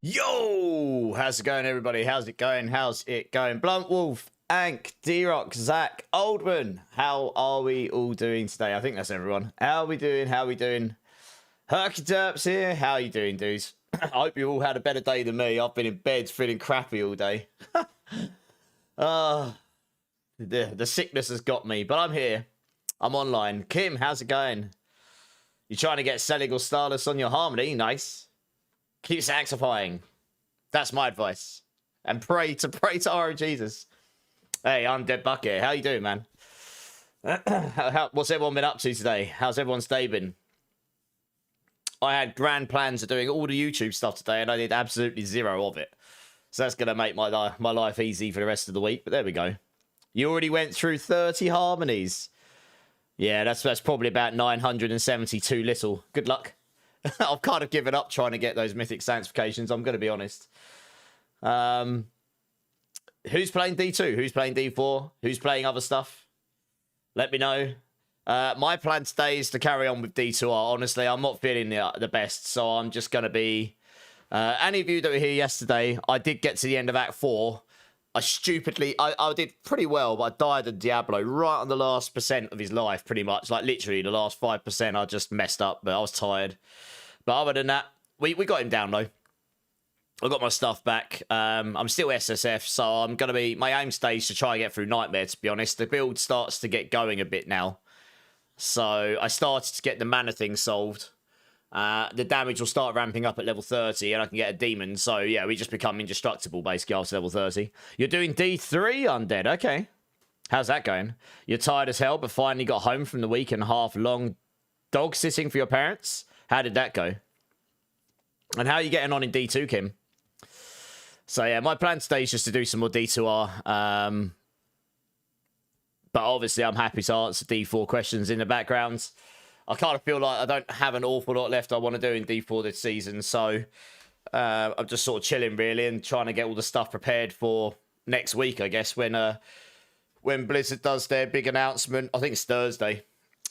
Yo! How's it going, everybody? How's it going? Blunt Wolf, Ank, D-Rock, Zach, Oldman. How are we all doing today? I think that's everyone. How are we doing? Herky Derps here. How are you doing, dudes? I hope you all had a better day than me. I've been in bed feeling crappy all day. The sickness has got me, but I'm here. I'm online. Kim, how's it going? You trying to get Selig or Starless on your Harmony? Nice. Keep saxifying. That's my advice. And pray to our Jesus. Hey, I'm Dead Bucket. How you doing, man? What's everyone been up to today? How's everyone's day been? I had grand plans of doing all the YouTube stuff today, and I did absolutely zero of it. So that's going to make my life easy for the rest of the week. But there we go. You already went through 30 harmonies. Yeah, that's probably about 972 little. Good luck. I've kind of given up trying to get those mythic sanctifications, I'm going to be honest. Who's playing D2? Who's playing D4? Who's playing other stuff? Let me know. My plan today is to carry on with D2R. Honestly, I'm not feeling the best, so I'm just going to be... any of you that were here yesterday, I did get to the end of Act 4. I did pretty well, but I died in Diablo right on the last % of his life, pretty much. Like, literally, the last 5%, I just messed up, but I was tired. But other than that, we got him down, though. I got my stuff back. I'm still SSF, so I'm going to be... My aim stage to try and get through Nightmare, to be honest. The build starts to get going a bit now. So I started to get the mana thing solved. The damage will start ramping up at level 30, and I can get a demon. So, yeah, we just become indestructible, basically, after level 30. You're doing D3 Undead. Okay. How's that going? You're tired as hell, but finally got home from the week and a half long dog sitting for your parents? How did that go? And how are you getting on in D2, Kim? So, yeah, my plan today is just to do some more D2R. But obviously, I'm happy to answer D4 questions in the background. I kind of feel like I don't have an awful lot left I want to do in D4 this season. So, I'm just sort of chilling, really, and trying to get all the stuff prepared for next week, I guess, when Blizzard does their big announcement. I think it's Thursday.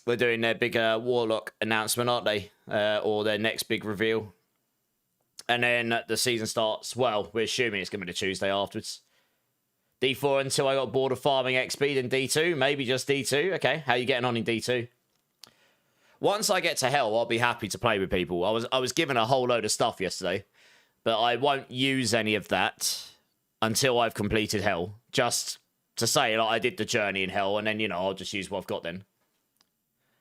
We're doing their big Warlock announcement, aren't they? Or their next big reveal. And then the season starts, well, we're assuming it's going to be the Tuesday afterwards. D4 until I got bored of farming XP, then D2. Maybe just D2. Okay, how are you getting on in D2? Once I get to Hell, I'll be happy to play with people. I was given a whole load of stuff yesterday, but I won't use any of that until I've completed Hell. Just to say, like, I did the journey in Hell, and then, you know, I'll just use what I've got then.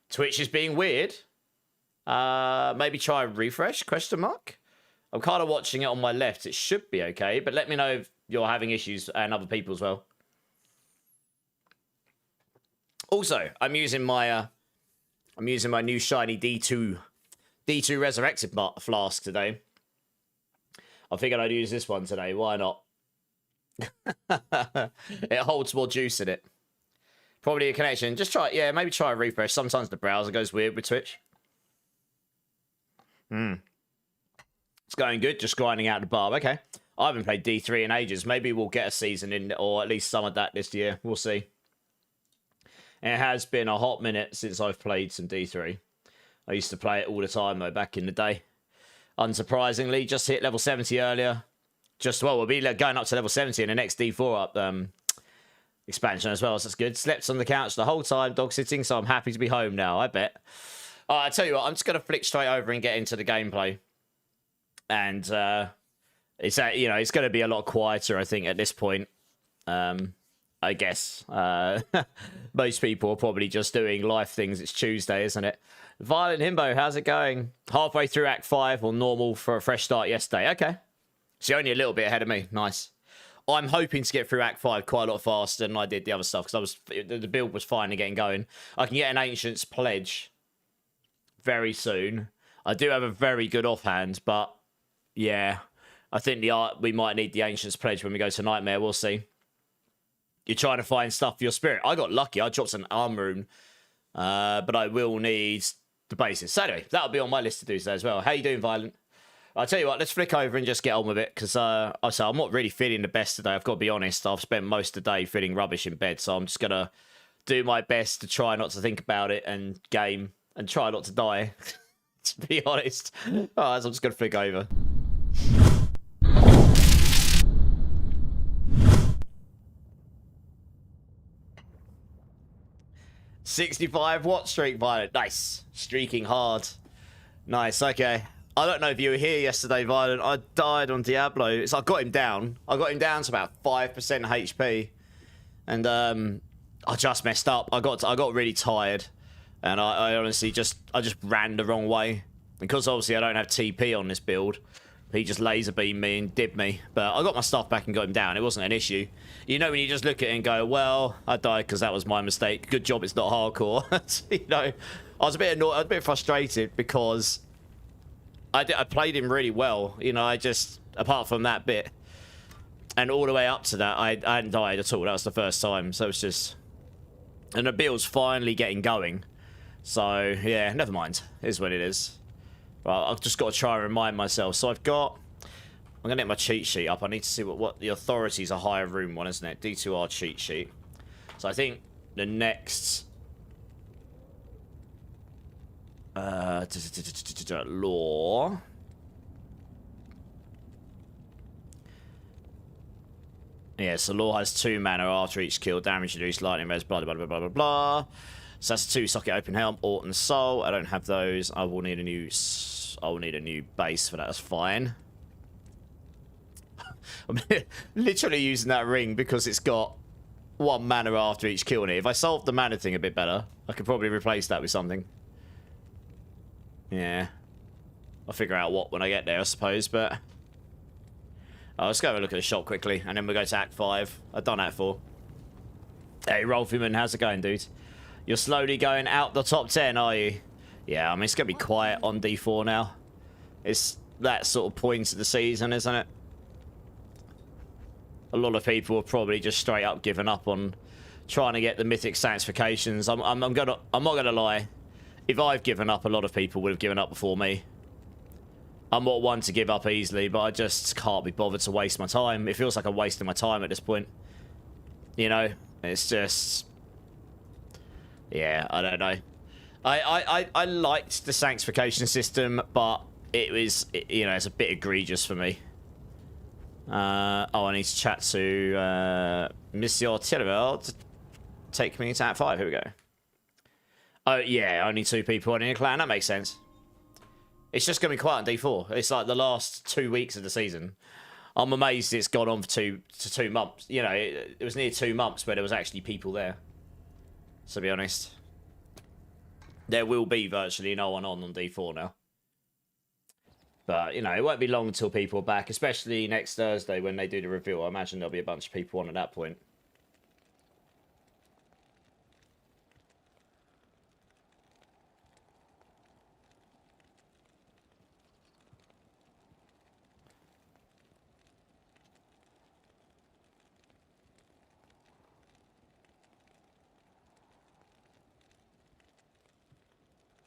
Twitch is being weird. Maybe try a refresh, question mark? I'm kind of watching it on my left. It should be okay, but let me know if you're having issues and other people as well. Also, I'm using my new shiny D2 Resurrected flask today. I figured I'd use this one today. Why not? It holds more juice in it. Probably a connection. Just try, yeah, maybe try a refresh. Sometimes the browser goes weird with Twitch. It's going good, just grinding out the barb. Okay. I haven't played D3 in ages. Maybe we'll get a season in, or at least some of that this year. We'll see. It has been a hot minute since I've played some D3. I used to play it all the time, though, back in the day. Unsurprisingly, just hit level 70 earlier. We'll be going up to level 70 in the next D4 up expansion as well, so that's good. Slept on the couch the whole time, dog sitting, so I'm happy to be home now, I bet. I tell you what, I'm just going to flick straight over and get into the gameplay. And it's going to be a lot quieter, I think, at this point. I guess. Most people are probably just doing life things. It's Tuesday, isn't it? Violent Himbo, how's it going? Halfway through Act 5 or normal for a fresh start yesterday. Okay. So you're only a little bit ahead of me. Nice. I'm hoping to get through Act 5 quite a lot faster than I did the other stuff, because the build was finally getting going. I can get an Ancient's Pledge very soon. I do have a very good offhand, but yeah, I think we might need the Ancient's Pledge when we go to Nightmare. We'll see. You're trying to find stuff for your spirit. I got lucky. I dropped an arm rune, but I will need the basis. So anyway, that'll be on my list to do today as well. How you doing, Violent? I'll tell you what, let's flick over and just get on with it, because I'm not really feeling the best today. I've got to be honest. I've spent most of the day feeling rubbish in bed, so I'm just going to do my best to try not to think about it and game and try not to die, to be honest. Alright, so I'm just going to flick over. 65 watt streak Violent. Nice. Streaking hard. Nice, okay. I don't know if you were here yesterday, Violent. I died on Diablo. I got him down. I got him down to about 5% HP. And I just messed up. I got really tired. And I honestly just ran the wrong way. Because obviously I don't have TP on this build. He just laser beamed me and dibbed me. But I got my stuff back and got him down. It wasn't an issue. You know when you just look at it and go, well, I died because that was my mistake. Good job it's not hardcore. You know, I was a bit annoyed, a bit frustrated because I played him really well. You know, apart from that bit. And all the way up to that, I hadn't died at all. That was the first time. So it's just... And the build's finally getting going. So, yeah, never mind. It is what it is. Right, I've just got to try and remind myself. So I'm going to get my cheat sheet up. I need to see what the authorities are higher room one, isn't it? D2R cheat sheet. So I think the next... law... Yeah, so law has 2 mana after each kill. Damage reduced, lightning res, blah, blah, blah, blah, blah, blah. So that's 2 socket open helm, Ort and Soul. I don't have those. I will need a new base for that. That's fine. I'm literally using that ring because it's got 1 mana after each kill in it. If I solved the mana thing a bit better, I could probably replace that with something. Yeah. I'll figure out what when I get there, I suppose, but... let's go have a look at the shop quickly, and then we'll go to Act 5. I've done Act 4. Hey, Rolfiman, how's it going, dude? You're slowly going out the top 10, are you? Yeah, I mean, it's going to be quiet on D4 now. It's that sort of point of the season, isn't it? A lot of people have probably just straight up given up on trying to get the mythic sanctifications. I'm not gonna lie. If I've given up, a lot of people would have given up before me. I'm not one to give up easily, but I just can't be bothered to waste my time. It feels like I'm wasting my time at this point. You know, it's just... Yeah, I don't know. I liked the sanctification system, but you know, it's a bit egregious for me. Oh, I need to chat to Monsieur Tillevel to take me to Act 5. Here we go. Oh, yeah, only 2 people in a clan. That makes sense. It's just going to be quiet on D4. It's like the last 2 weeks of the season. I'm amazed it's gone on for 2 months. You know, it was near 2 months where there was actually people there. To be honest. There will be virtually no one on D4 now. But, you know, it won't be long until people are back. Especially next Thursday when they do the reveal. I imagine there'll be a bunch of people on at that point.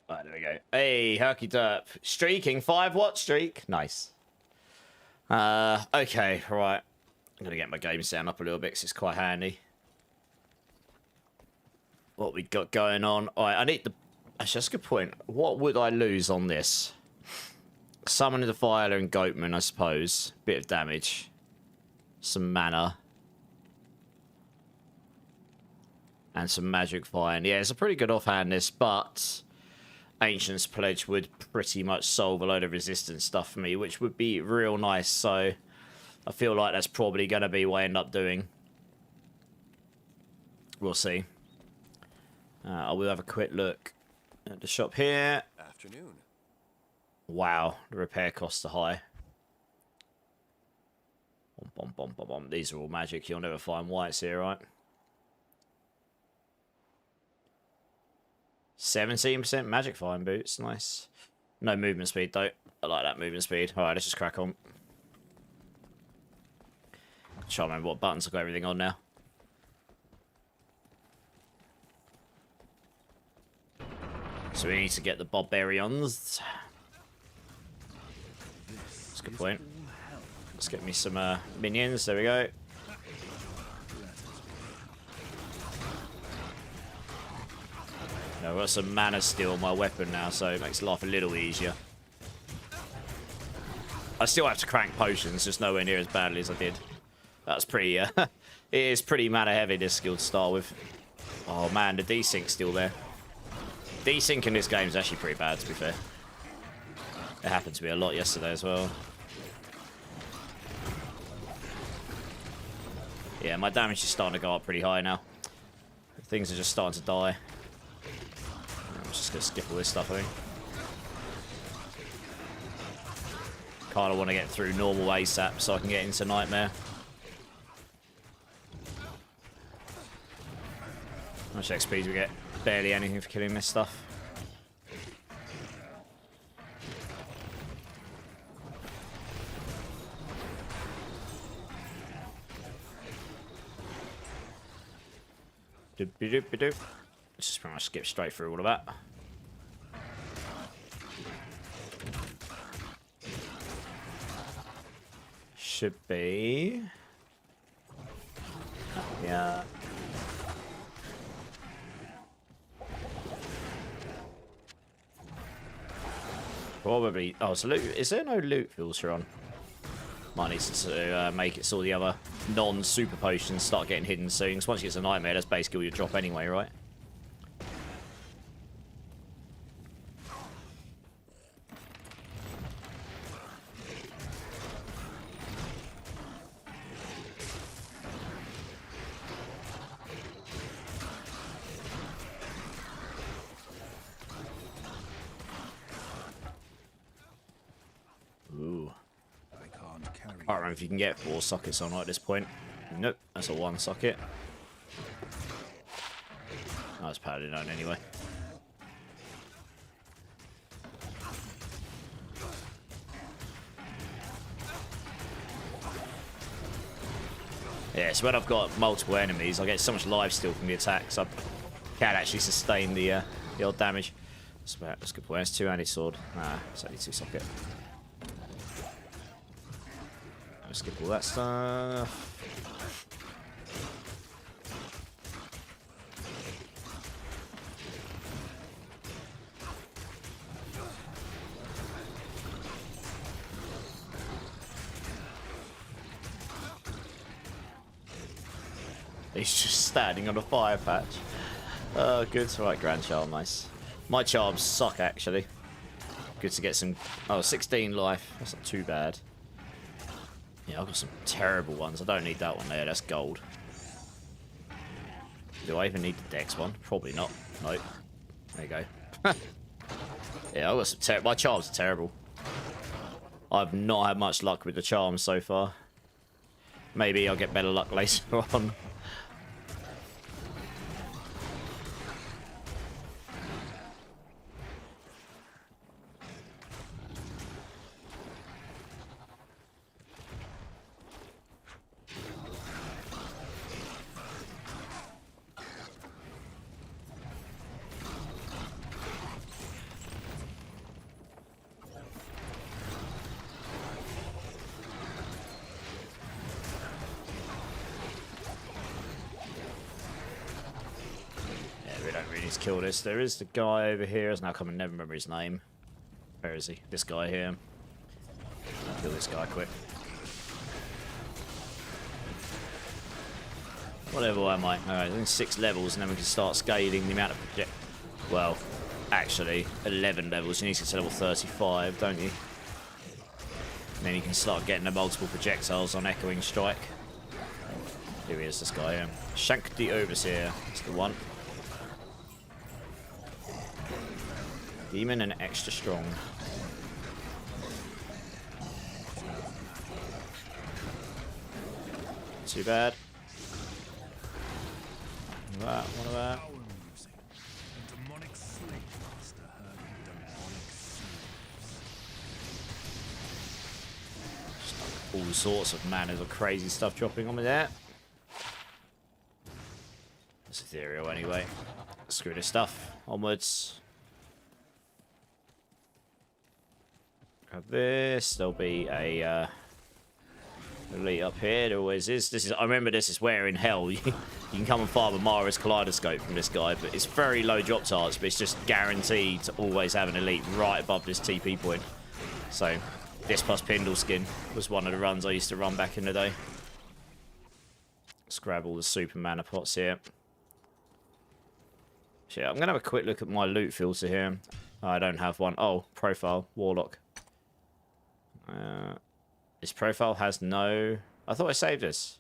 Right, there we go. Hey, Herky Derp. Streaking, 5 watt streak. Nice. Okay, right. I'm going to get my game sound up a little bit because it's quite handy. What we got going on. Alright, I need the... Actually, that's a good point. What would I lose on this? Summon the Defiler and Goatman, I suppose. Bit of damage. Some mana. And some magic fire. Yeah, it's a pretty good offhand, this, but... Ancient's Pledge would pretty much solve a load of resistance stuff for me, which would be real nice, so I feel like that's probably going to be what I end up doing. We'll see. I will have a quick look at the shop here. Afternoon. Wow, the repair costs are high. Bom, bom, bom, bom. These are all magic. You'll never find whites here, right? 17% magic fine boots, nice. No movement speed though. I like that movement speed. Alright, let's just crack on. Try to remember what buttons I've got everything on now. So we need to get the Barbarians. That's a good point. Let's get me some minions, there we go. I've got some mana still on my weapon now, so it makes life a little easier. I still have to crank potions, just nowhere near as badly as I did. That's pretty, it is pretty mana heavy, this skill to start with. Oh man, the desync's still there. Desync in this game is actually pretty bad, to be fair. It happened to me a lot yesterday as well. Yeah, my damage is starting to go up pretty high now. Things are just starting to die. I'm just going to skip all this stuff, I think. Kind of want to get through normal ASAP so I can get into Nightmare. How much XP do we get? Barely anything for killing this stuff. Doop-a-doop-a-doop. Let's just pretty much skip straight through all of that. Should be... yeah. Probably... oh, so loot... is there no loot filter on? Might need to make it so the other non-super potions start getting hidden soon. Because once you get to Nightmare, that's basically all you drop anyway, right? Ooh. I don't know if you can get 4 sockets or not at this point. Nope, that's a 1 socket. I was padded on anyway. Yeah, so when I've got multiple enemies, I get so much life steal from the attacks, I can actually sustain the old damage. That's a good point. It's 2-handed sword. Nah, it's only 2 socket. Skip all that stuff. He's just standing on a fire patch. Oh, good. Right, Grand Charm, nice. My charms suck, actually. Good to get some... oh, 16 life. That's not too bad. Yeah, I've got some terrible ones. I don't need that one there. That's gold. Do I even need the Dex one? Probably not. Nope. There you go. Yeah, I've got some my charms are terrible. I've not had much luck with the charms so far. Maybe I'll get better luck later on. To kill this. There is the guy over here. Has now come and never remember his name. Where is he? This guy here. Kill this guy quick. What level am I? Alright, I think 6 levels, and then we can start scaling the amount of project. Well, actually, 11 levels. You need to get to level 35, don't you? And then you can start getting the multiple projectiles on Echoing Strike. Here he is, this guy here. Shank the Overseer. That's the one. Demon and extra strong. Too bad. One of that. All sorts of manners of crazy stuff dropping on me there. It's ethereal anyway. Screw this stuff. Onwards. Grab this. There'll be a elite up here. There always is. This is. I remember this is where in hell you can come and farm a Mara's Kaleidoscope from this guy, but it's very low drop targets, but it's just guaranteed to always have an elite right above this TP point. So this plus Pindle skin was one of the runs I used to run back in the day. Let's grab all the super mana pots here. Shit, I'm going to have a quick look at my loot filter here. Oh, I don't have one. Oh, profile, Warlock. This profile has no... I thought I saved this.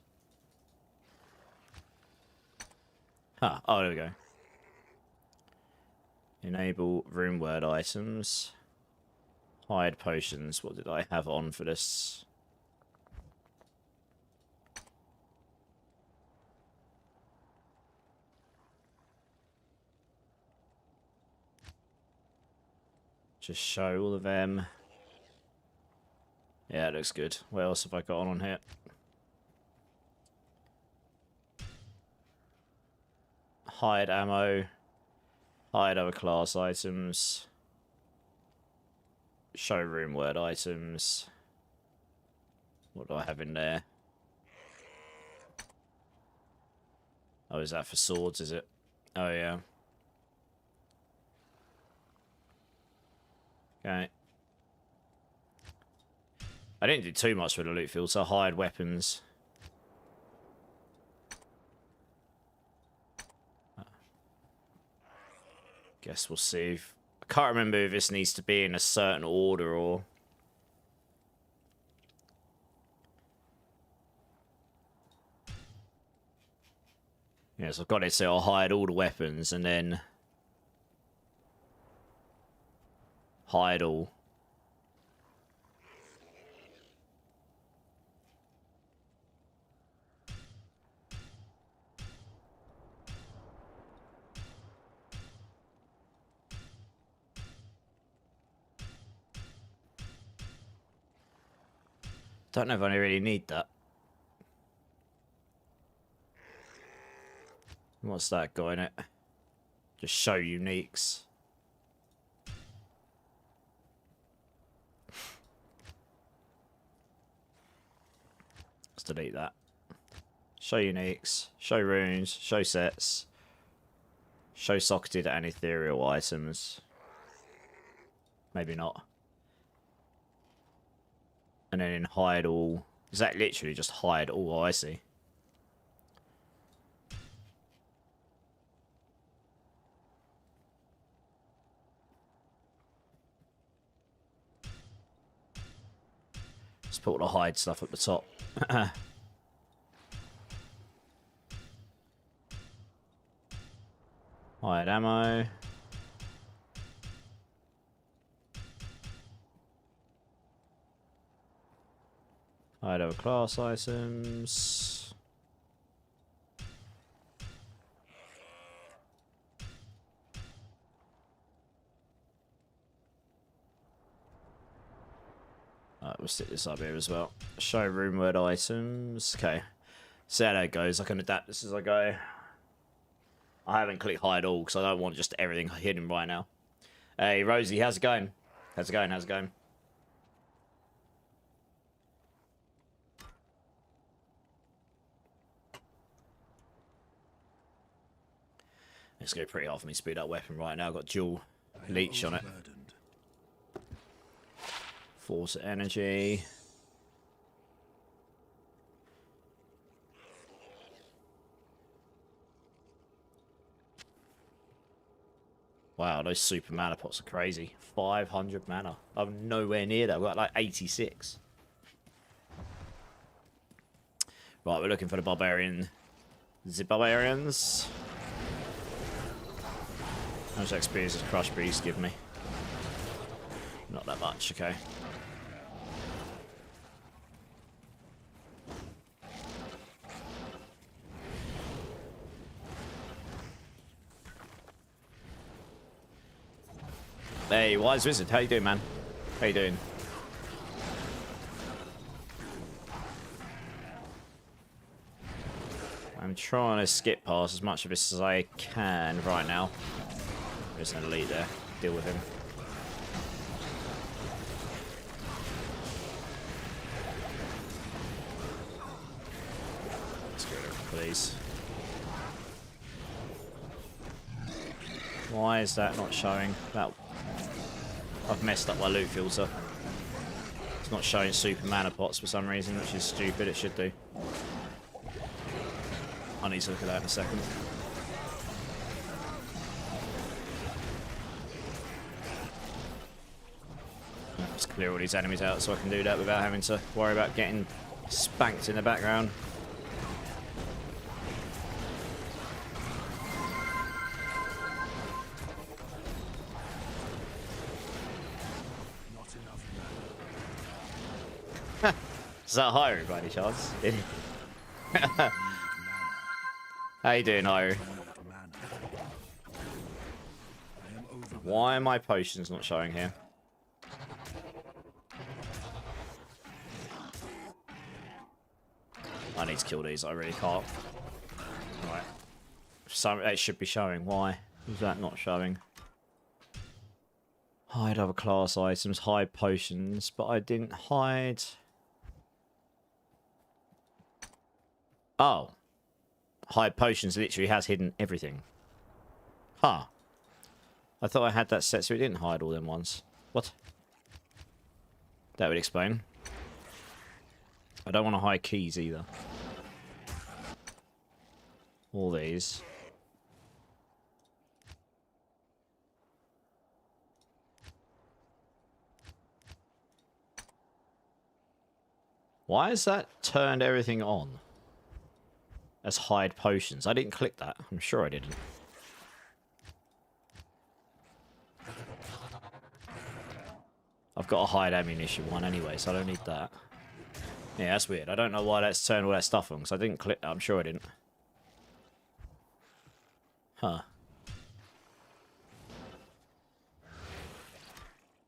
Huh. Oh, there we go. Enable room word items. Hide potions. What did I have on for this? Just show all of them. Yeah, it looks good. What else have I got on here? Hide ammo. Hide other class items. Show room word items. What do I have in there? Oh, is that for swords, is it? Oh, yeah. Okay. I didn't do too much with the loot field, so I hired weapons. Guess we'll see. I can't remember if this needs to be in a certain order or... Yes, I've got it, so I hired all the weapons and then... hide all. Don't know if I really need that. What's that got in it? Just show uniques. Let's delete that. Show uniques, show runes, show sets, show socketed and ethereal items. Maybe not. And then in hide all. Is that literally just hide all? Oh, I see. Let's put all the hide stuff at the top. Hide ammo. Hide over class items. Alright, we'll stick this up here as well. Show room word items. Okay. See how that goes. I can adapt this as I go. I haven't clicked hide all because I don't want just everything hidden right now. Hey, Rosie, how's it going? How's it going? How's it going? It's going to be pretty hard for me to speed up weapon right now. I've got dual leech on it. Force energy. Wow, those super mana pots are crazy. 500 mana. I'm nowhere near that. I've got like 86. Right, we're looking for the barbarian. The barbarians. How much experience does Crush Beast give me? Not that much, okay. Hey, Wise Wizard, how you doing, man? How you doing? I'm trying to skip past as much of this as I can right now. There's an elite there. Deal with him. Let's get rid of him, please. Why is that not showing? That I've messed up my loot filter. It's not showing super mana pots for some reason, which is stupid. It should do. I need to look at that in a second. clear all these enemies out so I can do that without having to worry about getting spanked in the background. Is that Hyru by any chance? How you doing, Hyru? Why are my potions not showing here? I need to kill these, I really can't. Right. So it should be showing. Why is that not showing? Hide other class items, hide potions, but I didn't hide... Oh. Hide potions literally has hidden everything. Huh. I thought I had that set so it didn't hide all them ones. What? That would explain. I don't want to hide keys either. All these. Why has that turned everything on? As hide potions. I didn't click that. I'm sure I didn't. I've got a hide ammunition one anyway, so I don't need that. Yeah, that's weird. I don't know why that's turned all that stuff on, because I didn't click that. I'm sure I didn't. Huh.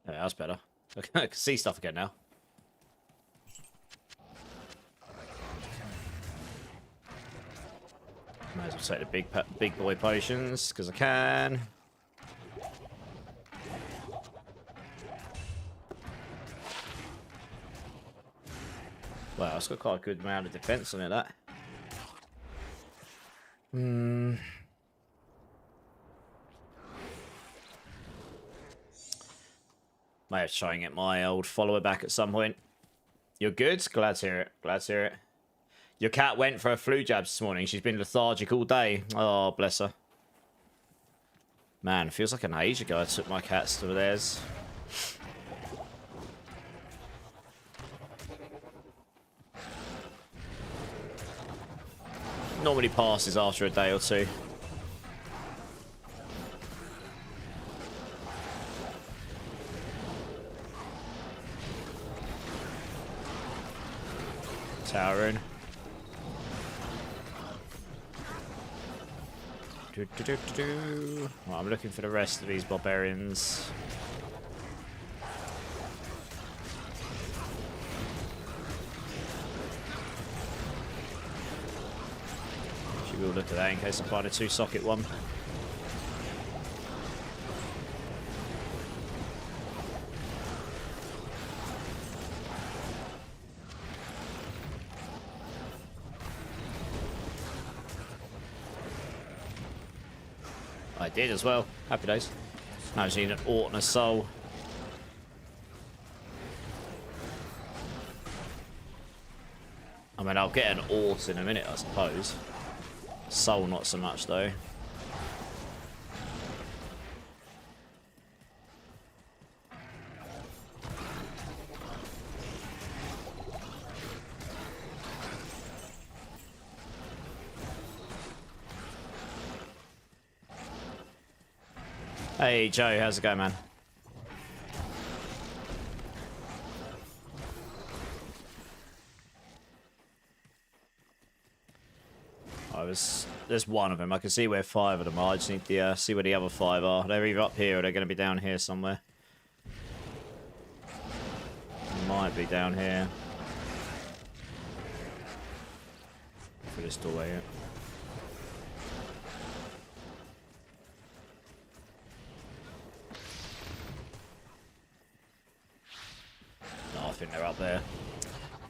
Yeah, that's better. I can see stuff again now. Might as well take the big boy potions, because I can. Wow, it's got quite a good amount of defense on it, that. Might have to try and get my old follower back at some point. You're good? Glad to hear it. Glad to hear it. Your cat went for a flu jab this morning. She's been lethargic all day. Oh, bless her. Man, it feels like an age ago I took my cats to theirs. Normally passes after a day or two. Tower rune. Well, I'm looking for the rest of these barbarians. Should we all look at that in case I find a 2-socket one? I did as well. Happy days. Now I just need an Ort and a soul. I mean, I'll get an Ort in a minute, I suppose. Soul not so much, though. Hey Joe, how's it going, man? There's one of them. I can see where 5 of them are. I just need to see where the other 5 are. They're either up here or they're going to be down here somewhere. They might be down here. For this doorway here. No, I think they're up there.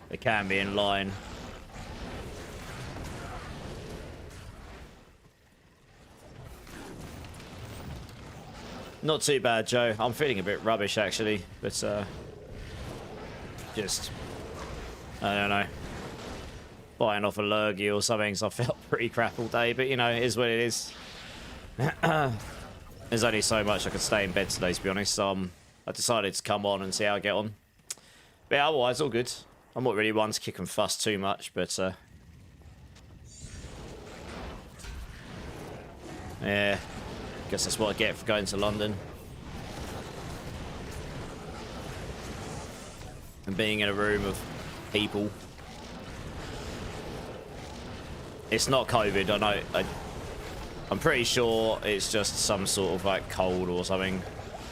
They can be in line. Not too bad, Joe. I'm feeling a bit rubbish, actually. But, just... I don't know. Biting off a lurgy or something, so I felt pretty crap all day. But, you know, it is what it is. There's only so much I could stay in bed today, to be honest. So, I decided to come on and see how I get on. But yeah, otherwise, all good. I'm not really one to kick and fuss too much, but yeah, guess that's what I get for going to London and being in a room of people. It's not COVID, I know. I'm pretty sure it's just some sort of like cold or something.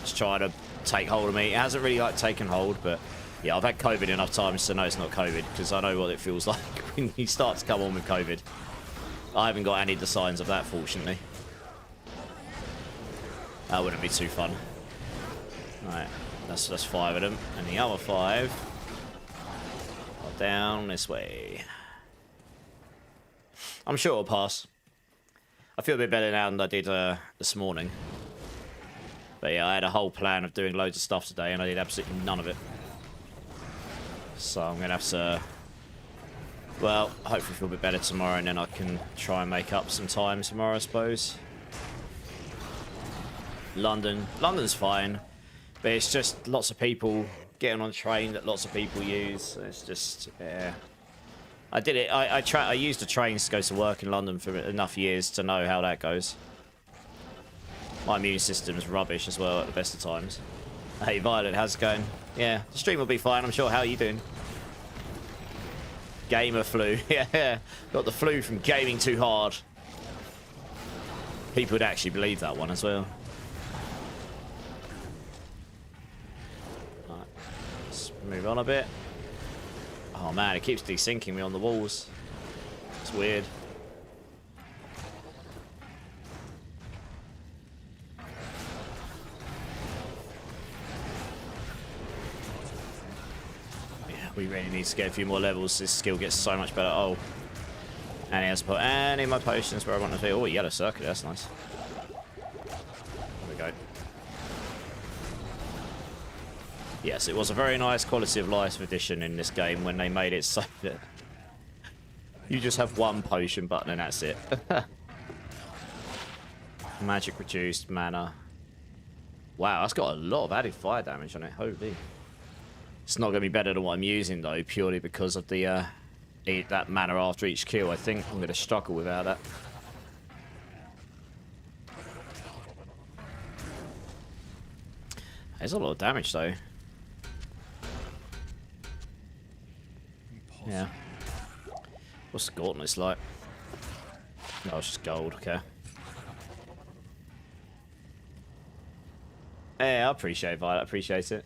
It's trying to take hold of me. It hasn't really like taken hold, but yeah, I've had COVID enough times to know it's not COVID, because I know what it feels like when you start to come on with COVID. I haven't got any of the signs of that, fortunately. That wouldn't be too fun. Right, that's 5 of them, and the other 5 are down this way. I'm sure it'll pass. I feel a bit better now than I did this morning. But yeah, I had a whole plan of doing loads of stuff today, and I did absolutely none of it. So I'm going to have to, well, hopefully feel a bit better tomorrow, and then I can try and make up some time tomorrow, I suppose. London's fine, but it's just lots of people getting on a train that lots of people use. It's just, yeah. I did it. I used the trains to go to work in London for enough years to know how that goes. My immune system's rubbish as well at the best of times. Hey, Violet, how's it going? Yeah, the stream will be fine, I'm sure. How are you doing? Gamer flu. Yeah, got the flu from gaming too hard. People would actually believe that one as well. Right, let's move on a bit. Oh man, it keeps desyncing me on the walls. It's weird. Yeah, we really need to get a few more levels. This skill gets so much better. Oh. And he has to put any of my potions where I want to be. Oh, yellow circuit, that's nice. There we go. Yes, it was a very nice quality of life addition in this game when they made it so that you just have one potion button and that's it. Magic reduced, mana. Wow, that's got a lot of added fire damage on it. Holy. It's not going to be better than what I'm using though, purely because of the that mana after each kill. I think I'm going to struggle without that. There's a lot of damage though. Yeah. What's the gauntlets like? No, it's just gold, okay. Hey, I appreciate it, Violet, I appreciate it.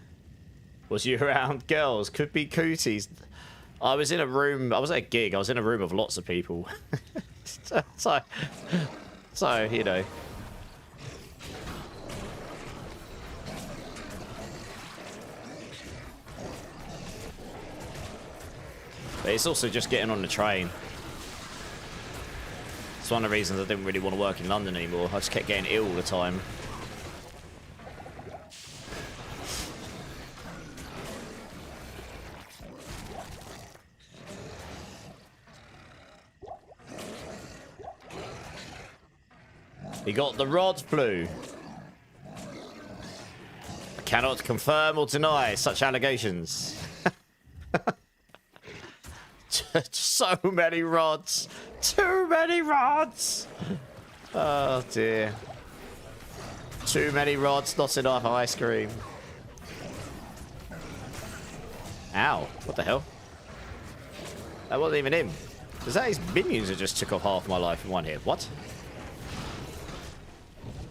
Was you around? Girls, could be cooties. I was in a room, I was at a gig, I was in a room of lots of people. so, you know. But it's also just getting on the train. It's one of the reasons I didn't really want to work in London anymore. I just kept getting ill all the time. He got the rod flu. I cannot confirm or deny such allegations. So many rods. Too many rods. Oh dear. Too many rods, not enough ice cream. Ow. What the hell? That wasn't even him. Is that his minions that just took off half my life in one hit? What?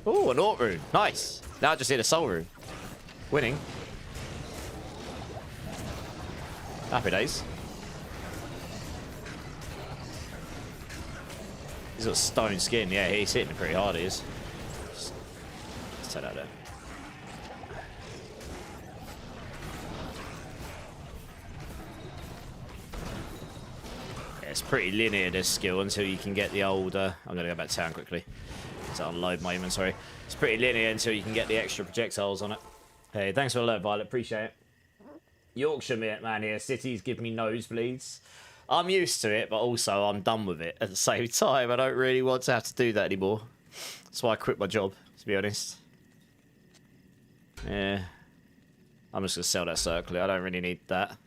Oh, an Orc rune. Nice. Now I just hit a soul rune. Winning. Happy days. He's got stone skin. Yeah, he's hitting it pretty hard, he is. Let's take that there. Yeah, it's pretty linear, this skill, until you can get the old... I'm going to go back to town quickly to unload my inventory. It's pretty linear until you can get the extra projectiles on it. Hey, thanks for the alert, Violet. Appreciate it. Yorkshire man here. Cities give me nosebleeds. I'm used to it, but also I'm done with it at the same time. I don't really want to have to do that anymore. That's why I quit my job, to be honest. Yeah. I'm just going to sell that circlet. I don't really need that.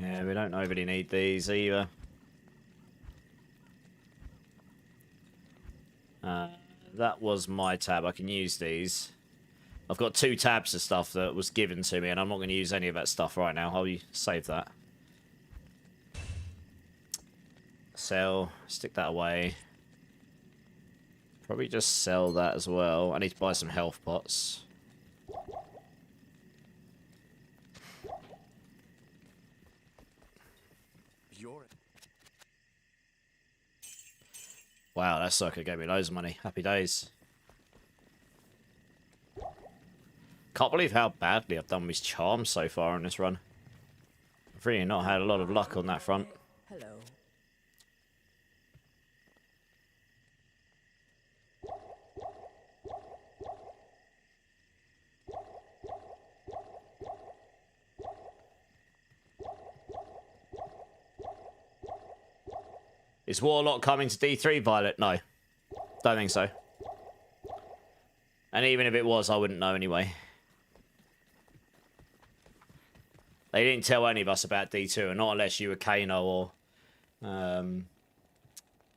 Yeah, we don't overly need these either. That was my tab. I can use these. I've got 2 tabs of stuff that was given to me, and I'm not going to use any of that stuff right now. I'll save that. Sell. Stick that away. Probably just sell that as well. I need to buy some health pots. Wow, that sucker gave me loads of money. Happy days. Can't believe how badly I've done with charms so far on this run. I've really not had a lot of luck on that front. Hello. Is Warlock coming to D3, Violet? No. Don't think so. And even if it was, I wouldn't know anyway. They didn't tell any of us about D2, and not unless you were Kano or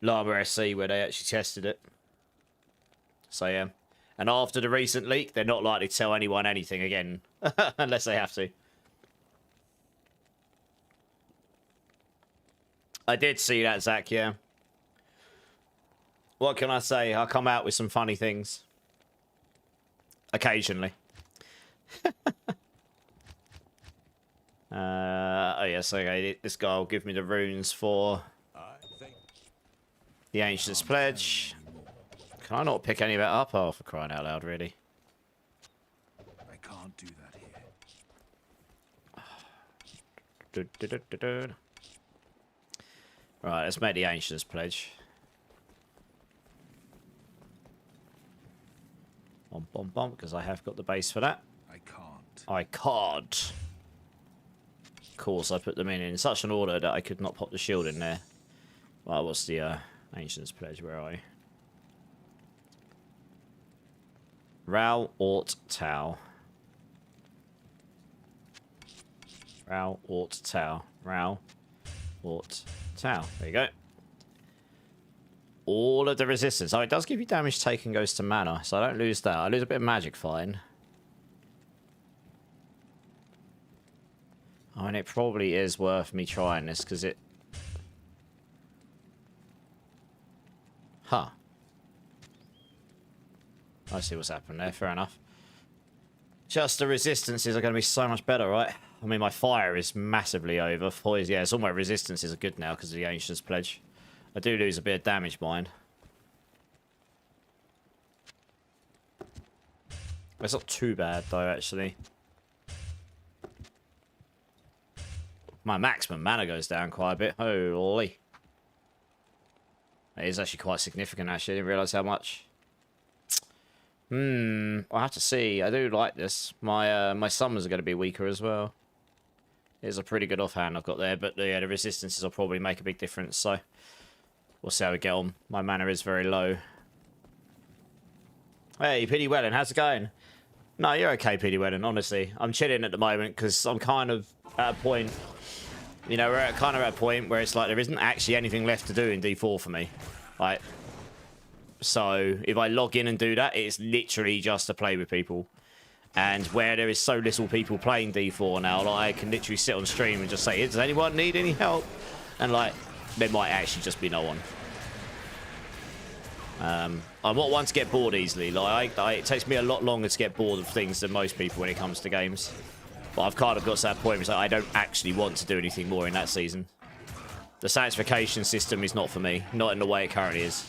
Llama SC, where they actually tested it. So, yeah. And after the recent leak, they're not likely to tell anyone anything again. Unless they have to. I did see that, Zach, yeah. What can I say? I come out with some funny things. Occasionally. Oh, yes, okay. This guy will give me the runes for the Ancient's Pledge. Can I not pick any of that up? Oh, for crying out loud, really. I can't do that here. Right, let's make the Ancient's Pledge. Bum, bum, bum, because I have got the base for that. I can't. I can't. Of course, I put them in such an order that I could not pop the shield in there. Well, what's the Ancient's Pledge? Where are I? Rao Ort Tau. Rao Ort Tau. Rao Ort Tau. There you go. All of the resistance. Oh, it does give you damage taken goes to mana, so I don't lose that. I lose a bit of magic, fine. Oh, and it probably is worth me trying this, because it... Huh. I see what's happened there, fair enough. Just the resistances are going to be so much better, right? I mean, my fire is massively over. Poison, yeah, all my resistances are good now because of the Ancient's Pledge. I do lose a bit of damage, mind. It's not too bad, though, actually. My maximum mana goes down quite a bit. Holy. It is actually quite significant, actually. I didn't realise how much. I'll have to see. I do like this. My summons are going to be weaker as well. It's a pretty good offhand I've got there, but yeah, the resistances will probably make a big difference, so we'll see how we get on. My mana is very low. Hey, Pity Wellen, how's it going? No, you're okay, Pity Wellen, honestly. I'm chilling at the moment because I'm kind of at a point, you know, we're kind of at a point where it's like there isn't actually anything left to do in D4 for me. Like, so if I log in and do that, it's literally just to play with people. And where there is so little people playing D4 now, like, I can literally sit on stream and just say, does anyone need any help? And like, there might actually just be no one. I'm not one to get bored easily. Like, it takes me a lot longer to get bored of things than most people when it comes to games. But I've kind of got to that point where it's like, I don't actually want to do anything more in that season. The sanctification system is not for me, not in the way it currently is.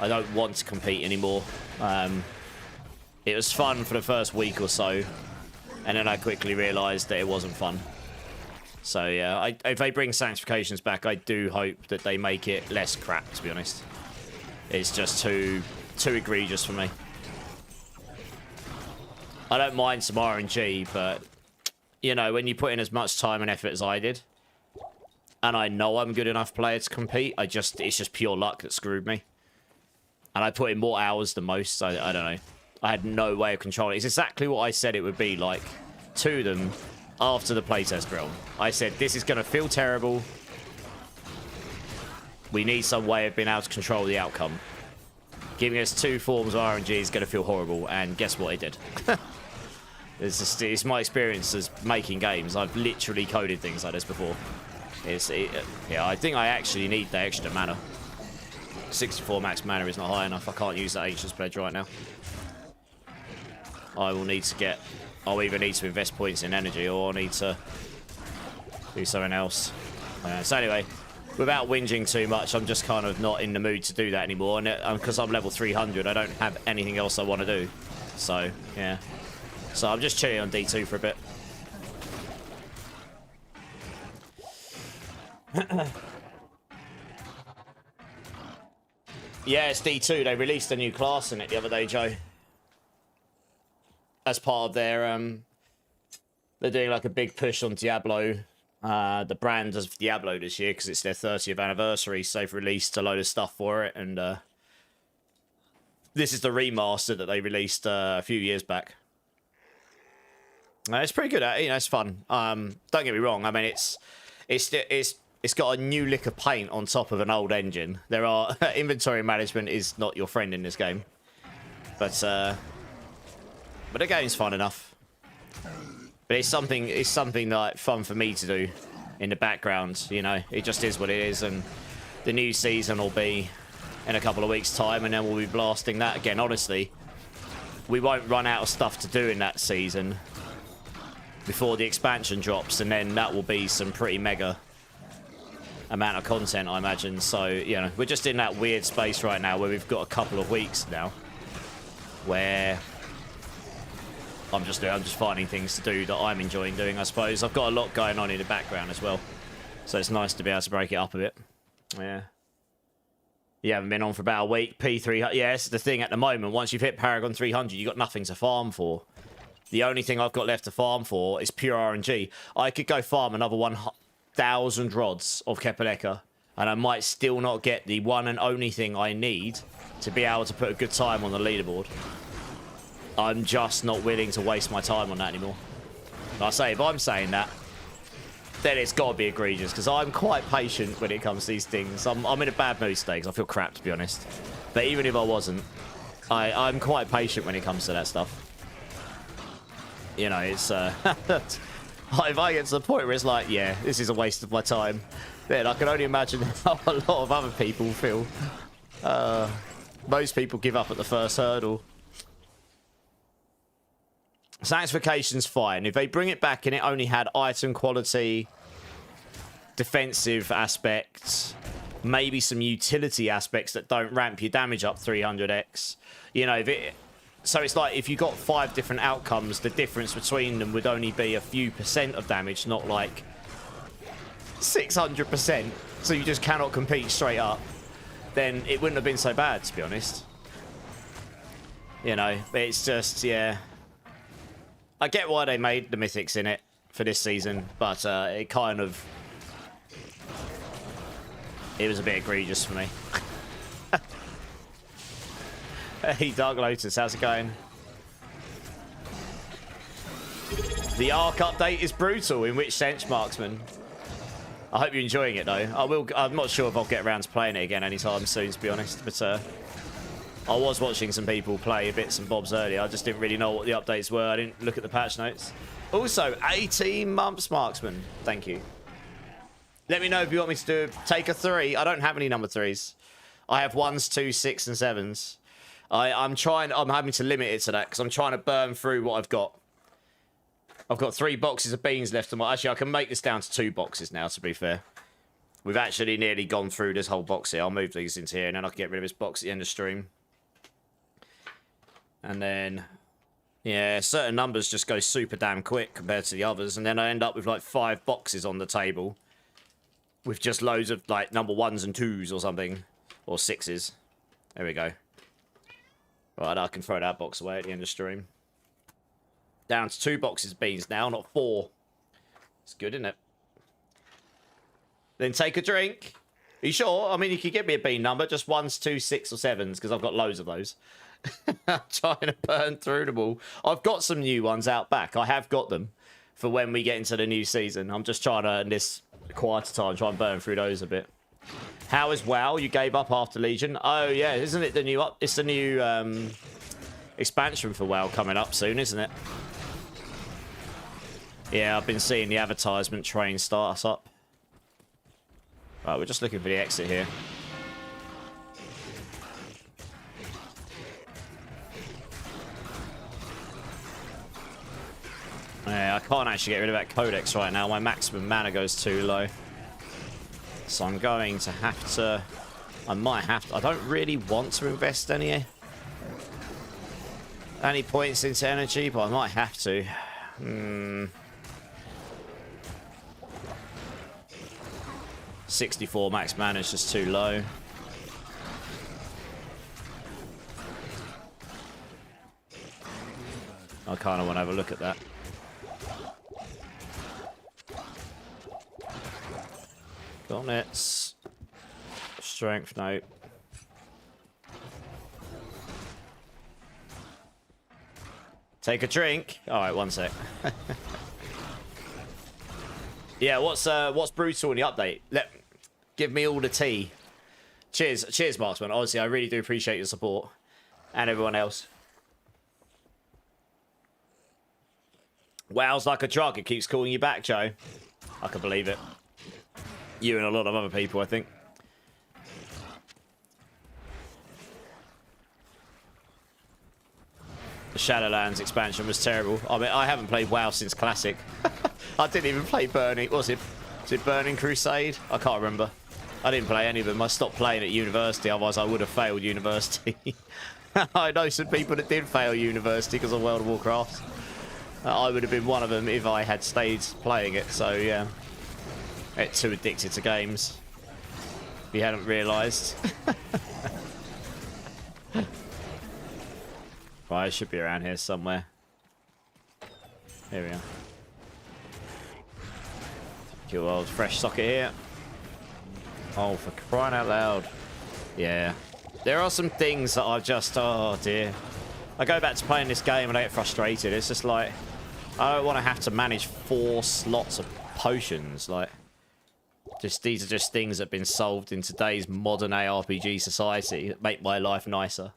I don't want to compete anymore. It was fun for the first week or so, and then I quickly realised that it wasn't fun. So yeah, if they bring sanctifications back, I do hope that they make it less crap, to be honest. It's just too egregious for me. I don't mind some RNG, but, you know, when you put in as much time and effort as I did, and I know I'm a good enough player to compete, it's just pure luck that screwed me. And I put in more hours than most, I don't know. I had no way of controlling it. It's exactly what I said it would be like to them after the playtest realm. I said, this is going to feel terrible. We need some way of being able to control the outcome. Giving us 2 forms of RNG is going to feel horrible, and guess what it did? It's my experience as making games. I've literally coded things like this before. Yeah, I think I actually need the extra mana. 64 max mana is not high enough. I can't use that Ancient's Pledge right now. I will need to get... I'll either need to invest points in energy, or I'll need to do something else. So anyway, without whinging too much, I'm just kind of not in the mood to do that anymore. And because I'm level 300, I don't have anything else I want to do. So, yeah. So I'm just chilling on D2 for a bit. Yeah, it's D2. They released a new class in it the other day, Joe. As part of their, they're doing like a big push on Diablo. The brand does Diablo this year because it's their 30th anniversary, so they've released a load of stuff for it, and this is the remaster that they released a few years back. It's pretty good, you know, it's fun. Don't get me wrong, I mean, it's got a new lick of paint on top of an old engine. There are inventory management is not your friend in this game, but the game's fun enough. But it's something like fun for me to do in the background. You know, it just is what it is, and the new season will be in a couple of weeks' time, and then we'll be blasting that again. Honestly, we won't run out of stuff to do in that season before the expansion drops, and then that will be some pretty mega amount of content, I imagine. So, you know, we're just in that weird space right now where we've got a couple of weeks now where I'm just finding things to do that I'm enjoying doing, I suppose. I've got a lot going on in the background as well, so it's nice to be able to break it up a bit. Yeah. You haven't been on for about a week. P300. Yeah, it's the thing at the moment. Once you've hit Paragon 300, you've got nothing to farm for. The only thing I've got left to farm for is pure RNG. I could go farm another 1,000 rods of Kepaleka, and I might still not get the one and only thing I need to be able to put a good time on the leaderboard. I'm just not willing to waste my time on that anymore. Like I say, if I'm saying that, then it's got to be egregious, because I'm quite patient when it comes to these things. I'm in a bad mood today because I feel crap, to be honest. But even if I wasn't, I'm quite patient when it comes to that stuff. You know, it's... if I get to the point where it's like, yeah, this is a waste of my time, then I can only imagine how a lot of other people feel. Most people give up at the first hurdle. Sanctification's fine. If they bring it back and it only had item quality, defensive aspects, maybe some utility aspects that don't ramp your damage up 300x, you know, so it's like if you got 5 different outcomes, the difference between them would only be a few % of damage, not like 600%. So you just cannot compete straight up. Then it wouldn't have been so bad, to be honest. You know, it's just, yeah. I get why they made the mythics in it for this season, but it kind of... It was a bit egregious for me. Hey, Dark Lotus, how's it going? The Arc update is brutal. In which sense, Marksman? I hope you're enjoying it, though. I'm not sure if I'll get around to playing it again anytime soon, to be honest. But I was watching some people play bits and bobs earlier. I just didn't really know what the updates were. I didn't look at the patch notes. Also, 18 months, Marksman. Thank you. Let me know if you want me to do take a 3. I don't have any number 3s. I have 1s, 2s, 6s, and 7s. I'm having to limit it to that because I'm trying to burn through what I've got. I've got 3 boxes of beans left. Actually, I can make this down to 2 boxes now, to be fair. We've actually nearly gone through this whole box here. I'll move these into here and then I can get rid of this box at the end of stream. And then, yeah, certain numbers just go super damn quick compared to the others. And then I end up with like 5 boxes on the table with just loads of like number 1s and 2s or something. Or 6s. There we go. Right, I can throw that box away at the end of stream. Down to 2 boxes of beans now, not 4. It's good, isn't it? Then take a drink. Are you sure? I mean, you could give me a bean number. Just 1s, 2s, 6, or 7s, because I've got loads of those. I'm trying to burn through them all. I've got some new ones out back. I have got them for when we get into the new season. I'm just trying to, in this quieter time, try and burn through those a bit. How is WoW? You gave up after Legion? Oh yeah, isn't it the new up? It's the new expansion for WoW coming up soon, isn't it? Yeah, I've been seeing the advertisement train start us up. Right, we're just looking for the exit here. Yeah, I can't actually get rid of that codex right now. My maximum mana goes too low. So I'm going to have to... I might have to... I don't really want to invest any points into energy, but I might have to. 64 max mana is just too low. I kind of want to have a look at that. Gauntlets. Strength, no. Take a drink. All right, one sec. Yeah, what's brutal in the update? Give me all the tea. Cheers, Marksman. Honestly, I really do appreciate your support and everyone else. WoW's like a drug. It keeps calling you back, Joe. I can believe it. You and a lot of other people, I think. The Shadowlands expansion was terrible. I mean, I haven't played WoW since Classic. I didn't even play Burning. Was it Burning Crusade? I can't remember. I didn't play any of them. I stopped playing at university, otherwise I would have failed university. I know some people that did fail university because of World of Warcraft. I would have been one of them if I had stayed playing it, so yeah. It's too addicted to games. If you hadn't realised. Right, it should be around here somewhere. Here we are. Your old fresh socket here. Oh, for crying out loud. Yeah. There are some things that I just... Oh, dear. I go back to playing this game and I get frustrated. It's just like... I don't want to have to manage 4 slots of potions. Like... These are just things that have been solved in today's modern ARPG society that make my life nicer.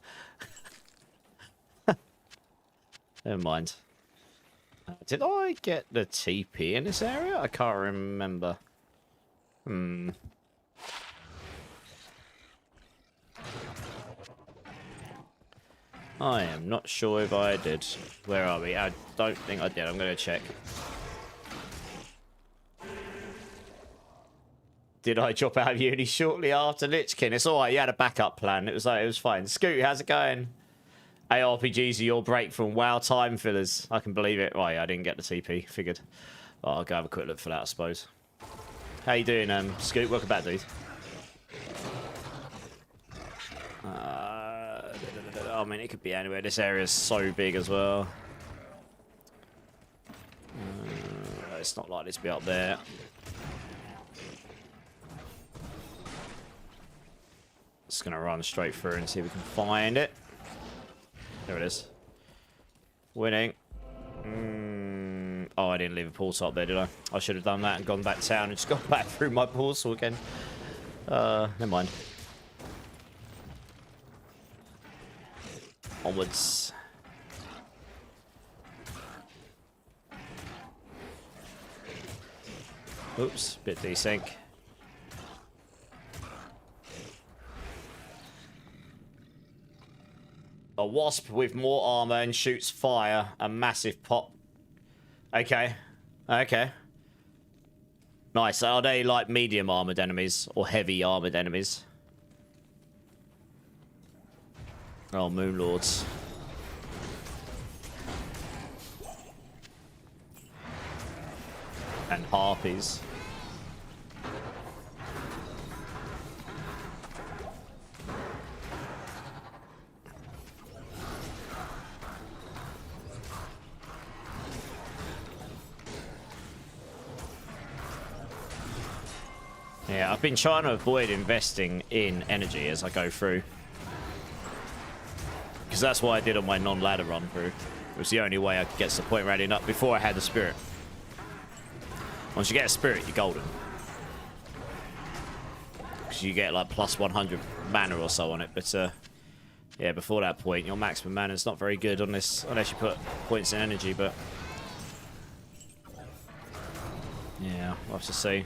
Never mind. Did I get the TP in this area? I can't remember. I am not sure if I did. Where are we? I don't think I did. I'm going to check. Did I drop out of uni shortly after Lich-Kin? It's alright, you had a backup plan. It was fine. Scoot, how's it going? ARPGs are your break from WoW time fillers. I can believe it. Right, I didn't get the TP. Figured. Oh, I'll go have a quick look for that, I suppose. How you doing, Scoot? Welcome back, dude. I mean, it could be anywhere. This area is so big as well. It's not likely to be up there. Just gonna run straight through and see if we can find it. There it is. Winning. Oh, I didn't leave a portal up there, did I? I should have done that and gone back down and just gone back through my portal again. Never mind. Onwards. Oops, bit desync. A wasp with more armor and shoots fire. A massive pop. Okay. Okay. Nice. Are they like medium armored enemies or heavy armored enemies? Oh, Moonlords. And Harpies. Yeah, I've been trying to avoid investing in energy as I go through. Because that's what I did on my non-ladder run through. It was the only way I could get to the point ready up before I had the spirit. Once you get a spirit, you're golden. Because you get like plus 100 mana or so on it. But yeah, before that point, your maximum mana is not very good on this, unless you put points in energy. But yeah, we'll have to see.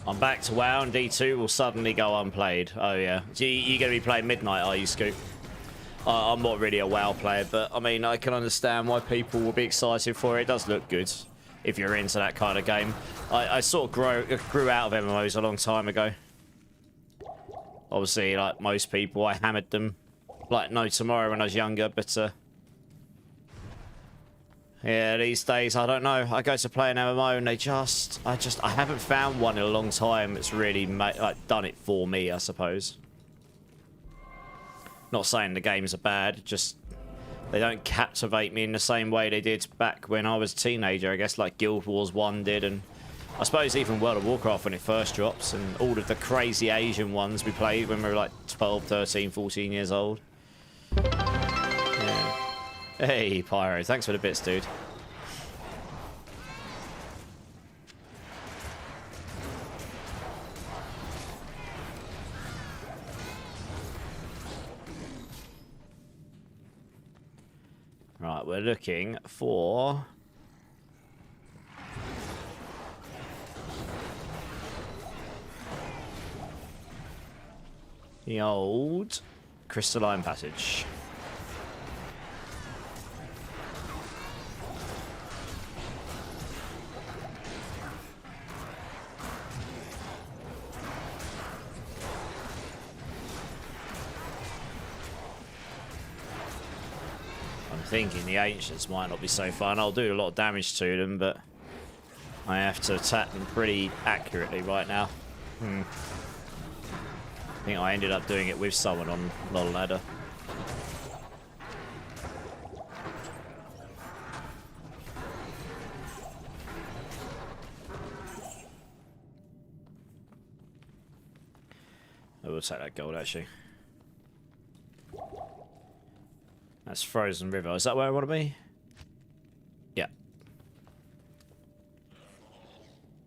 I'm back to WoW, and D2 will suddenly go unplayed. Oh yeah. So you're going to be playing Midnight, are you, Scoop? I'm not really a WoW player, but I mean, I can understand why people will be excited for it. It does look good if you're into that kind of game. I sort of grew out of MMOs a long time ago. Obviously, like most people, I hammered them like no tomorrow when I was younger, but yeah, these days, I don't know. I go to play an MMO and I haven't found one in a long time that's really done it for me, I suppose. Not saying the games are bad, just they don't captivate me in the same way they did back when I was a teenager, I guess, like Guild Wars 1 did, and I suppose even World of Warcraft when it first drops, and all of the crazy Asian ones we played when we were like 12, 13, 14 years old. Yeah. Hey, Pyro, thanks for the bits, dude. Right, we're looking for the old crystalline passage. Thinking the ancients might not be so fun. I'll do a lot of damage to them, but I have to attack them pretty accurately right now. I think I ended up doing it with someone on LoL Ladder. I will take that gold actually. That's Frozen River. Is that where I want to be? Yeah.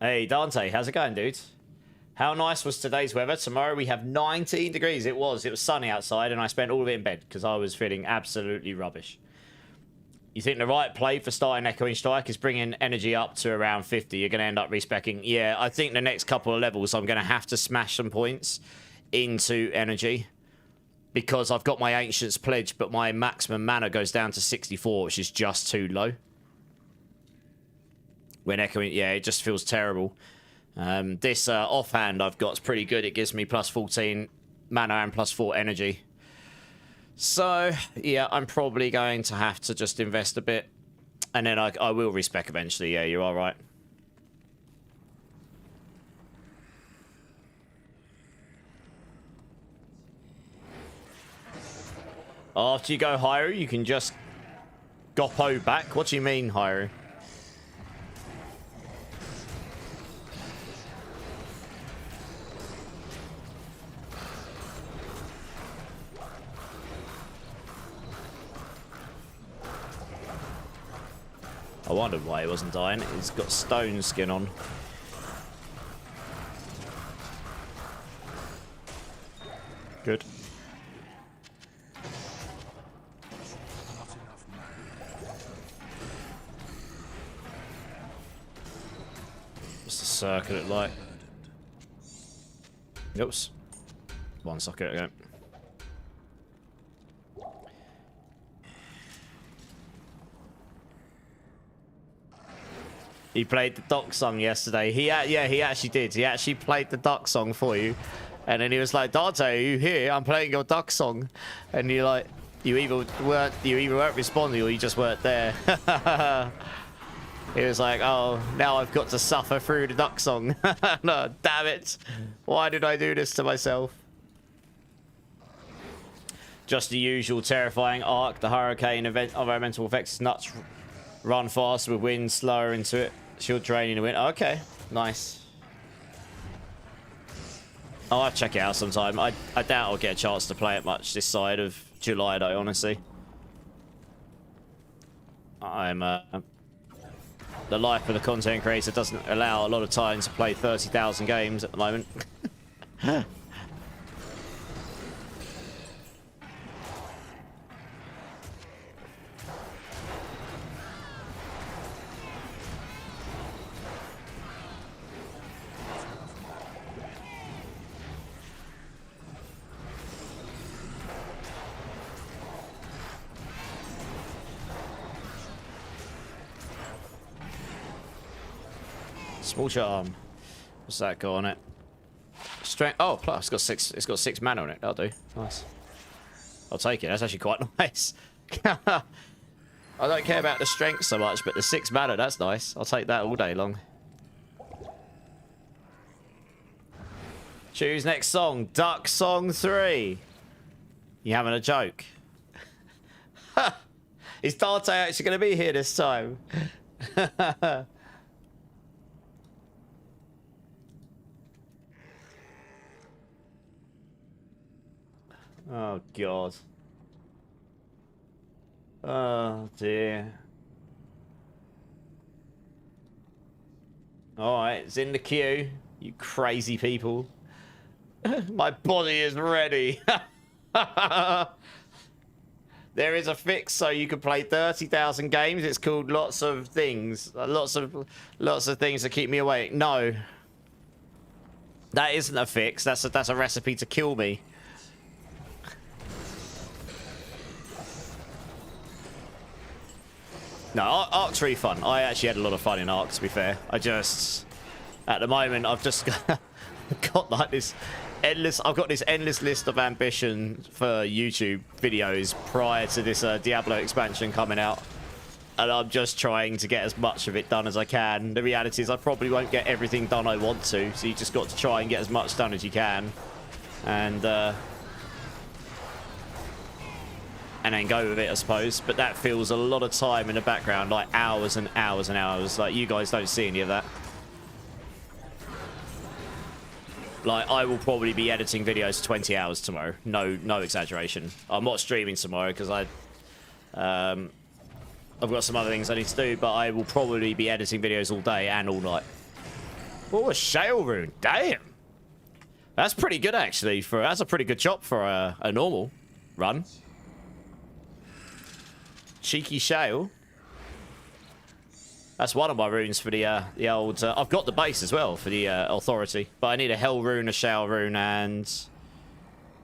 Hey, Dante. How's it going, dude? How nice was today's weather? Tomorrow we have 19 degrees. It was sunny outside, and I spent all of it in bed because I was feeling absolutely rubbish. You think the right play for starting Echoing Strike is bringing energy up to around 50. You're going to end up respeccing. Yeah, I think the next couple of levels I'm going to have to smash some points into energy. Because I've got my Ancients pledged, but my maximum mana goes down to 64, which is just too low. When echoing, yeah, it just feels terrible. This offhand I've got is pretty good. It gives me plus 14 mana and plus 4 energy. So, yeah, I'm probably going to have to just invest a bit. And then I will respec eventually. Yeah, you're all right. After you go Hyru, you can just Goppo back. What do you mean, Hyru? I wondered why he wasn't dying. He's got stone skin on. Good. Circle it like. Oops. One socket again. He played the Doc song yesterday. Yeah, he actually did. He actually played the Doc song for you. And then he was like, Dante, are you here? I'm playing your Doc song. And you're like, you either weren't responding or you just weren't there. He was like, oh, now I've got to suffer through the Duck song. No, damn it. Why did I do this to myself? Just the usual terrifying arc. The hurricane event environmental effects is nuts. Run fast with wind, slower into it. Shield draining the wind. Okay, nice. Oh, I'll check it out sometime. I doubt I'll get a chance to play it much this side of July, though, honestly. I'm, the life of the content creator doesn't allow a lot of time to play 30,000 games at the moment. Small charm. What's that got on it? Strength. Oh, plus it's got six mana on it. That'll do. Nice. I'll take it. That's actually quite nice. I don't care about the strength so much, but the 6 mana, that's nice. I'll take that all day long. Choose next song. Duck Song 3. You having a joke? Is Dante actually going to be here this time? Oh, God. Oh, dear. Alright, it's in the queue. You crazy people. My body is ready. There is a fix so you can play 30,000 games. It's called lots of things. Lots of things to keep me awake. No. That isn't a fix. That's a recipe to kill me. No, Ark's really fun. I actually had a lot of fun in Ark, to be fair. At the moment, I've just got like this endless... I've got this endless list of ambition for YouTube videos prior to this Diablo expansion coming out. And I'm just trying to get as much of it done as I can. The reality is I probably won't get everything done I want to, so you just got to try and get as much done as you can. And then go with it, I suppose. But that feels a lot of time in the background, like hours and hours and hours. Like, you guys don't see any of that. Like, I will probably be editing videos 20 hours tomorrow. No exaggeration. I'm not streaming tomorrow because I've got some other things I need to do, but I will probably be editing videos all day and all night. Oh, a shale rune. Damn. That's pretty good, actually. That's a pretty good chop for a normal run. Cheeky shale. That's one of my runes for the old... I've got the base as well for the authority. But I need a hell rune, a shale rune, and...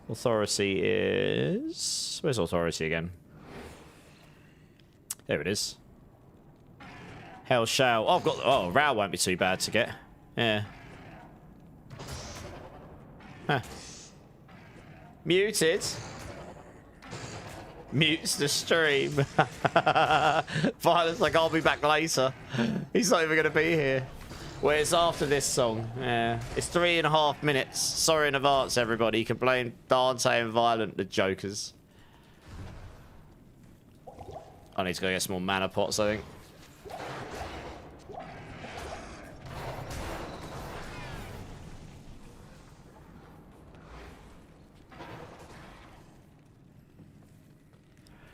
Authority is... Where's authority again? There it is. Hell shale. Oh, I've got... Oh, Row won't be too bad to get. Yeah. Huh. Muted. Mutes the stream. Violet's like, I'll be back later. He's not even going to be here. Well, it's after this song. Yeah. It's 3.5 minutes. Sorry in advance, everybody. You can blame Dante and Violent, the jokers. I need to go get some more mana pots, I think.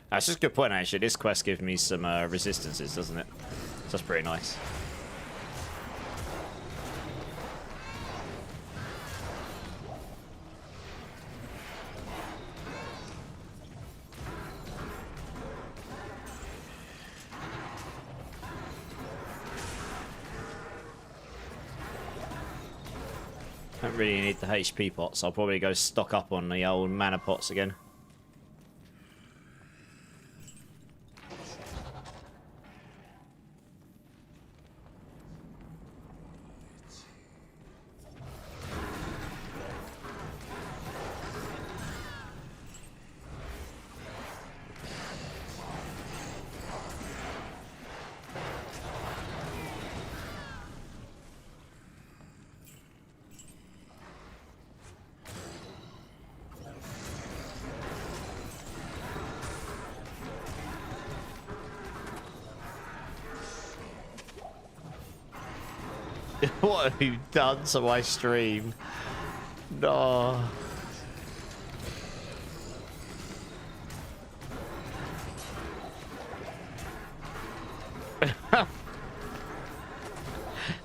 That's just a good point, actually. This quest gives me some resistances, doesn't it? So that's pretty nice. Don't really need the HP pots. I'll probably go stock up on the old mana pots again. What have you done to my stream? No.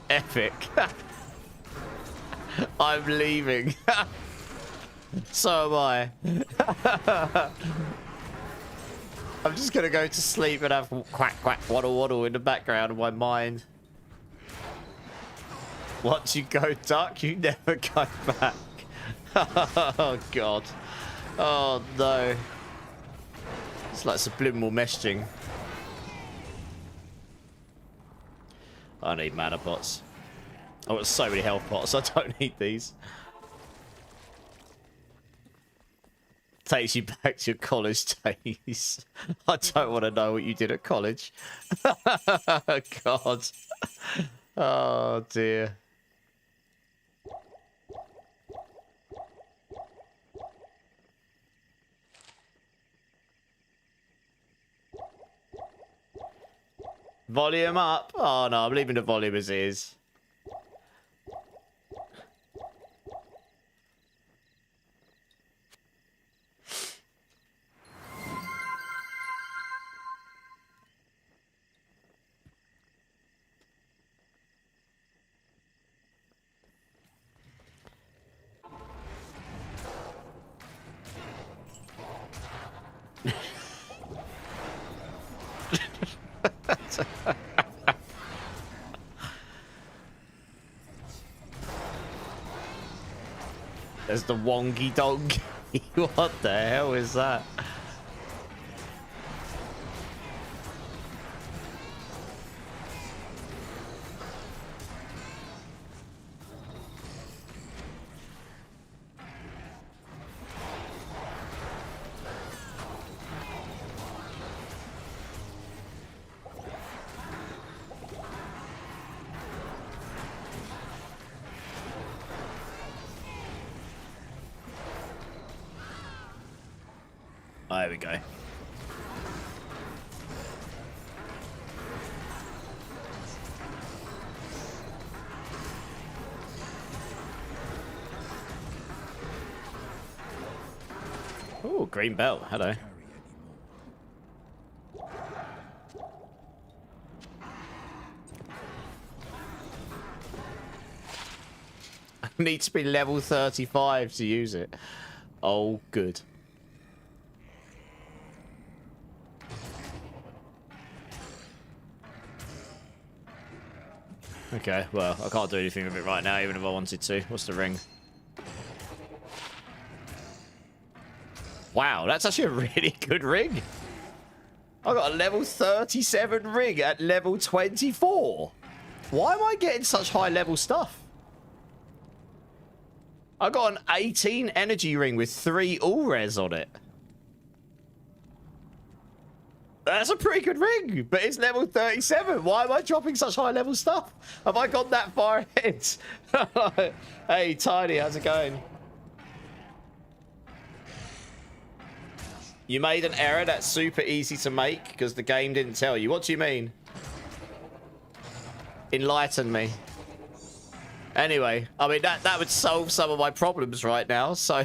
Epic. I'm leaving. So am I. I'm just gonna go to sleep and have quack quack waddle waddle in the background of my mind. Once you go duck, you never go back. Oh god. Oh no. It's like subliminal messaging. I need mana pots. I've got so many health pots, I don't need these. Takes you back to your college days. I don't want to know what you did at college. God. Oh dear. Volume up. Oh no, I'm leaving the volume as it is. There's the wonky dog. What the hell is that? Oh, there we go. Oh, green belt. Hello. I need to be level 35 to use it. Oh, good. Okay, well, I can't do anything with it right now, even if I wanted to. What's the ring? Wow, that's actually a really good ring. I got a level 37 ring at level 24. Why am I getting such high level stuff? I got an 18 energy ring with 3 all-res on it. That's a pretty good ring, but it's level 37. Why am I dropping such high level stuff? Have I gone that far ahead? Hey, Tiny, how's it going? You made an error that's super easy to make because the game didn't tell you. What do you mean? Enlighten me. Anyway, I mean, that would solve some of my problems right now, so...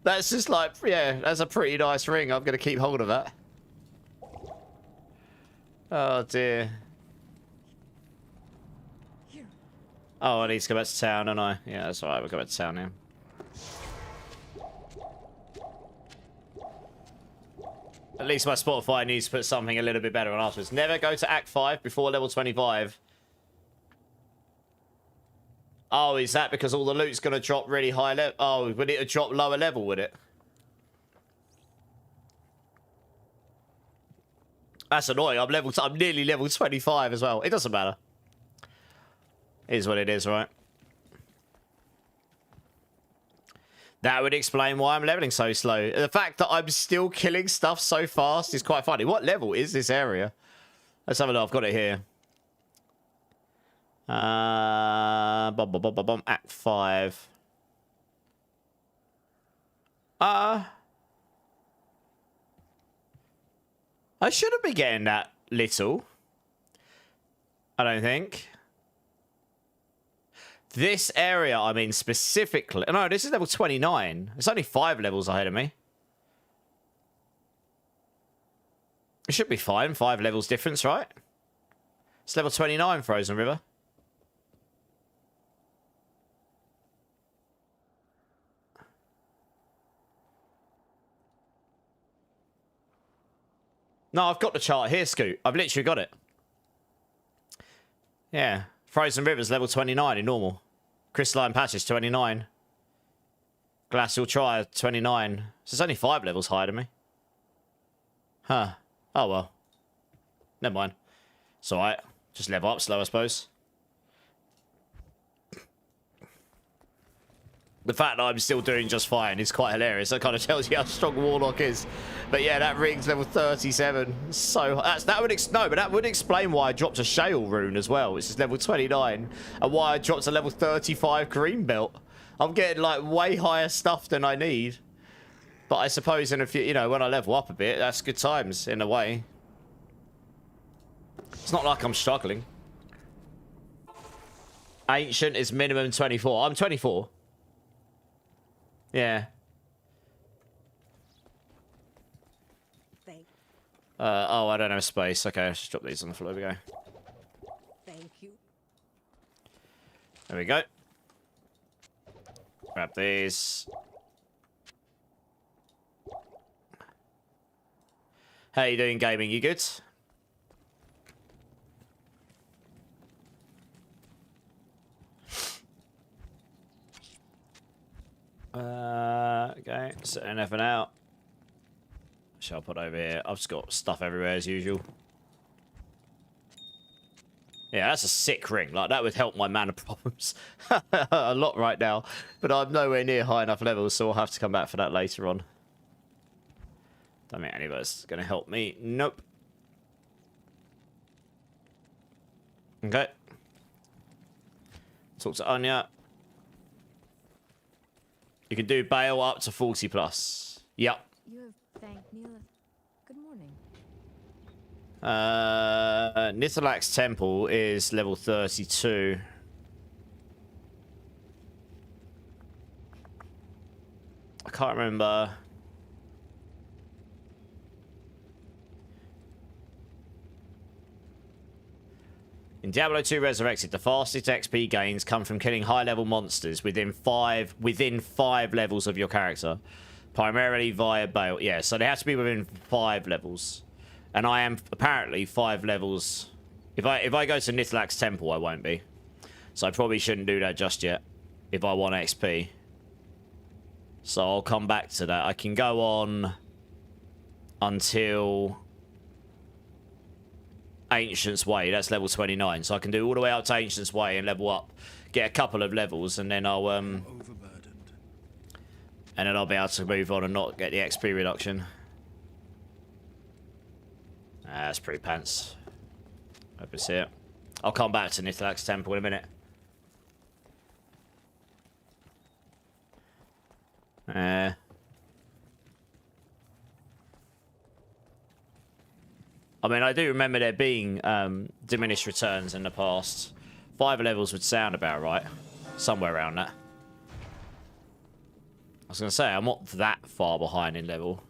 That's just like, yeah, that's a pretty nice ring. I'm going to keep hold of that. Oh, dear. Oh, I need to go back to town, don't I? Yeah, that's alright. We'll go back to town now. At least my Spotify needs to put something a little bit better on afterwards. Never go to Act 5 before level 25. Oh, is that because all the loot's going to drop really high level? Oh, would it drop lower level, would it? That's annoying. I'm nearly level 25 as well. It doesn't matter. It is what it is, right? That would explain why I'm leveling so slow. The fact that I'm still killing stuff so fast is quite funny. What level is this area? Let's have a look. I've got it here. Act 5. I shouldn't be getting that little. I don't think. This area, I mean, specifically... No, this is level 29. It's only 5 levels ahead of me. It should be fine. 5 levels difference, right? It's level 29, Frozen River. No, I've got the chart here, Scoot. I've literally got it. Yeah. Frozen River's level 29 in normal. Crystalline Passage, 29. Glacial Trial, 29. So it's only 5 levels higher than me. Huh. Oh, well. Never mind. It's alright. Just level up slow, I suppose. The fact that I'm still doing just fine is quite hilarious. That kind of tells you how strong Warlock is. But yeah, that ring's level 37. So that would explain why I dropped a Shale rune as well, which is level 29, and why I dropped a level 35 green belt. I'm getting like way higher stuff than I need. But I suppose in a few, you know, when I level up a bit, that's good times in a way. It's not like I'm struggling. Ancient is minimum 24. I'm 24. Yeah. Oh, I don't have space. Okay, I'll just drop these on the floor. There we go. Thank you. There we go. Grab these. How you doing, gaming? You good? Okay, setting everything out. Shall I put over here? I've just got stuff everywhere as usual. Yeah, that's a sick ring. Like, that would help my mana problems a lot right now. But I'm nowhere near high enough levels, so I'll have to come back for that later on. Don't think anybody's going to help me. Nope. Okay. Talk to Anya. You can do bail up to 40 plus. Yep. You have thanked Neela. Good morning. Nithalak's Temple is level 32. I can't remember. In Diablo 2 Resurrected, the fastest XP gains come from killing high-level monsters within five levels of your character, primarily via bail. Yeah, so they have to be within 5 levels, and I am apparently 5 levels. If I go to Nithalak's Temple, I won't be, so I probably shouldn't do that just yet. If I want XP, so I'll come back to that. I can go on until Ancient's Way. That's level 29, so I can do all the way up to Ancient's Way and level up, get a couple of levels, and then I'll be able to move on and not get the XP reduction. That's pretty pants. Hope you see it. I'll come back to Nithalak's Temple in a minute. I mean, I do remember there being diminished returns in the past. 5 levels would sound about right. Somewhere around that. I was going to say, I'm not that far behind in level.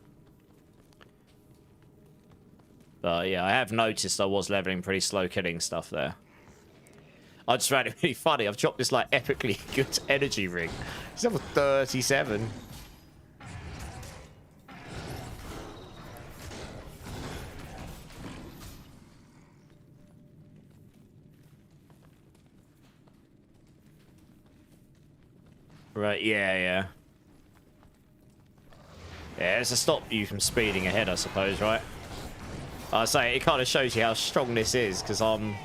But yeah, I have noticed I was leveling pretty slow killing stuff there. I just found it really funny. I've dropped this like epically good energy ring. It's level 37. Right, yeah. Yeah, it's to stop you from speeding ahead, I suppose, right? I say, it kind of shows you how strong this is, because I'm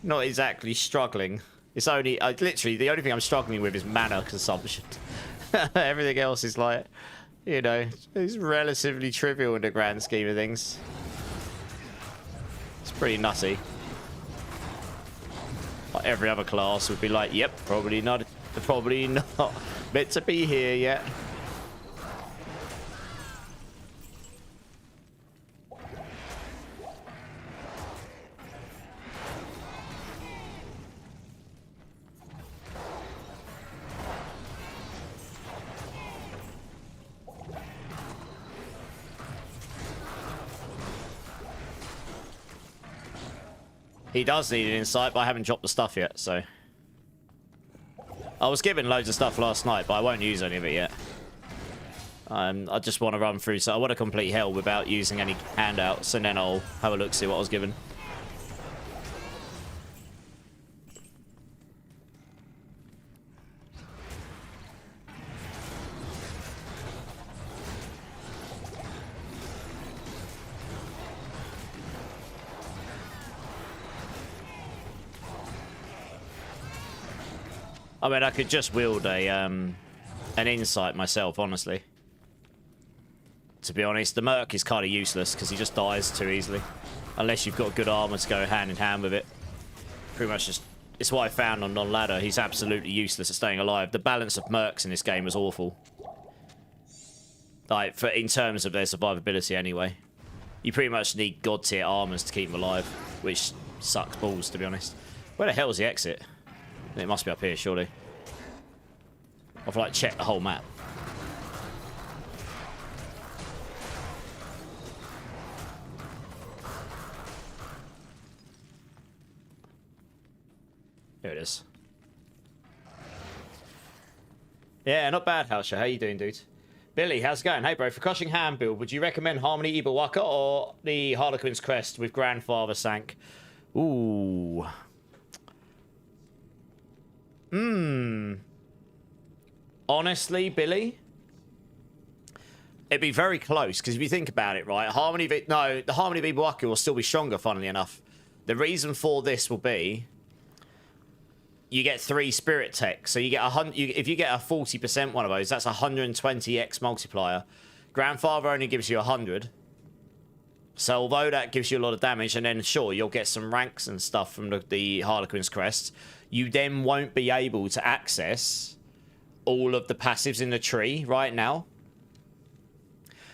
not exactly struggling. It's only, literally, the only thing I'm struggling with is mana consumption. Everything else is like, you know, it's relatively trivial in the grand scheme of things. It's pretty nutty. Like every other class would be like, yep, probably not meant to be here yet. He does need an insight, but I haven't dropped the stuff yet, so... I was given loads of stuff last night, but I won't use any of it yet. I just want to run through, so I want to complete hell without using any handouts, and then I'll have a look, see what I was given. I mean, I could just wield a an insight myself, honestly. To be honest, the Merc is kind of useless because he just dies too easily. Unless you've got good armor to go hand in hand with it. Pretty much just... It's what I found on non-ladder. He's absolutely useless at staying alive. The balance of Mercs in this game is awful. Like, in terms of their survivability anyway. You pretty much need god tier armors to keep them alive. Which sucks balls, to be honest. Where the hell is the exit? It must be up here, surely. I've like checked the whole map. Here it is. Yeah, not bad, Halsha. How you doing, dude? Billy, how's it going? Hey, bro. For crushing hand build, would you recommend Harmony Evil Waka or the Harlequin's Crest with Grandfather Sank? Ooh. Honestly, Billy, it'd be very close, because if you think about it, right, the Harmony of Evil Waka will still be stronger, funnily enough. The reason for this will be you get 3 spirit tech, so you get if you get a 40% one of those, that's 120x multiplier. Grandfather only gives you 100. So although that gives you a lot of damage, and then sure, you'll get some ranks and stuff from the Harlequin's Crest, you then won't be able to access all of the passives in the tree right now.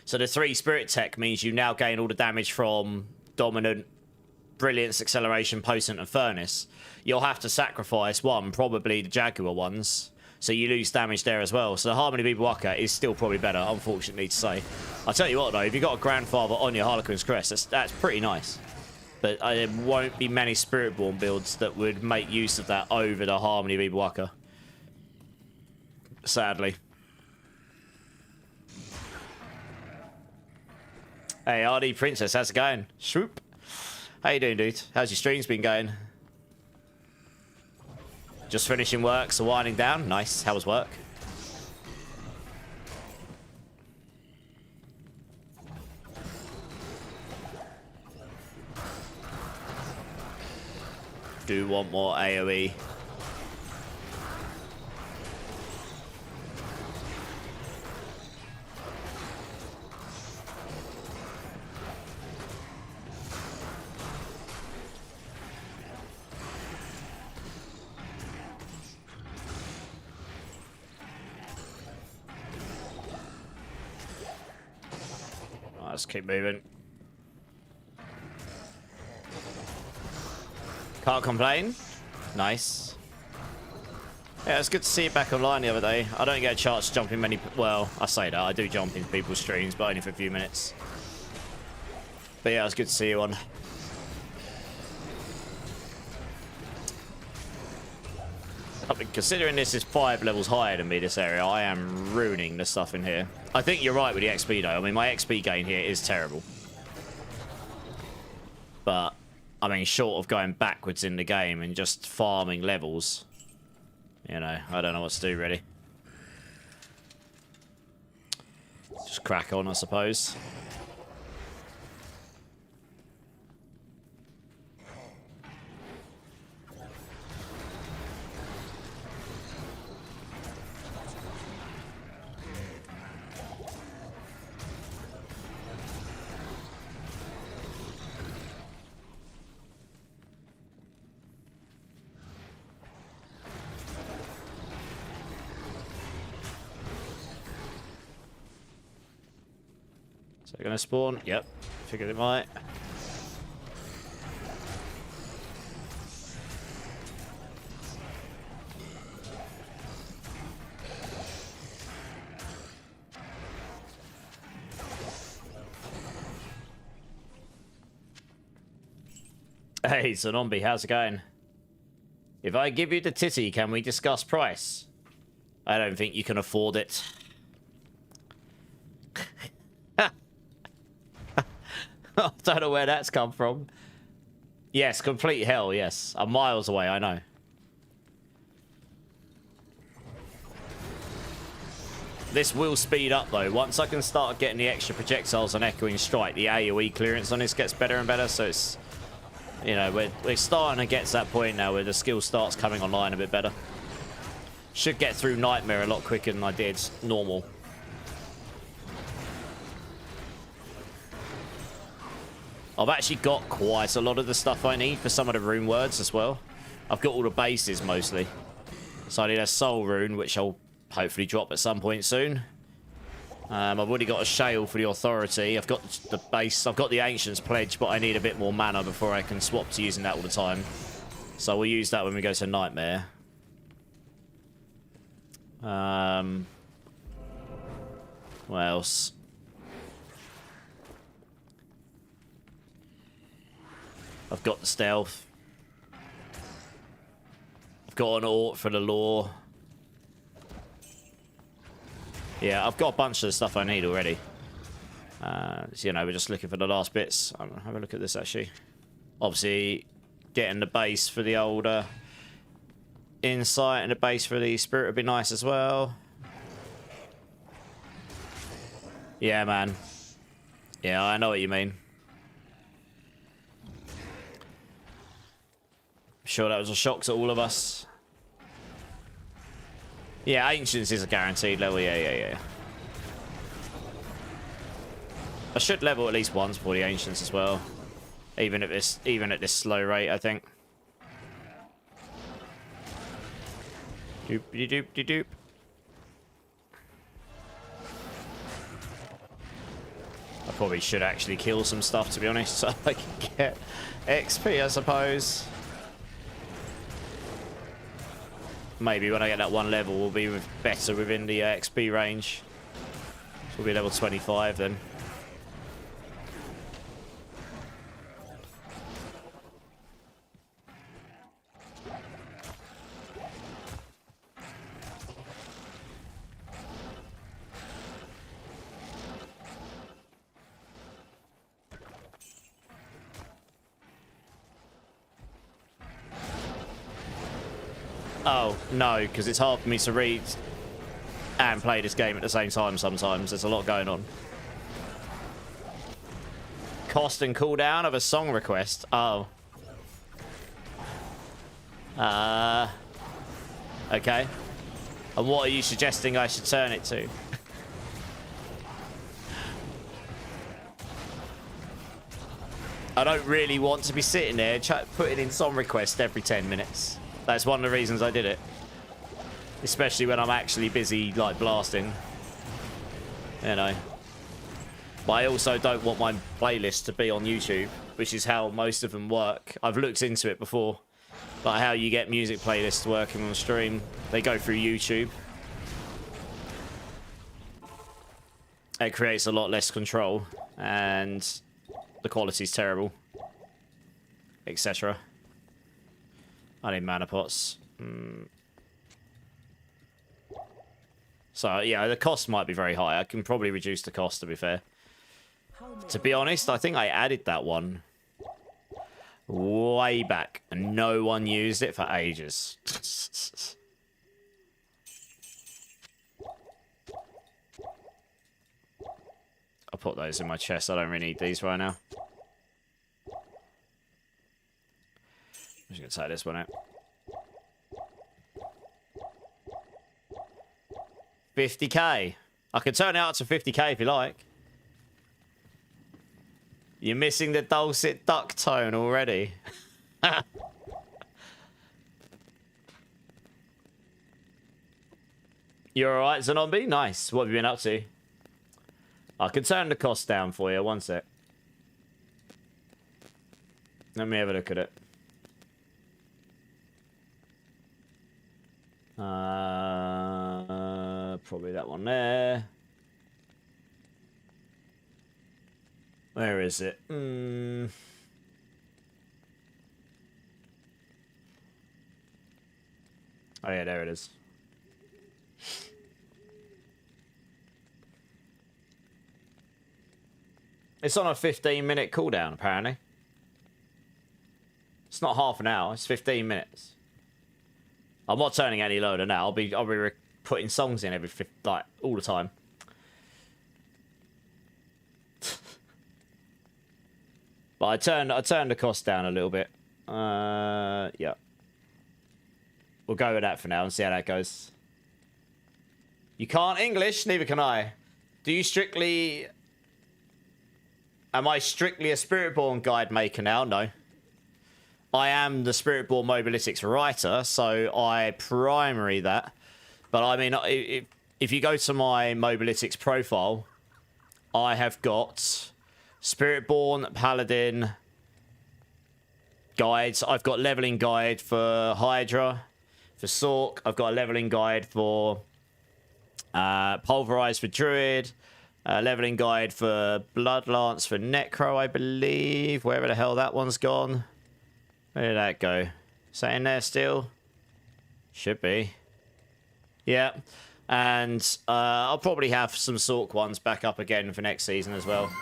So the 3 spirit tech means you now gain all the damage from Dominant, Brilliance, Acceleration, Potent, and Furnace. You'll have to sacrifice one, probably the Jaguar ones, so you lose damage there as well. So the Harmony of Evil Waka is still probably better, unfortunately to say. I'll tell you what though, if you've got a Grandfather on your Harlequin's Crest, that's pretty nice. But there won't be many Spiritborn builds that would make use of that over the Harmony of Evil Waka. Sadly. Hey, RD Princess, how's it going? Swoop. How you doing, dude? How's your streams been going? Just finishing work, so winding down. Nice. How was work? Do want more AoE. Let's keep moving. Can't complain. Nice. Yeah, it's good to see you back online the other day. I don't get a chance to jump in many... Well, I say that. I do jump in people's streams, but only for a few minutes. But yeah, it's good to see you on. I mean, considering this is 5 levels higher than me, this area, I am ruining the stuff in here. I think you're right with the XP, though. I mean, my XP gain here is terrible. But, I mean, short of going backwards in the game and just farming levels, you know, I don't know what to do, really. Just crack on, I suppose. Is it gonna spawn? Yep. Figured it might. Hey, Zombie, how's it going? If I give you the titty, can we discuss price? I don't think you can afford it. I don't know where that's come from. Yes, complete hell, yes. I'm miles away, I know. This will speed up, though. Once I can start getting the extra projectiles on Echoing Strike, the AoE clearance on this gets better and better, so it's... You know, we're starting to get to that point now where the skill starts coming online a bit better. Should get through Nightmare a lot quicker than I did normal. I've actually got quite a lot of the stuff I need for some of the rune words as well. I've got all the bases mostly. So I need a soul rune, which I'll hopefully drop at some point soon. I've already got a shale for the authority. I've got the base. I've got the ancients pledge, but I need a bit more mana before I can swap to using that all the time. So we'll use that when we go to Nightmare. What else? I've got the stealth. I've got an Ort for the lore. Yeah, I've got a bunch of the stuff I need already. So, you know, we're just looking for the last bits. I'm gonna have a look at this, actually. Obviously, getting the base for the older insight and the base for the spirit would be nice as well. Yeah, man. Yeah, I know what you mean. I'm sure that was a shock to all of us. Yeah, Ancients is a guaranteed level. Yeah. I should level at least once for the Ancients as well. Even at this slow rate, I think. Doop. I probably should actually kill some stuff, to be honest, so I can get XP, I suppose. Maybe when I get that one level, we'll be better within the XP range. So we'll be level 25 then. Oh, no, because it's hard for me to read and play this game at the same time sometimes. There's a lot going on. Cost and cooldown of a song request. Oh. Okay. And what are you suggesting I should turn it to? I don't really want to be sitting there putting in song requests every 10 minutes. That's one of the reasons I did it. Especially when I'm actually busy, like, blasting. You know. But I also don't want my playlist to be on YouTube, which is how most of them work. I've looked into it before. Like how you get music playlists working on stream. They go through YouTube. It creates a lot less control. And the quality's terrible. Etc. I need mana pots. So, yeah, the cost might be very high. I can probably reduce the cost, to be fair. To be honest, I think I added that one way back, and no one used it for ages. I'll put those in my chest. I don't really need these right now. I'm just going to take this one out. 50k. I can turn it out to 50k if you like. You're missing the dulcet duck tone already. You're alright, Zombie? Nice. What have you been up to? I can turn the cost down for you. One sec. Let me have a look at it. Probably that one there. Where is it? Oh yeah, there it is. It's on a 15-minute cooldown, apparently. It's not half an hour, it's 15 minutes. I'm not turning any loader now. I'll be putting songs in every like all the time. But I turned the cost down a little bit. Yeah. We'll go with that for now and see how that goes. You can't English, neither can I. Do you strictly... Am I strictly a Spiritborn guide maker now? No. I am the Spiritborn Mobalytics writer, so I primary that. But I mean, if you go to my Mobalytics profile, I have got Spiritborn, Paladin guides. I've got leveling guide for Hydra, for Sork. I've got a leveling guide for Pulverize for Druid. Leveling guide for Bloodlance for Necro, I believe. Wherever the hell that one's gone. Where did that go? Is that in there still? Should be. Yeah. And I'll probably have some Sork ones back up again for next season as well.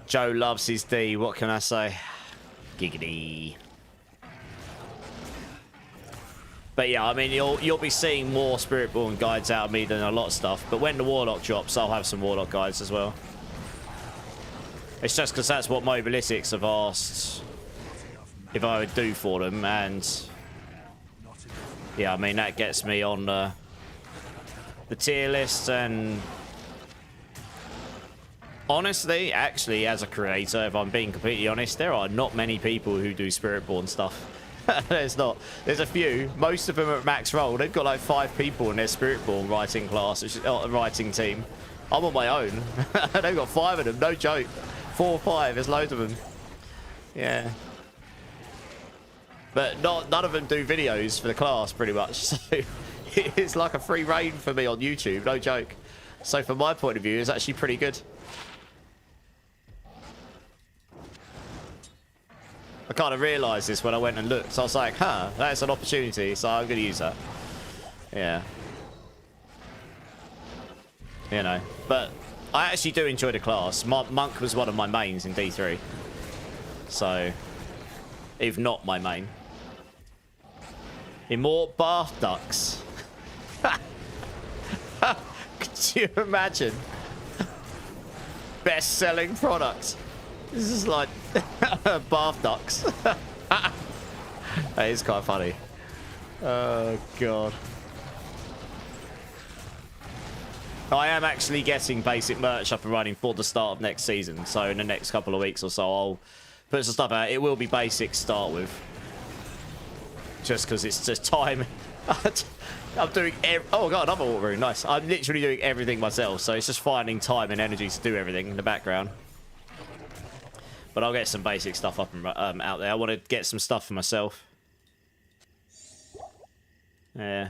Joe loves his D. What can I say? Giggity. But yeah, I mean, you'll be seeing more Spiritborn guides out of me than a lot of stuff. But when the Warlock drops, I'll have some Warlock guides as well. It's just because that's what Mobalytics have asked if I would do for them. And yeah, I mean, that gets me on the tier list. And honestly, actually, as a creator, if I'm being completely honest, there are not many people who do Spiritborn stuff. There's not. There's a few. Most of them are at max roll. They've got like 5 people in their Spiritborn writing class, which is writing team. I'm on my own. They've got 5 of them. No joke. 4 or 5. There's loads of them. Yeah. But none of them do videos for the class, pretty much. So it's like a free reign for me on YouTube. No joke. So from my point of view, it's actually pretty good. I kind of realised this when I went and looked. So I was like, huh, that's an opportunity, so I'm going to use that. Yeah. You know. But I actually do enjoy the class. Monk was one of my mains in D3. So, if not my main. More bath ducks. Could you imagine? Best-selling product. This is like bath ducks. That is quite funny. Oh, God. I am actually getting basic merch up and running for the start of next season. So in the next couple of weeks or so, I'll put some stuff out. It will be basic to start with. Just because it's just time. I'm doing... Oh, God, another water room. Nice. I'm literally doing everything myself. So it's just finding time and energy to do everything in the background. But I'll get some basic stuff up and out there. I want to get some stuff for myself. Yeah.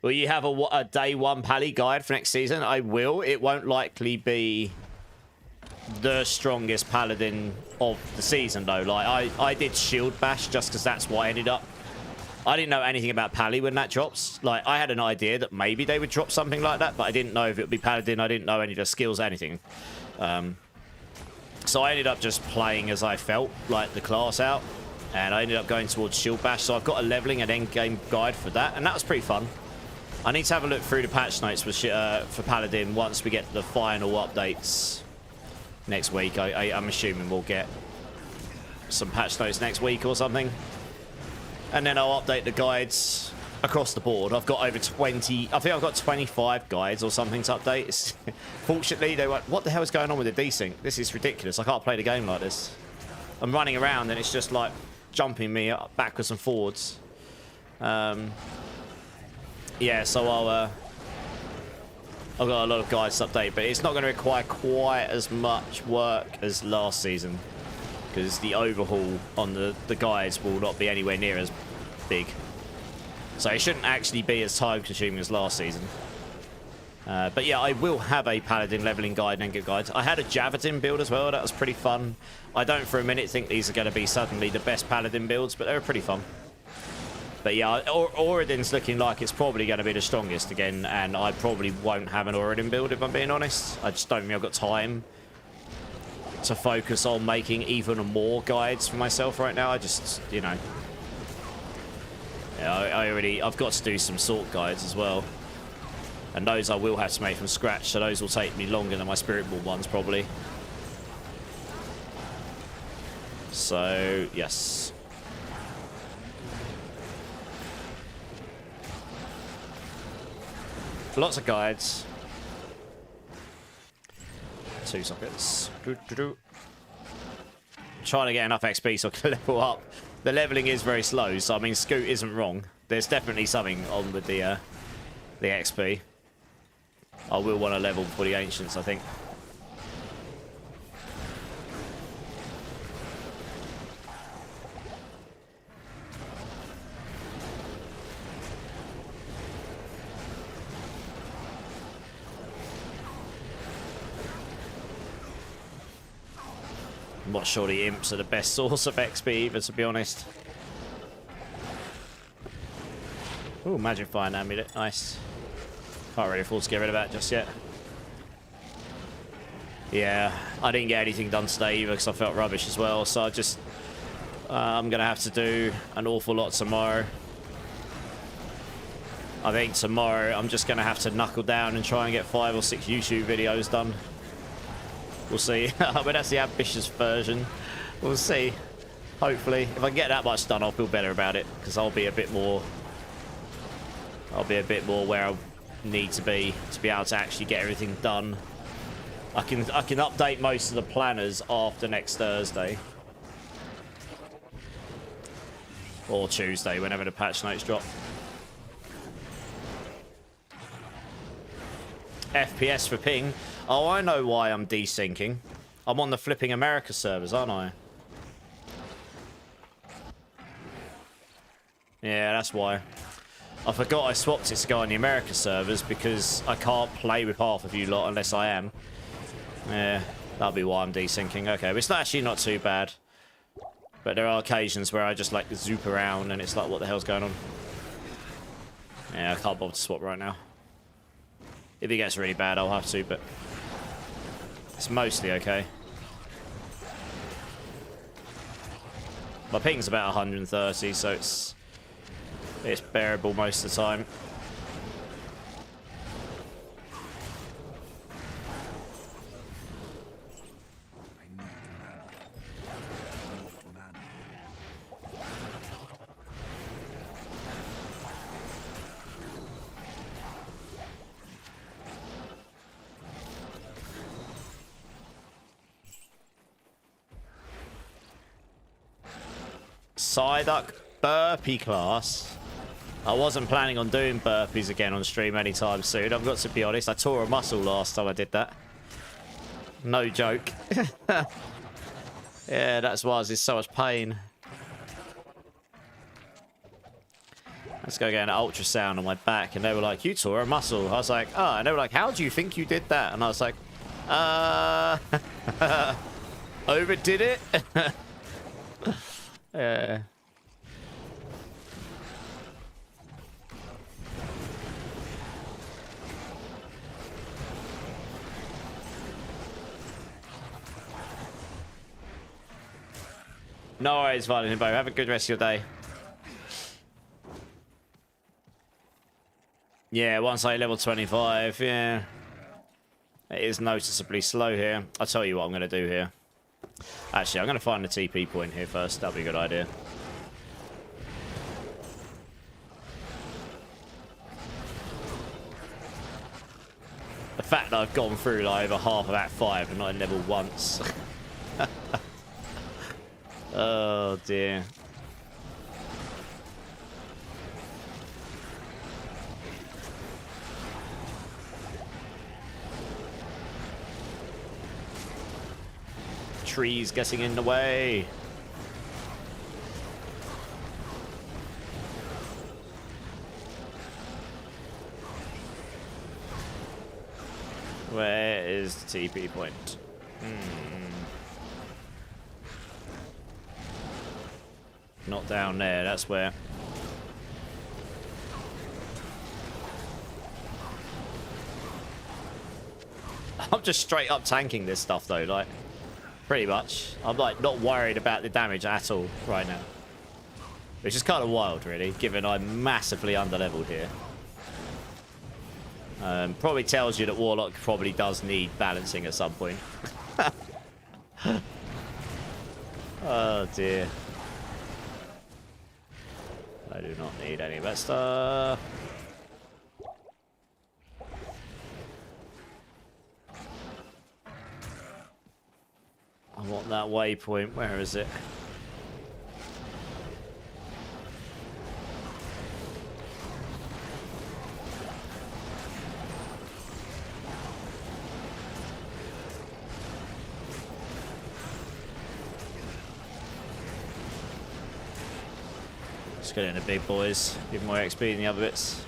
Will you have a day 1 pally guide for next season? I will. It won't likely be the strongest paladin of the season, though. Like, I did shield bash just because that's what I ended up. I didn't know anything about pally when that drops. Like, I had an idea that maybe they would drop something like that, but I didn't know if it would be paladin. I didn't know any of the skills, anything. So I ended up just playing as I felt, like the class out. And I ended up going towards shield bash. So I've got a leveling and end game guide for that. And that was pretty fun. I need to have a look through the patch notes for Paladin once we get to the final updates next week. I'm assuming we'll get some patch notes next week or something. And then I'll update the guides across the board. I've got over 20... I think I've got 25 guides or something to update. Fortunately, they went, what the hell is going on with the desync? This is ridiculous. I can't play the game like this. I'm running around and it's just like jumping me up backwards and forwards. Yeah, so I've got a lot of guides to update, but it's not going to require quite as much work as last season, because the overhaul on the guides will not be anywhere near as big. So it shouldn't actually be as time consuming as last season. But yeah, I will have a Paladin leveling guide and good guides. I had a Javadin build as well. That was pretty fun. I don't for a minute think these are going to be suddenly the best Paladin builds, but they were pretty fun. But yeah, Oradin's looking like it's probably going to be the strongest again, and I probably won't have an Oradin build if I'm being honest. I just don't think I've got time to focus on making even more guides for myself right now. I just, you know... Yeah, I've got to do some sort guides as well. And those I will have to make from scratch, so those will take me longer than my Spirit Ball ones, probably. So, yes. Lots of guides. 2 sockets. Trying to get enough XP so I can level up. The leveling is very slow, so I mean, Scoot isn't wrong. There's definitely something on with the XP. I will want to level for the Ancients, I think. I'm not sure the Imps are the best source of XP either, to be honest. Ooh, Magic Fire Amulet, nice. Can't really afford to get rid of that just yet. Yeah, I didn't get anything done today either because I felt rubbish as well, so I just... I'm going to have to do an awful lot tomorrow. I think tomorrow I'm just going to have to knuckle down and try and get 5 or 6 YouTube videos done. We'll see. I mean, that's the ambitious version. We'll see. Hopefully. If I can get that much done, I'll feel better about it. Because I'll be a bit more... where I need to be able to actually get everything done. I can update most of the planners after next Thursday. Or Tuesday, whenever the patch notes drop. FPS for ping. Oh, I know why I'm desyncing. I'm on the flipping America servers, aren't I? Yeah, that's why. I forgot I swapped it to go on the America servers because I can't play with half of you lot unless I am. Yeah, that'll be why I'm desyncing. Okay, but it's actually not too bad. But there are occasions where I just like zoop around and it's like, what the hell's going on? Yeah, I can't bother to swap right now. If it gets really bad, I'll have to, but it's mostly okay. My ping's about 130, so it's bearable most of the time. Psyduck burpee class. I wasn't planning on doing burpees again on stream anytime soon. I've got to be honest. I tore a muscle last time I did that. No joke. Yeah, that's why I was in so much pain. Let's go get an ultrasound on my back. And they were like, you tore a muscle. I was like, oh. And they were like, how do you think you did that? And I was like, overdid it? Yeah. No worries, Violin Himbo. Have a good rest of your day. Yeah, once I level 25, yeah. It is noticeably slow here. I'll tell you what I'm going to do here. Actually, I'm going to find the TP point here first. That'll be a good idea. The fact that I've gone through like over half of Act 5 and not in level once. Oh dear. Trees getting in the way. is the TP point? Not down there, that's where. I'm just straight up tanking this stuff though, like, pretty much. I'm like not worried about the damage at all right now. Which is kind of wild really, given I'm massively underleveled here. Probably tells you that Warlock probably does need balancing at some point. Oh dear. I do not need any of that stuff. I want that waypoint. Where is it? Let's get in the big boys. Give more XP than the other bits.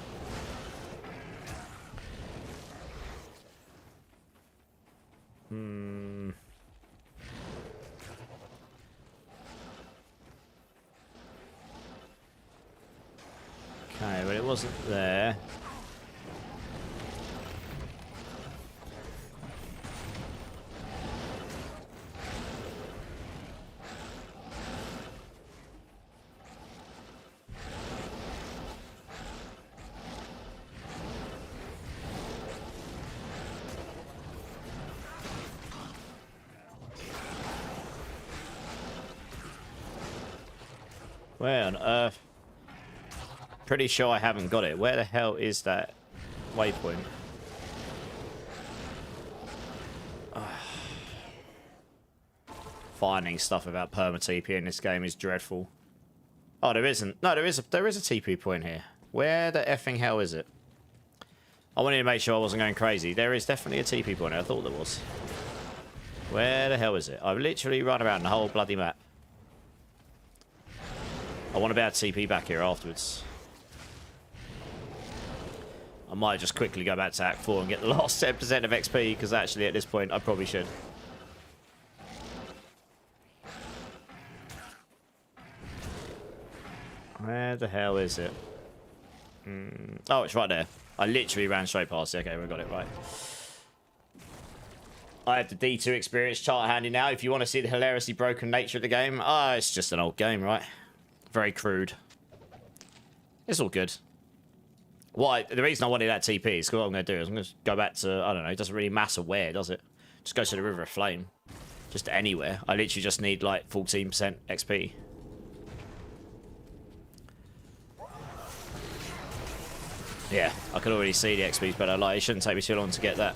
Okay, but it wasn't there. Where on earth? Pretty sure I haven't got it. Where the hell is that waypoint? Finding stuff about perma TP in this game is dreadful. Oh, there isn't. No, there is a TP point here. Where the effing hell is it? I wanted to make sure I wasn't going crazy. There is definitely a TP point here. I thought there was. Where the hell is it? I've literally run around the whole bloody map. I want to be able to TP back here afterwards. I might just quickly go back to Act 4 and get the last 10% of XP, because actually at this point I probably should. Where the hell is it? Oh, it's right there. I literally ran straight past it. Okay, we got it right. I have the D2 experience chart handy now. If you want to see the hilariously broken nature of the game, it's just an old game, right? Very crude. It's all good. The reason I wanted that TP is what I'm going to do is I'm going to go back to, I don't know, it doesn't really matter where, does it? Just go to the River of Flame. Just anywhere. I literally just need like 14% XP. Yeah, I can already see the XP's better. Like, it shouldn't take me too long to get that.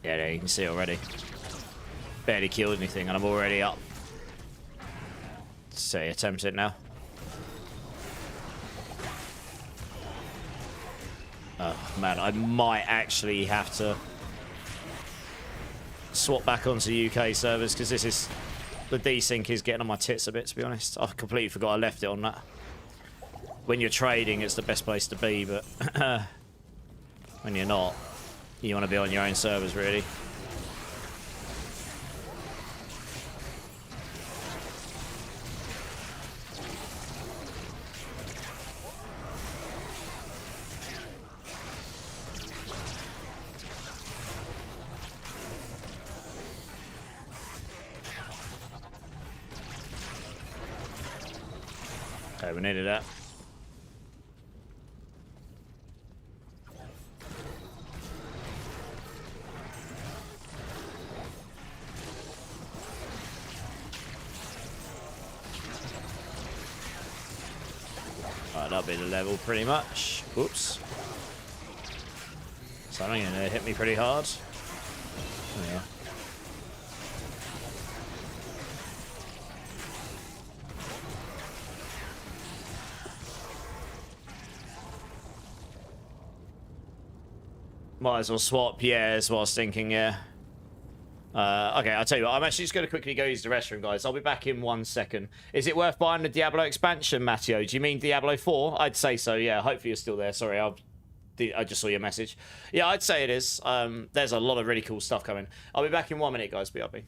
Yeah, there you can see already. Barely killed anything and I'm already up. Say, attempt it now. Oh man, I might actually have to swap back onto UK servers because this is the desync is getting on my tits a bit, to be honest. I completely forgot I left it on that. When you're trading, it's the best place to be, but when you're not, you want to be on your own servers, really. Okay, we needed that. Right, that'll be the level pretty much. Oops. Something in there hit me pretty hard. There we are. Might as well swap, yeah, that's what I was thinking, yeah. Okay, I'll tell you what, I'm actually just going to quickly go use the restroom, guys. I'll be back in 1 second. Is it worth buying the Diablo expansion, Matteo? Do you mean Diablo 4? I'd say so, yeah. Hopefully you're still there. Sorry, I've I just saw your message. Yeah, I'd say it is. There's a lot of really cool stuff coming. I'll be back in 1 minute, guys. BRB.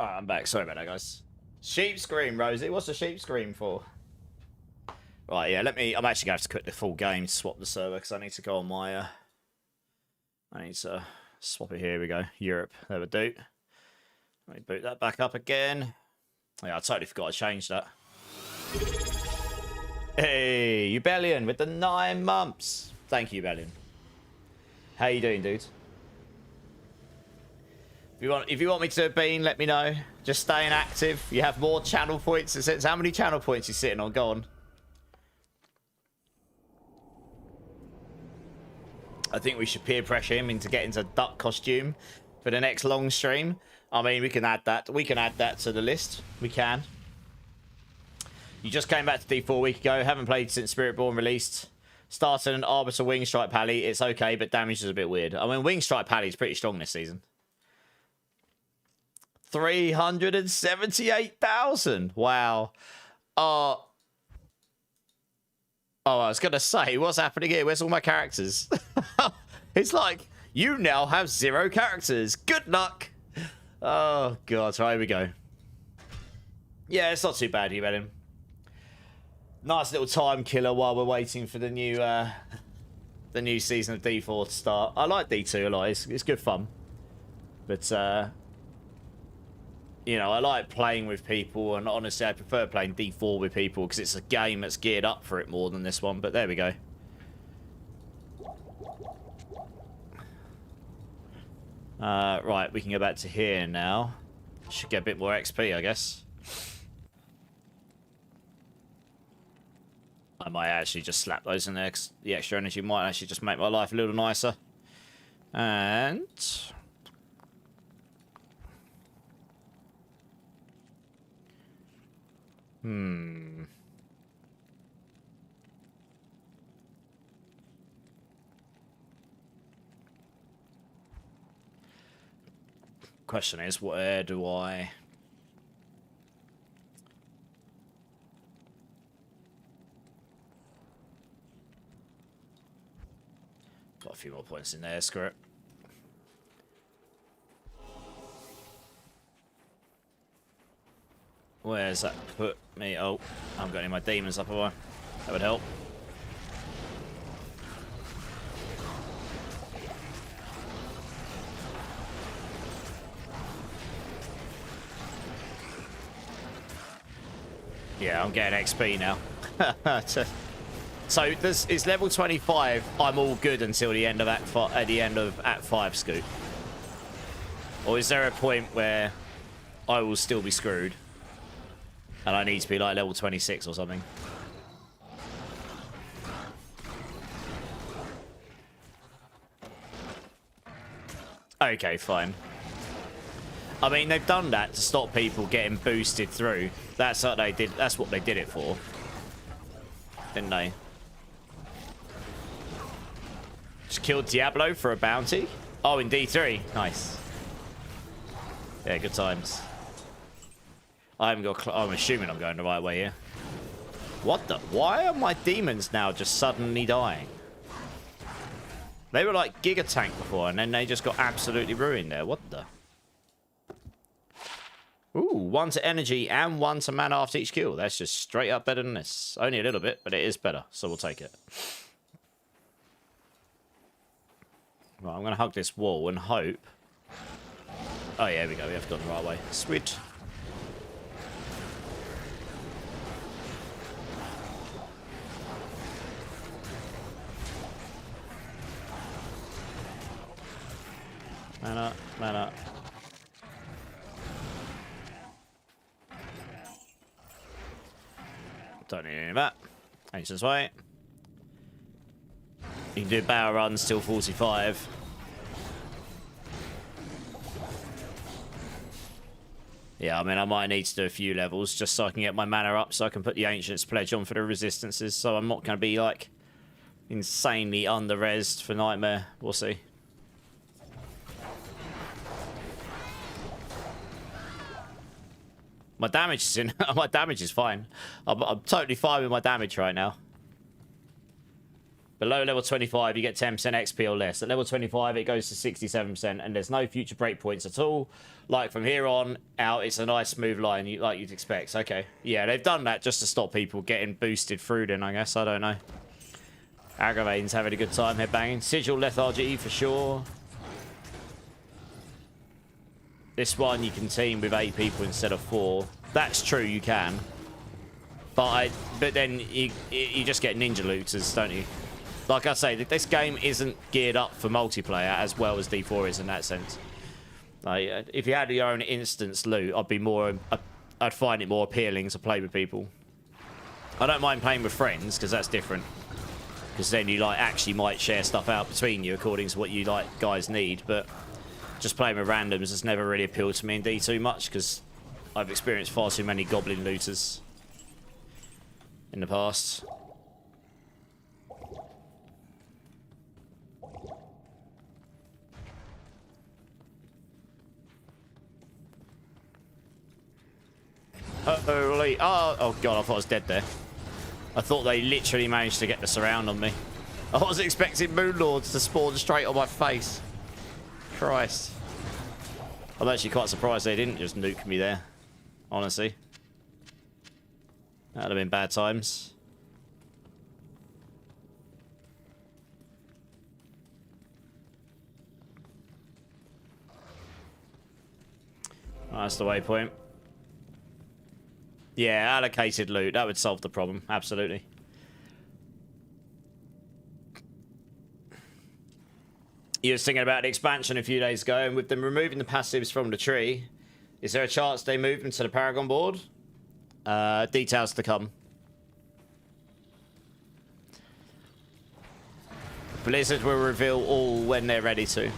Alright, I'm back. Sorry about that, guys. Sheep scream, Rosie. What's the sheep scream for? Right, yeah, I'm actually going to have to quit the full game to swap the server because I need to go on my... I need to swap it. Here we go. Europe. There we do. Let me boot that back up again. Yeah, I totally forgot to change that. Hey, Ubellion with the 9 months. Thank you, Ubellion. How you doing, dude? If you want me to bean, let me know. Just staying active. You have more channel points. It says how many channel points you're sitting on. Go on. I think we should peer pressure him into getting a duck costume for the next long stream. I mean, we can add that. We can add that to the list. We can. You just came back to D4 a week ago. Haven't played since Spiritborn released. Started an Arbiter Wing Strike Pally. It's okay, but damage is a bit weird. I mean, Wing Strike Pally is pretty strong this season. 378,000. Wow. Oh, I was going to say, what's happening here? Where's all my characters? It's like, you now have 0 characters. Good luck. Oh, God. So here we go. Yeah, it's not too bad, you bet him. Nice little time killer while we're waiting for the new season of D4 to start. I like D2 a lot. It's good fun. But, you know, I like playing with people, and honestly, I prefer playing D4 with people because it's a game that's geared up for it more than this one. But there we go. Right, we can go back to here now. Should get a bit more XP, I guess. I might actually just slap those in there 'cause the extra energy might actually just make my life a little nicer. And... Question is, where do I... Got a few more points in there, screw it. Where's that put me? Oh, I haven't got any of my demons up, have I? That would help. Yeah, I'm getting XP now. So this is level 25. I'm all good until the end of Act 5, Scoot. Or is there a point where I will still be screwed? And I need to be like level 26 or something. Okay, fine. I mean, they've done that to stop people getting boosted through. That's what they did. That's what they did it for, didn't they? Just killed Diablo for a bounty. Oh, in D3. Nice. Yeah, good times. I haven't got... I'm assuming I'm going the right way here. What the... Why are my demons now just suddenly dying? They were like Giga Tank before, and then they just got absolutely ruined there. What the... Ooh, 1 to energy and 1 to mana after each kill. That's just straight up better than this. Only a little bit, but it is better, so we'll take it. Right, I'm going to hug this wall and hope... Oh, yeah, here we go. We have gone the right way. Sweet. Mana, mana. Don't need any of that. Ancient's Way. You can do barrel runs till 45. Yeah, I mean, I might need to do a few levels just so I can get my mana up so I can put the Ancient's Pledge on for the resistances. So I'm not going to be, like, insanely under-resed for Nightmare. We'll see. My damage is in. My damage is fine. I'm totally fine with my damage right now. Below level 25, you get 10% XP or less. At level 25, it goes to 67%, and there's no future breakpoints at all. Like, from here on out, it's a nice smooth line, like you'd expect. Okay. Yeah, they've done that just to stop people getting boosted through then, I guess. I don't know. Aggravating's having a good time headbanging. Sigil Lethargy for sure. This one you can team with 8 people instead of 4. That's true, you can. But then you just get ninja looters, don't you? Like I say, this game isn't geared up for multiplayer as well as D4 is in that sense. Like, if you had your own instance loot, I'd find it more appealing to play with people. I don't mind playing with friends because that's different. Because then you like actually might share stuff out between you according to what you like guys need, but just playing with randoms has never really appealed to me in D2 much because I've experienced far too many goblin looters in the past. Oh god, I thought I was dead there. I thought they literally managed to get the surround on me. I was expecting Moonlords to spawn straight on my face. Christ. I'm actually quite surprised they didn't just nuke me there. Honestly. That would have been bad times. Oh, that's the waypoint. Yeah, allocated loot. That would solve the problem. Absolutely. You was thinking about the expansion a few days ago, and with them removing the passives from the tree, is there a chance they move them to the Paragon board? Details to come. Blizzard will reveal all when they're ready to.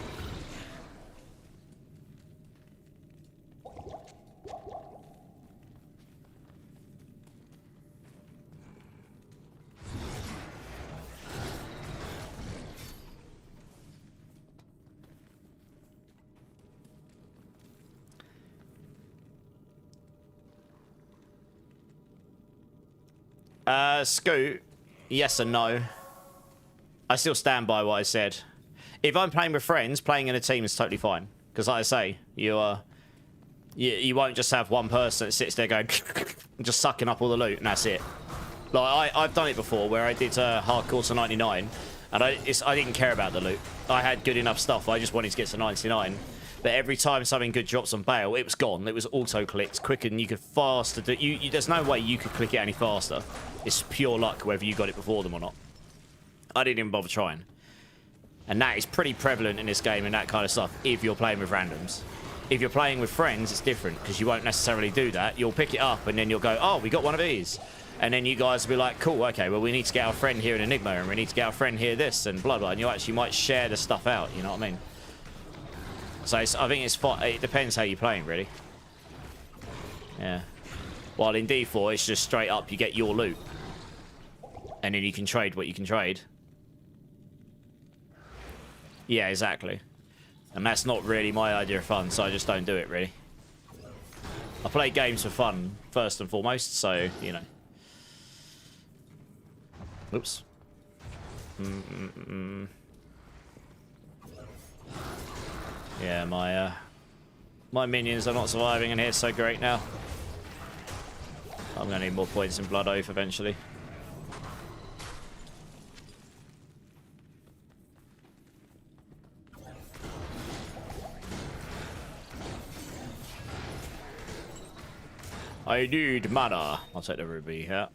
Scoot, yes and no. I still stand by what I said. If I'm playing with friends, playing in a team is totally fine. Because like I say, you won't just have one person that sits there going, just sucking up all the loot, and that's it. Like, I've done it before, where I did hardcore to 99, and I didn't care about the loot. I had good enough stuff, I just wanted to get to 99. But every time something good drops on bail, it was gone. It was auto-clicked quicker than you could faster. There's no way you could click it any faster. It's pure luck whether you got it before them or not. I didn't even bother trying. And that is pretty prevalent in this game and that kind of stuff if you're playing with randoms. If you're playing with friends, it's different because you won't necessarily do that. You'll pick it up and then you'll go, oh, we got one of these. And then you guys will be like, cool, okay, well, we need to get our friend here in Enigma and we need to get our friend here this and blah, blah. And you actually might share the stuff out, you know what I mean? So I think it depends how you're playing, really. Yeah. While in D4, it's just straight up, you get your loot. And then you can trade what you can trade. Yeah, exactly. And that's not really my idea of fun, so I just don't do it, really. I play games for fun, first and foremost, so, you know. Oops. Yeah, my My minions are not surviving in here so great now. I'm going to need more points in Blood Oath eventually. I need mana. I'll take the ruby here.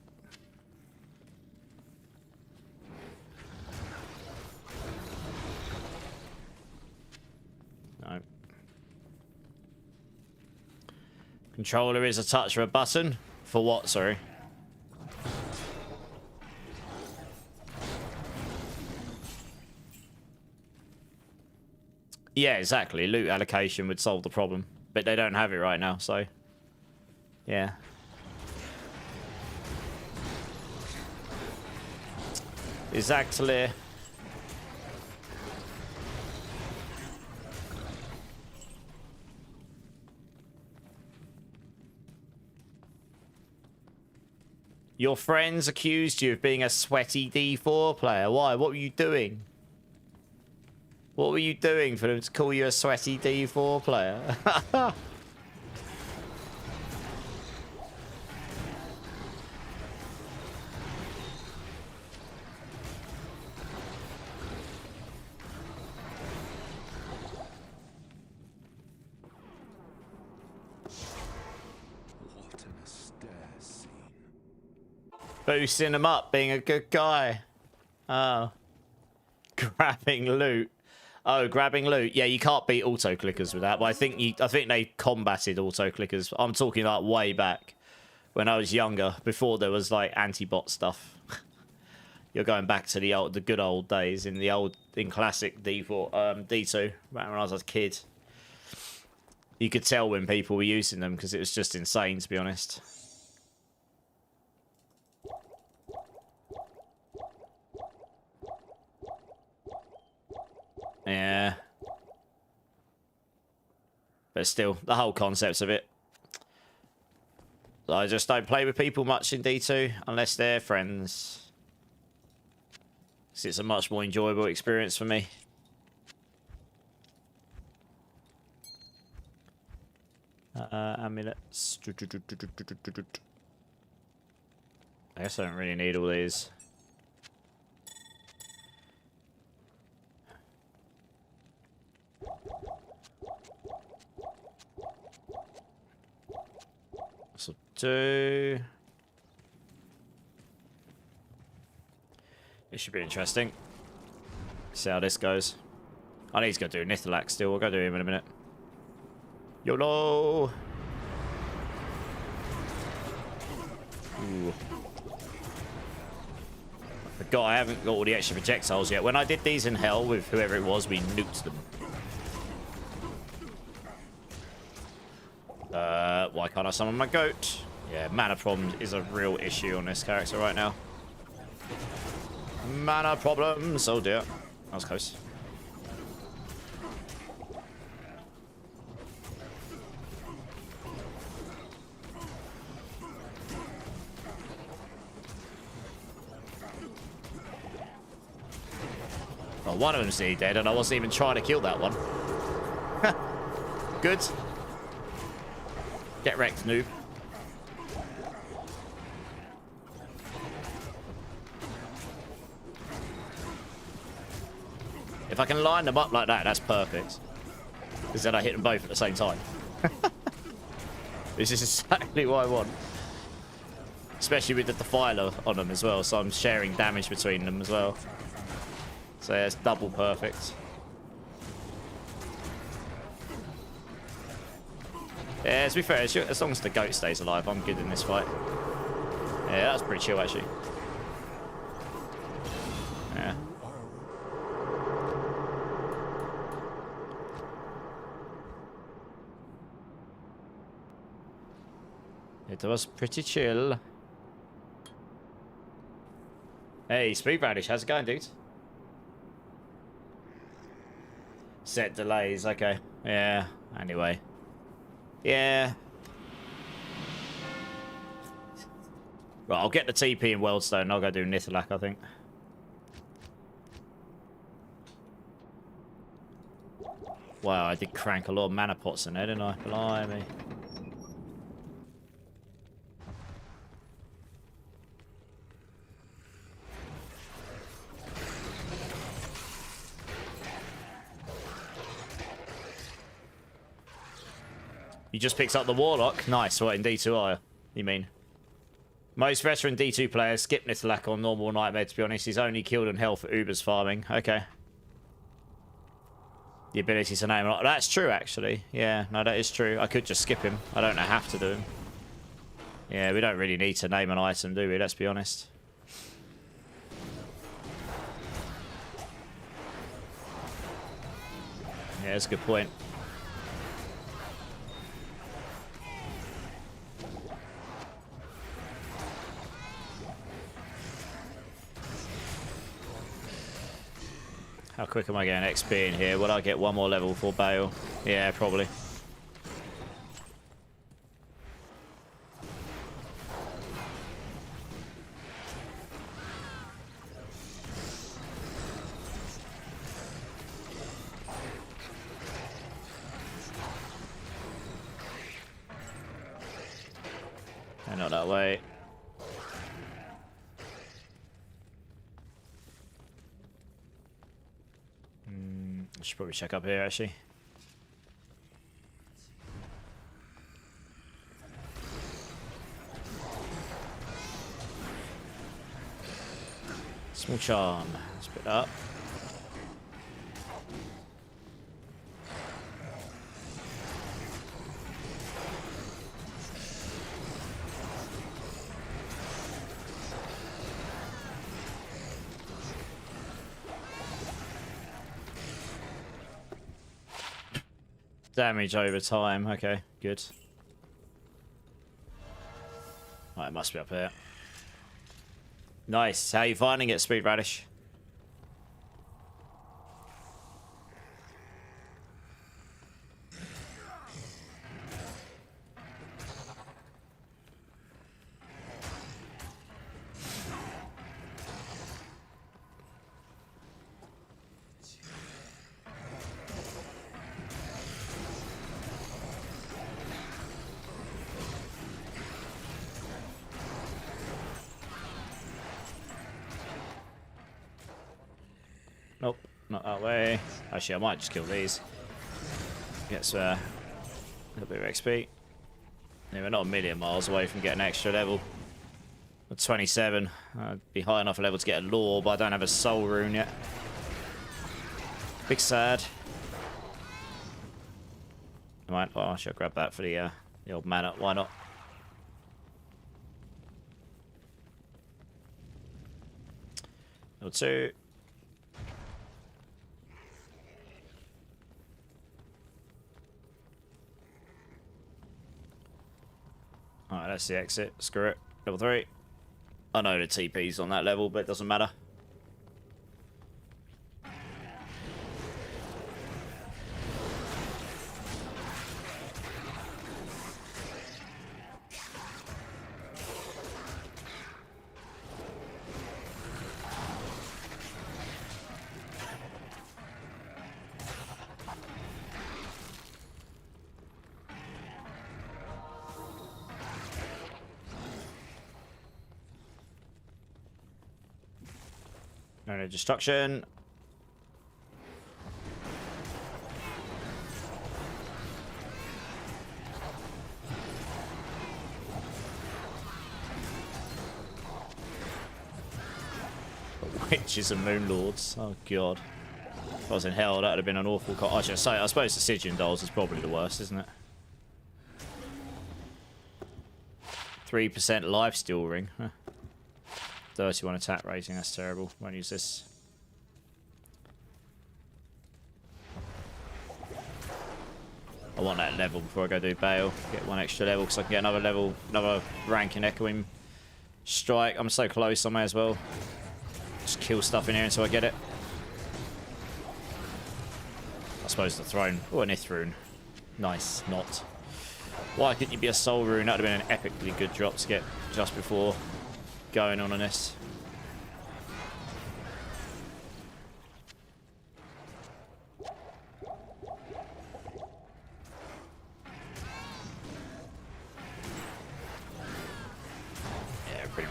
No. Controller is a touch of a button. For what, sorry? Yeah, exactly. Loot allocation would solve the problem. But they don't have it right now, so... Yeah. Exactly. Your friends accused you of being a sweaty D4 player. Why? What were you doing? What were you doing for them to call you a sweaty D4 player? Boosting him up, being a good guy. Oh. Grabbing loot. Oh, grabbing loot. Yeah, you can't beat auto clickers with that, but I think they combated auto clickers. I'm talking like way back when I was younger, before there was like anti-bot stuff. You're going back to the good old days in classic D2 when I was a kid. You could tell when people were using them because it was just insane, to be honest. Yeah. But still, the whole concept of it. I just don't play with people much in D2 unless they're friends. So it's a much more enjoyable experience for me. Amulets. I guess I don't really need all these. So it should be interesting. See how this goes. I need to go do Nithalak still. We'll go do him in a minute. YOLO! Ooh. I forgot I haven't got all the extra projectiles yet. When I did these in Hell with whoever it was, we nuked them. Why can't I summon my goat? Yeah, mana problems is a real issue on this character right now. Mana problems. Oh dear. That was close. Well, one of them's nearly dead, and I wasn't even trying to kill that one. Good. Get wrecked, noob. If I can line them up like that, that's perfect. Because then I hit them both at the same time. This is exactly what I want. Especially with the Defiler on them as well, so I'm sharing damage between them as well. So yeah, it's double perfect. Yeah, to be fair, as long as the goat stays alive, I'm good in this fight. Yeah, that's pretty chill, actually. Yeah. It was pretty chill. Hey, Speed Radish, how's it going, dude? Set delays, okay. Yeah, anyway. Yeah. Right, I'll get the TP in Weldstone and I'll go do Nithalak, I think. Wow, I did crank a lot of mana pots in there, didn't I? Blimey. You just picked up the Warlock? Nice. What, in D2 are you mean? Most veteran D2 players skip Nithalak on normal Nightmare, to be honest. He's only killed in hell for Uber's farming. Okay. The ability to name a lot. That's true, actually. Yeah, no, that is true. I could just skip him. I don't have to do him. Yeah, we don't really need to name an item, do we? Let's be honest. Yeah, that's a good point. How quick am I getting XP in here? Would I get one more level for Bale? Yeah, probably. And not that way. I should probably check up here, actually. Small charm. Split up. Damage over time. Okay, good. Right, it must be up here. Nice. How are you finding it, Speed Radish? Nope, not that way. Actually, I might just kill these. Gets a little bit of XP. Yeah, we're not a million miles away from getting an extra level. At 27, I'd be high enough level to get a lore, but I don't have a soul rune yet. Big sad. Right, well, I should grab that for the old mana. Why not? Level 2. Alright, that's the exit. Screw it. Level 3. I know the TP's on that level, but it doesn't matter. No destruction. Witches and Moon Lords. Oh god. If I was in hell, that would have been an awful. I should say. I suppose the Stygian Dolls is probably the worst, isn't it? 3% lifesteal ring. Huh. 31 attack rating, that's terrible. Won't use this. I want that level before I go do Bale. Get one extra level because I can get another level, another rank in Echoing Strike. I'm so close, I may as well just kill stuff in here until I get it. I suppose the throne. Oh, an Ith rune. Nice, not. Why couldn't you be a soul rune? That would have been an epically good drop to get just before going on this.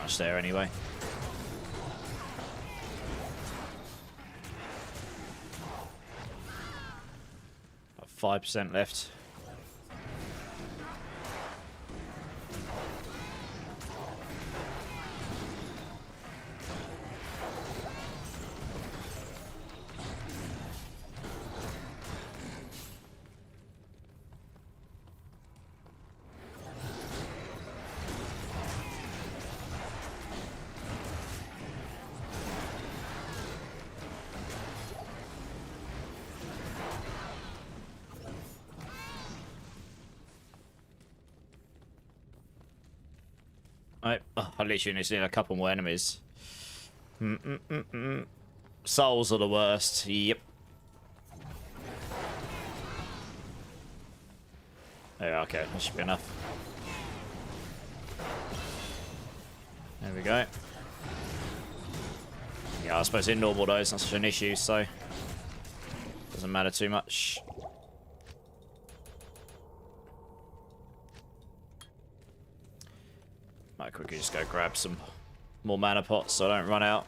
much there anyway. 5% left. I literally just need a couple more enemies. Souls are the worst. Yep. Yeah, okay, that should be enough. There we go. Yeah, I suppose in normal though, it's not such an issue, so doesn't matter too much. Might quickly just go grab some more mana pots so I don't run out.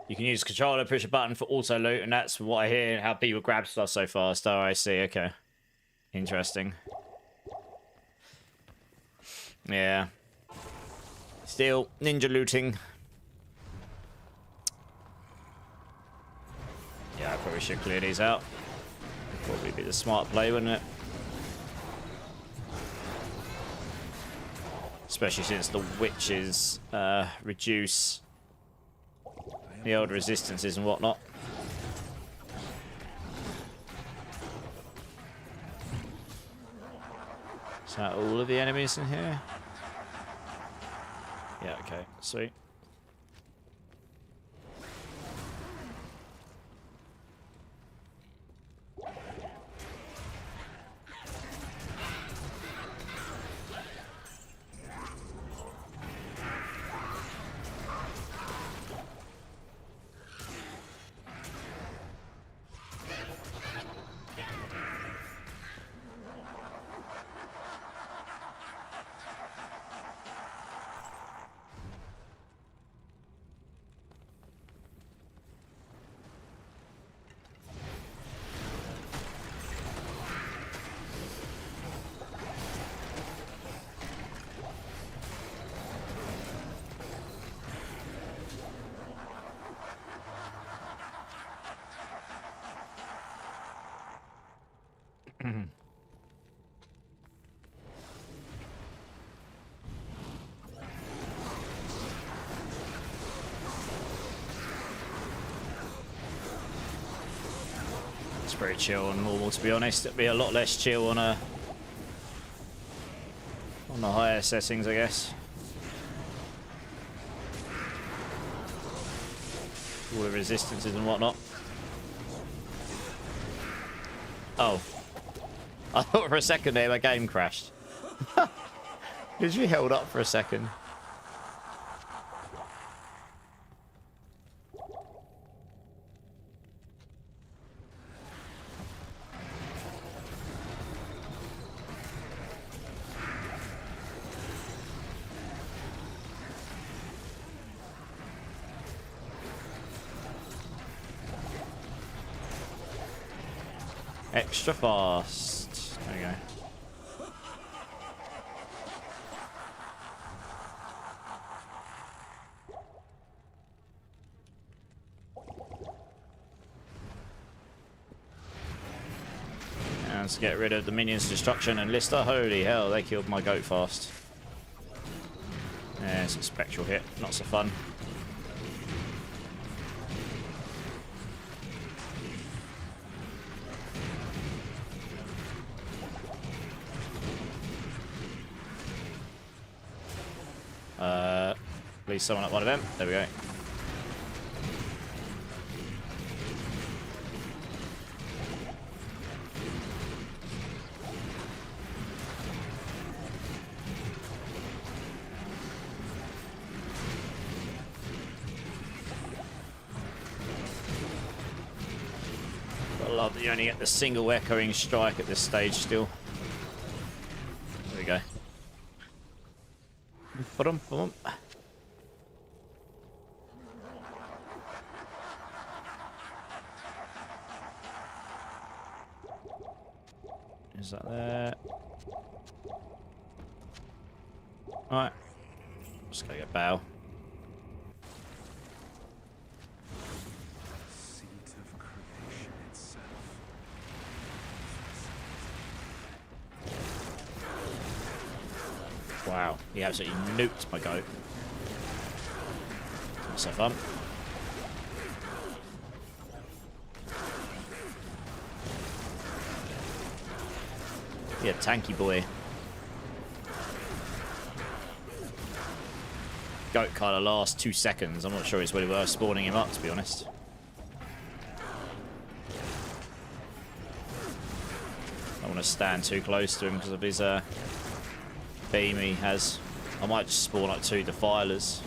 You can use controller, push a button for auto loot, and that's what I hear how people grab stuff so fast. Oh, I see. Okay. Interesting. Yeah. Still, ninja looting. Yeah, I probably should clear these out. Probably be the smart play, wouldn't it? Especially since the witches reduce the old resistances and whatnot. Is that all of the enemies in here? Yeah, okay, sweet. It's very chill and normal, to be honest. It'd be a lot less chill on the higher settings, I guess. All the resistances and whatnot. Oh. I thought for a second there my game crashed. Literally held up for a second. Extra fast. There we go. And let's get rid of the minions' destruction and Lister. Holy hell, they killed my goat fast. Yeah, it's a spectral hit. Not so fun. Please summon up one of them. There we go. love that you only get the single echoing strike at this stage still. There we go. Ba-dum, ba-dum. Is that there? Alright. Just gotta get bow. Seat of creation itself. Wow, he absolutely nuked my goat. That's so fun. Yeah, tanky boy. Goat kind of lasts 2 seconds. I'm not sure it's really worth spawning him up, to be honest. I don't want to stand too close to him because of his beam he has. I might just spawn like 2 defilers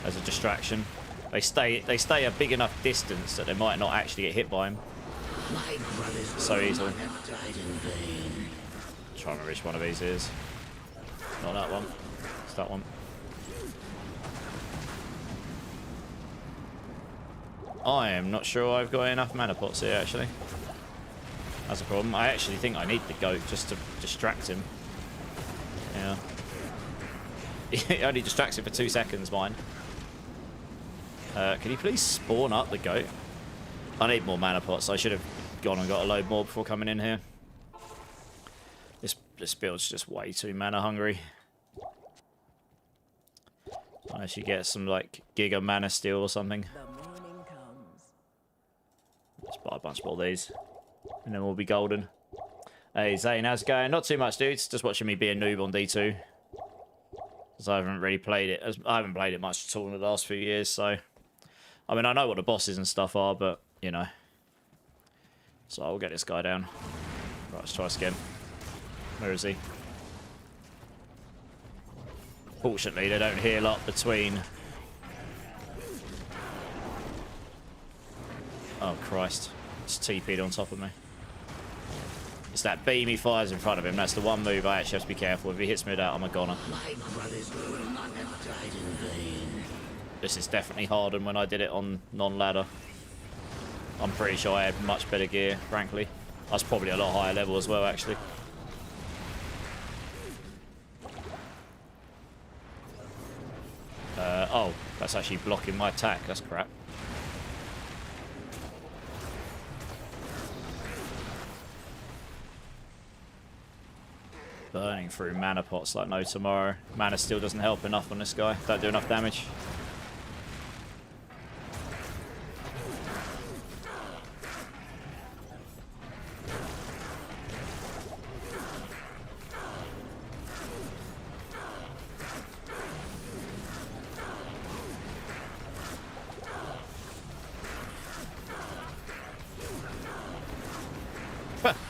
as a distraction. They stay a big enough distance that they might not actually get hit by him so easily. Trying to remember which one of these is. Not that one. It's that one. I am not sure I've got enough mana pots here, actually. That's a problem. I actually think I need the goat just to distract him. Yeah. It only distracts him for 2 seconds, mine. Can you please spawn up the goat? I need more mana pots. I should have gone and got a load more before coming in here. This build's just way too mana hungry. Unless you get some like giga mana steel or something. Let's buy a bunch more of these. And then we'll be golden. Hey Zane, how's it going? Not too much, dudes. Just watching me be a noob on D2. Because I haven't really played it. I haven't played it much at all in the last few years, so... I mean, I know what the bosses and stuff are, but, you know. So I'll get this guy down. Right, let's try this again. Where is he? Fortunately, they don't heal up between... Oh, Christ. It's TP'd on top of me. It's that beam he fires in front of him. That's the one move I actually have to be careful. If he hits me with that, I'm a goner. This is definitely harder than when I did it on non-ladder. I'm pretty sure I had much better gear, frankly. I was probably a lot higher level as well, actually. Oh, that's actually blocking my attack. That's crap. Burning through mana pots like no tomorrow. Mana still doesn't help enough on this guy. Don't do enough damage.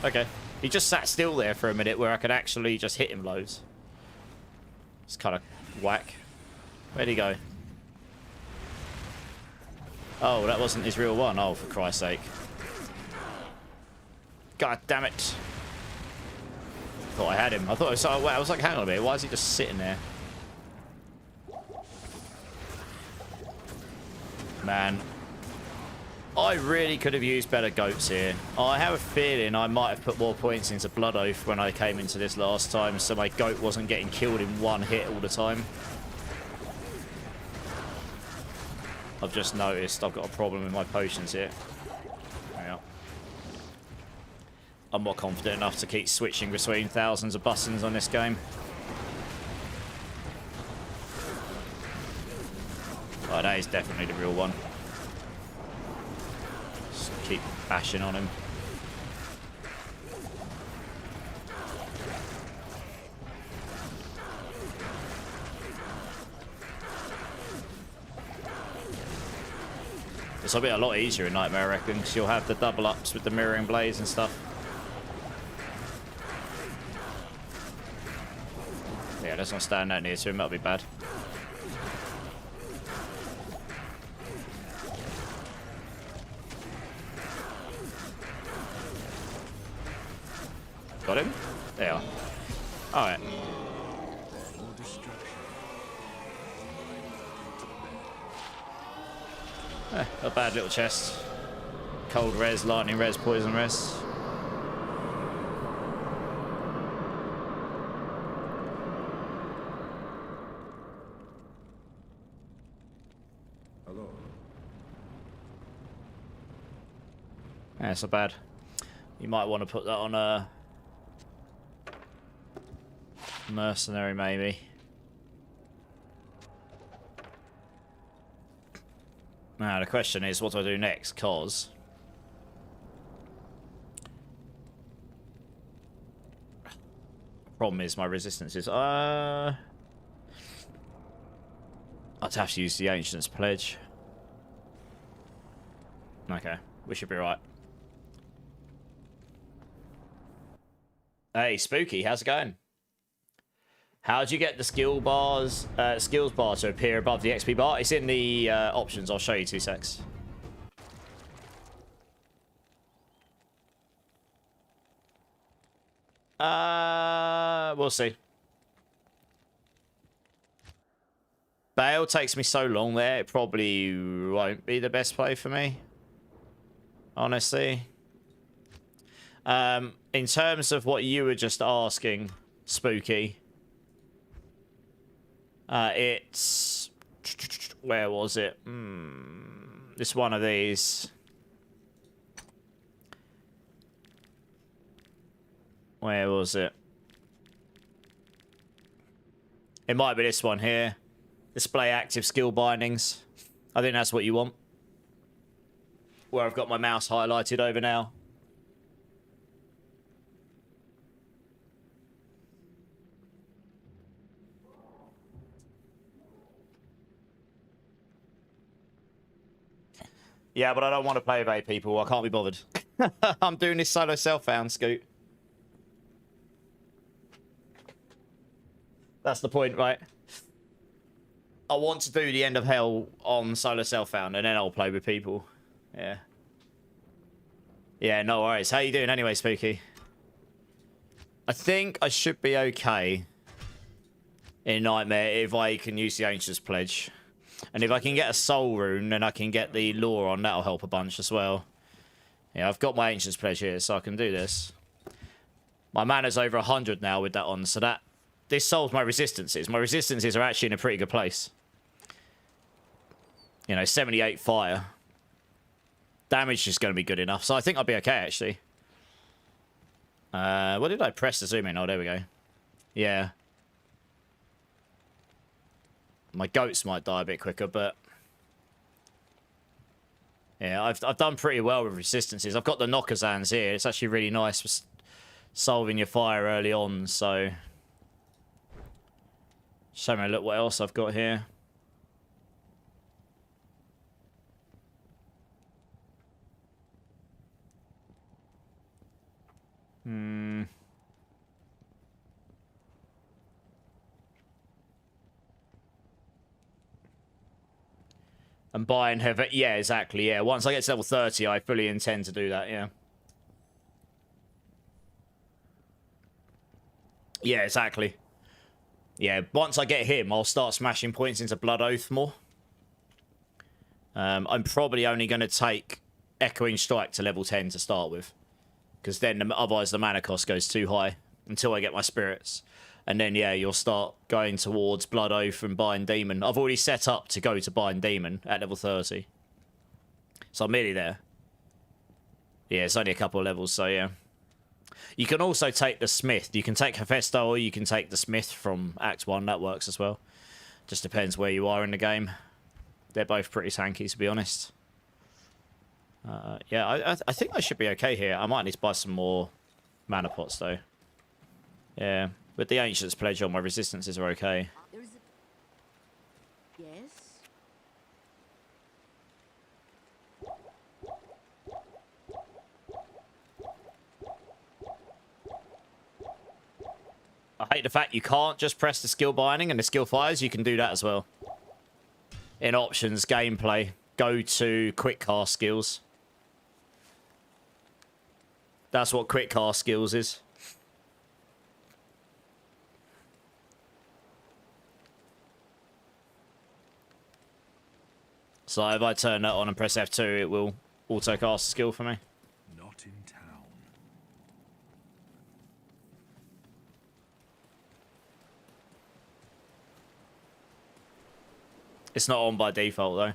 Okay. He just sat still there for a minute where I could actually just hit him loads. It's kind of whack. Where'd he go? Oh, that wasn't his real one. Oh, for Christ's sake. God damn it. Thought I had him. I thought I was, I was like, hang on a minute. Why is he just sitting there? Man. I really could have used better goats here. I have a feeling I might have put more points into Blood Oath when I came into this last time, so my goat wasn't getting killed in one hit all the time. I've just noticed I've got a problem with my potions here. Yeah. I'm not confident enough to keep switching between thousands of buttons on this game. Oh, that is definitely the real one. Keep bashing on him. This will be a lot easier in Nightmare, I reckon, because you'll have the double ups with the mirroring blades and stuff. Yeah, let's not stand that near to him, that'll be bad. Got him? There you are. Alright. All destruction. A bad little chest. Cold res, lightning res, poison res. Hello. Yeah, it's not bad. You might want to put that on a mercenary, maybe. Now the question is, what do I do next? Cause problem is my resistances. I'd have to use the Ancient's Pledge. Okay, we should be right. Hey, Spooky, how's it going? How'd you get the skills bar to appear above the XP bar? It's in the options. I'll show you 2 secs. We'll see. Bale takes me so long there, it probably won't be the best play for me. Honestly. In terms of what you were just asking, Spooky, it's... Where was it? It's one of these. Where was it? It might be this one here. Display active skill bindings. I think that's what you want. Where I've got my mouse highlighted over now. Yeah, but I don't want to play with 8 people. I can't be bothered. I'm doing this solo self-found, Scoot. That's the point, right? I want to do the end of hell on solo self-found, and then I'll play with people. Yeah. Yeah, no worries. How you doing anyway, Spooky? I think I should be okay in Nightmare if I can use the Ancient's Pledge. And if I can get a soul rune, then I can get the lore on. That'll help a bunch as well. Yeah, I've got my Ancient's Pledge here, so I can do this. My mana's over 100 now with that on, so that... This solves my resistances. My resistances are actually in a pretty good place. You know, 78 fire. Damage is going to be good enough, so I think I'll be okay, actually. What did I press to zoom in? Oh, there we go. Yeah. My goats might die a bit quicker, but... Yeah, I've done pretty well with resistances. I've got the Knockazans here. It's actually really nice for solving your fire early on, so... Show me a look what else I've got here. And buying heavy. Yeah, exactly. Yeah, once I get to level 30, I fully intend to do that. Yeah. Yeah, exactly. Yeah, once I get him, I'll start smashing points into Blood Oath more. I'm probably only going to take Echoing Strike to level 10 to start with. Because then, otherwise, the mana cost goes too high until I get my spirits. And then, yeah, you'll start going towards Blood Oath and Bind Demon. I've already set up to go to Bind Demon at level 30. So I'm nearly there. Yeah, it's only a couple of levels, so yeah. You can also take the Smith. You can take Hephaestus or you can take the Smith from Act 1. That works as well. Just depends where you are in the game. They're both pretty tanky, to be honest. Yeah, I think I should be okay here. I might need to buy some more mana pots, though. Yeah, with the Ancient's Pledge on, my resistances are okay. Yes? I hate the fact you can't just press the skill binding and the skill fires. You can do that as well. In options, gameplay, go to quick cast skills. That's what quick cast skills is. So if I turn that on and press F2, it will auto cast a skill for me. Not in town. It's not on by default though.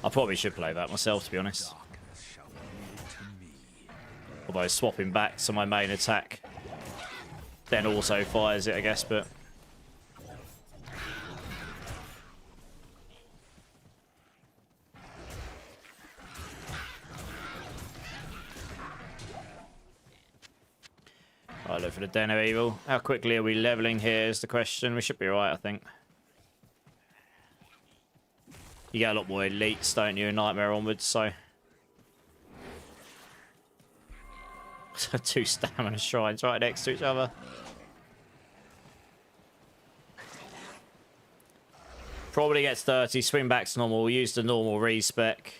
I probably should play that myself, to be honest. Darkness shall yield to me. Although swapping back to my main attack then also fires it, I guess, but... Right, look for the Den of Evil. How quickly are we leveling here is the question. We should be right, I think. You get a lot more elites, don't you, in Nightmare onwards, so... 2 stamina shrines right next to each other. Probably gets 30, swing back to normal, use the normal respec.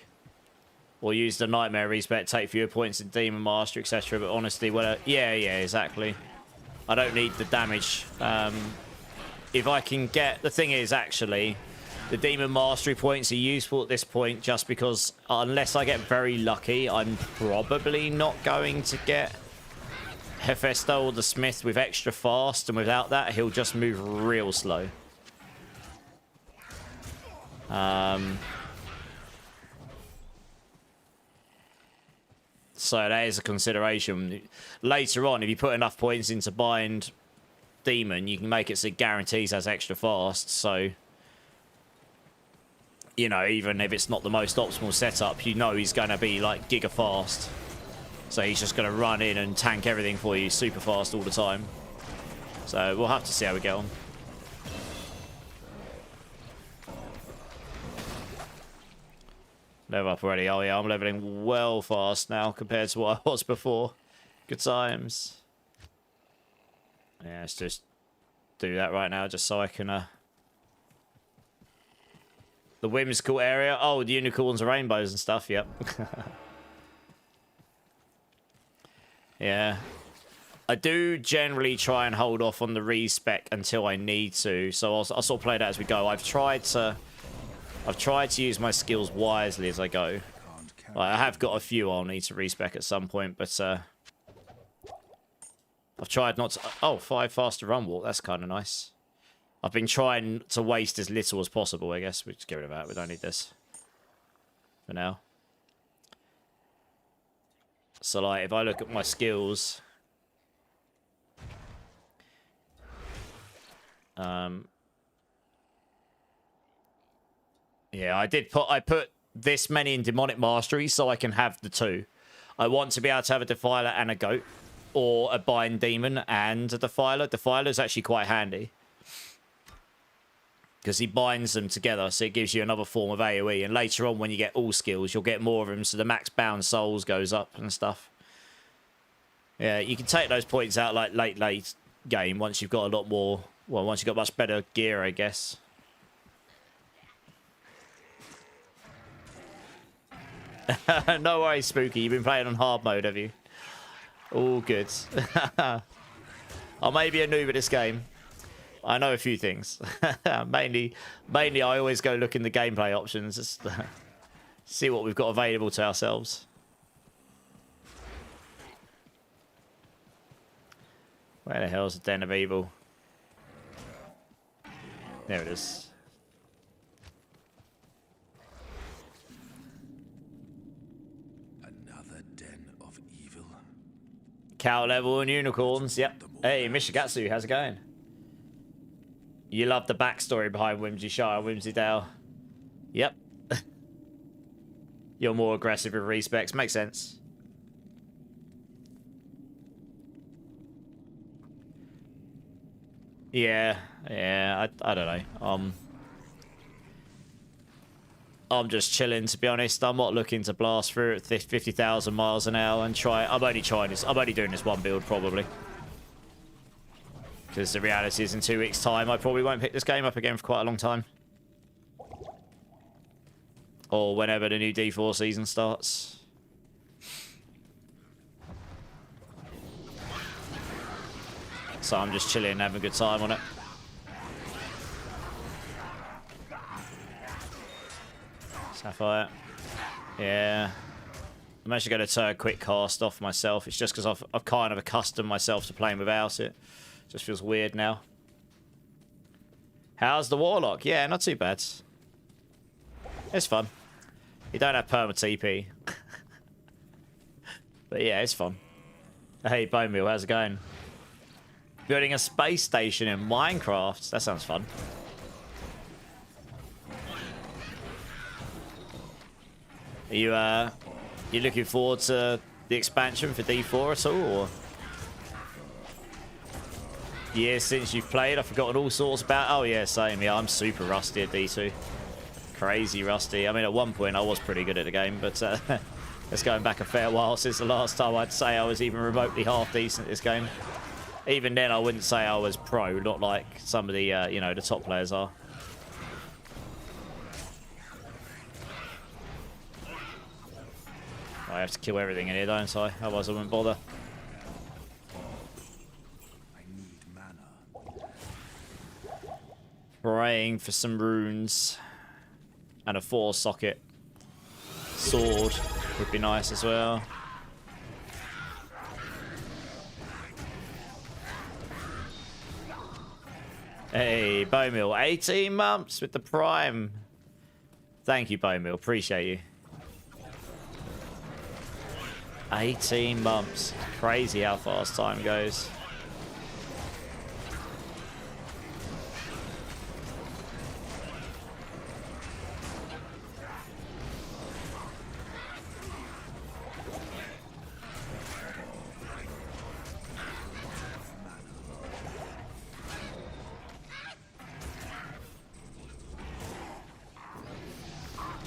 Or use the Nightmare respec, take fewer points in Demon Master, etc. But honestly, well, yeah, exactly. I don't need the damage. If I can get... The thing is, actually, the Demon Mastery points are useful at this point just because unless I get very lucky, I'm probably not going to get Hephaestus or the Smith with extra fast, and without that, he'll just move real slow. So that is a consideration. Later on, if you put enough points into Bind Demon, you can make it so it guarantees has extra fast, so... You know, even if it's not the most optimal setup, you know he's going to be, like, giga fast. So he's just going to run in and tank everything for you super fast all the time. So we'll have to see how we get on. Level up already. Oh, yeah, I'm leveling well fast now compared to what I was before. Good times. Yeah, let's just do that right now just so I can... The whimsical area. Oh, the unicorns and rainbows and stuff. Yep. Yeah. I do generally try and hold off on the respec until I need to. So I'll sort of play that as we go. I've tried to use my skills wisely as I go. I have got a few I'll need to respec at some point, but I've tried not to... Oh, 5 faster run walk. That's kind of nice. I've been trying to waste as little as possible, I guess. We just get rid of that. We don't need this for now. So, like, if I look at my skills... Yeah, I put this many in Demonic Mastery so I can have the 2. I want to be able to have a Defiler and a Goat, or a Bind Demon and a Defiler. Defiler's actually quite handy, because he binds them together, so it gives you another form of AoE. And later on, when you get all skills, you'll get more of them, so the max bound souls goes up and stuff. Yeah, you can take those points out like late game once you've got a lot more... Well, once you've got much better gear, I guess. No worries, Spooky. You've been playing on hard mode, have you? All good. I may be a noob at this game. I know a few things. mainly, I always go look in the gameplay options, just see what we've got available to ourselves. Where the hell's the Den of Evil? There it is. Another den of evil. Cow level and unicorns. Yep. Hey, Mishigatsu, how's it going? You love the backstory behind Whimsy Shire, Whimsy Dale. Yep. You're more aggressive with respecs. Makes sense. Yeah, I don't know. I'm just chilling, to be honest. I'm not looking to blast through at 50,000 miles an hour and try... I'm only doing this one build, probably. Because the reality is, in 2 weeks' time, I probably won't pick this game up again for quite a long time. Or whenever the new D4 season starts. So I'm just chilling and having a good time on it. Sapphire. Yeah. I'm actually going to turn a quick cast off myself. It's just because I've kind of accustomed myself to playing without it. Just feels weird now. How's the Warlock? Yeah, not too bad. It's fun. You don't have perma TP. But yeah, it's fun. Hey, Bone Meal, how's it going? Building a space station in Minecraft. That sounds fun. Are you looking forward to the expansion for D4 at all? Or years since you've played, I've forgotten all sorts about. Oh yeah, same. Yeah, I'm super rusty at D2. Crazy rusty. I mean, at one point I was pretty good at the game, but it's going back a fair while since the last time I'd say I was even remotely half decent at this game. Even then, I wouldn't say I was pro, not like some of the you know, the top players are. I have to kill everything in here, don't I? Otherwise I wouldn't bother. I need mana. Praying for some runes. And a 4-socket sword would be nice as well. Hey, Bowmill, 18 months with the Prime. Thank you, Bowmill. Appreciate you. 18 months. Crazy how fast time goes.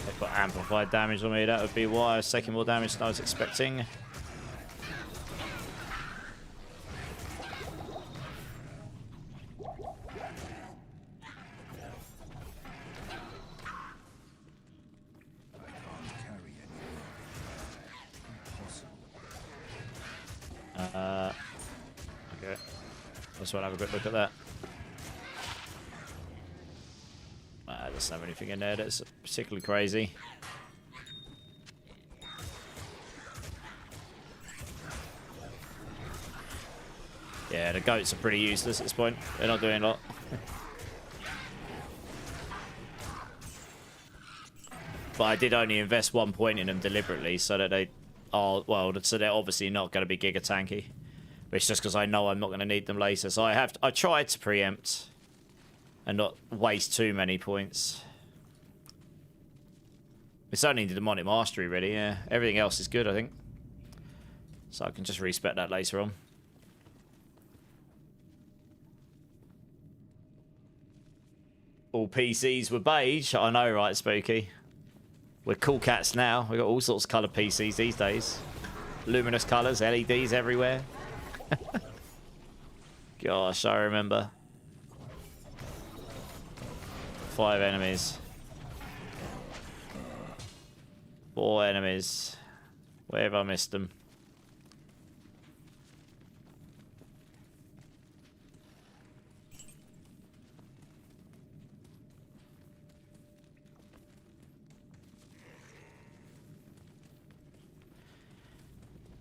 They put amplified damage on me. That would be why I was taking more damage than I was expecting. Okay. Just want to have a quick look at that. Doesn't have anything in there that's particularly crazy. Yeah, the goats are pretty useless at this point. They're not doing a lot. But I did only invest 1 point in them deliberately so that they are, well, so they're obviously not going to be giga tanky. But it's just because I know I'm not going to need them later. So I tried to preempt and not waste too many points. It's only the demonic mastery, really, yeah. Everything else is good, I think. So I can just respec that later on. All PCs were beige. I know, right, Spooky? We're cool cats now. We've got all sorts of coloured PCs these days. Luminous colours, LEDs everywhere. Gosh, I remember. 5 enemies. 4 enemies. Where have I missed them?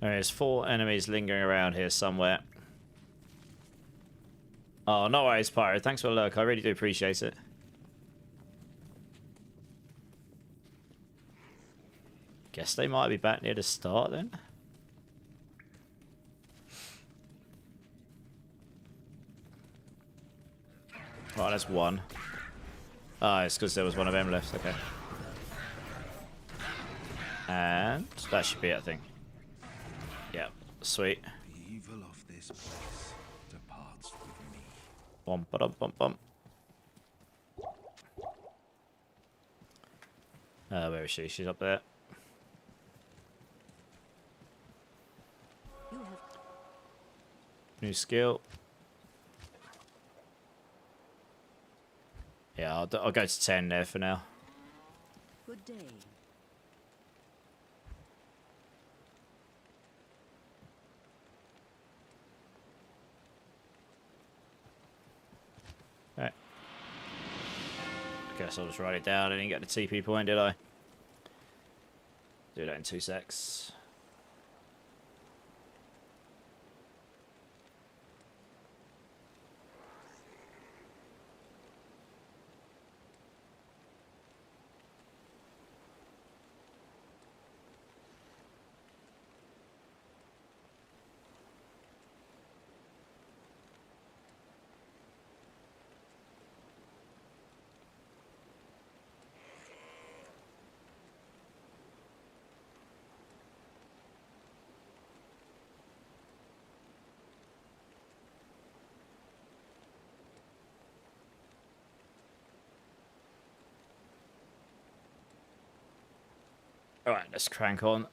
There's 4 enemies lingering around here somewhere. Oh, no worries, Pyro. Thanks for the lurk. I really do appreciate it. Guess they might be back near the start then. Right, that's 1. Oh, it's because there was 1 of them left. Okay. And that should be it, I think. Yeah, sweet. The evil of this place departs with me. Bum, ba-dum, bum, bum. Where is she? She's up there. New skill. Yeah, I'll go to 10 there for now. Good day. Right. I guess I'll just write it down. I didn't get the TP point, did I? Do that in 2 secs. Alright, let's crank on.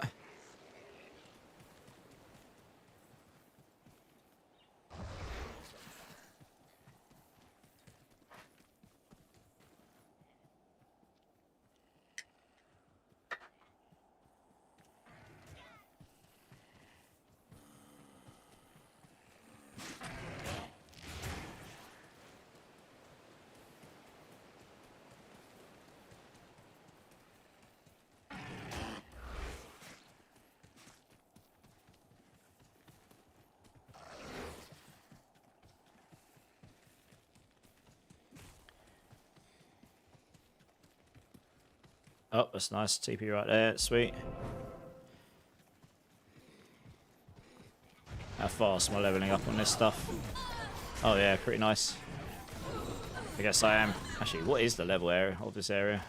Oh, that's nice. TP right there. Sweet. How fast am I leveling up on this stuff? Oh yeah, pretty nice. I guess I am. Actually, what is the level area of this area?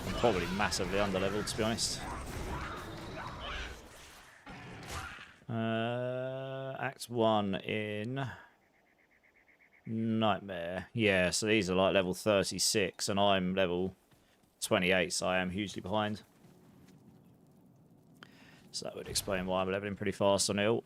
I'm probably massively under-leveled, to be honest. Act 1 in... Nightmare. Yeah, so these are like level 36 and I'm level 28, so I am hugely behind. So that would explain why I'm leveling pretty fast on it.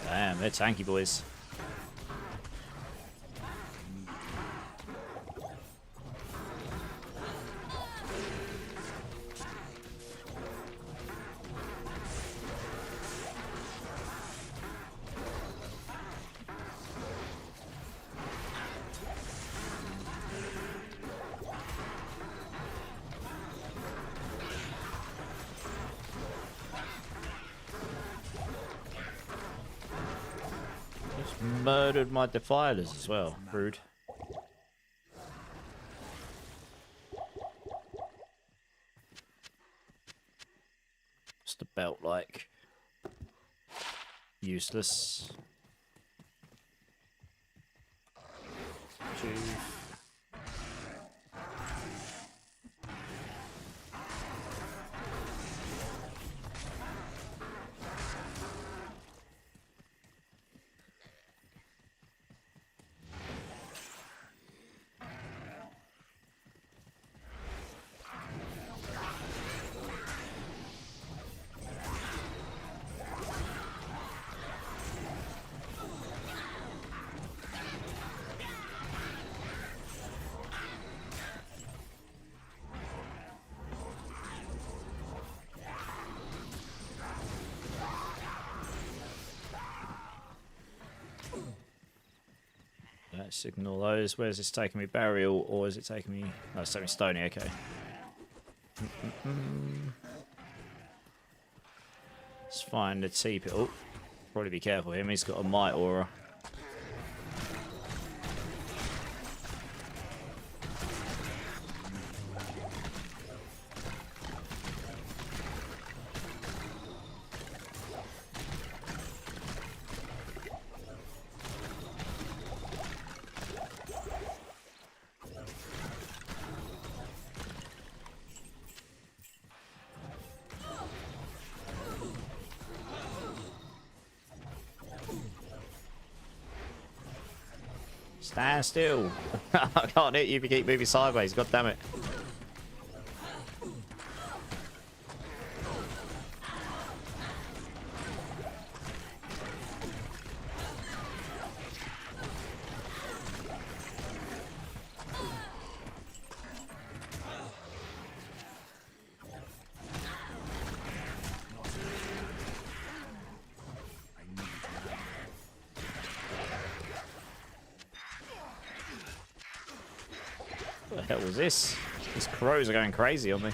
Damn, they're tanky boys. Murdered my defilers as well. Rude. What's the belt like? Useless. Jeez. Let's ignore those. Where's this taking me? Burial, or is it taking me... No, it's taking me Stony, okay. Let's find the TP. Oh, probably be careful him. He's got a Might Aura. Stand still. I can't hit you if you keep moving sideways. God damn it. The hell was this? These crows are going crazy on me.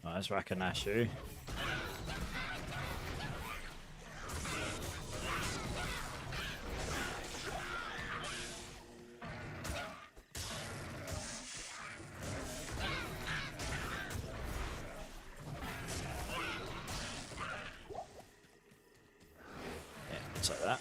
Nice Rakanashu. Yeah, it's like that.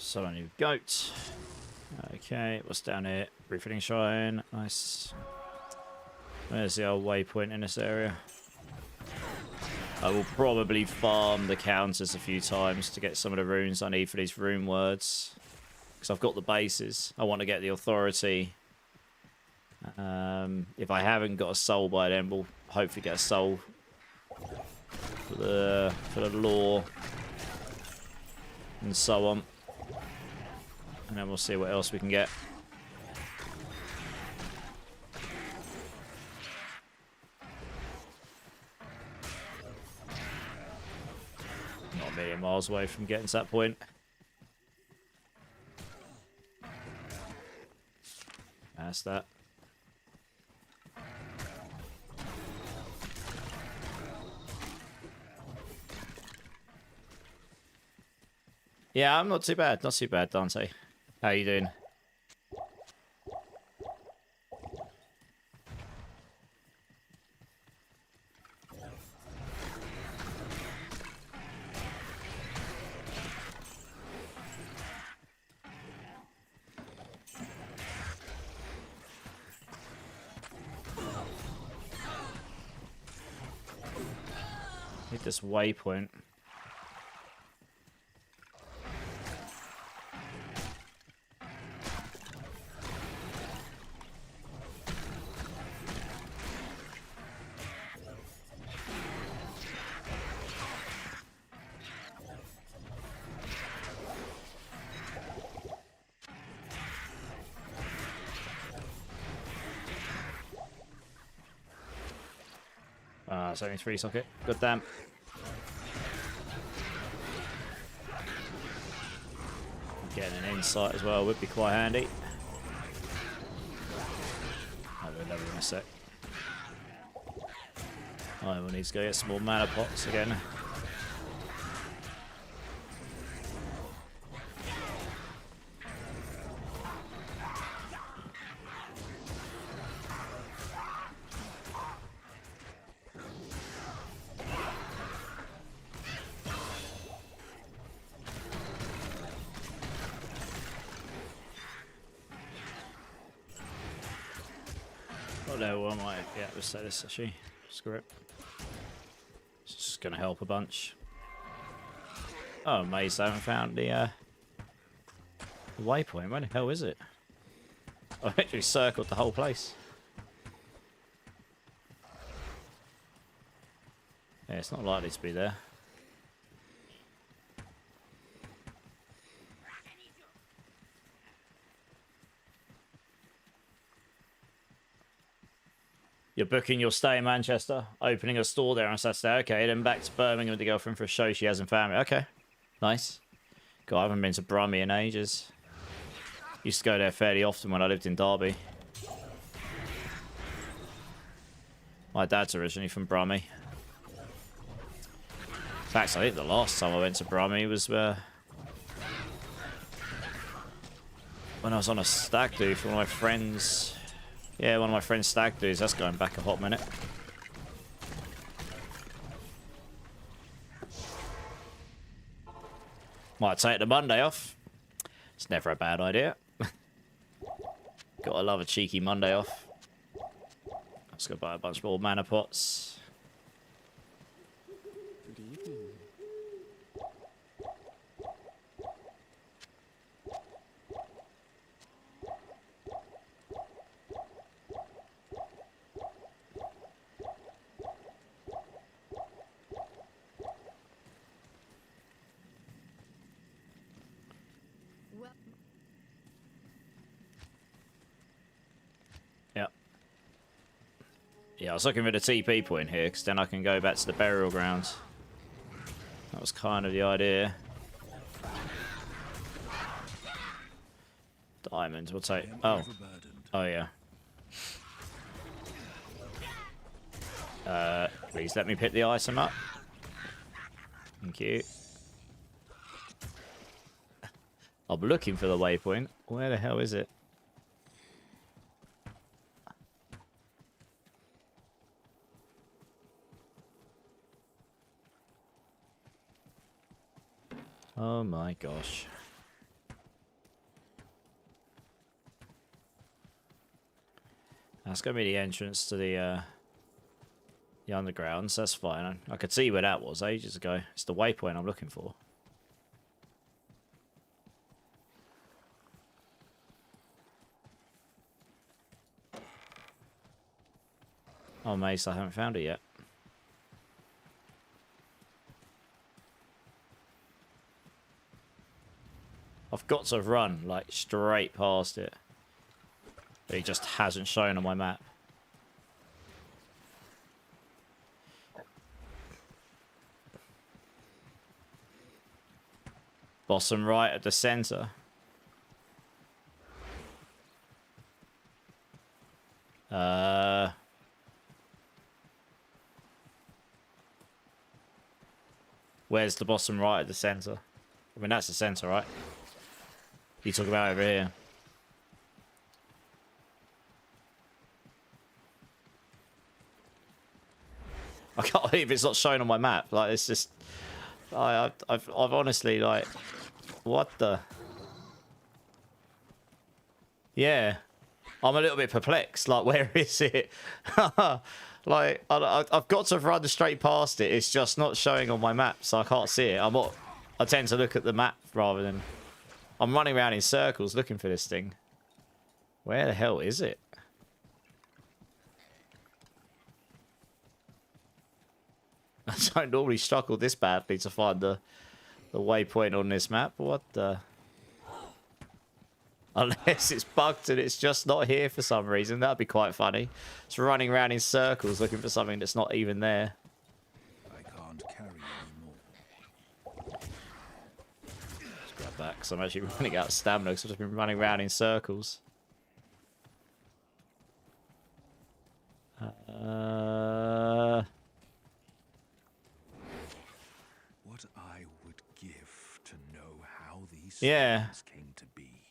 So a new goat. Okay, what's down here? Refitting shrine. Nice. Where's the old waypoint in this area? I will probably farm the counters a few times to get some of the runes I need for these rune words. Because I've got the bases. I want to get the authority. If I haven't got a soul by then, we'll hopefully get a soul for the lore and so on. And then we'll see what else we can get. Not a million miles away from getting to that point. That's that. Yeah, I'm not too bad. Not too bad, Dante. How you doing? Hit this waypoint. It's only 3 socket. Good damn. Getting an insight as well would be quite handy. I will level in a sec. I will need to go get some more mana pots again. Level I might, yeah, let's say this actually. Screw it. It's just gonna help a bunch. Oh, amazed I haven't found the waypoint. Where the hell is it? I've actually circled the whole place. Yeah, it's not likely to be there. You're booking your stay in Manchester, opening a store there on Saturday. Okay, then back to Birmingham with the girlfriend for a show she hasn't found me. Okay, nice. God, I haven't been to Brummie in ages. Used to go there fairly often when I lived in Derby. My dad's originally from Brummie. In fact, I think the last time I went to Brummie was when I was on a stag do for one of my friends' Yeah, one of my friends stag dudes. That's going back a hot minute. Might take the Monday off. It's never a bad idea. Gotta love a cheeky Monday off. Let's go buy a bunch more mana pots. Good evening. Well, Yep. Yeah, I was looking for the TP point here, because then I can go back to the burial grounds. That was kind of the idea. Diamonds, we'll take... Oh. Overburdened. Oh, yeah. Please let me pick the item up. Thank you. I'm looking for the waypoint. Where the hell is it? Oh my gosh. That's gonna be the entrance to the undergrounds. That's fine. I could see where that was ages ago. It's the waypoint I'm looking for. Oh, Mace, I haven't found it yet. I've got to run, like, straight past it. But it just hasn't shown on my map. Bottom right at the center. Where's the bottom right at the center? I mean, that's the center, right? You talk about over here. I can't believe it's not shown on my map. Like, it's just... I've honestly, like... What the... Yeah. I'm a little bit perplexed. Like, where is it? Like, I've got to run straight past it. It's just not showing on my map, so I can't see it. I tend to look at the map rather than... I'm running around in circles looking for this thing. Where the hell is it? I don't normally struggle this badly to find the waypoint on this map. What the... Unless it's bugged and it's just not here for some reason. That'd be quite funny. It's running around in circles looking for something that's not even there. I can't carry anymore. Let's grab that because I'm actually running out of stamina because I've just been running around in circles. What I would give to know how these things came to be.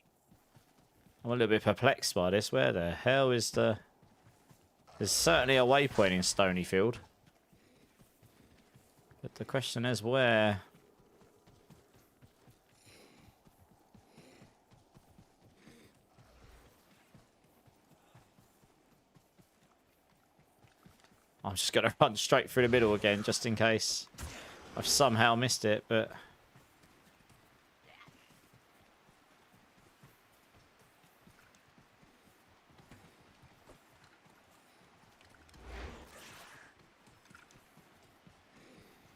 I'm a little bit perplexed by this. Where the hell is the... There's certainly a waypoint in Stonyfield. But the question is where... I'm just going to run straight through the middle again, just in case I've somehow missed it, but...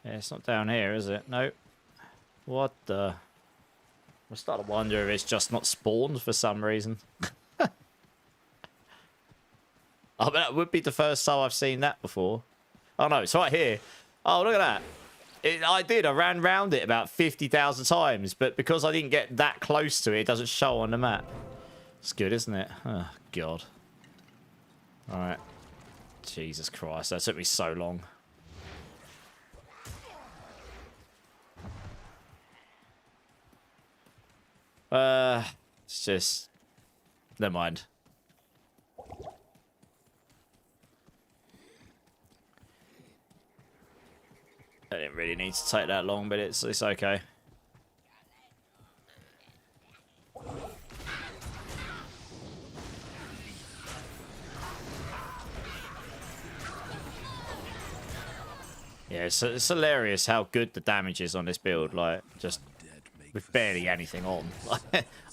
Yeah, it's not down here, is it? Nope. What the... I'm starting to wonder if it's just not spawned for some reason. I mean, that would be the first time I've seen that before. Oh no, it's right here. Oh, look at that. I ran round it about 50,000 times, but because I didn't get that close to it, it doesn't show on the map. It's good, isn't it? Oh, God. Alright. Jesus Christ, that took me so long. It's just... Never mind. I didn't really need to take that long, but it's okay. Yeah, it's hilarious how good the damage is on this build. Like, just with barely anything on.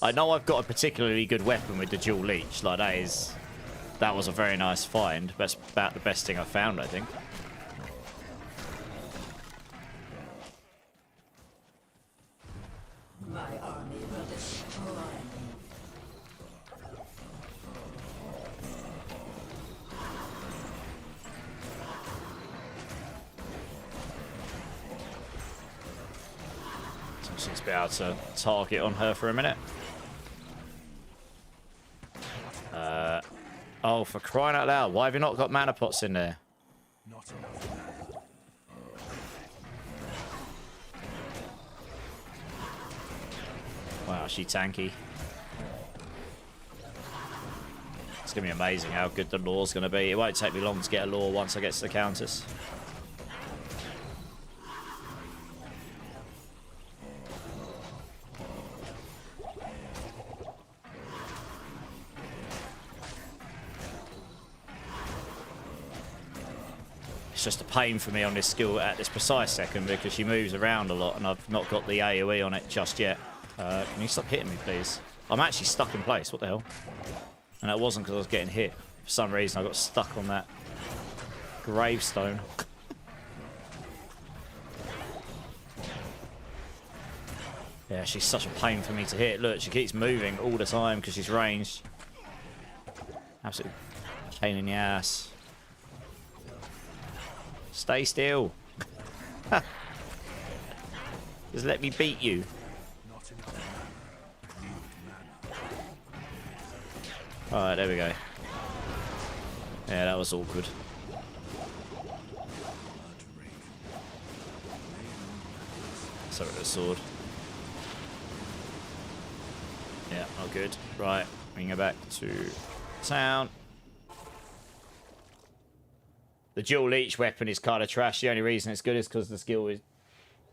I know I've got a particularly good weapon with the dual leech. Like, that was a very nice find. That's about the best thing I've found, I think. My army will destroy me. So she's be able to target on her for a minute. Oh, for crying out loud, why have you not got mana pots in there? Not enough. Wow, she tanky. It's going to be amazing how good the lore's going to be. It won't take me long to get a lore once I get to the counters. It's just a pain for me on this skill at this precise second because she moves around a lot and I've not got the AoE on it just yet. Can you stop hitting me, please? I'm actually stuck in place. What the hell? And that wasn't because I was getting hit. For some reason, I got stuck on that gravestone. Yeah, she's such a pain for me to hit. Look, she keeps moving all the time because she's ranged. Absolute pain in the ass. Stay still. Just let me beat you. Alright, there we go. Yeah, that was awkward. Sorry, the sword. Yeah, not good. Right, we can go back to town. The dual leech weapon is kind of trash. The only reason it's good is because the skill is...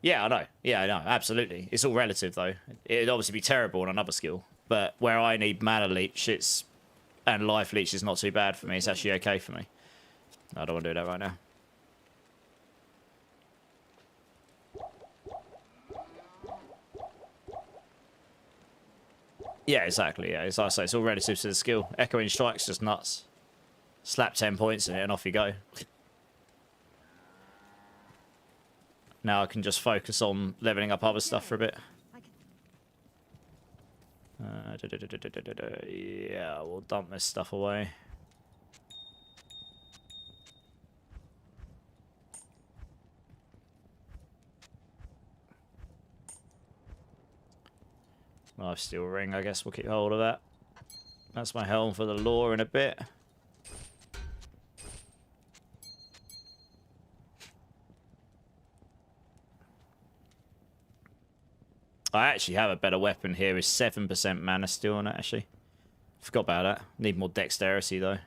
Yeah, I know. Yeah, I know. Absolutely. It's all relative, though. It'd obviously be terrible on another skill. But where I need mana leech, it's... And life leech is not too bad for me. It's actually okay for me. I don't want to do that right now. Yeah, exactly. Yeah, as I say, it's all relative to the skill. Echoing Strike's just nuts. Slap 10 points in it and off you go. Now I can just focus on leveling up other stuff for a bit. Yeah, we'll dump this stuff away. Lifesteal ring, I guess we'll keep hold of that. That's my helm for the lore in a bit. I actually have a better weapon here with 7% mana still on it, actually. Forgot about that. Need more dexterity, though.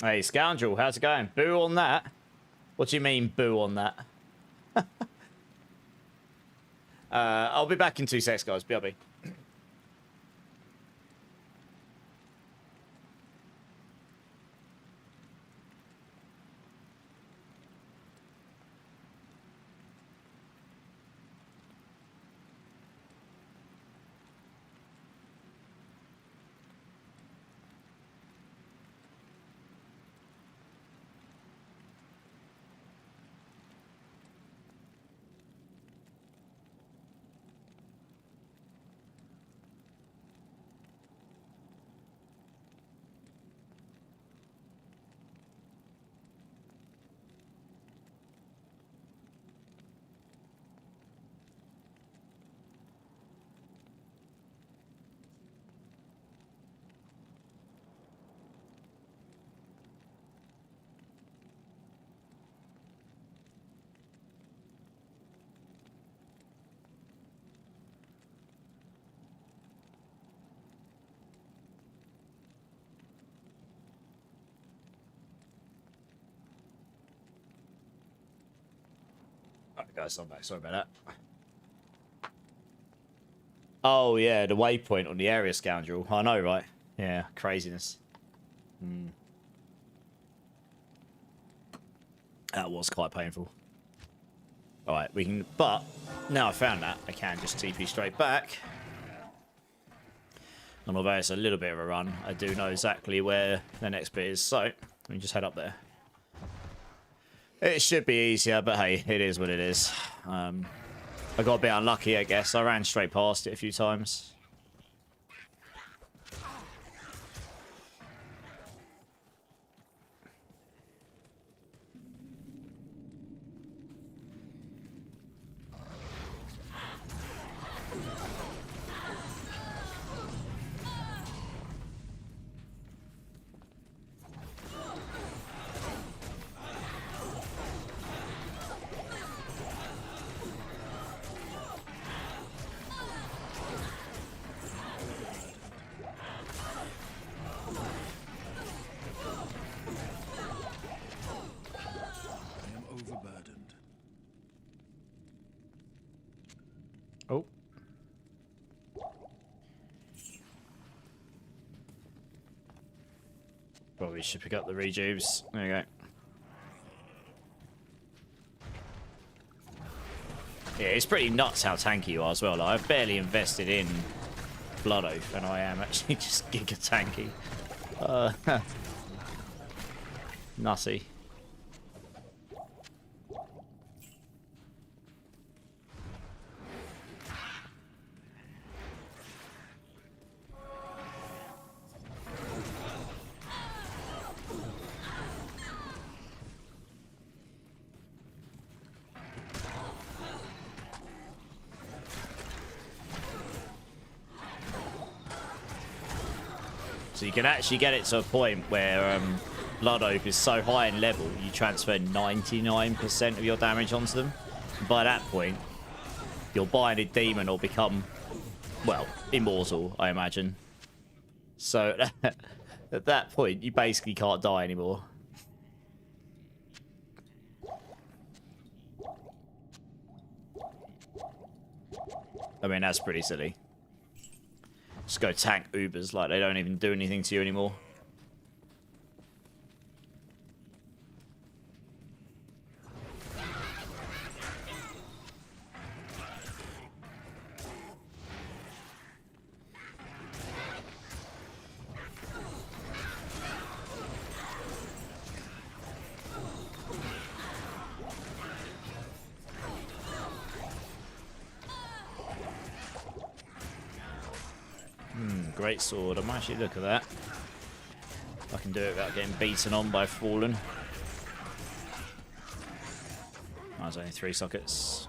Hey, Scoundrel, how's it going? Boo on that? What do you mean, boo on that? I'll be back in 2 secs, guys. BRB. Alright, guys, I'm back. Sorry about that. Oh, yeah, the waypoint on the area scoundrel. I know, right? Yeah, craziness. That was quite painful. Alright, we can... But, now I found that, I can just TP straight back. And although it's a little bit of a run, I do know exactly where the next bit is. So, we can just head up there. It should be easier, but hey, it is what it is. I got a bit unlucky, I guess. I ran straight past it a few times. Oh. Probably should pick up the rejuves. There you go. Yeah, it's pretty nuts how tanky you are as well. Like, I've barely invested in Blood Oath, and I am actually just giga tanky. Nutty. So you can actually get it to a point where Blood Oath is so high in level, you transfer 99% of your damage onto them. And by that point, you're buying a demon or become, well, immortal, I imagine. So at that point, you basically can't die anymore. I mean, that's pretty silly. Just go tank Ubers like they don't even do anything to you anymore. Great sword. I might actually look at that. I can do it without getting beaten on by Fallen. Oh, there's only 3 sockets.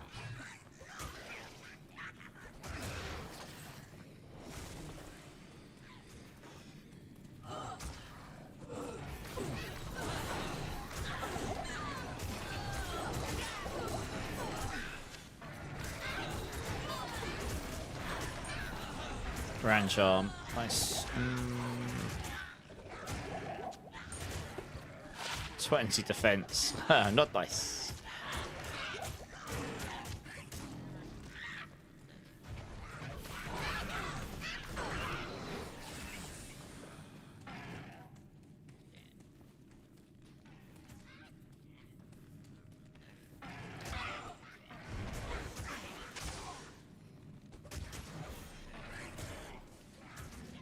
Grand Charm. Nice. 20 defense. Not nice.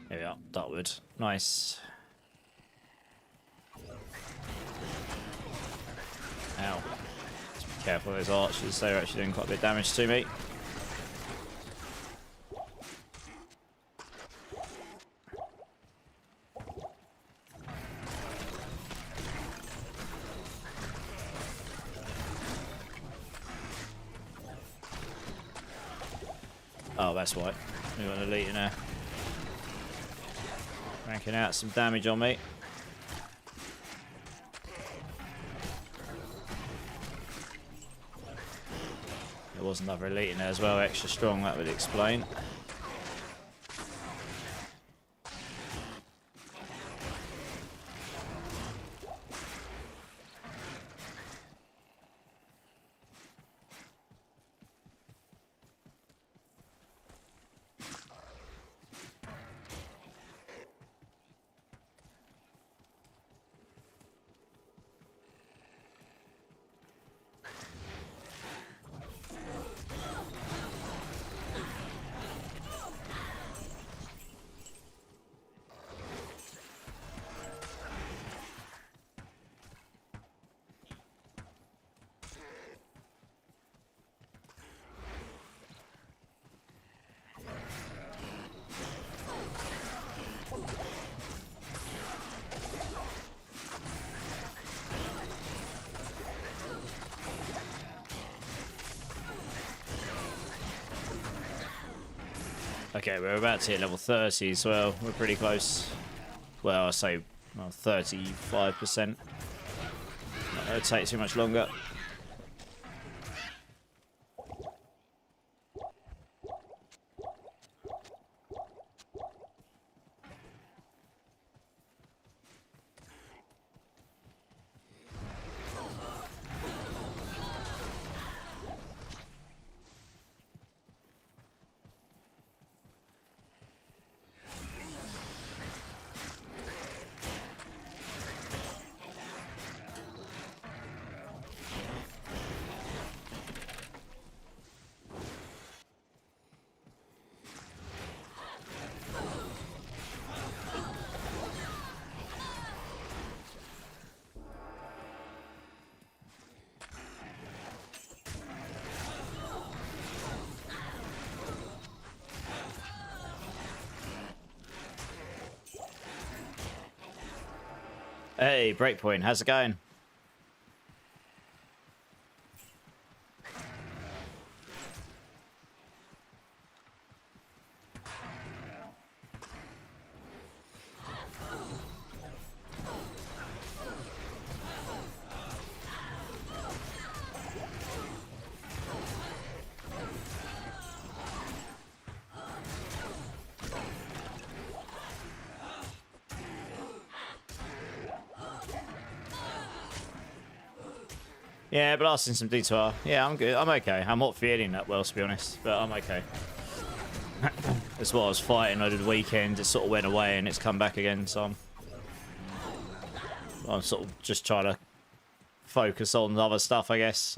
There we are, Dartwood. Nice. Ow. Just be careful of those archers, they're actually doing quite a bit of damage to me. Oh, that's why. We got an elite in there. Ranking out some damage on me. There was another elite in there as well, extra strong, that would explain. Okay, we're about to hit level 30 as well. We're pretty close. Well, I say, well, 35%. Not going to take too much longer. Hey, Breakpoint, how's it going? Yeah, blasting some D2R. Yeah, I'm good. I'm okay. I'm not feeling that well, to be honest, but I'm okay. That's what I was fighting over the weekend. It sort of went away and it's come back again, so I'm sort of just trying to focus on other stuff, I guess.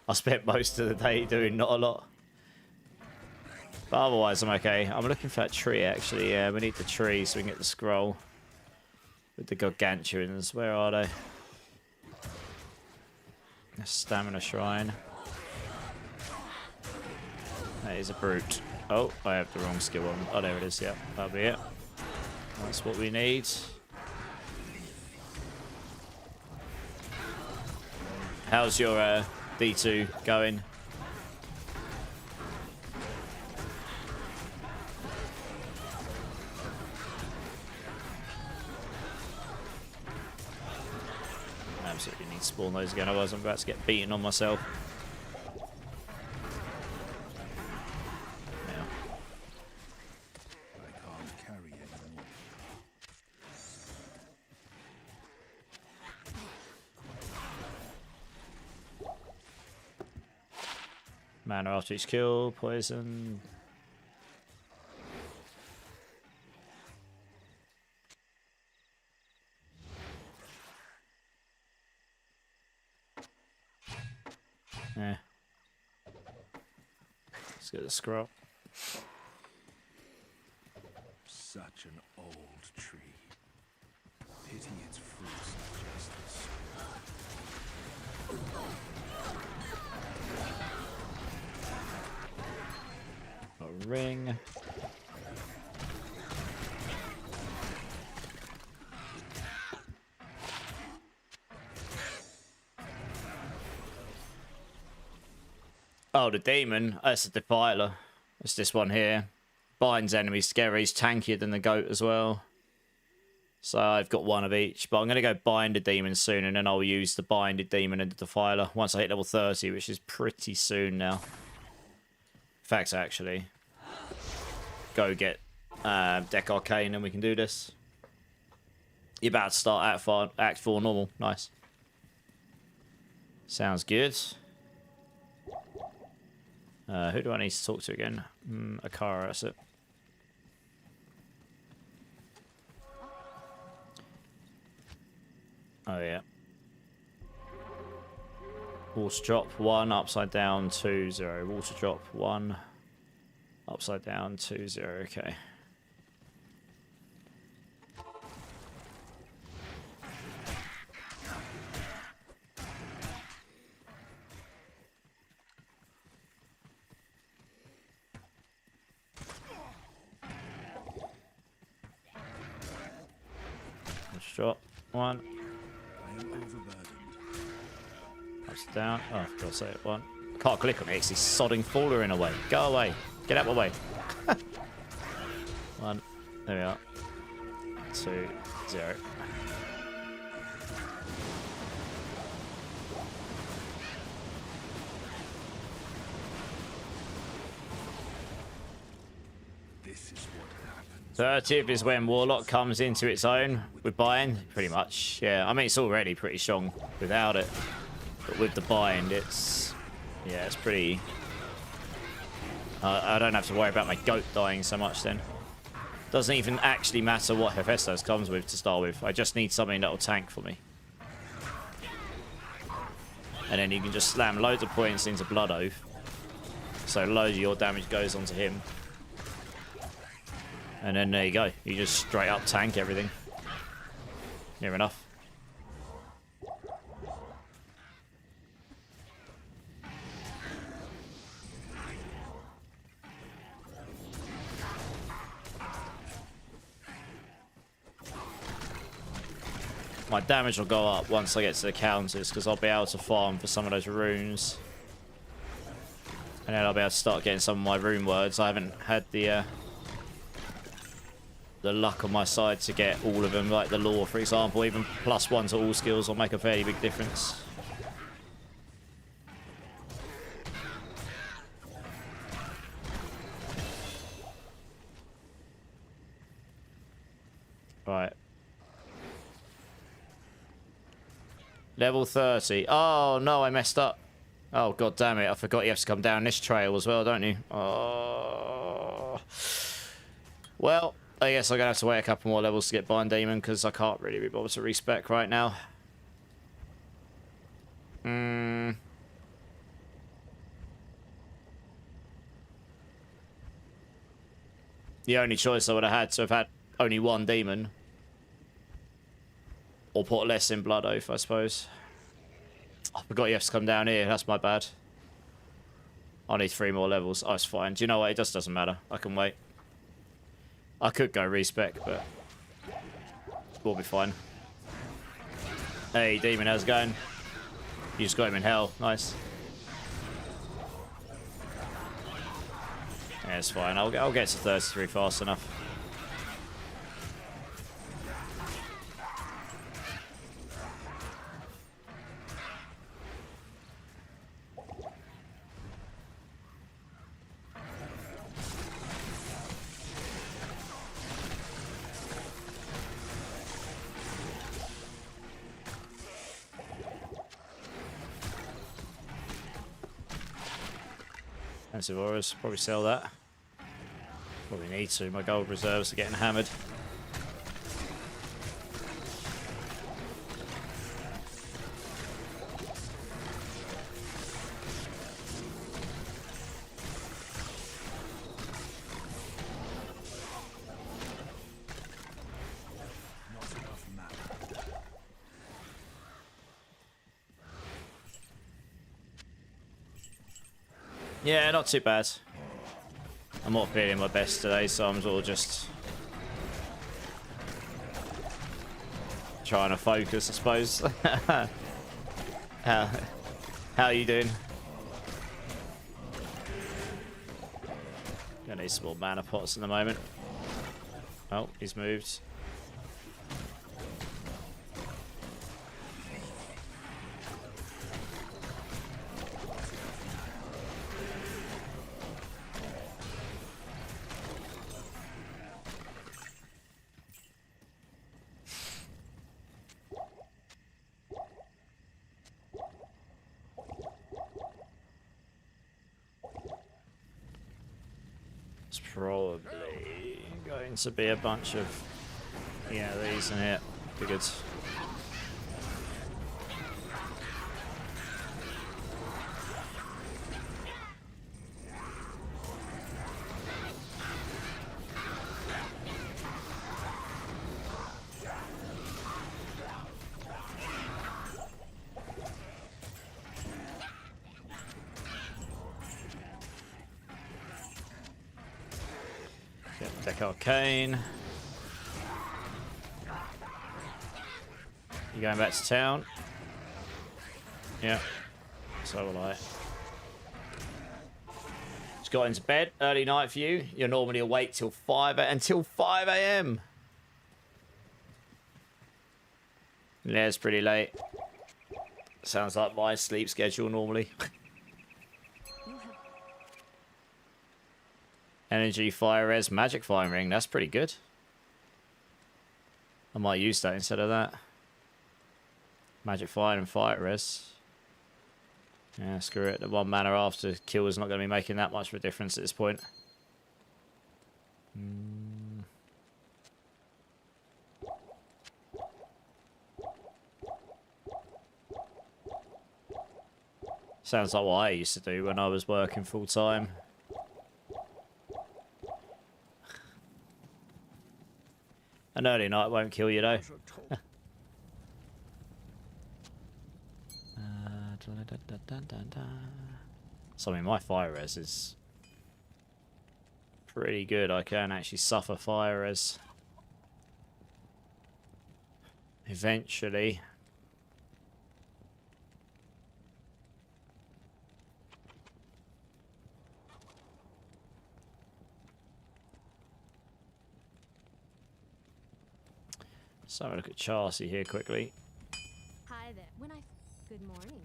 I spent most of the day doing not a lot. But otherwise, I'm okay. I'm looking for that tree, actually. Yeah, we need the tree so we can get the scroll with the gargantuans. Where are they? A stamina shrine. That is a brute. Oh, I have the wrong skill on. Oh, there it is. Yeah, that'll be it. That's what we need. How's your D2 going? Absolutely need to spawn those again, otherwise I'm about to get beaten on myself. Yeah. I can't carry anymore. Mana after each kill, poison. Yeah. Let's get the scroll. Such an old tree. Pity its fruits are just as A ring. Oh, the demon. That's a defiler. It's this one here. Binds enemies together. He's tankier than the goat as well. So I've got one of each. But I'm going to go bind a demon soon, and then I'll use the binded demon and the defiler once I hit level 30, which is pretty soon now. In fact, actually, go get Deck Arcane and we can do this. You're about to start Act 4 normal. Nice. Sounds good. Who do I need to talk to again? Akara, that's it. Oh, yeah. Water drop 1, upside down 2, 0. Water drop 1, upside down 2, 0. Okay. Drop 1. I am overburdened. Upside down. Oh, I've got to say it 1. I can't click on it. It's this sodding faller in a way. Go away. Get out of my way. 1. There we are. 2, 0. This is what happens. 30th is when Warlock comes into its own with bind, pretty much. Yeah, I mean, it's already pretty strong without it. But with the bind, it's... yeah, it's pretty... I don't have to worry about my goat dying so much then. Doesn't even actually matter what Hephaestus comes with to start with. I just need something that will tank for me. And then you can just slam loads of points into Blood Oath. So loads of your damage goes onto him. And then there you go. You just straight up tank everything. Near enough. My damage will go up once I get to the counters because I'll be able to farm for some of those runes. And then I'll be able to start getting some of my rune words. I haven't had the luck on my side to get all of them, like the lore, for example. Even +1 to all skills will make a fairly big difference. Right. Level 30. Oh, no, I messed up. Oh, god damn it. I forgot you have to come down this trail as well, don't you? Oh. Well, I guess I'm going to have to wait a couple more levels to get Bind Demon, because I can't really be bothered to respec right now. The only choice I would have had to have had only one demon. Or put less in Blood Oath, I suppose. I forgot you have to come down here. That's my bad. I need 3 more levels. Oh, it's fine. Do you know what? It just doesn't matter. I can wait. I could go respec, but we'll be fine. Hey, Demon, how's it going? You just got him in hell. Nice. Yeah, it's fine. I'll get to 33 fast enough. Expensive auras, probably sell that. Probably need to. My gold reserves are getting hammered. Yeah, not too bad. I'm not feeling my best today, so I'm sort of just trying to focus, I suppose. How are you doing? Gonna need some more mana pots in the moment. Oh, he's moved. Probably going to be a bunch of these in here. Be good. Deck Arcane. You going back to town? Yeah. So will I. Just got into bed. Early night for you. You're normally awake till 5 a.m. Yeah, it's pretty late. Sounds like my sleep schedule normally. Energy, fire res, magic fire ring. That's pretty good. I might use that instead of that. Magic fire and fire res. Yeah, screw it. The 1 mana after kill is not going to be making that much of a difference at this point. Sounds like what I used to do when I was working full time. An early night won't kill you though. So I mean, my fire res is pretty good. I can actually suffer fire res eventually. So have a look at Chassis here quickly. Hi there. Good morning.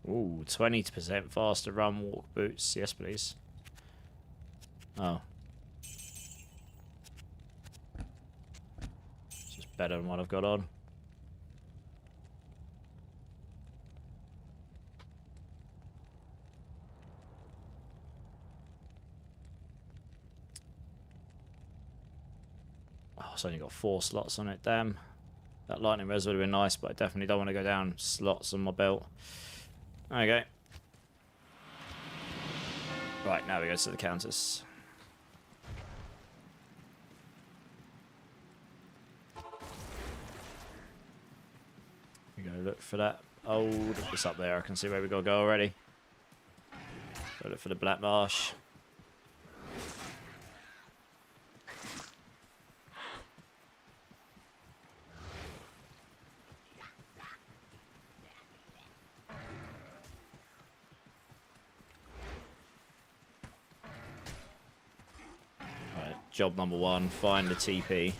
Ooh, 20% faster run, walk, boots. Yes, please. Oh. It's just better than what I've got on. Oh, it's only got 4 slots on it, damn. That lightning res would have been nice, but I definitely don't want to go down slots on my belt. Okay. Right, now we go to the counters. We go look for that old... It's up there, I can see where we gotta go already. Go look for the Black Marsh. Job number 1, find the TP.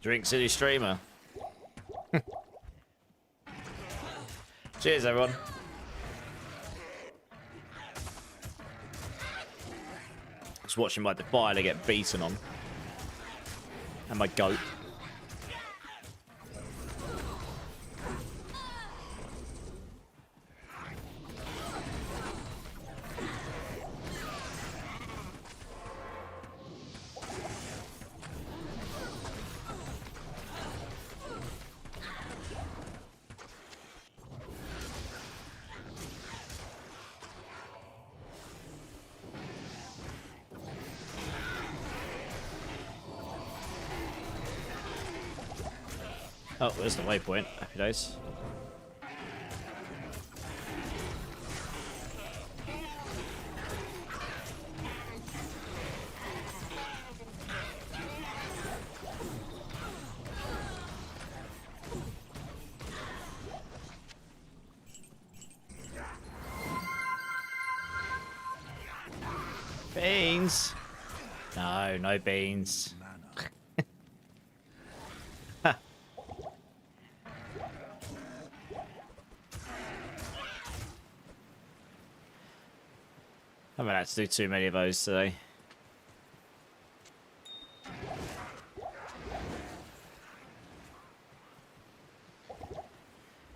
Drink City Streamer. Cheers, everyone. Just watching my Defiler get beaten on. And my goat. Oh, there's the waypoint. Happy days. Beans. No, no beans. I haven't had to do too many of those today.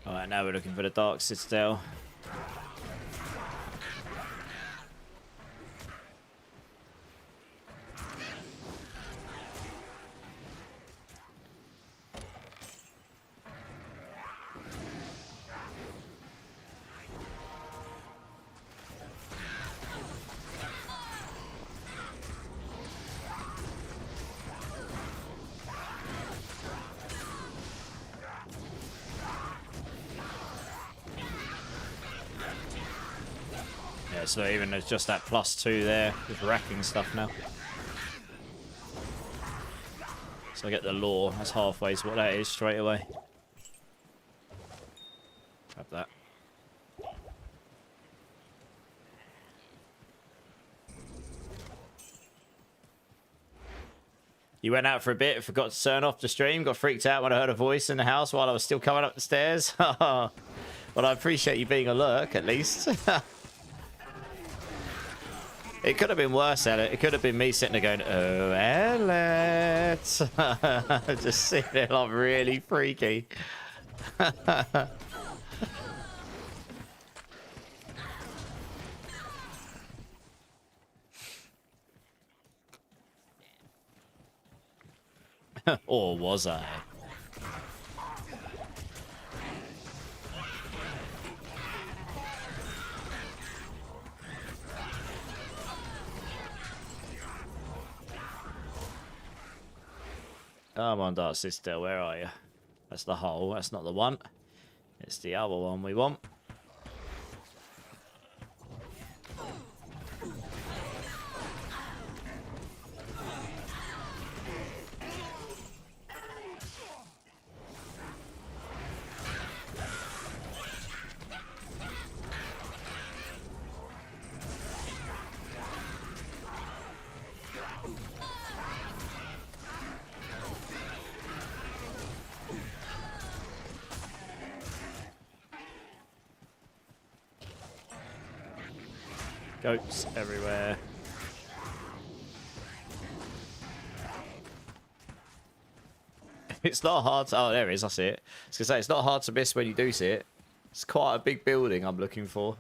Alright, now we're looking for the Dark Citadel. Yeah, so even there's just that +2 there, just racking stuff now. So I get the lore, that's halfway to what that is straight away. Grab that. You went out for a bit, forgot to turn off the stream, got freaked out when I heard a voice in the house while I was still coming up the stairs. Well, I appreciate you being alert, at least. It could have been worse, Elliot. It could have been me sitting there going, oh, Elliot. Just sitting there like really freaky. Or was I? Come on, Dark Sister, where are you? That's the hole, that's not the one. It's the other one we want. Goats everywhere. It's not hard to... Oh, there it is. I see it. I was going to say, it's not hard to miss when you do see it. It's quite a big building I'm looking for.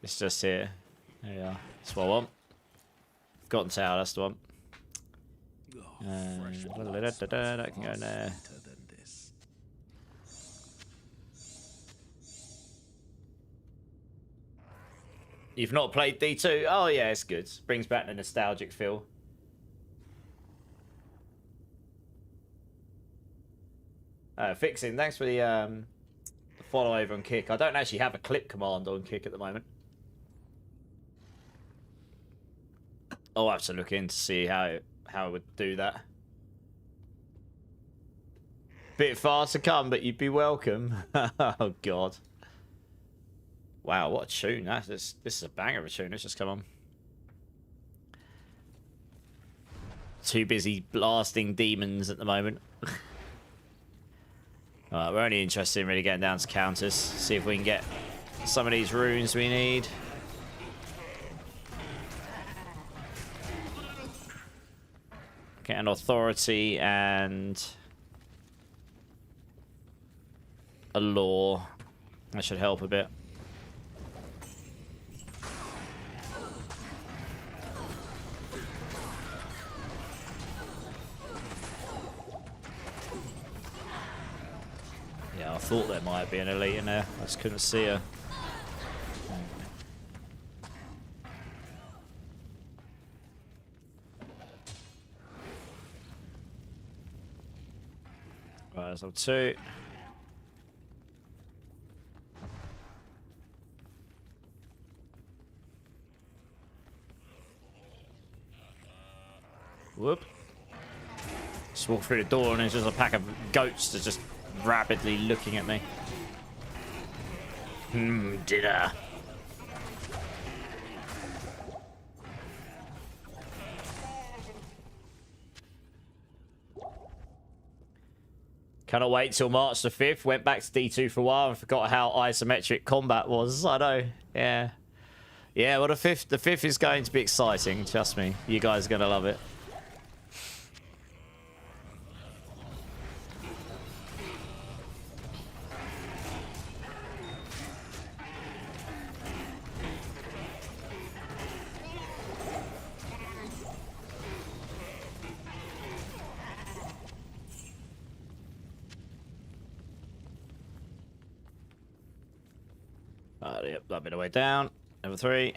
It's just here. There you are. That's what I want. Forgotten Tower, that's the one. That can go in there. You've not played D2? Oh yeah, it's good. Brings back the nostalgic feel. Fixing, thanks for the follow over on Kick. I don't actually have a clip command on Kick at the moment. I'll have to look in to see how it would do that. Bit far to come, but you'd be welcome. Oh god. Wow, what a tune. This is a banger of a tune. Let's just come on. Too busy blasting demons at the moment. Alright, we're only interested in really getting down to counters. See if we can get some of these runes we need. Get an authority and a lore. That should help a bit. Yeah, I thought there might be an elite in there. I just couldn't see her. Right, there's level 2. Whoop. Just walk through the door and there's just a pack of goats that just rapidly looking at me. Dinner. Cannot wait till March the 5th. Went back to D2 for a while and forgot how isometric combat was. I know. Yeah. Yeah, well, the 5th is going to be exciting. Trust me. You guys are going to love it. Yep, that bit of way down. Level 3.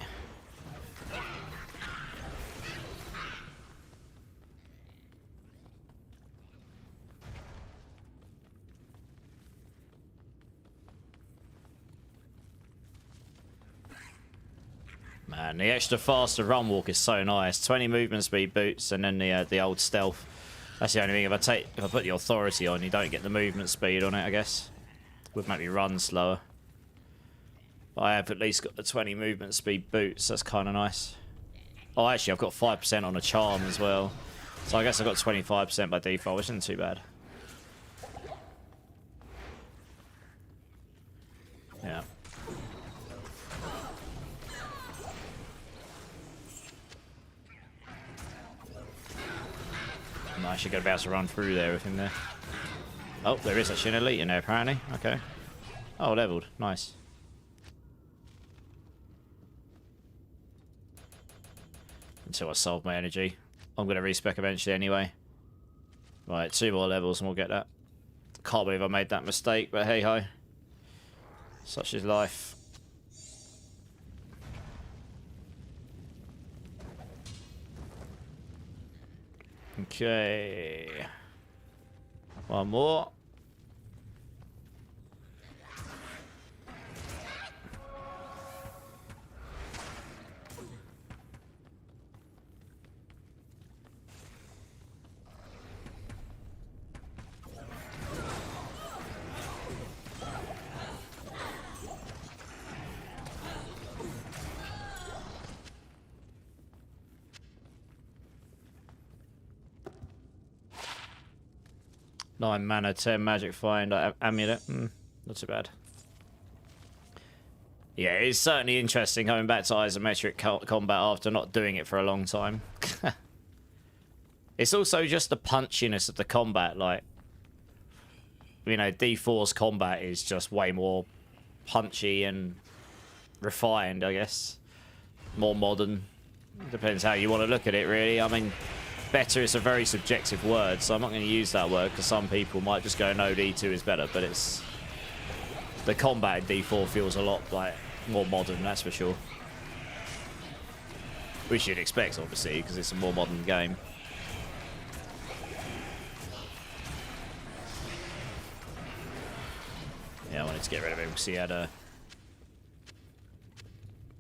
And the extra faster run walk is so nice. 20 movement speed boots, and then the old stealth. That's the only thing. If I put the authority on, you don't get the movement speed on it, I guess. Would make me run slower. But I have at least got the 20 movement speed boots. That's kind of nice. Oh, actually, I've got 5% on a charm as well. So I guess I've got 25% by default, which isn't too bad. Yeah. I'm actually going to be able to run through there with him there. Oh, there is actually an elite in there, apparently. Okay. Oh, leveled. Nice. Until I solve my energy. I'm going to respec eventually anyway. Right, 2 more levels and we'll get that. Can't believe I made that mistake, but hey ho. Such is life. Okay. One more. Nine mana, 10 magic find, amulet. Not too bad. Yeah, it's certainly interesting coming back to isometric combat after not doing it for a long time. It's also just the punchiness of the combat. Like, you know, D4's combat is just way more punchy and refined, I guess. More modern. Depends how you want to look at it, really. I mean, better is a very subjective word, so I'm not going to use that word because some people might just go, no, D2 is better, but it's... The combat in D4 feels a lot, like, more modern, that's for sure. Which you'd expect, obviously, because it's a more modern game. Yeah, I wanted to get rid of him because he had a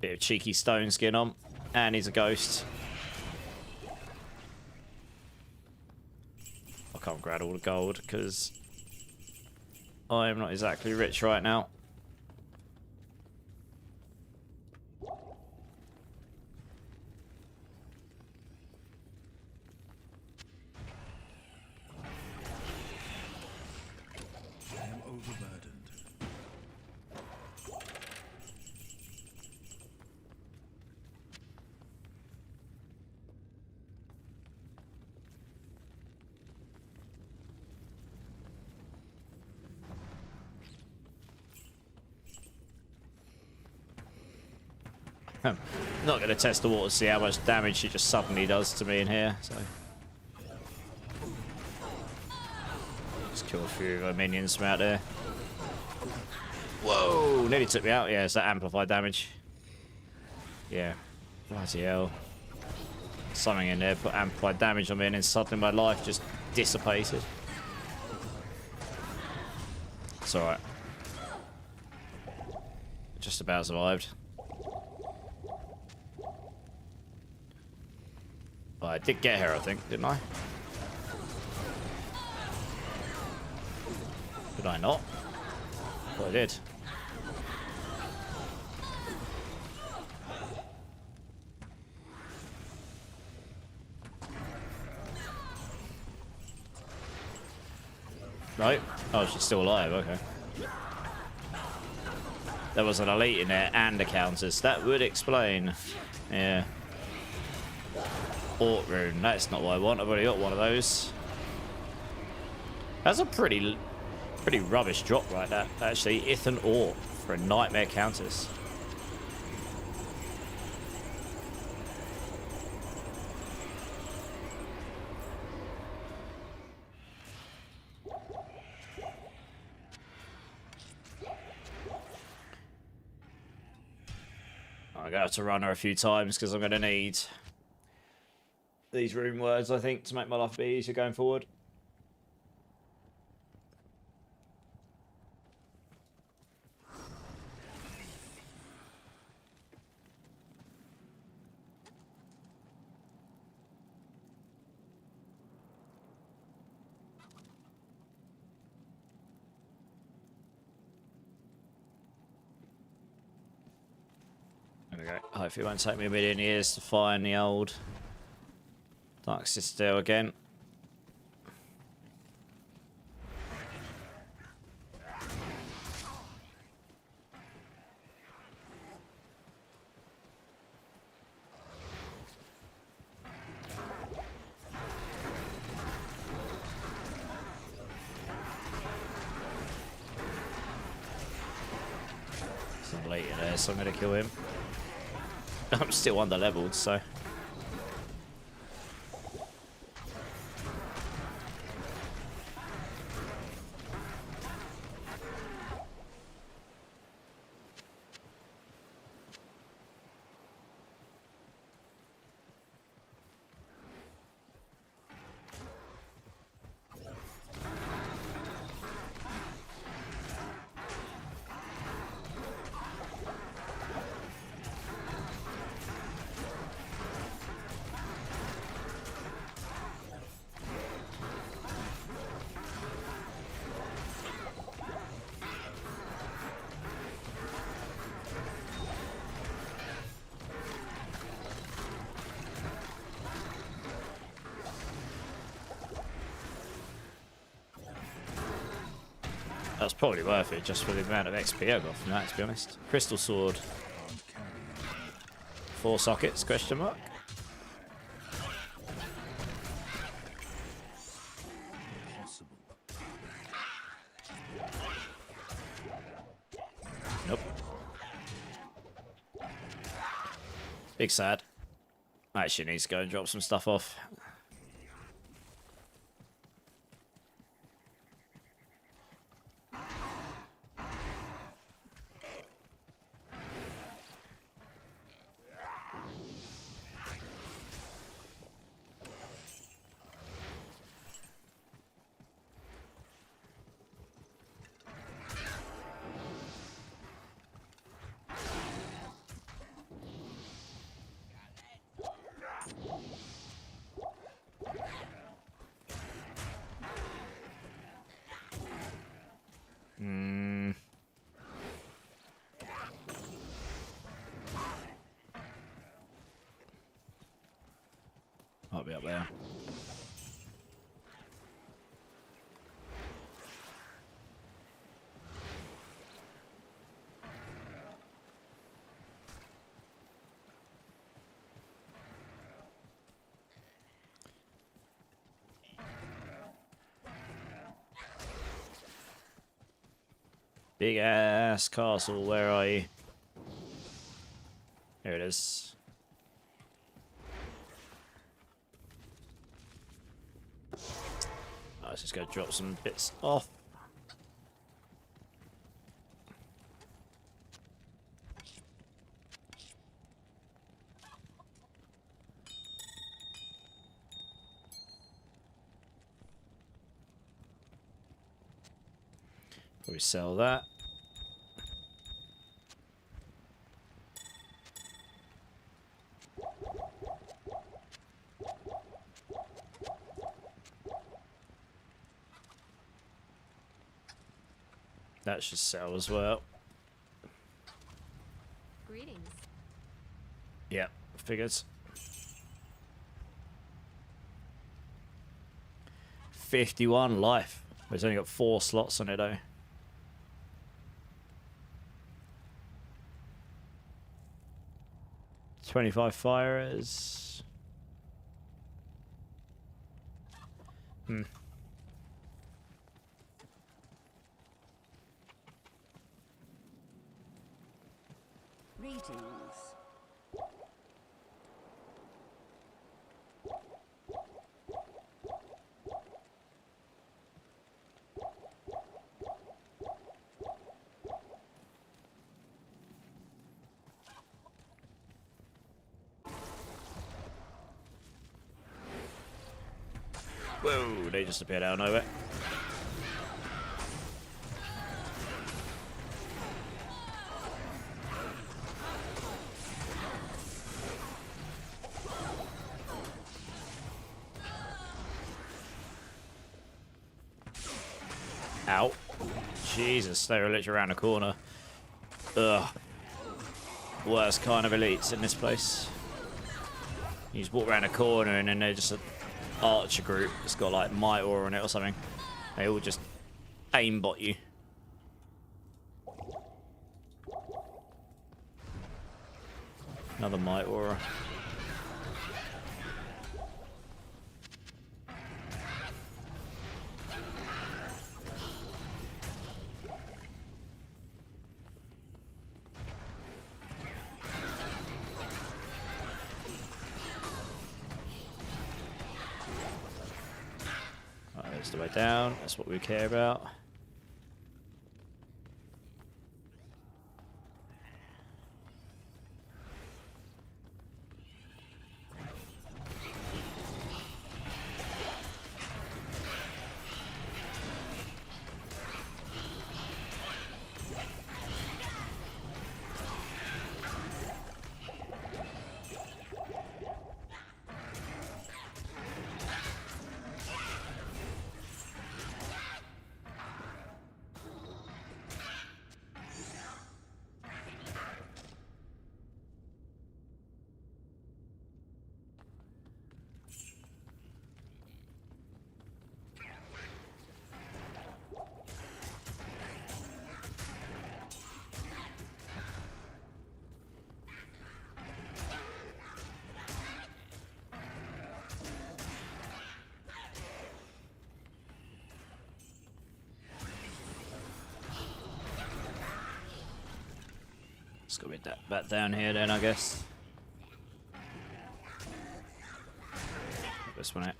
bit of cheeky stone skin on, and he's a ghost. I can't grab all the gold because I'm not exactly rich right now. I am overburdened. I'm not going to test the water to see how much damage she just suddenly does to me in here, so... Just kill a few of her minions from out there. Whoa! Nearly took me out. Yeah, it's that amplified damage. Yeah. Bloody hell. Something in there put amplified damage on me and then suddenly my life just dissipated. It's alright. Just about survived. Well, I did get her, I think, didn't I? Did I not? Well, I did. Right. Oh, she's still alive, okay. There was an elite in there and a countess. That would explain. Yeah. Ort rune. That's not what I want. I've already got one of those. That's a pretty rubbish drop right there. Actually, Ithan Ort for a nightmare countess. I'm going to have to run her a few times because I'm going to need these rune words, I think, to make my life a bit easier going forward. Okay, hopefully it won't take me a million years to find the old Dark Citadel again. Some late in there, so I'm gonna kill him. I'm still under leveled, so. That's probably worth it just for the amount of XP I got from that, to be honest. Crystal Sword. 4 sockets, question mark. Nope. Big sad. I actually need to go and drop some stuff off. Might be up there. Big ass castle, where are you? Here it is. Let's just go drop some bits off. Probably sell that. That should sell as well. Greetings. Yeah, figures. 51 life. It's only got 4 slots on it though. $25 firers. Greetings. Whoa, they just appeared out of nowhere. Ow. Jesus, they were literally around the corner. Ugh. worst kind of elites in this place. You just walk around a corner and then they're just an archer group that's got like might aura on it or something. They all just aimbot you. Another might aura. There's the way down. That's what we care about. Let's go with that back down here then, I guess. This one out.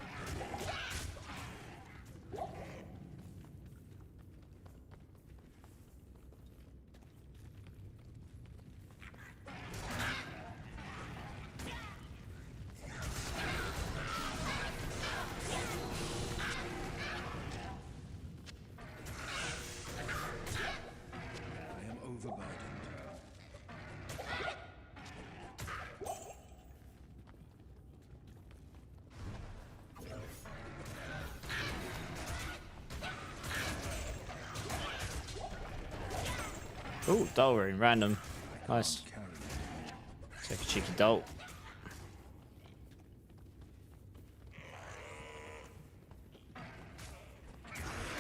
I am overburdened. Ooh, dull rune, random. Nice. Carry it. Take a cheeky dolt.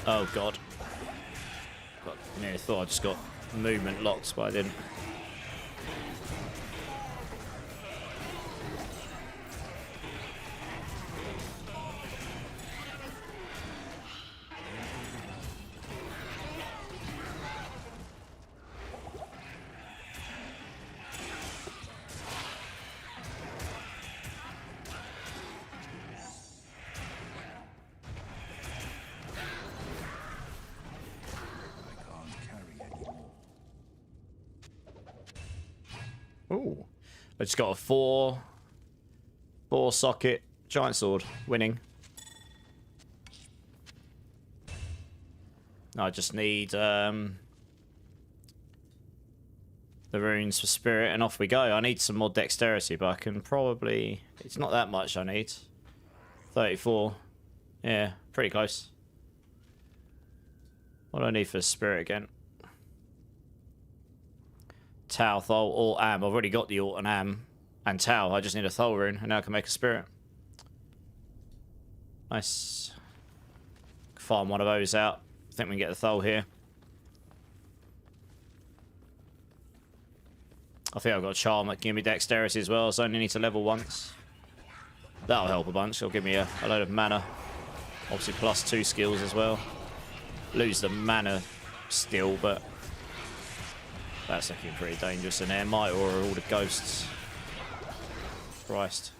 Oh god. Yeah, I thought I just got movement locked, but I didn't. I can't carry anymore. Ooh. I just got a four socket giant sword. Winning. I just need the runes for spirit and off we go. I need some more dexterity, but I can probably... It's not that much I need. 34. Yeah, pretty close. What do I need for spirit again? Tau, Thol, or Am. I've already got the Alt and Am and Tau. I just need a Thol rune, and now I can make a spirit. Nice. Farm one of those out. I think we can get the Thol here. I think I've got a charm that can give me dexterity as well, so I only need to level once. That'll help a bunch. It'll give me a load of mana. Obviously plus 2 skills as well. Lose the mana still, but that's looking pretty dangerous in there. Might aura all the ghosts. Christ.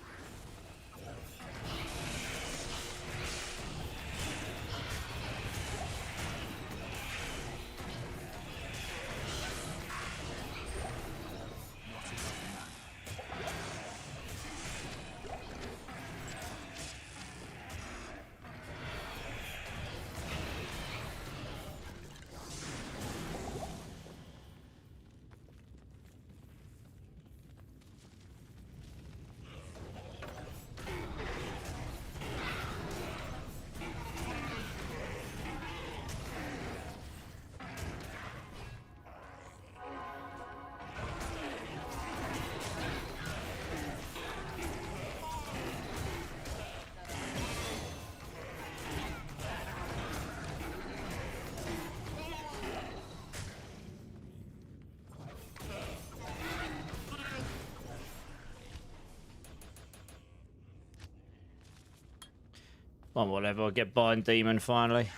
Well, whatever. I'll get Bind Demon finally.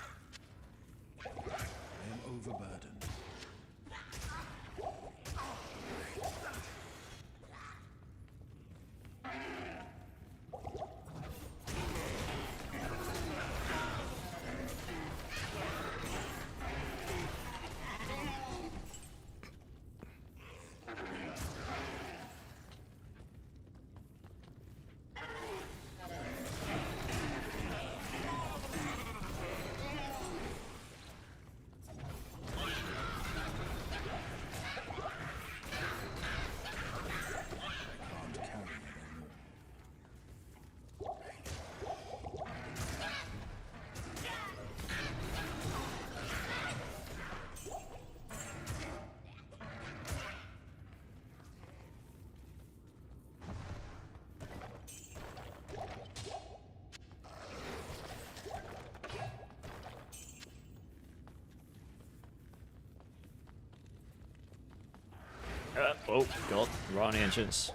I am overburdened. Oh, God. Right on the entrance.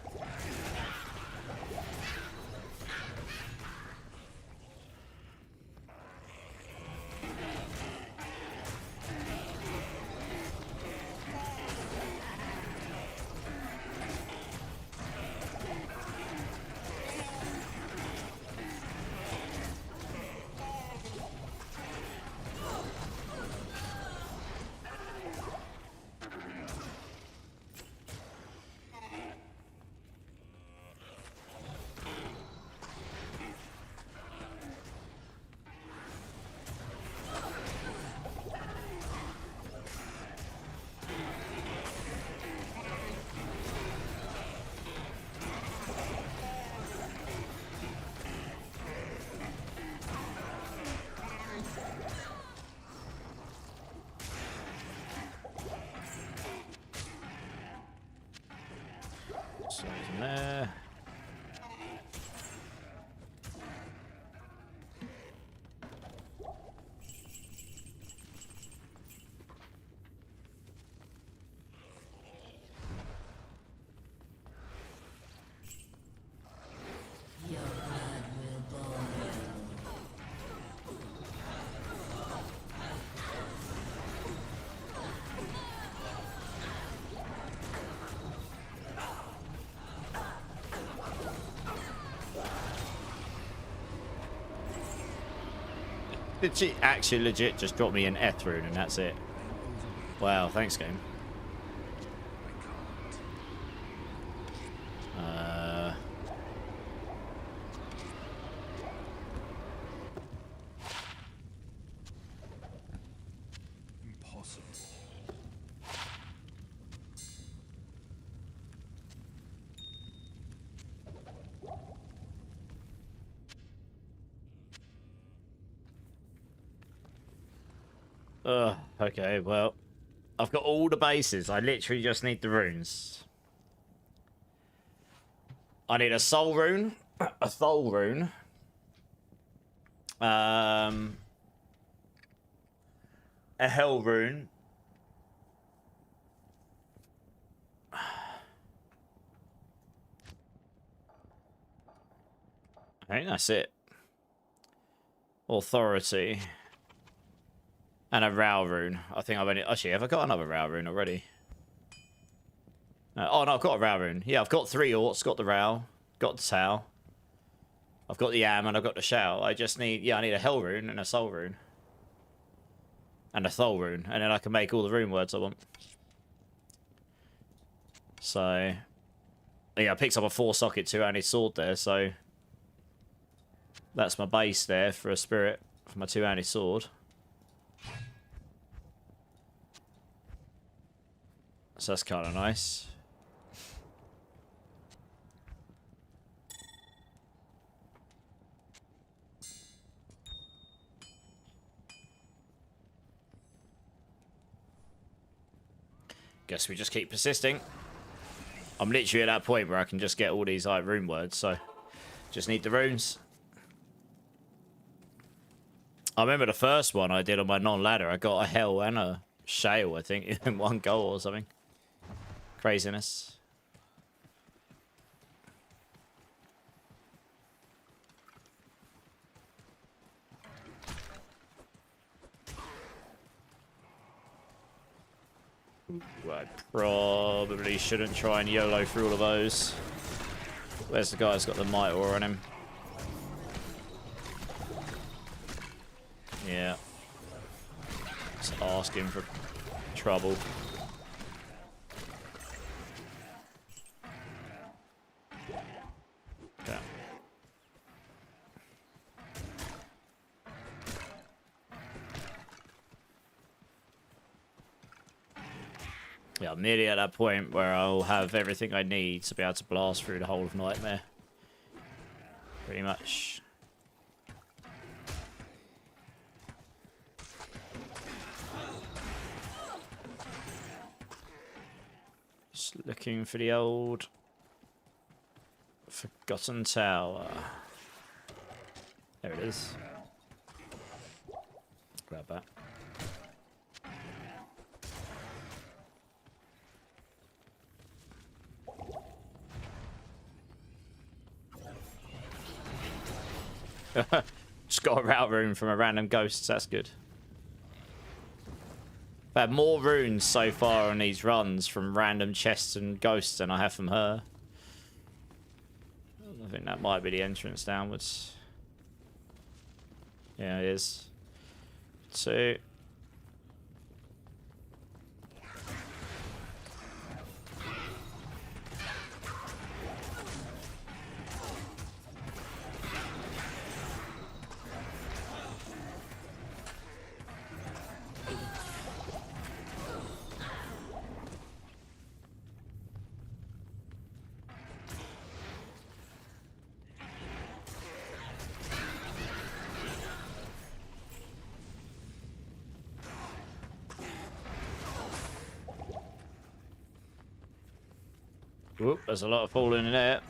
So he's in there. Did she actually legit just drop me an Eth rune and that's it? Wow, thanks, game. Impossible. Okay, well, I've got all the bases. I literally just need the runes. I need a soul rune, a soul rune, a hell rune, I think that's it. Authority. And a Row rune. I think I've only... Actually, have I got another Row rune already? Oh, no, I've got a Row rune. Yeah, I've got 3 Orts. Got the Row. Got the Tau. I've got the Am and I've got the Shao. I just need... Yeah, I need a Hell rune and a Soul rune. And a Thol rune. And then I can make all the rune words I want. So... Yeah, I picked up a 4-socket 2-handed sword there, so... That's my base there for a spirit. For my 2-handed sword. So that's kind of nice. Guess we just keep persisting. I'm literally at that point where I can just get all these like rune words, so just need the runes. I remember the first one I did on my non-ladder. I got a hell and a shale, I think, in one go or something. Craziness. Well, I probably shouldn't try and YOLO through all of those. Where's the guy who's got the Might Aura on him? Yeah. Just asking for trouble. Okay. Yeah, I'm nearly at that point where I'll have everything I need to be able to blast through the whole of Nightmare. Pretty much. Just looking for the old Forgotten Tower. There it is. Grab that. Just got a route rune from a random ghost. That's good. I've had more runes so far on these runs from random chests and ghosts than I have from her. I think that might be the entrance downwards. Yeah, it is. 2. Whoop, there's a lot of falling in there.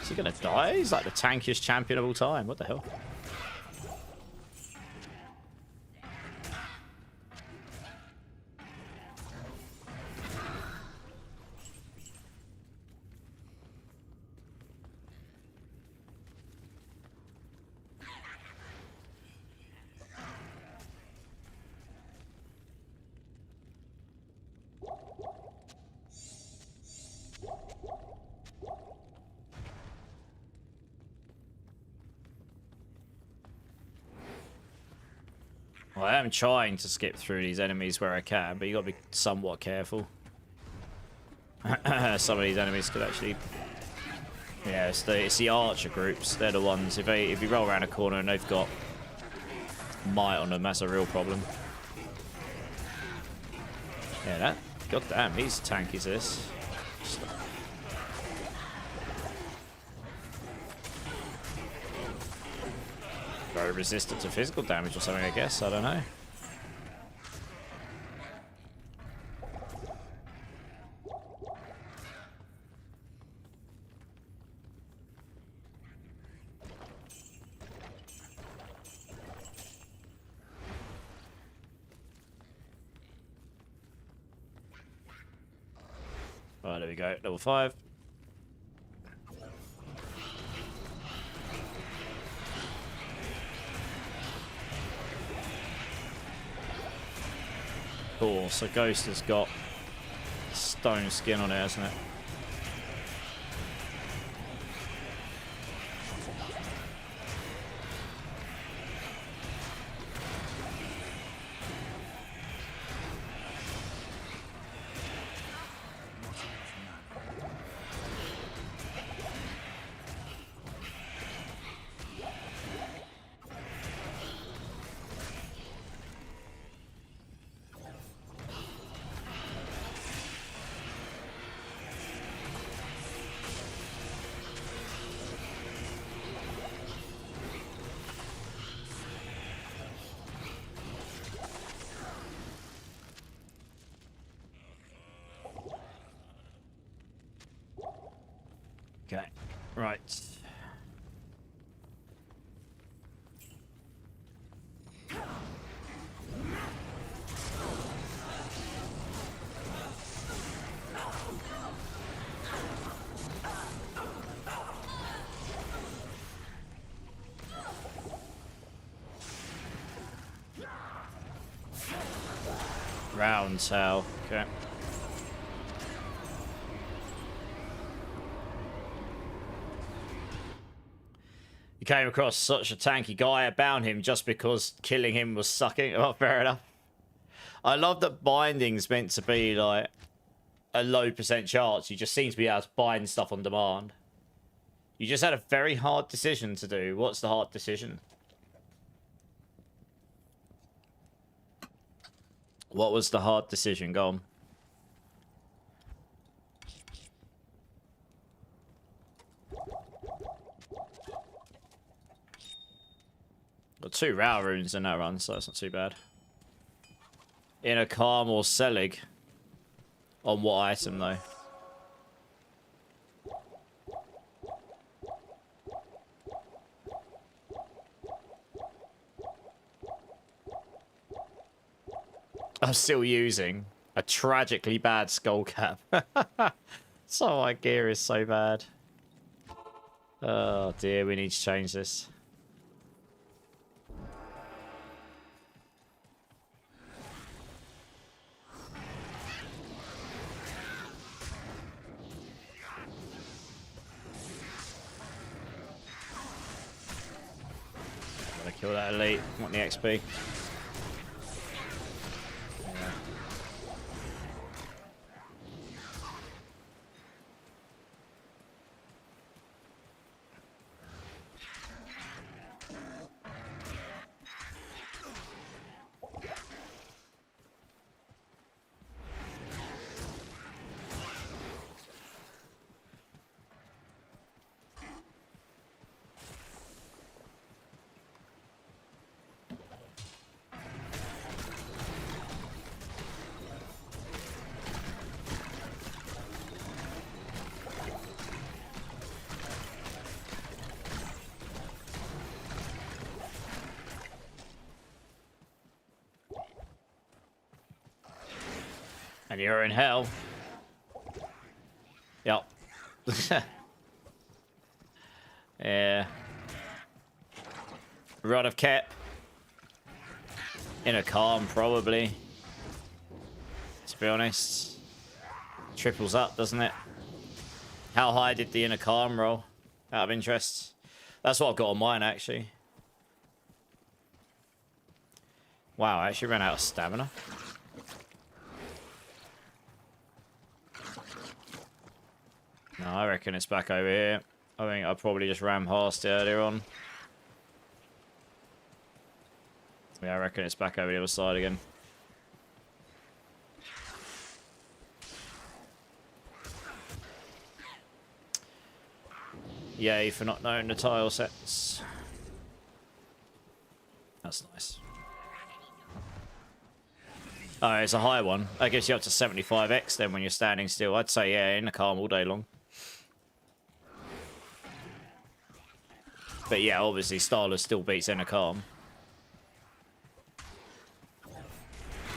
Is he gonna die? He's like the tankiest champion of all time. What the hell? Well, I am trying to skip through these enemies where I can, but you gotta be somewhat careful. Some of these enemies could actually... Yeah, it's the archer groups. They're the ones, if you roll around a corner and they've got might on them, that's a real problem. Yeah, that... God damn, he's tanky as this. Very resistant to physical damage or something, I guess. I don't know. Right, there we go. Level 5. Cool, so Ghost has got stone skin on it, hasn't it? Okay, right. Round tail. Okay. You came across such a tanky guy, I bound him just because killing him was sucking. Oh, fair enough. I love that binding's meant to be like a low % chance. You just seem to be able to bind stuff on demand. You just had a very hard decision to do. What's the hard decision? What was the hard decision? Go on. Got 2 Rao runes in that run, so that's not too bad. Inner Calm or Selig? On what item, though? I'm still using a tragically bad skull cap. So my gear is so bad. Oh dear, we need to change this. Gotta kill that elite. Want the XP. And you're in hell. Yep. Yeah. Rod of Kep. Inner Calm, probably. To be honest. Triples up, doesn't it? How high did the Inner Calm roll? Out of interest. That's what I've got on mine, actually. Wow, I actually ran out of stamina. No, I reckon it's back over here. I think I probably just ran past it earlier on. Yeah, I reckon it's back over the other side again. Yay for not knowing the tile sets. That's nice. Oh, it's a high one. That gives you up to 75x then when you're standing still. I'd say, yeah, in the calm all day long. But yeah, obviously, Starler still beats Inner Calm.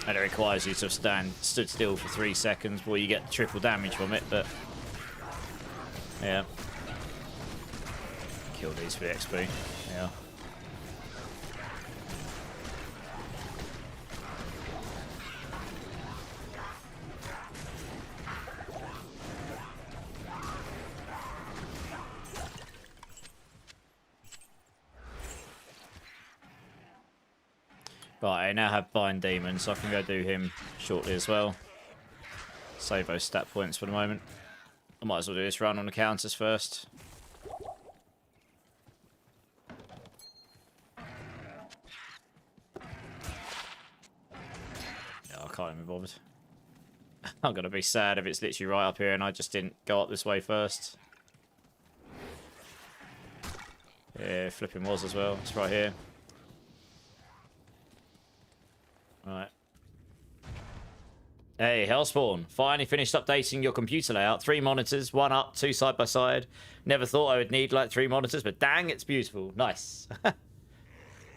And it requires you to have stood still for 3 seconds before you get triple damage from it, but... yeah. Kill these for the XP. Yeah. Right, I now have Bind Demon, so I can go do him shortly as well. Save those stat points for the moment. I might as well do this run on the counters first. No, I can't even be bothered. I'm going to be sad if it's literally right up here and I just didn't go up this way first. Yeah, flipping was as well. It's right here. Right. Hey, Hellspawn. Finally finished updating your computer layout. 3 monitors, 1 up, 2 side by side. Never thought I would need like 3 monitors, but dang, it's beautiful. Nice.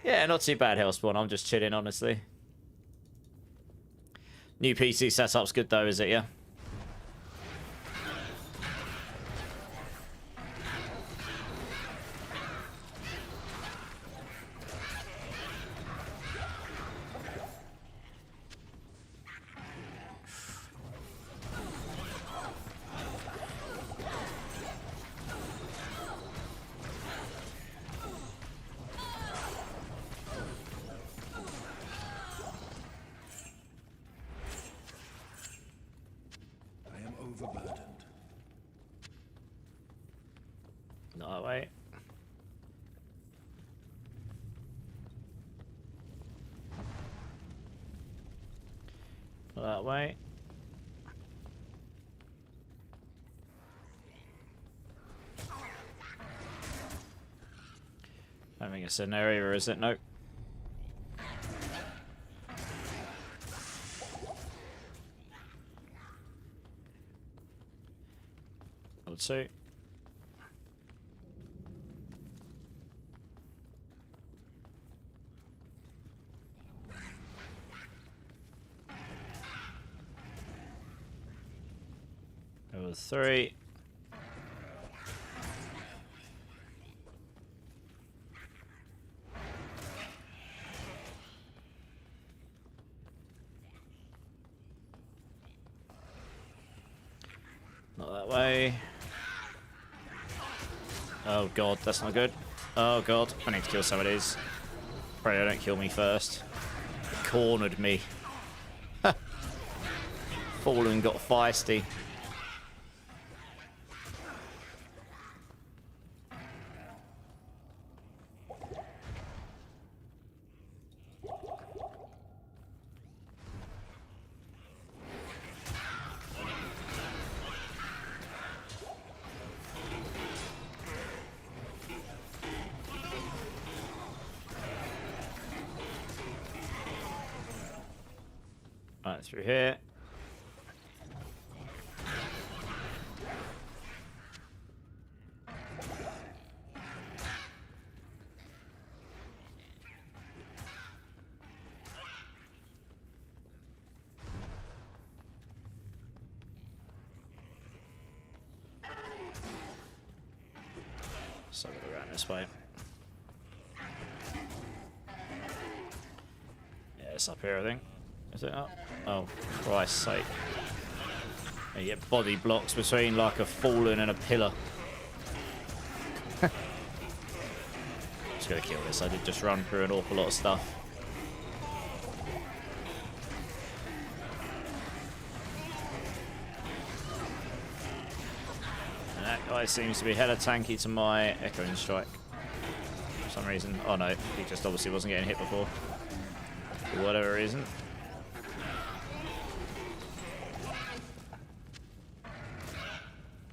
Yeah, not too bad, Hellspawn. I'm just chilling, honestly. New PC setup's good though, is it? Yeah. That way. I don't think it's an area, is it? Nope. Level 2. Level 3. Not that way. Oh god, that's not good. Oh god, I need to kill some of these. Pray they don't kill me first. They cornered me. Fallen got feisty. Right, through here. So go around this way. Yeah, it's up here, I think. Is it up? Oh, Christ's sake. You get body blocks between like a fallen and a pillar. Just gonna kill this. I did just run through an awful lot of stuff. And that guy seems to be hella tanky to my Echoing Strike. For some reason. Oh no, he just obviously wasn't getting hit before. For whatever reason.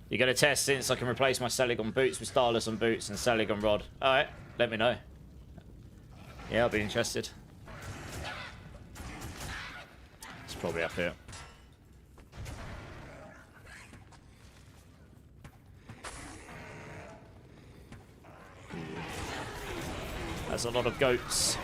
You got a test since I can replace my Celigon boots with Starless on boots and Celigon rod. Alright, let me know. Yeah, I'll be interested. It's probably up here. That's a lot of goats.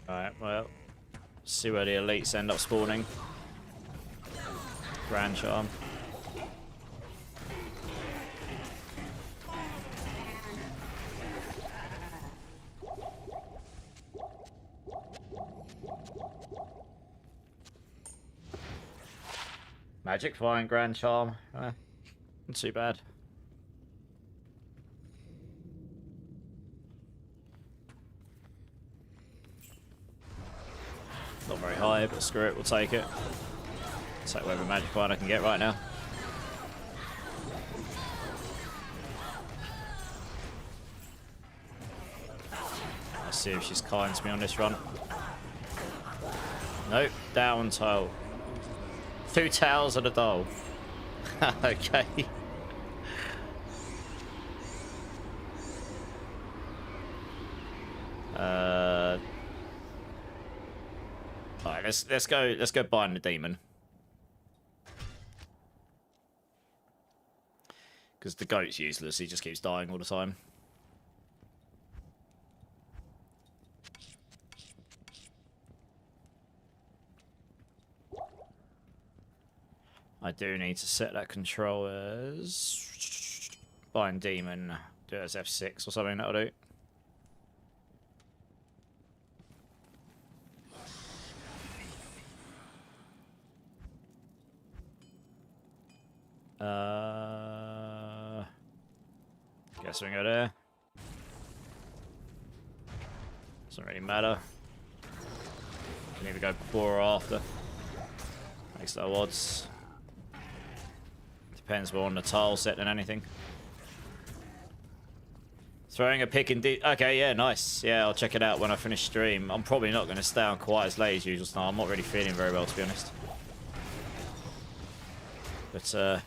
Alright, well, see where the elites end up spawning. Grand Charm. Magic Flying Grand Charm. Not too bad. Not very high, but screw it, we'll take it. Take whatever magic card I can get right now. Let's see if she's kind to me on this run. Nope, down tile. 2 tails and a doll. Okay. Alright, let's go bind the demon. Because the goat's useless, he just keeps dying all the time. I do need to set that control as bind demon. Do it as F6 or something, that'll do. Guess we can go there. Doesn't really matter. Can either go before or after. Makes no odds. Depends more on the tile set than anything. Throwing a pick in D. Okay, yeah, nice. Yeah, I'll check it out when I finish stream. I'm probably not going to stay on quite as late as usual tonight. I'm not really feeling very well, to be honest. But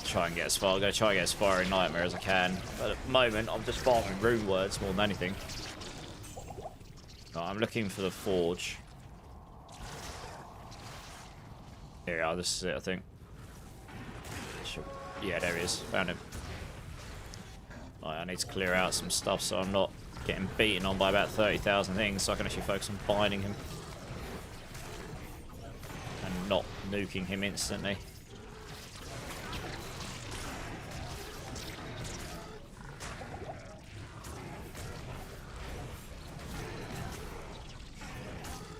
try and get as far. I'm going to try and get as far in Nightmare as I can. But at the moment, I'm just farming rune words more than anything. Right, I'm looking for the forge. Here we are. This is it, I think. Yeah, there he is. Found him. Right, I need to clear out some stuff so I'm not getting beaten on by about 30,000 things, so I can actually focus on binding him. And not nuking him instantly.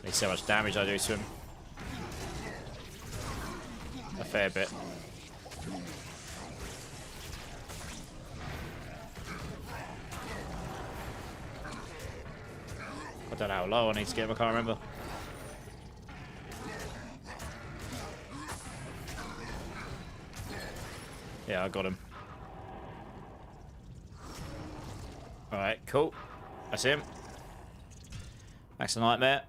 Need to see how much damage I do to him. A fair bit. I don't know how low I need to get him, I can't remember. Yeah, I got him. Alright, cool. That's him. Max the Nightmare.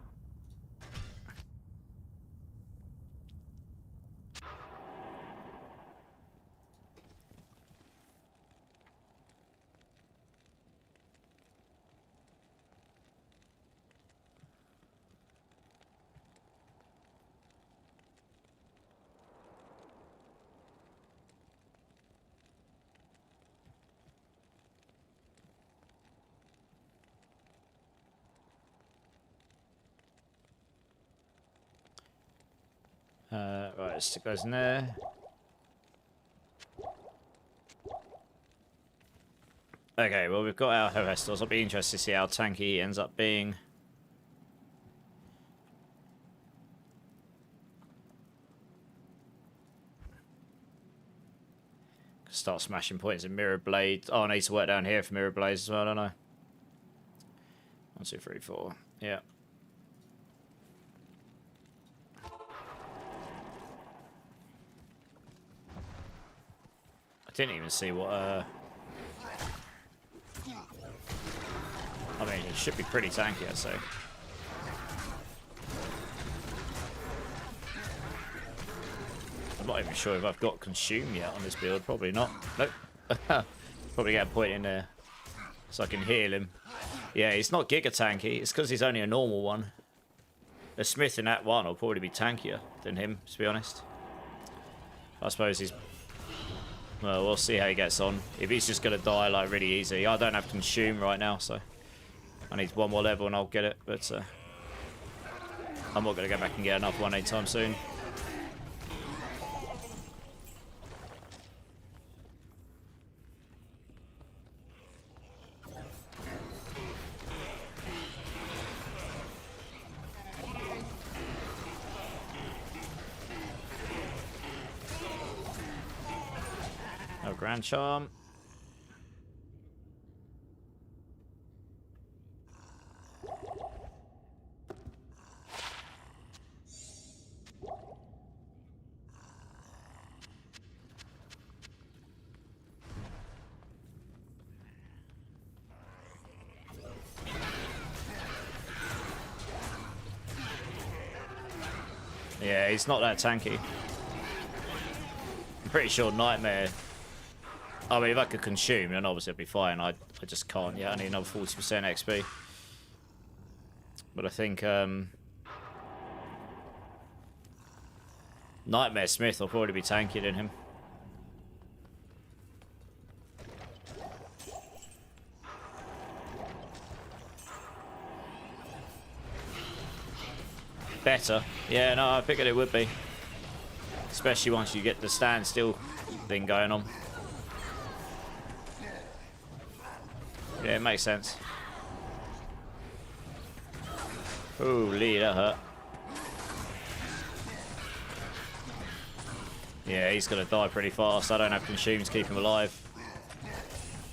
Right, stick those in there. Okay, well, we've got our Hephaestus. I'll be interested to see how tanky he ends up being. Start smashing points in Mirror Blade. Oh, I need to work down here for Mirror Blades as well, don't I? 1, 2, 3, 4. Yeah. I didn't even see what, I mean, it should be pretty tanky, I'd say. I'm not even sure if I've got Consume yet on this build. Probably not. Nope. Probably get a point in there so I can heal him. Yeah, he's not Giga tanky. It's because he's only a normal one. The Smith in that one will probably be tankier than him, to be honest. I suppose he's... Well, we'll see how he gets on. If he's just going to die, like, really easy. I don't have Consume right now, so... I need one more level and I'll get it, but... I'm not going to go back and get another one anytime soon. No Grand Charm. Yeah, he's not that tanky. I'm pretty sure Nightmare... I mean, if I could Consume, then obviously I'd be fine. I just can't yet. I need another 40% XP. But I think... Nightmare Smith will probably be tankier than him. Better. Yeah, no, I figured it would be. Especially once you get the standstill thing going on. Yeah, it makes sense. Holy, that hurt. Yeah, he's going to die pretty fast. I don't have consume to keep him alive.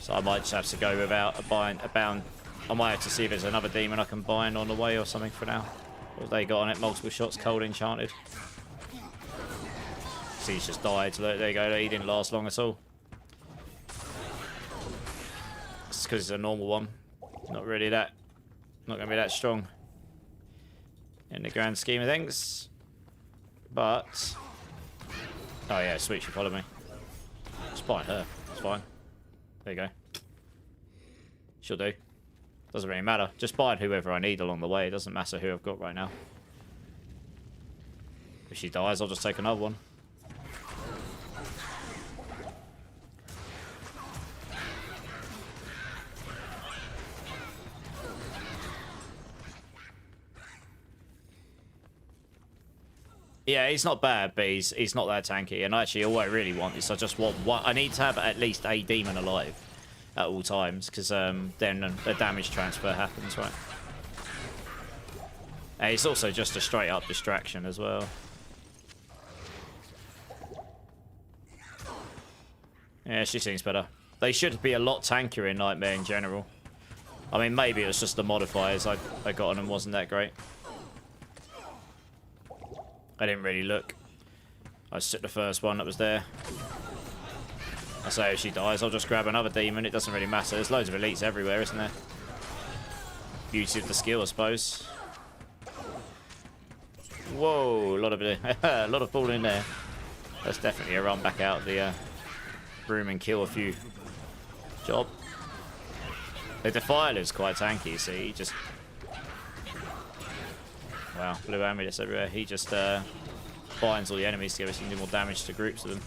So I might just have to go without a bound. I might have to see if there's another demon I can bind on the way or something for now. What have they got on it? Multiple shots, cold enchanted. See, he's just died. Look, there you go. He didn't last long at all. It's because it's a normal one. Not really that. Not going to be that strong in the grand scheme of things. But... oh yeah, sweet, she followed me. Just bind her. It's fine. There you go. She'll do. Doesn't really matter. Just bind whoever I need along the way. It doesn't matter who I've got right now. If she dies, I'll just take another one. Yeah, he's not bad, but he's not that tanky. And actually, all I really want is I just want one. I need to have at least a demon alive at all times, because then the damage transfer happens, right? And it's also just a straight up distraction as well. Yeah, she seems better. They should be a lot tankier in Nightmare in general. I mean, maybe it was just the modifiers I got on them wasn't that great. I didn't really look. I just took the first one that was there. I say if she dies, I'll just grab another demon. It doesn't really matter. There's loads of elites everywhere, isn't there? Beauty of the skill, I suppose. Whoa, a lot of falling in there. That's definitely a run back out of the room and kill a few. Job. The Defiler's quite tanky, you see. He just... wow, blue amulets everywhere. He just binds all the enemies together so he can do more damage to groups of them.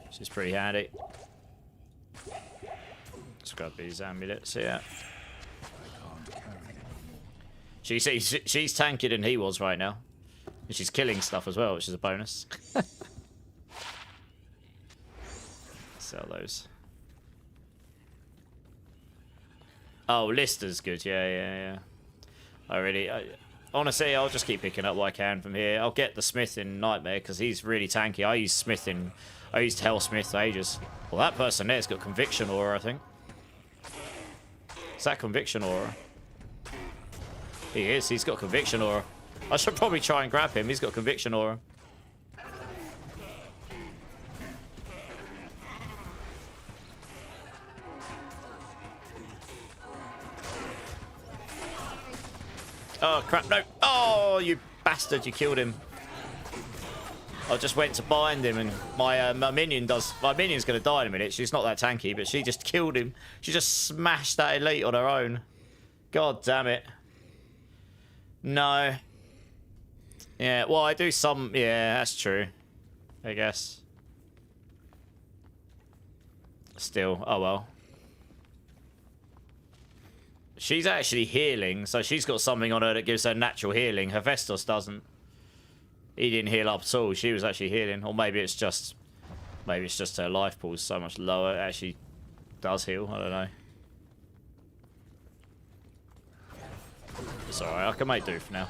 Which is pretty handy. Let's grab these amulets here. She's tankier than he was right now. And she's killing stuff as well, which is a bonus. Sell those. Oh, Lister's good. Yeah. Honestly, I'll just keep picking up what I can from here. I'll get the Smith in Nightmare because he's really tanky. I used Hellsmith for ages. Well, that person there's got Conviction Aura, I think. Is that Conviction Aura? He is. He's got Conviction Aura. I should probably try and grab him. He's got Conviction Aura. Oh, crap, no. Oh, you bastard, you killed him. I just went to bind him and my minion's going to die in a minute. She's not that tanky, but she just killed him. She just smashed that elite on her own. God damn it. No. Yeah, well, I do some... yeah, that's true. I guess. Still, oh well. She's actually healing, so she's got something on her that gives her natural healing. Hephaestus doesn't. He didn't heal up at all. She was actually healing. Or maybe it's just her life pool is so much lower. It actually does heal. I don't know. It's alright. I can make do for now.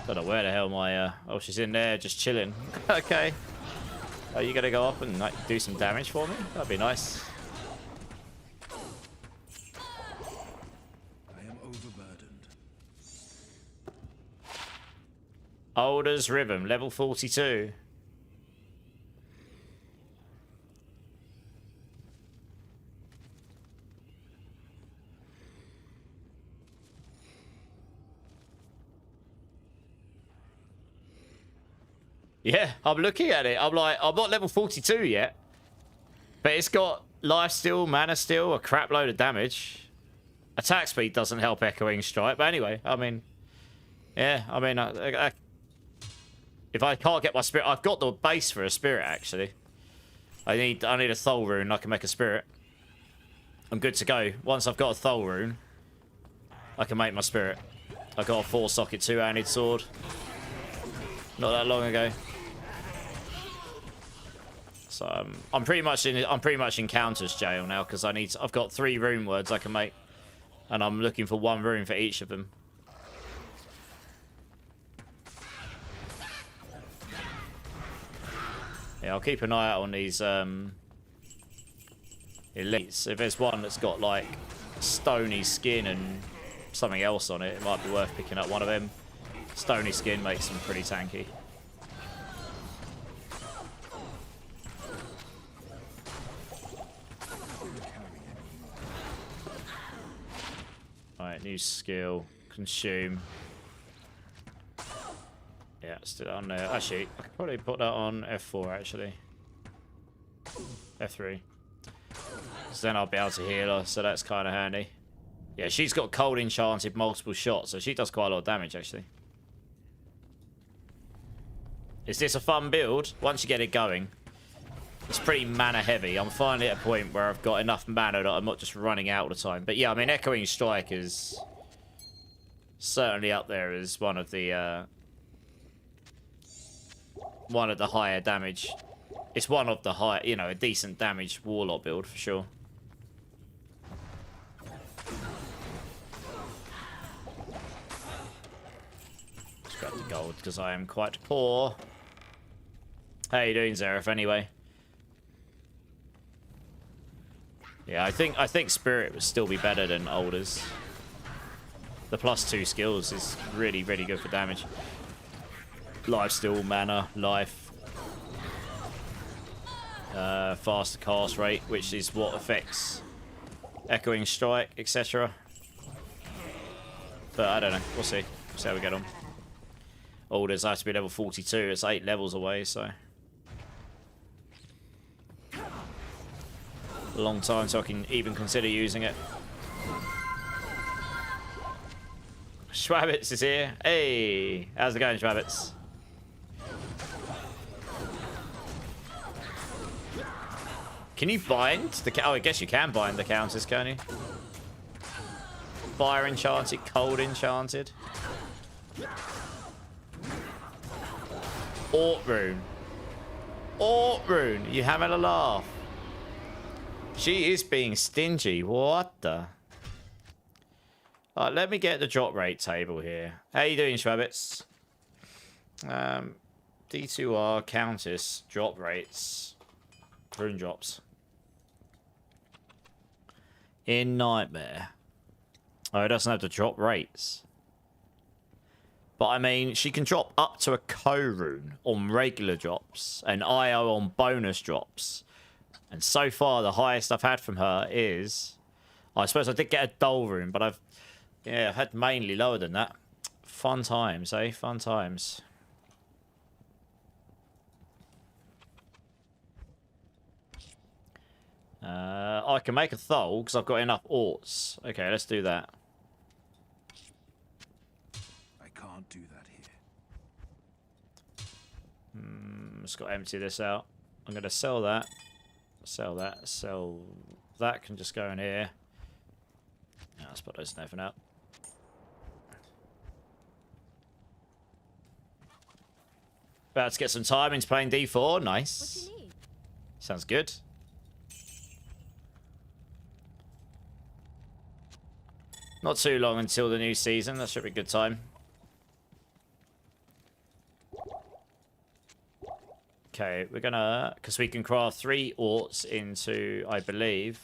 Don't know where the hell my... oh, she's in there just chilling. Okay. Are you gonna go up and like do some damage for me? That'd be nice. I am overburdened. Alder's Rhythm, level 42. Yeah, I'm looking at it. I'm like, I'm not level 42 yet. But it's got life steal, mana steal, a crap load of damage. Attack speed doesn't help Echoing Strike. But anyway, I mean... yeah, I mean... if I can't get my spirit... I've got the base for a spirit, actually. I need a Thol rune and I can make a spirit. I'm good to go. Once I've got a Thol rune, I can make my spirit. I got a 4-socket 2-handed sword. Not that long ago. So I'm pretty much in counters jail now because I've got 3 rune words I can make. And I'm looking for 1 rune for each of them. Yeah, I'll keep an eye out on these elites. If there's one that's got like stony skin and something else on it, it might be worth picking up one of them. Stony skin makes them pretty tanky. Alright, new skill. Consume. Yeah, let's do that on there. Actually, I could probably put that on F4, actually. F3. So then I'll be able to heal her, so that's kind of handy. Yeah, she's got cold enchanted multiple shots, so she does quite a lot of damage, actually. Is this a fun build? Once you get it going, it's pretty mana heavy. I'm finally at a point where I've got enough mana that I'm not just running out all the time. But yeah, I mean, Echoing Strike is certainly up there as one of the higher damage. It's one of the high, you know, a decent damage warlock build for sure. Just grab the gold because I am quite poor. How you doing, Zeref? Anyway. Yeah, I think Spirit would still be better than Alders. The +2 skills is really, really good for damage. Lifesteal, mana, life. Faster cast rate, which is what affects Echoing Strike, etc. But I don't know. We'll see. We'll see how we get on. Alders have to be level 42. It's 8 levels away, so... a long time so I can even consider using it. Schwabbits is here. Hey! How's it going, Schwabbits? Can you bind the... oh, I guess you can bind the counters, can you? Fire enchanted, cold enchanted. Ort rune. Ort rune. You having a laugh? She is being stingy. What the... let me get the drop rate table here. How you doing, Schwabbits? D2R, Countess, drop rates. Rune drops. In Nightmare. Oh, it doesn't have the drop rates. But I mean, she can drop up to a co-rune on regular drops. And IO on bonus drops. And so far, the highest I've had from her is... I suppose I did get a dull rune, but I've had mainly lower than that. Fun times, eh? Fun times. I can make a thol because I've got enough orts. Okay, let's do that. I can't do that here. Just got to empty this out. I'm going to sell that. Sell that. Sell that. Can just go in here. Yeah, let's put those nothing out. About to get some time into playing D4. Nice. What you need? Sounds good. Not too long until the new season. That should be a good time. Okay, we're gonna... because we can craft 3 orts into, I believe,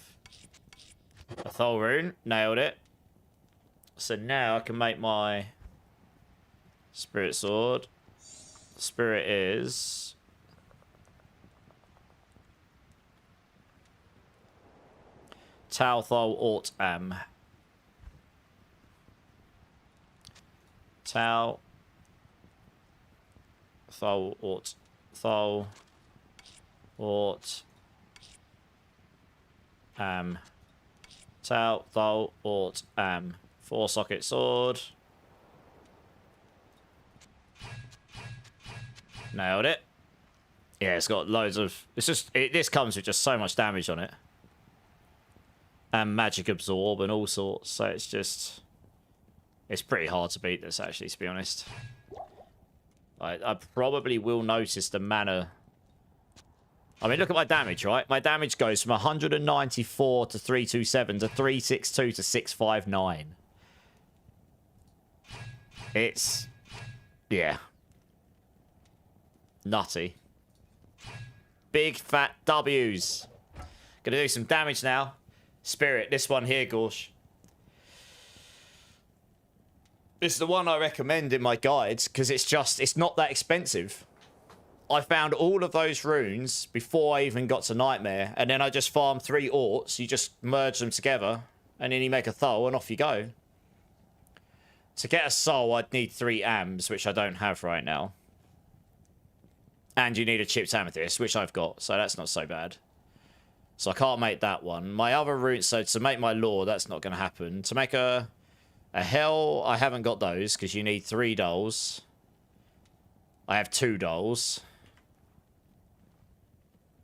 a Thol rune. Nailed it. So now I can make my Spirit Sword. Spirit is... Tau Thol Ort Am. Tau Thol Ort. Thol Ort Am. Tau Thol Ort Am. 4-socket sword. Nailed it. Yeah, it's got loads of... it's just... this comes with just so much damage on it. And magic absorb and all sorts. So it's just... it's pretty hard to beat this, actually, to be honest. I probably will notice the mana I mean, look at my damage, right? My damage goes from 194 to 327 to 362 to 659. It's... yeah. Nutty. Big fat W's. Gonna do some damage now. Spirit, this one here, Gorsh. It's the one I recommend in my guides because it's not that expensive. I found all of those runes before I even got to Nightmare, and then I just farmed 3 orts. You just merge them together, and then you make a thol, and off you go. To get a soul, I'd need 3 AMs, which I don't have right now. And you need a chipped amethyst, which I've got, so that's not so bad. So I can't make that one. My other rune, so to make my lore, that's not going to happen. To make a hell, I haven't got those, because you need 3 dolls. I have 2 dolls.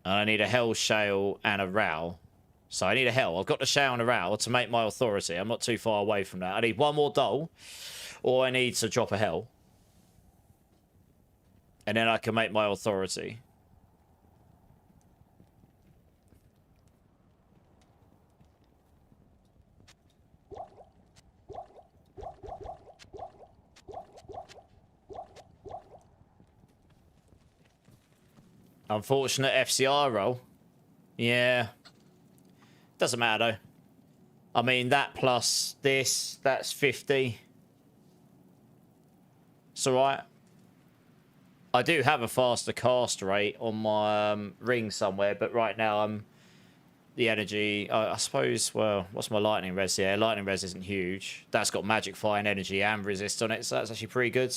And I need a hell, shale, and a row. So I need a hell. I've got the shale and a row to make my authority. I'm not too far away from that. I need 1 more doll, or I need to drop a hell. And then I can make my authority. Unfortunate FCR roll. Yeah. Doesn't matter, though. I mean, that plus this, that's 50. It's alright. I do have a faster cast rate on my ring somewhere, but right now I'm... the energy... I suppose, well, what's my lightning res? Yeah, lightning res isn't huge. That's got magic fire and energy and resist on it, so that's actually pretty good.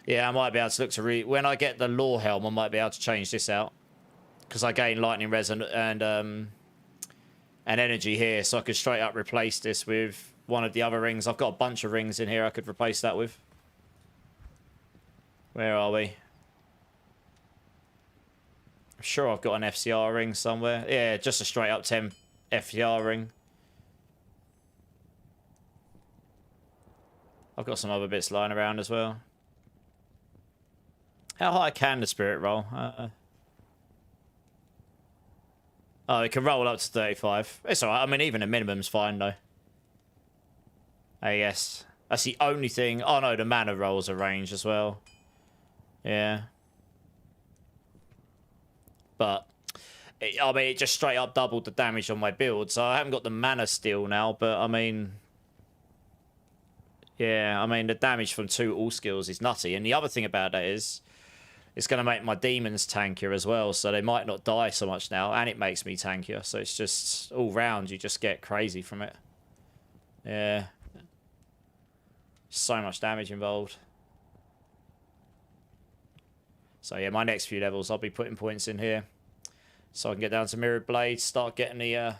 Yeah, I might be able to look to when I get the lore helm, I might be able to change this out. Because I gain lightning res and energy here, so I could straight up replace this with one of the other rings. I've got a bunch of rings in here I could replace that with. Where are we? I'm sure I've got an FCR ring somewhere. Yeah, just a straight up 10 FCR ring. I've got some other bits lying around as well. How high can the spirit roll? Oh, it can roll up to 35. It's alright. I mean, even a minimum's fine, though. I guess. That's the only thing. Oh, no, the mana rolls are range as well. Yeah. But, I mean, it just straight up doubled the damage on my build. So I haven't got the mana steel now, but, I mean... yeah, I mean, the damage from 2 all skills is nutty. And the other thing about that is... it's going to make my demons tankier as well, so they might not die so much now, and it makes me tankier, so it's just, all round, you just get crazy from it. Yeah. So much damage involved. So yeah, my next few levels, I'll be putting points in here, so I can get down to Mirrored Blade, start getting the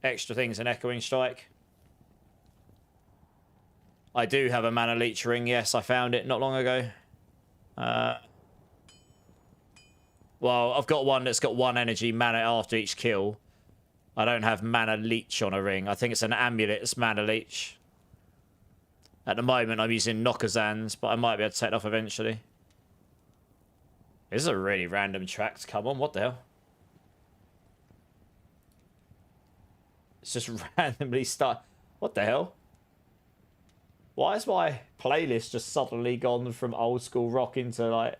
extra things in Echoing Strike. I do have a Mana Leech ring, yes, I found it not long ago. Well, I've got one that's got 1 energy mana after each kill. I don't have Mana Leech on a ring. I think it's an amulet that's Mana Leech. At the moment, I'm using Nokkazan's, but I might be able to take it off eventually. This is a really random track to come on. What the hell? It's just randomly start. What the hell? Why is my playlist just suddenly gone from old school rock into, like...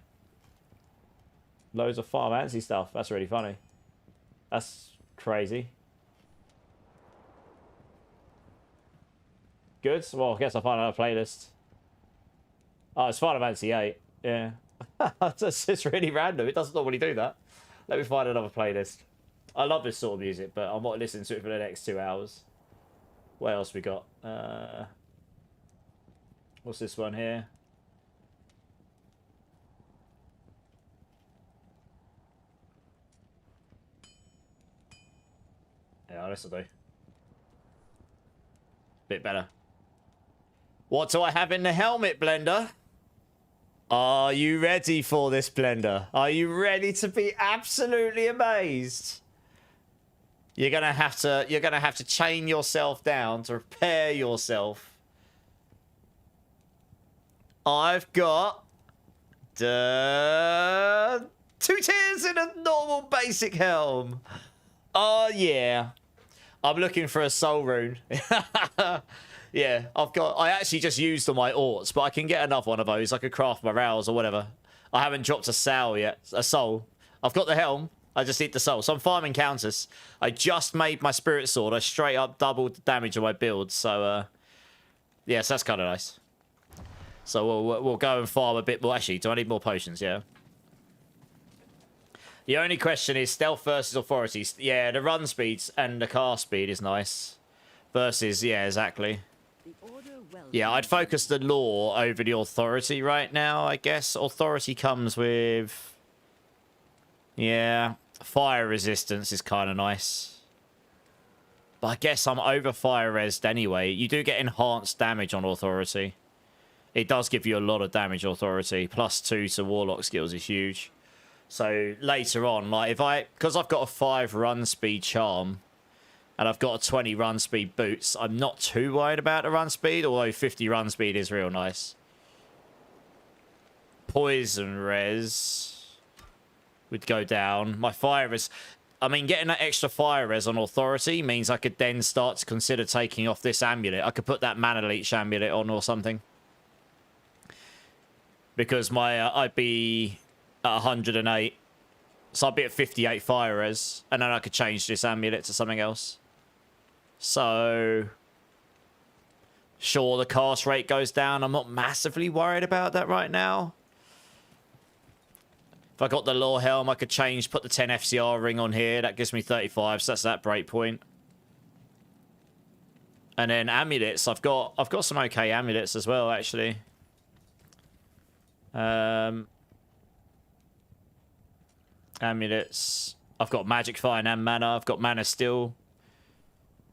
loads of Final Fantasy stuff? That's really funny. That's crazy. Good. Well, I guess I'll find another playlist. Oh, it's Final Fantasy 8. Yeah. It's really random. It doesn't normally do that. Let me find another playlist. I love this sort of music, but I'm not listening to it for the next 2 hours. What else we got? What's this one here? Yeah, this'll do. Bit better. What do I have in the helmet, Blender? Are you ready for this, Blender? Are you ready to be absolutely amazed? You're gonna have to chain yourself down to prepare yourself. I've got the 2 tiers in a normal basic helm. Oh, yeah. I'm looking for a soul rune. Yeah, I actually just used all my orts, but I can get another one of those. I could craft my rows or whatever. I haven't dropped a soul yet. A soul. I've got the helm. I just need the soul. So I'm farming counters. I just made my spirit sword. I straight up doubled the damage of my build. So, yes, that's kind of nice. So we'll go and farm a bit more. Actually, do I need more potions? Yeah. The only question is stealth versus authority. Yeah, the run speeds and the cast speed is nice. Versus, yeah, exactly. Yeah, I'd focus the law over the authority right now, I guess. Authority comes with... Yeah, fire resistance is kind of nice. But I guess I'm over fire resed anyway. You do get enhanced damage on authority. It does give you a lot of damage, authority. +2 to warlock skills is huge. So later on, like because I've got a 5 run speed charm and I've got a 20 run speed boots, I'm not too worried about the run speed, although 50 run speed is real nice. Poison res would go down. My fire res, I mean, getting that extra fire res on authority means I could then start to consider taking off this amulet. I could put that mana leech amulet on or something. Because my I'd be at 108, so I'd be at 58 fire res, and then I could change this amulet to something else. So, sure, the cast rate goes down. I'm not massively worried about that right now. If I got the law helm, I could change, put the 10 FCR ring on here. That gives me 35, so that's that break point. And then amulets, I've got some okay amulets as well, actually. Amulets. I've got magic fire and mana. I've got mana steel.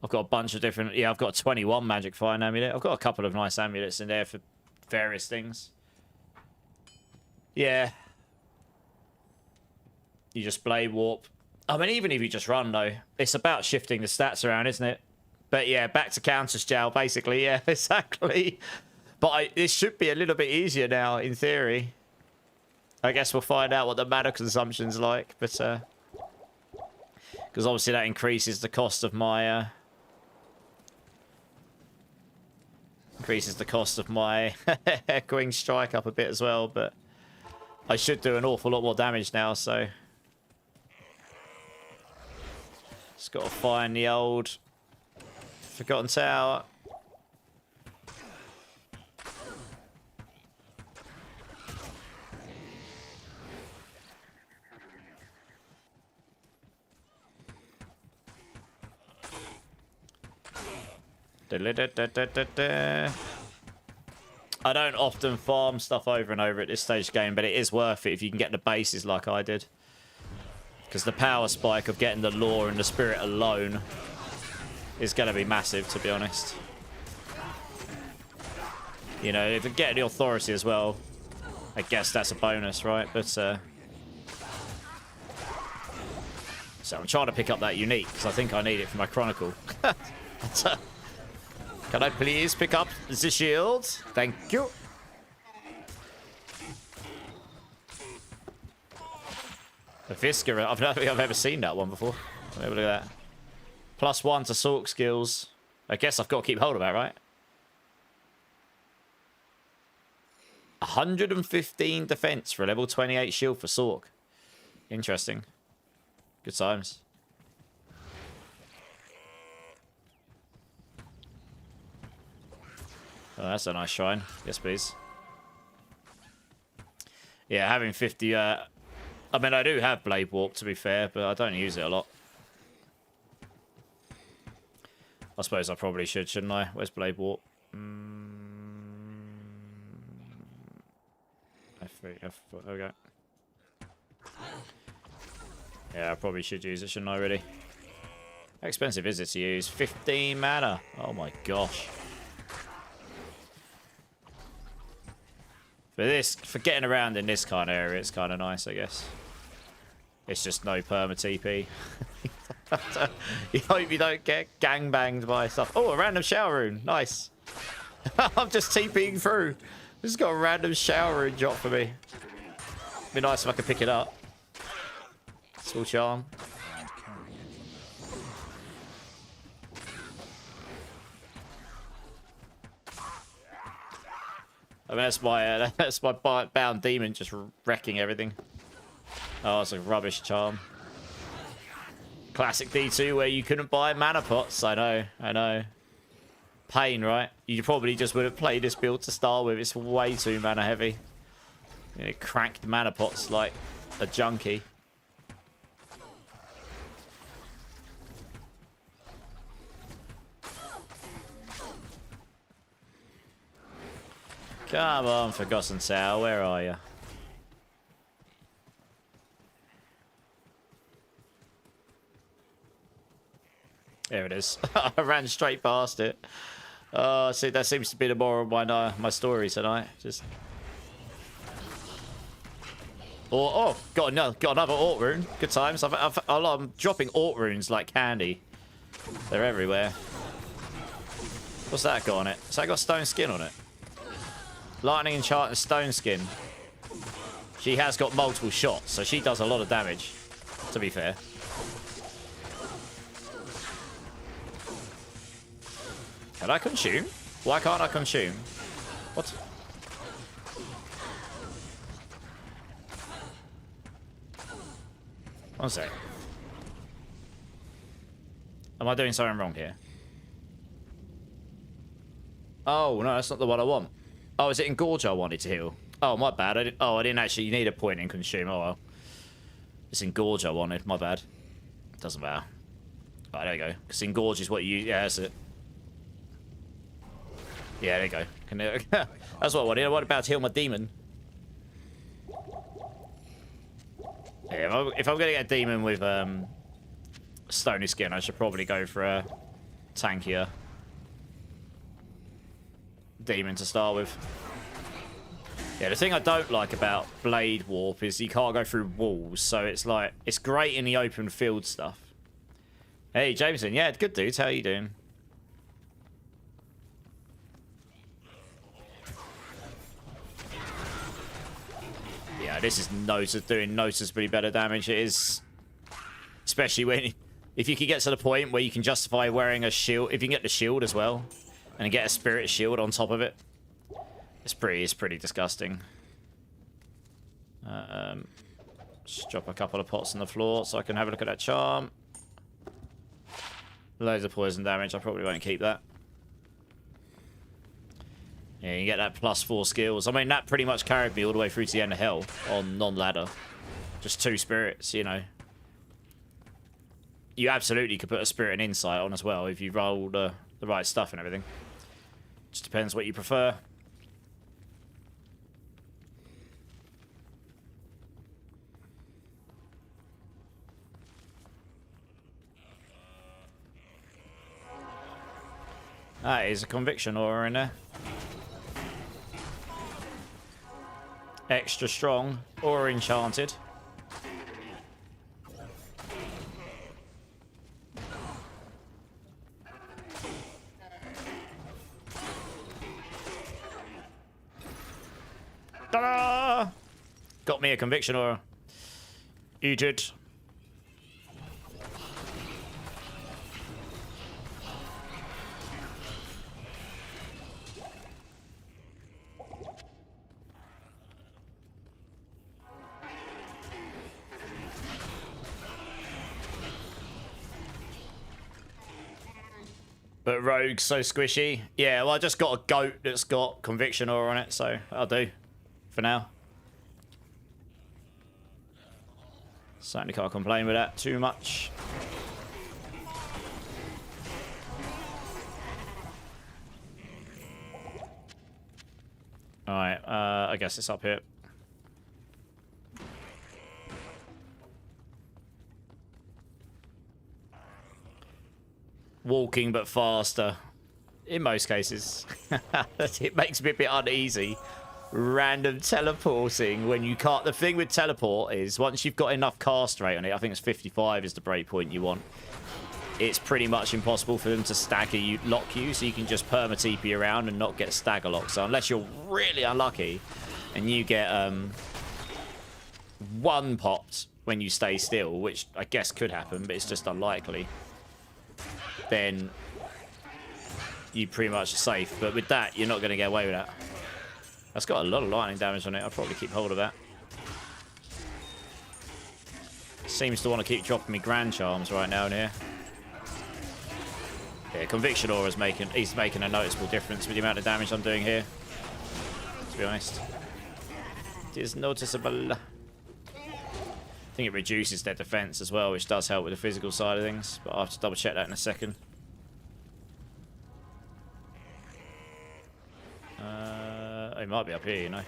I've got a bunch of different... Yeah, I've got 21 magic fire and amulet. I've got a couple of nice amulets in there for various things. Yeah. You just blade warp. I mean, even if you just run, though, it's about shifting the stats around, isn't it? But yeah, back to counters, Jowl, basically. Yeah, exactly. But this should be a little bit easier now, in theory. I guess we'll find out what the mana consumption's like, but because obviously that increases the cost of my Echoing Strike up a bit as well. But I should do an awful lot more damage now, so just got to find the old Forgotten Tower. I don't often farm stuff over and over at this stage of the game, but it is worth it if you can get the bases like I did. Because the power spike of getting the lore and the spirit alone is going to be massive, to be honest. You know, if you get the authority as well, I guess that's a bonus, right? But so I'm trying to pick up that unique, because I think I need it for my Chronicle. Can I please pick up the shield? Thank you. The Viscera. I don't think I've ever seen that one before. Have a look at that. +1 to Sork skills. I guess I've got to keep hold of that, right? 115 defense for a level 28 shield for Sork. Interesting. Good times. Oh, that's a nice shrine. Yes, please. Yeah, having 50... I mean, I do have Blade Warp, to be fair, but I don't use it a lot. I suppose I probably should, shouldn't I? Where's Blade Warp? F3, there we go. Yeah, I probably should use it, shouldn't I, really? How expensive is it to use? 15 mana. Oh my gosh. For getting around in this kind of area, it's kind of nice, I guess. It's just no perma TP. You hope you don't get gangbanged by stuff. Oh, a random shower rune. Nice. I'm just TPing through. Just got a random shower rune drop for me. Be nice if I could pick it up. Small charm. Can't carry it. I mean, that's my bound demon just wrecking everything. Oh, it's a rubbish charm. Classic D2 where you couldn't buy mana pots. I know. Pain, right? You probably just wouldn't play this build to start with. It's way too mana heavy. You know, cracked mana pots like a junkie. Come on, Forgotten Tower, where are you? There it is. I ran straight past it. See, that seems to be the moral of my story tonight. Just. Oh, got another Orc rune. Good times. I'm dropping Orc runes like candy. They're everywhere. What's that got on it? Has that got stone skin on it? Lightning Enchanter Stone Skin. She has got multiple shots, so she does a lot of damage, to be fair. Can I consume? Why can't I consume? What? One sec. Am I doing something wrong here? Oh, no, that's not the one I want. Oh, is it Engorge I wanted to heal? Oh, my bad. I didn't actually need a point in consume. Oh, well. It's Engorge I wanted. My bad. Doesn't matter. Right, there you go. Because Engorge is what you... Yeah, that's it. Yeah, there you go. That's what I wanted. I wanted about to heal my demon. Yeah, if I'm going to get a demon with stony skin, I should probably go for a tankier demon to start with. Yeah, the thing I don't like about Blade Warp is you can't go through walls, so it's like, it's great in the open field stuff. Hey, Jameson, yeah, good dudes, how you doing? Yeah, this is doing noticeably better damage. It is, especially when, if you can get to the point where you can justify wearing a shield, if you can get the shield as well, and get a spirit shield on top of it. It's pretty disgusting. Just drop a couple of pots on the floor so I can have a look at that charm. Loads of poison damage. I probably won't keep that. Yeah, you get that +4 skills. I mean, that pretty much carried me all the way through to the end of hell on non-ladder. Just 2 spirits, you know. You absolutely could put a spirit and insight on as well if you roll the right stuff and everything. Just depends what you prefer. That is a conviction aura in there. Extra strong or enchanted. Ta-da! Got me a conviction aura. You did. But Rogue's so squishy. Yeah, well, I just got a goat that's got conviction aura on it, so I'll do for now. Certainly can't complain with that too much. Alright, I guess it's up here. Walking but faster. In most cases. It makes me a bit uneasy. Random teleporting when you can't... The thing with teleport is once you've got enough cast rate on it, I think it's 55 is the breakpoint you want. It's pretty much impossible for them to stagger you, lock you, so you can just perma-TP around and not get stagger locked. So unless you're really unlucky and you get one popped when you stay still, which I guess could happen, but it's just unlikely, then you pretty much are safe. But with that, you're not going to get away with that. That's got a lot of lightning damage on it. I'll probably keep hold of that. Seems to want to keep dropping me Grand Charms right now in here. Yeah, Conviction Aura's making a noticeable difference with the amount of damage I'm doing here. To be honest. It is noticeable. I think it reduces their defense as well, which does help with the physical side of things. But I'll have to double check that in a second. It might be up here, you know.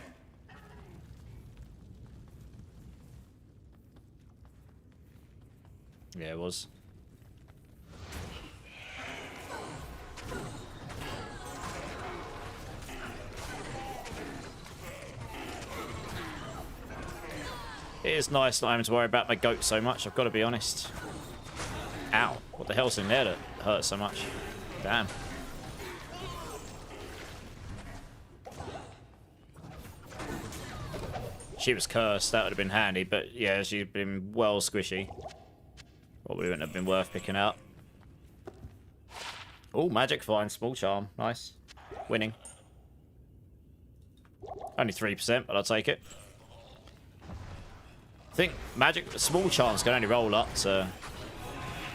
Yeah, it was. It is nice not having to worry about my goat so much, I've got to be honest. Ow. What the hell's in there that hurts so much? Damn. She was cursed, that would have been handy, but yeah, she's been well squishy. Probably wouldn't have been worth picking out. Oh, magic fine, small charm. Nice. Winning. Only 3%, but I'll take it. I think magic small charms can only roll up to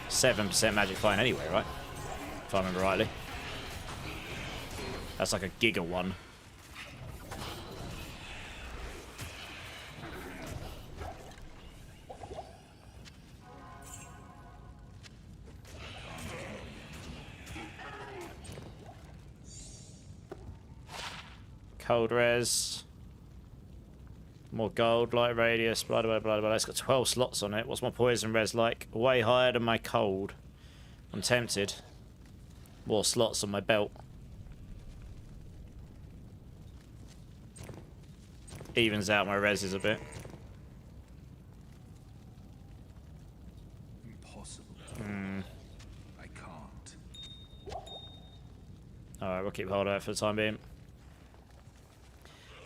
7% magic fine anyway, right? If I remember rightly. That's like a giga one. Cold res. More gold, light radius, blah, blah, blah, blah. It's got 12 slots on it. What's my poison res like? Way higher than my cold. I'm tempted. More slots on my belt. Evens out my reses a bit. Impossible. I can't. Alright, we'll keep hold of it for the time being.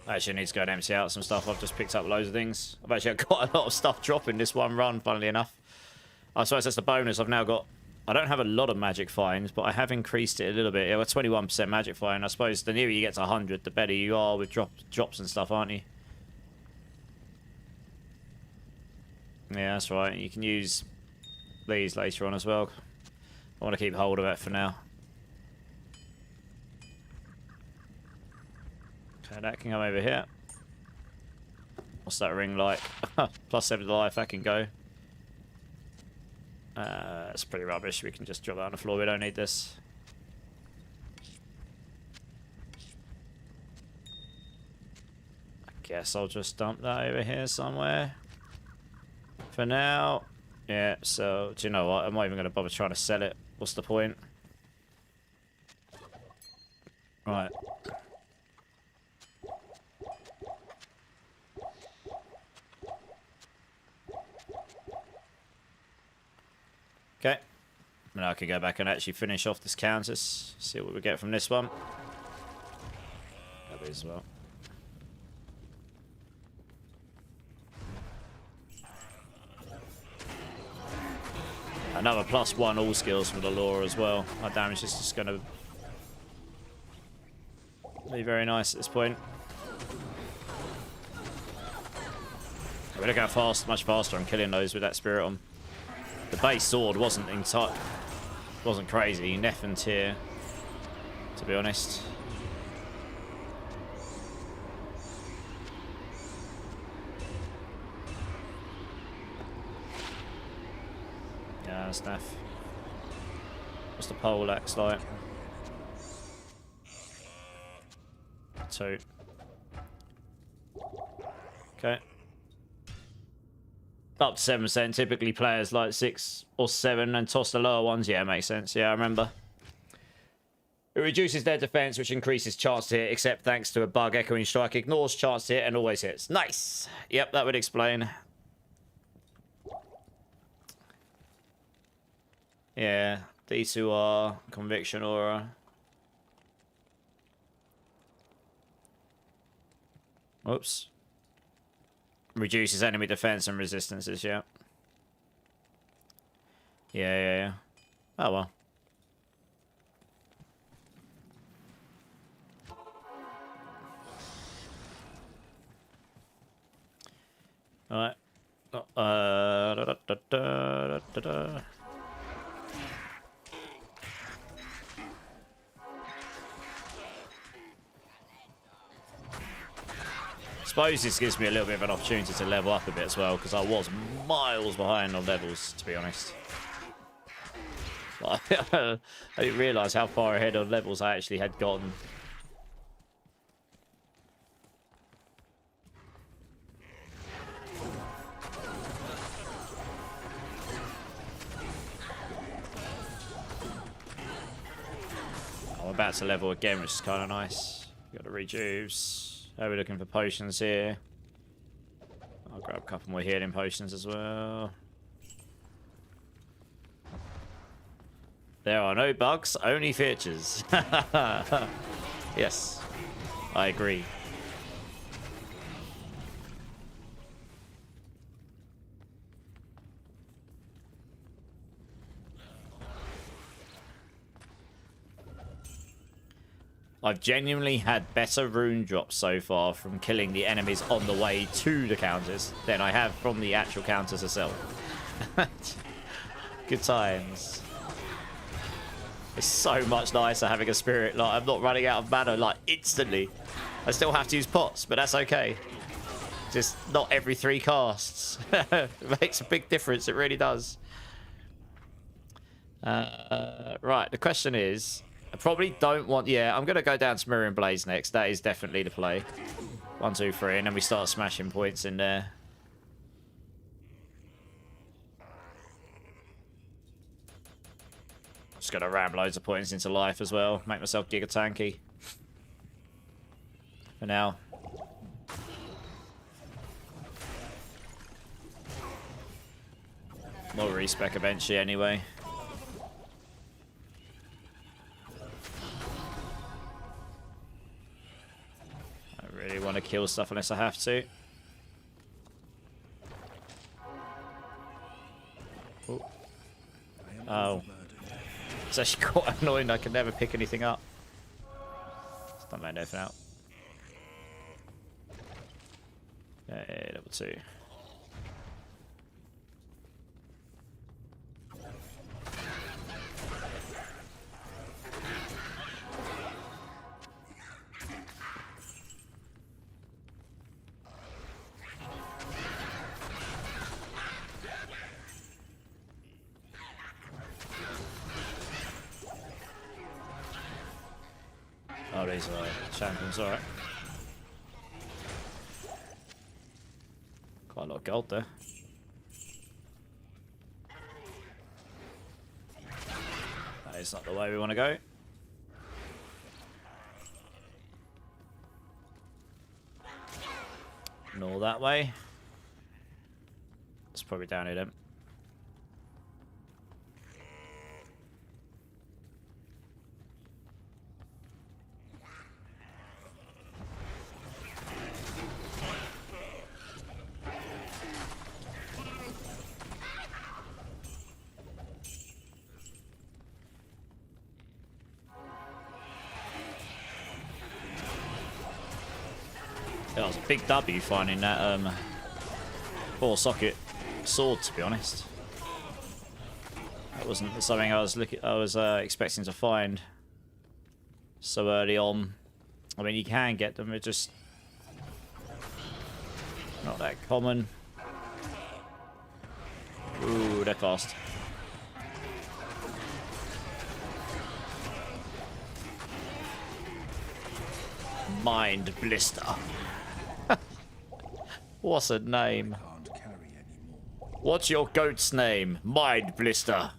I actually need to go and empty out some stuff. I've just picked up loads of things. I've actually got quite a lot of stuff dropping this one run, funnily enough. I suppose that's the bonus. I've now got... I don't have a lot of magic finds, but I have increased it a little bit. Yeah, 21% magic find. I suppose the nearer you get to 100, the better you are with drops and stuff, aren't you? Yeah, that's right. You can use these later on as well. I want to keep hold of it for now. Okay, that can come over here. What's that ring like? Plus 7 to life, that can go. It's pretty rubbish. We can just drop that on the floor. We don't need this. I guess I'll just dump that over here somewhere. For now. Yeah, so, do you know what? I'm not even going to bother trying to sell it. What's the point? Right. Okay. Now I can go back and actually finish off this countess. See what we get from this one. That as well. Another +1 all skills from the lore as well. My damage is just going to be very nice at this point. Look how fast, much faster I'm killing those with that spirit on. The base sword wasn't crazy, nothing tier, to be honest. Yeah, that's naff. What's the pole axe like? 2. Okay. Up to 7%. Typically players like 6 or 7 and toss the lower ones. Yeah, makes sense. Yeah, I remember. It reduces their defense, which increases chance to hit, except thanks to a bug. Echoing Strike ignores chance to hit and always hits. Nice. Yep, that would explain. Yeah, D2R, Conviction Aura. Whoops. Reduces enemy defense and resistances, yeah. Yeah. Oh, well. Alright. Suppose this gives me a little bit of an opportunity to level up a bit as well, because I was miles behind on levels, to be honest. I didn't realise how far ahead on levels I actually had gotten. I'm about to level again, which is kind of nice. Got the rejuves. How are we looking for potions here? I'll grab a couple more healing potions as well. There are no bugs, only features. Yes, I agree. I've genuinely had better rune drops so far from killing the enemies on the way to the counters than I have from the actual counters itself. Good times. It's so much nicer having a spirit. Like, I'm not running out of mana, like, instantly. I still have to use pots, but that's okay. Just not every 3 casts. It makes a big difference, it really does. Right, the question is... I probably don't want... Yeah, I'm going to go down to Mirror and Blaze next. That is definitely the play. 1, 2, 3, and then we start smashing points in there. Just going to ram loads of points into life as well. Make myself giga tanky. For now. More respec eventually anyway. Really want to kill stuff unless I have to. Oh. It's actually quite annoying. I can never pick anything up. Just don't make anything out. Okay, level 2. Oh, these are champions, alright. Quite a lot of gold there. That is not the way we want to go. Nor that way. It's probably down here then. That was a big W finding that 4-socket sword, to be honest. That wasn't something I was expecting to find so early on. I mean, you can get them, it's just not that common. Ooh, they're fast. Mind Blister. What's a name? What's your goat's name? Mind Blister.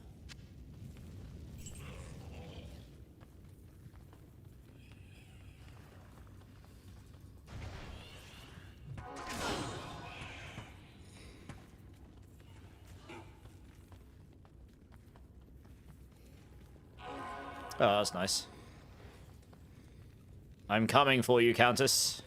Oh, that's nice. I'm coming for you, Countess.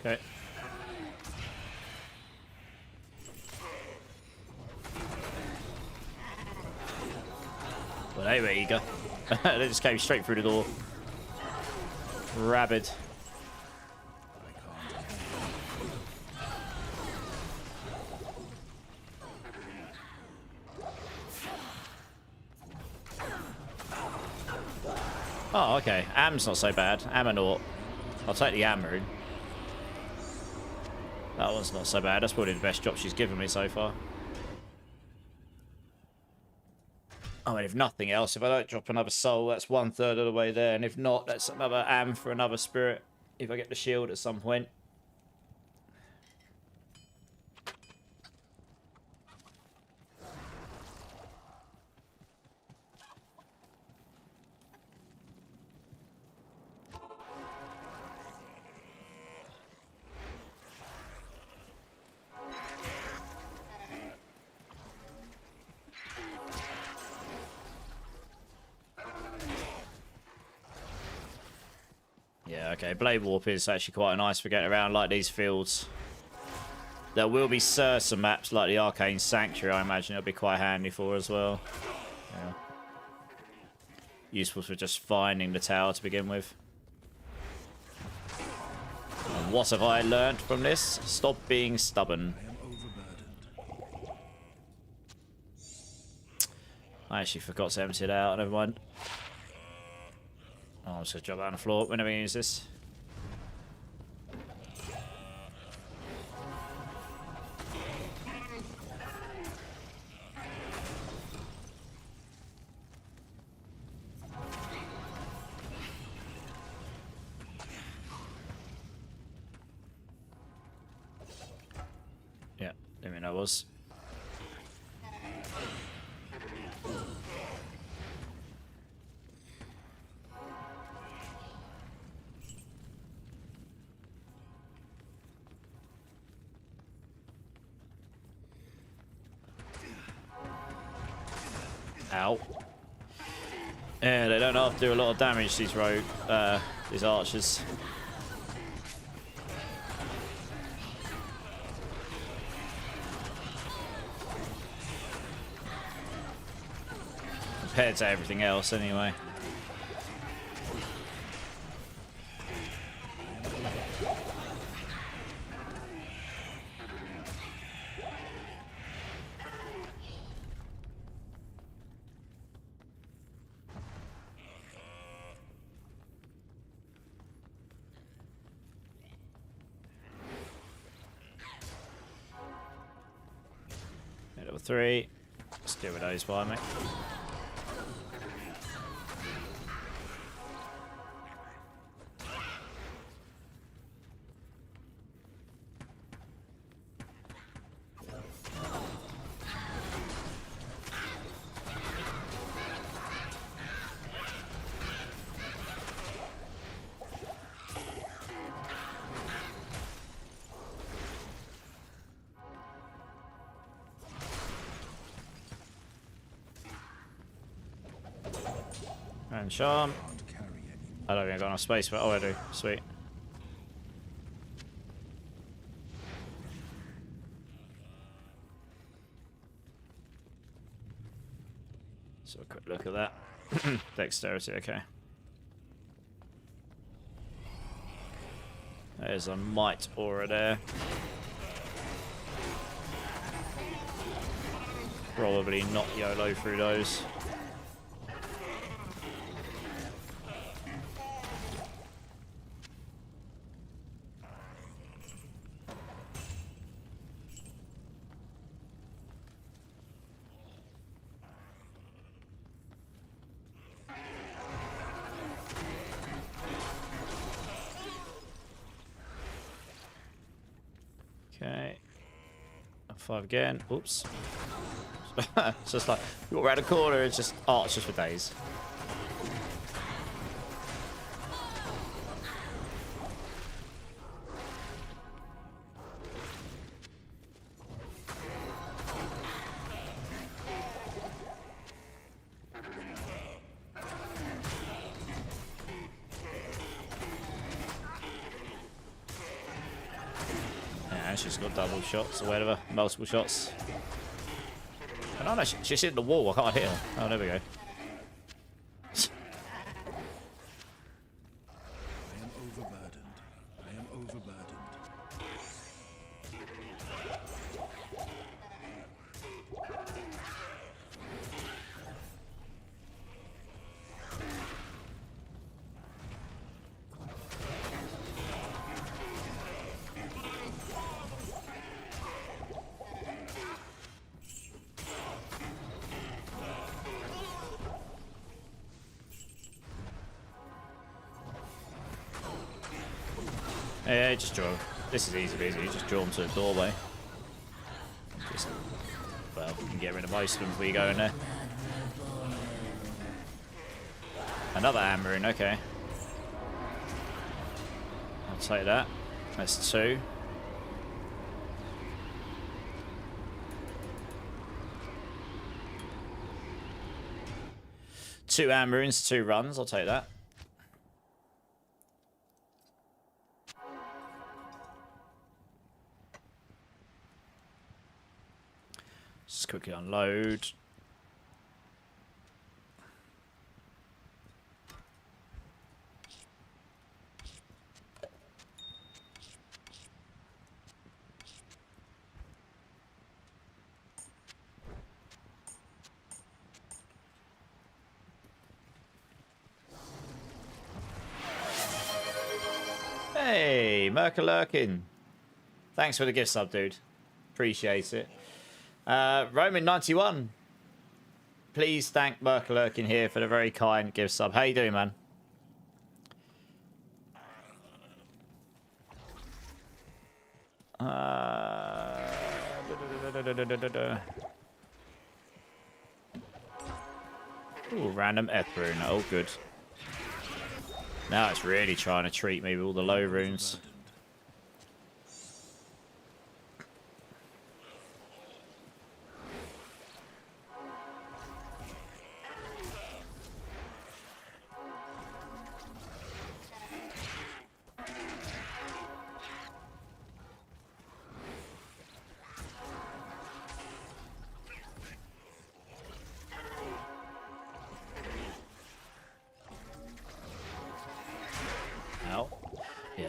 Okay. Well, there you go. They just came straight through the door. Rabid. Oh, okay. Am's not so bad. Am and Naught. I'll take the Am rune. That one's not so bad. That's probably the best drop she's given me so far. I mean, if nothing else, if I don't drop another soul, that's 1/3 of the way there. And if not, that's another Am for another spirit. If I get the shield at some point. Yeah, okay. Blade Warp is actually quite nice for getting around like these fields. There will be certain maps like the Arcane Sanctuary, I imagine it'll be quite handy for as well. Yeah. Useful for just finding the tower to begin with. And what have I learned from this? Stop being stubborn. I am overburdened. I actually forgot to empty it out. Never mind. Oh, I'm just going to drop that on the floor whenever we use this. Yeah, I mean I was. Ow. Yeah, they don't have to do a lot of damage, these these archers. Compared to everything else, anyway. Level 3. Let's deal with those by me. And charm. Can't carry any. I don't think I got enough space for it. Oh, I do. Sweet. So a quick look at that. Dexterity, okay. There's a might aura there. Probably not YOLO through those. Okay. 5 again. Oops. It's just like, you walk around the corner, it's just archers for days. And she's got double shots or whatever, multiple shots. Oh no, she's hitting the wall. I can't hit her. Oh, there we go. I am overburdened. I am overburdened. Yeah, just draw. This is easy peasy. You just draw them to the doorway. Just, well, you can get rid of most of them before you go in there. Another hammering, okay. I'll take that. That's 2. Two hammerings, 2 runs. I'll take that. Just quickly unload. Hey, Merkalurkin. Thanks for the gift sub, dude. Appreciate it. Roman 91. Please thank Merkalurkin here for the very kind gift sub. How you doing, man? Ooh, random F rune. Oh, good. Now it's really trying to treat me with all the low runes.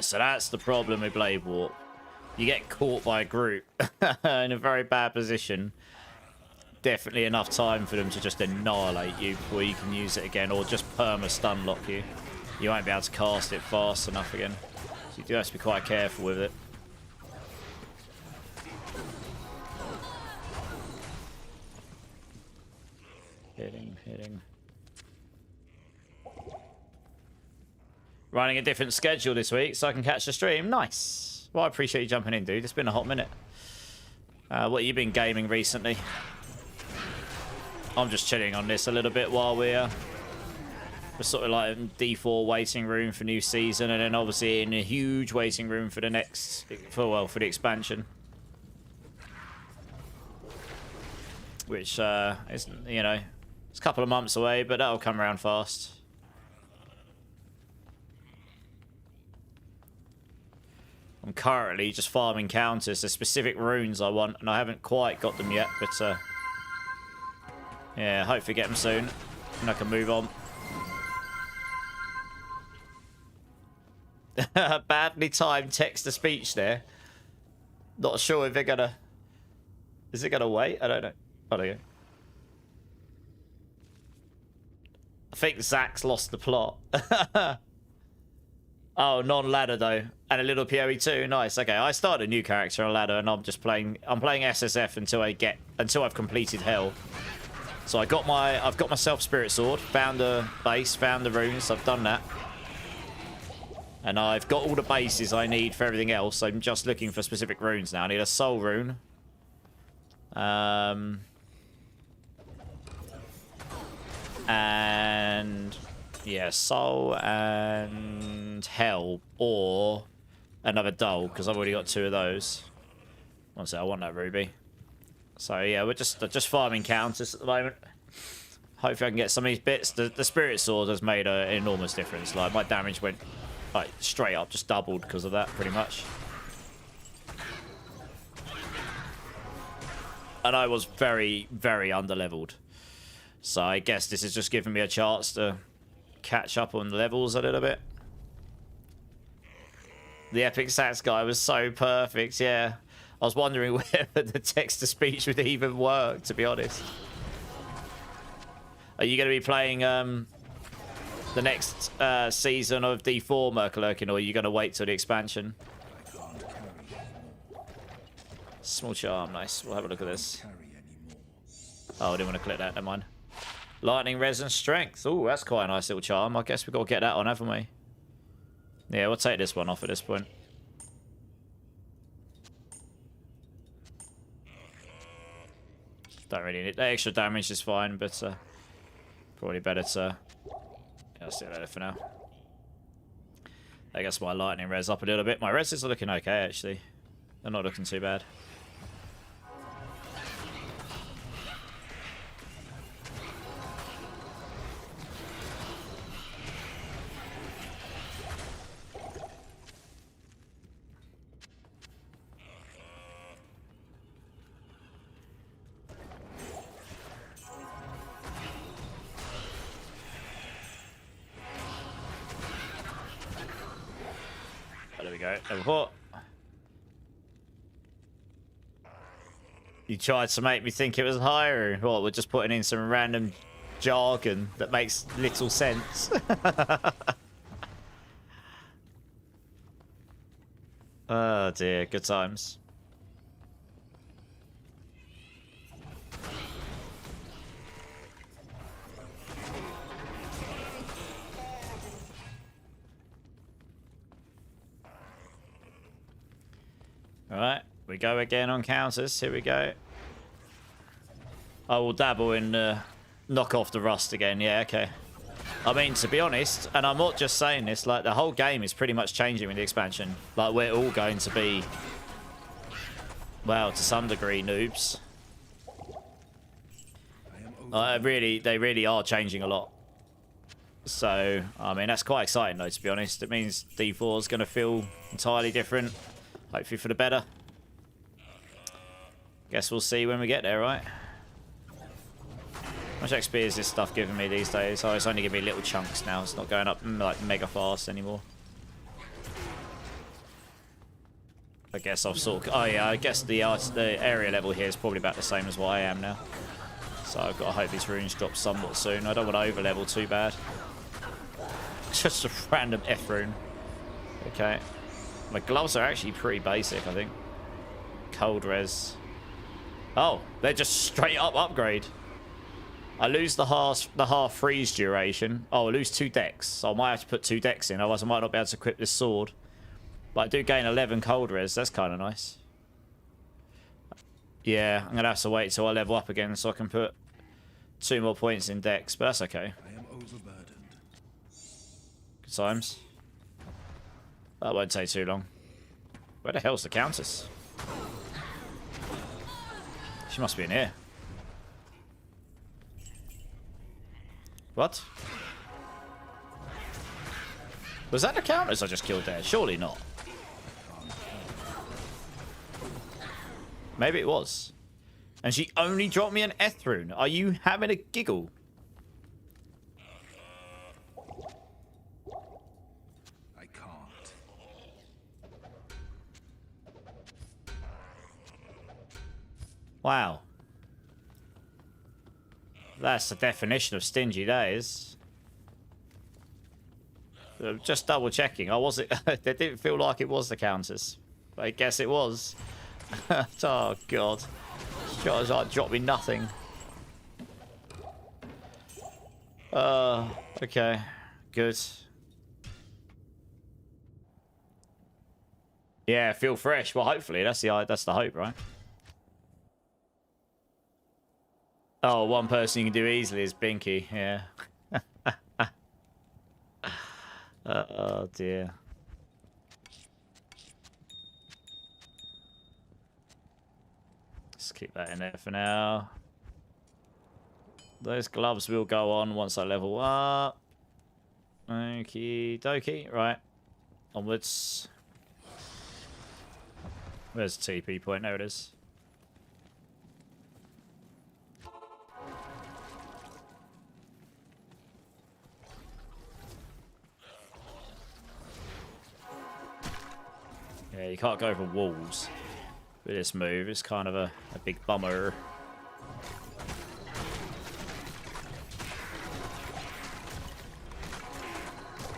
So that's the problem with Blade Warp. You get caught by a group in a very bad position. Definitely enough time for them to just annihilate you before you can use it again, or just perma-stun lock you. You won't be able to cast it fast enough again. So you do have to be quite careful with it. Hitting. Running a different schedule this week so I can catch the stream. Nice. Well, I appreciate you jumping in, dude. It's been a hot minute. What have you been gaming recently? I'm just chilling on this a little bit while we're sort of like in D4 waiting room for new season, and then obviously in a huge waiting room for the next, for the expansion. Which is, you know, it's a couple of months away, but that'll come around fast. I'm currently just farming counters. There's specific runes I want, and I haven't quite got them yet, but yeah, hopefully get them soon, and I can move on. Badly timed text-to-speech there. Not sure if they're gonna... Is it gonna wait? I don't know. I don't know. I think Zach's lost the plot. Oh, non-ladder though, and a little PoE too. Nice. Okay, I started a new character on ladder, and I'm playing SSF until I've completed hell. So I've got myself Spirit Sword, found the base, found the runes. I've done that, and I've got all the bases I need for everything else. I'm just looking for specific runes now. I need a soul rune. And yeah, soul and hell, or another dull, because I've already got 2 of those. One sec, I want that ruby. So yeah, we're just farming counters at the moment. Hopefully I can get some of these bits. The Spirit Sword has made an enormous difference. Like, my damage went like straight up, just doubled because of that, pretty much. And I was very, very underleveled. So I guess this is just giving me a chance to catch up on levels a little bit. The epic stats guy was so perfect, yeah. I was wondering whether the text-to-speech would even work, to be honest. Are you going to be playing the next season of D4 Merkelurkin, or are you going to wait till the expansion? Small charm, nice. We'll have a look at this. Oh, I didn't want to click that, never mind. Lightning, res, and strength. Oh, that's quite a nice little charm. I guess we've got to get that on, haven't we? Yeah, we'll take this one off at this point. Don't really need... The extra damage is fine, but probably better to... Yeah, I'll stick that for now. I guess my lightning res up a little bit. My res is looking okay, actually. They're not looking too bad. There we go. Level 4. You tried to make me think it was higher. What, we're just putting in some random jargon that makes little sense. Oh dear, good times. Alright, we go again on counters. Here we go. I will dabble in knock off the rust again. Yeah, okay. I mean, to be honest, and I'm not just saying this, like, the whole game is pretty much changing with the expansion. Like, we're all going to be, well, to some degree, noobs. They really are changing a lot. So, I mean, that's quite exciting, though, to be honest. It means D4 is going to feel entirely different. Hopefully for the better. Guess we'll see when we get there, right? How much XP is this stuff giving me these days? Oh, it's only giving me little chunks now. It's not going up like mega fast anymore. I guess I've sort of... Oh yeah, I guess the area level here is probably about the same as what I am now. So I've got to hope these runes drop somewhat soon. I don't want to over level too bad. Just a random F rune. Okay. My gloves are actually pretty basic, I think. Cold res. Oh, they're just straight up upgrade. I lose the half freeze duration. Oh, I lose 2 decks. So I might have to put 2 decks in, otherwise I might not be able to equip this sword. But I do gain 11 cold res. That's kind of nice. Yeah, I'm going to have to wait till I level up again so I can put 2 more points in decks, but that's okay. I am overburdened. Good times. That won't take too long. Where the hell's the Countess? She must be in here. What? Was that the Countess I just killed there? Surely not. Maybe it was. And she only dropped me an Eth rune. Are you having a giggle? I can't. Wow. That's the definition of stingy, that is. Just double checking. I wasn't. They didn't feel like it was the Countess. But I guess it was. Oh god. Just like dropped me nothing. Okay. Good. Yeah, feel fresh. Well, hopefully that's the hope, right? Oh, one person you can do easily is Binky. Yeah. Oh dear. Let's keep that in there for now. Those gloves will go on once I level up. Okie dokie. Right. Onwards. Where's the TP point? There it is. you can't go over walls with this move. It's kind of a big bummer.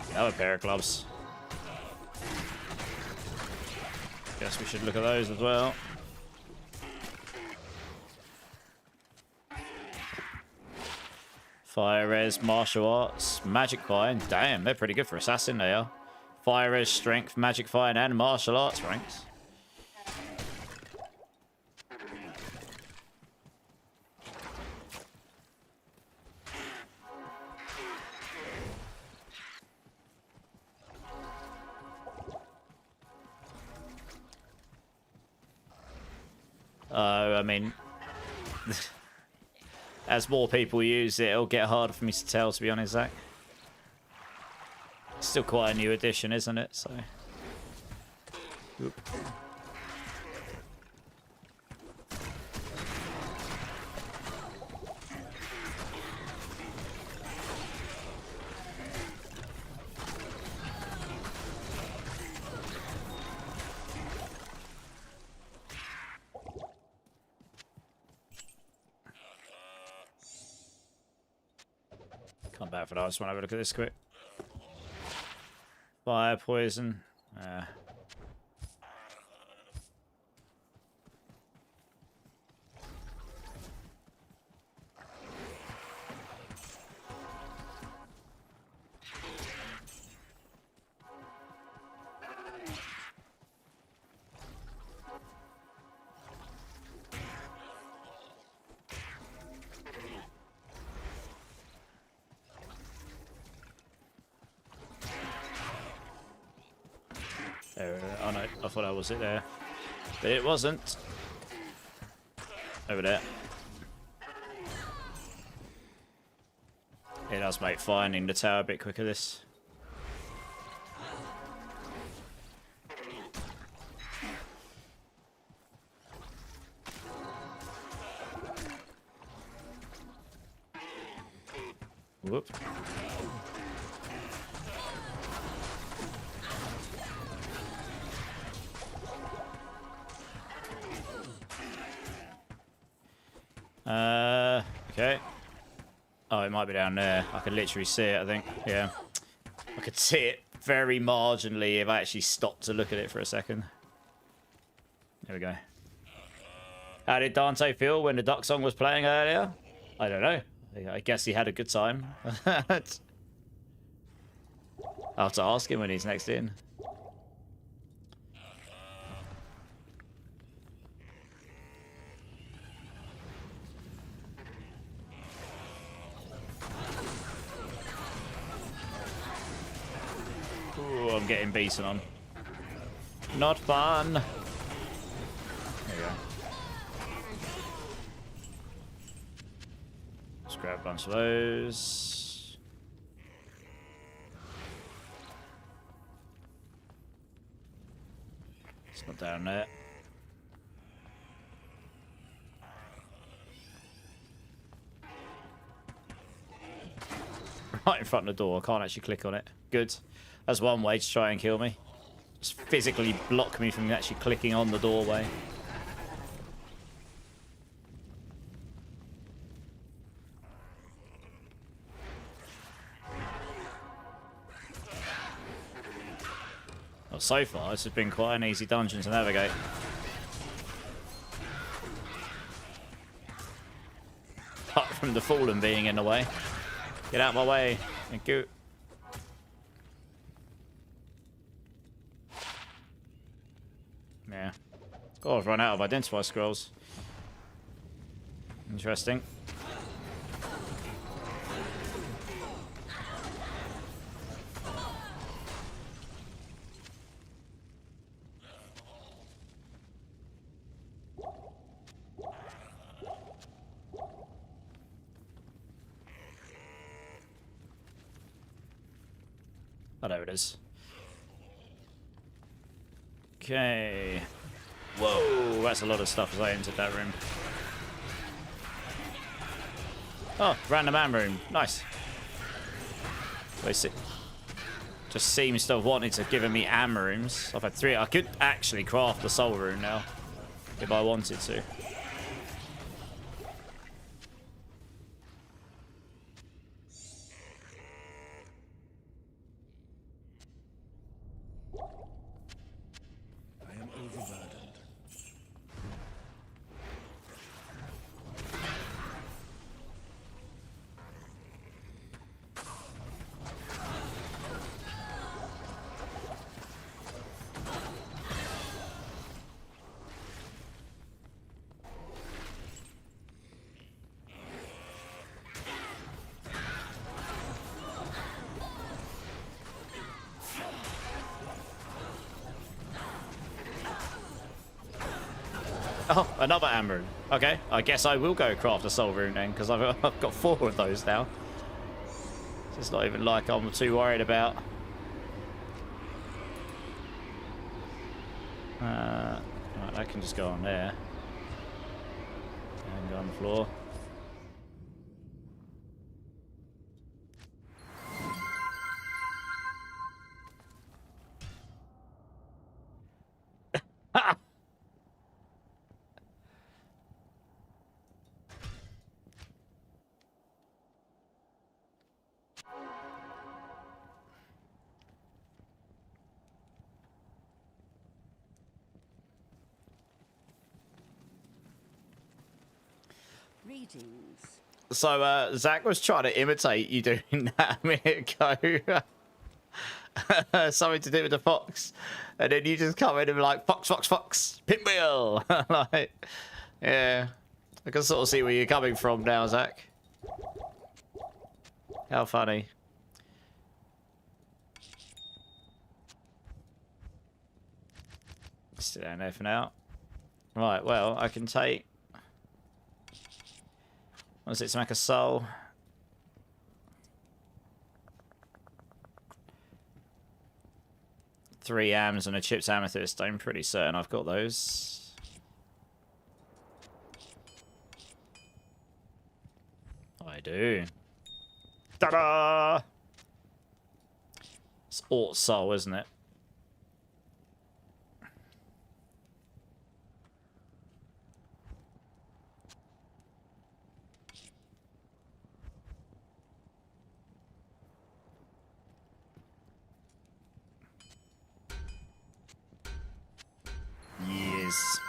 Another pair of gloves. Guess we should look at those as well. Fire res, martial arts, magic fire. Damn, they're pretty good for assassin, they are. Fire res, strength, magic fire, and martial arts ranks. I mean, as more people use it, it'll get harder for me to tell, to be honest, Zach. It's still quite a new addition, isn't it? So. Oop. Come back for that. I just want to have a look at this quick. Fire, poison. Oh no, I thought I was it there. But it wasn't. Over there. It does make finding the tower a bit quicker, this. Whoop. Okay. Oh, it might be down there. I could literally see it, I think. Yeah. I could see it very marginally if I actually stopped to look at it for a second. There we go. How did Dante feel when the duck song was playing earlier? I don't know. I guess he had a good time. I'll have to ask him when he's next in. Ooh, I'm getting beaten on. Not fun. There you go. Let's grab a bunch of those. It's not down there. Right in front of the door. I can't actually click on it. Good. That's one way to try and kill me. Just physically block me from actually clicking on the doorway. Well, so far, this has been quite an easy dungeon to navigate. Apart from the Fallen being in the way. Get out of my way. Thank you. Yeah. Oh, I've run out of identify scrolls. Interesting. Oh, there it is. Okay. Whoa, that's a lot of stuff as I entered that room. Oh, random man room. Nice. Let's see. just seems to have wanted to give me ammo rooms. I've had 3. I could actually craft a soul rune now if I wanted to. I am overburdened. Oh, another ammo rune. Okay, I guess I will go craft a soul rune then, because I've got 4 of those now. So it's not even like I'm too worried about. Right, that can just go on there. And go on the floor. Greetings. So, Zach was trying to imitate you doing that a minute ago. Something to do with the fox. And then you just come in and be like, fox, fox, fox, pinwheel. Like, yeah. I can sort of see where you're coming from now, Zach. How funny. Sit down there for now. Right, well, I can take... What is it to make a soul? Three AMs and a chipped amethyst. I'm pretty certain I've got those. I do. Ta-da! It's Alt Soul, isn't it? Yes.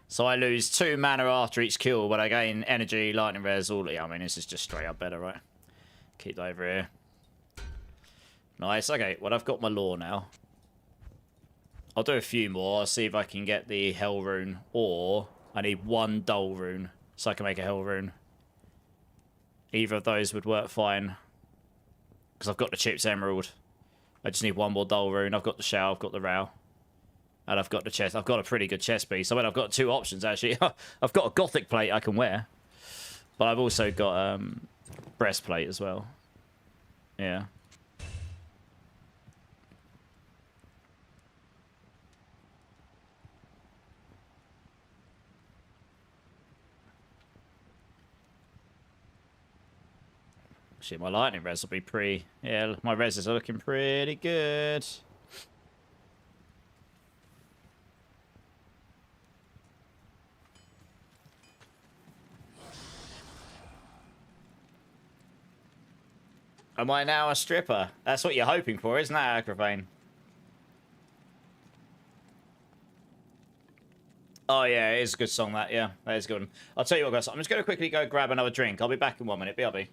So I lose 2 mana after each kill, but I gain energy, lightning res, all. I mean, this is just straight up better, right? Keep that over here. Nice. Okay, well, I've got my lore now. I'll do a few more. I'll see if I can get the hell rune, or I need 1 dull rune so I can make a hell rune. Either of those would work fine because I've got the chips emerald. I just need 1 more dull rune. I've got the shell, I've got the row. And I've got the chest. I've got a pretty good chest piece. I mean, I've got 2 options, actually. I've got a gothic plate I can wear. But I've also got breastplate as well. Yeah. Shit, my lightning res will be pretty... Yeah, my reses are looking pretty good. Am I now a stripper? That's what you're hoping for, isn't that, Agravain? Oh, yeah, it is a good song, that. Yeah, that is a good one. I'll tell you what, guys. I'm just going to quickly go grab another drink. I'll be back in 1 minute. BRB.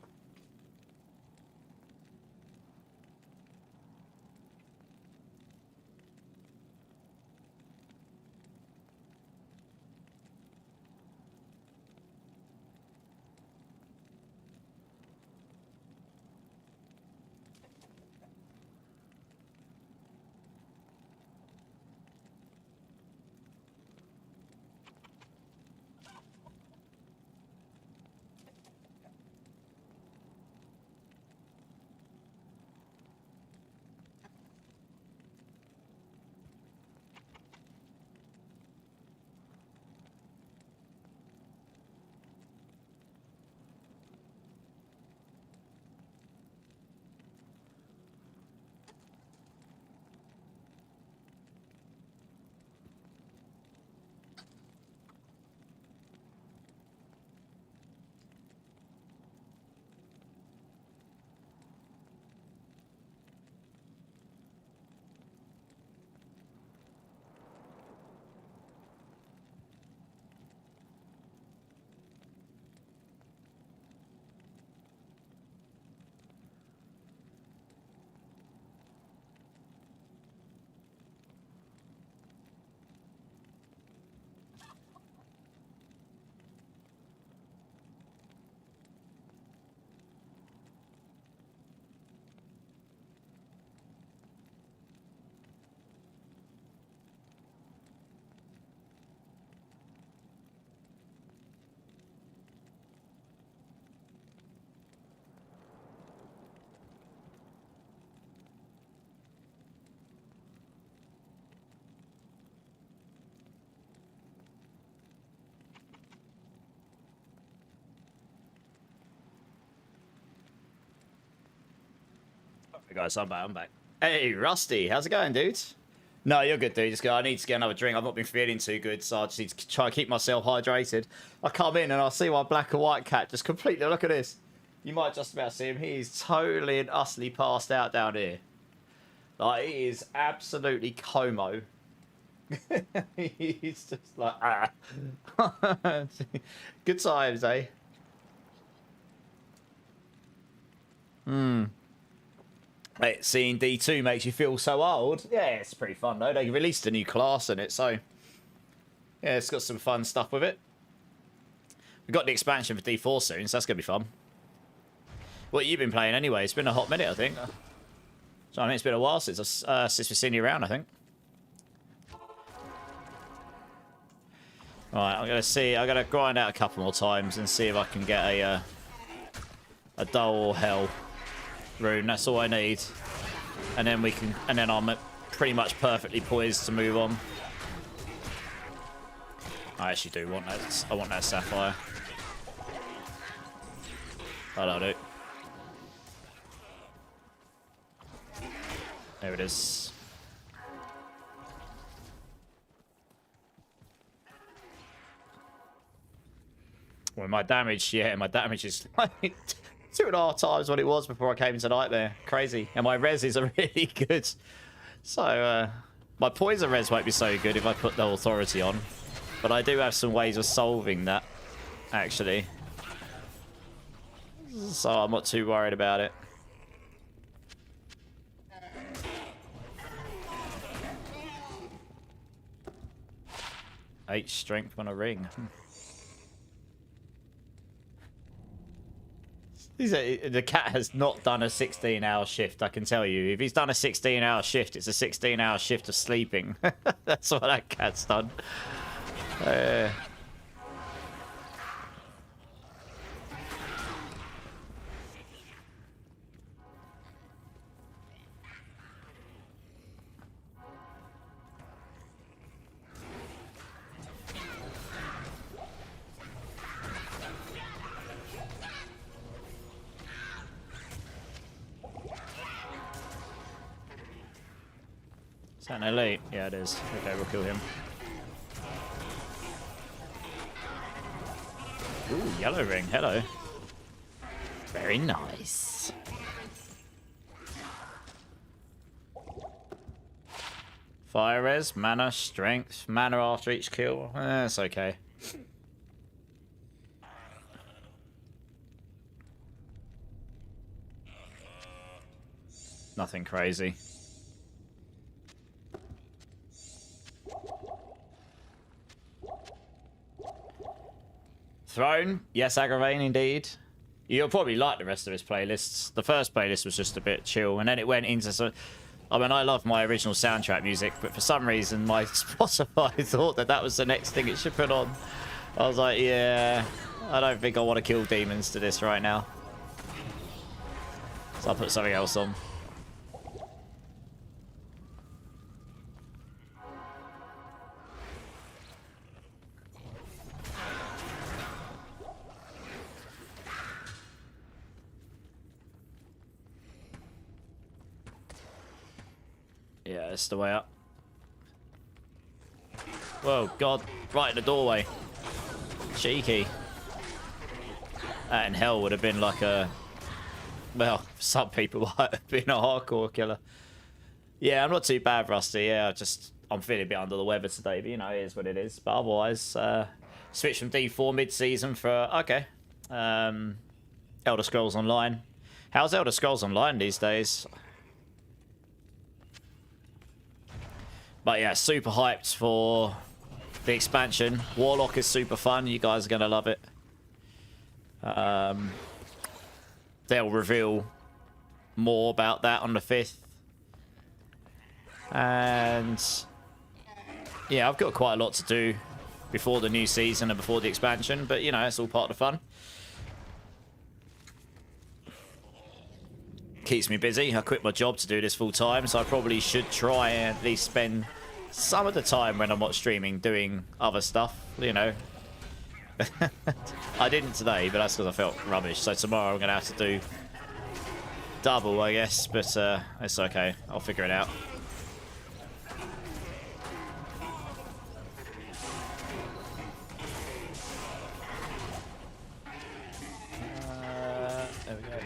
Hey guys, I'm back. Hey, Rusty, how's it going, dude? No, you're good, dude. Just go. I need to get another drink. I've not been feeling too good, so I just need to try and keep myself hydrated. I come in and I see my black and white cat just completely. Look at this. You might just about see him. He's totally and utterly passed out down here. Like, he is absolutely como. He's just like, ah. Good times, eh? Wait, seeing D2 makes you feel so old. Yeah, it's pretty fun though. They released a new class in it, so yeah, it's got some fun stuff with it. We've got the expansion for D4 soon, so that's gonna be fun. What have you been playing anyway? It's been a hot minute, I think. So I think it's been a while since we've seen you around, I think. Alright, I'm gonna grind out a couple more times and see if I can get a dull hell rune. That's all I need, and then I'm pretty much perfectly poised to move on. I actually do want that. I want that sapphire. That'll do. There it is. Well, my damage is like 2.5 times what it was before I came into Nightmare. Crazy. And my reses are really good. So, my poison res won't be so good if I put the authority on. But I do have some ways of solving that, actually. So I'm not too worried about it. Eight strength on a ring. The cat has not done a 16-hour shift, I can tell you. If he's done a 16-hour shift, it's a 16-hour shift of sleeping. That's what that cat's done. Is that an elite? Yeah, it is. Okay, we'll kill him. Ooh, yellow ring. Hello. Very nice. Fire res, mana, strength, mana after each kill. That's okay. Nothing crazy. Throne, yes, aggravating indeed. You'll probably like the rest of his playlists. The first playlist was just a bit chill, and then it went into some... I mean, I love my original soundtrack music, but for some reason my Spotify thought that was the next thing it should put on. I was like, yeah, I don't think I want to kill demons to this right now. So I'll put something else on. Yeah, that's the way up. Whoa, God. Right in the doorway. Cheeky. That in hell would have been like a... Well, some people might have been a hardcore killer. Yeah, I'm not too bad, Rusty. Yeah, I'm feeling a bit under the weather today, but you know, it is what it is. But otherwise, switch from D4 mid-season for... Okay. Elder Scrolls Online. How's Elder Scrolls Online these days? But yeah, super hyped for the expansion. Warlock is super fun. You guys are going to love it. They'll reveal more about that on the 5th. And yeah, I've got quite a lot to do before the new season and before the expansion. But, you know, it's all part of the fun. Keeps me busy. I quit my job to do this full time, so I probably should try and at least spend some of the time when I'm not streaming doing other stuff, you know. I didn't today, but that's because I felt rubbish. So tomorrow I'm going to have to do double, I guess, but it's okay. I'll figure it out. There we go.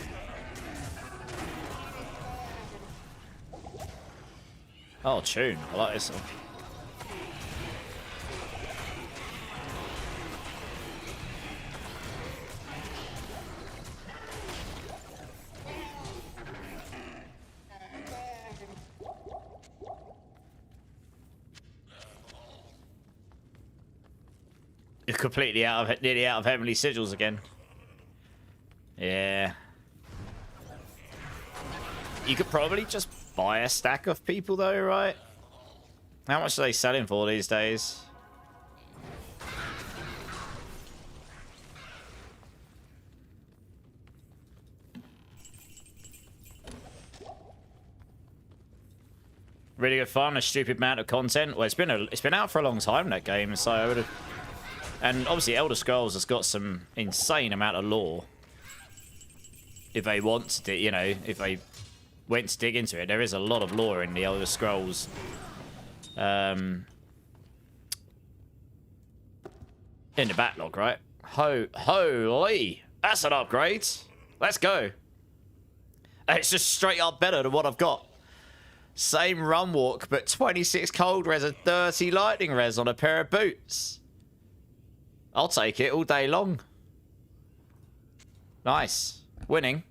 Oh, tune. I like this one. You're completely nearly out of heavenly sigils again. Yeah. You could probably just buy a stack of people though, right? How much are they selling for these days? Really good fun, a stupid amount of content. Well, it's been out for a long time, that game, so I would have. And obviously Elder Scrolls has got some insane amount of lore. If they want to, you know, if they went to dig into it, there is a lot of lore in the Elder Scrolls. In the backlog, right? Holy! That's an upgrade! Let's go! It's just straight up better than what I've got. Same run walk, but 26 cold res and 30 lightning res on a pair of boots. I'll take it all day long. Nice. Winning.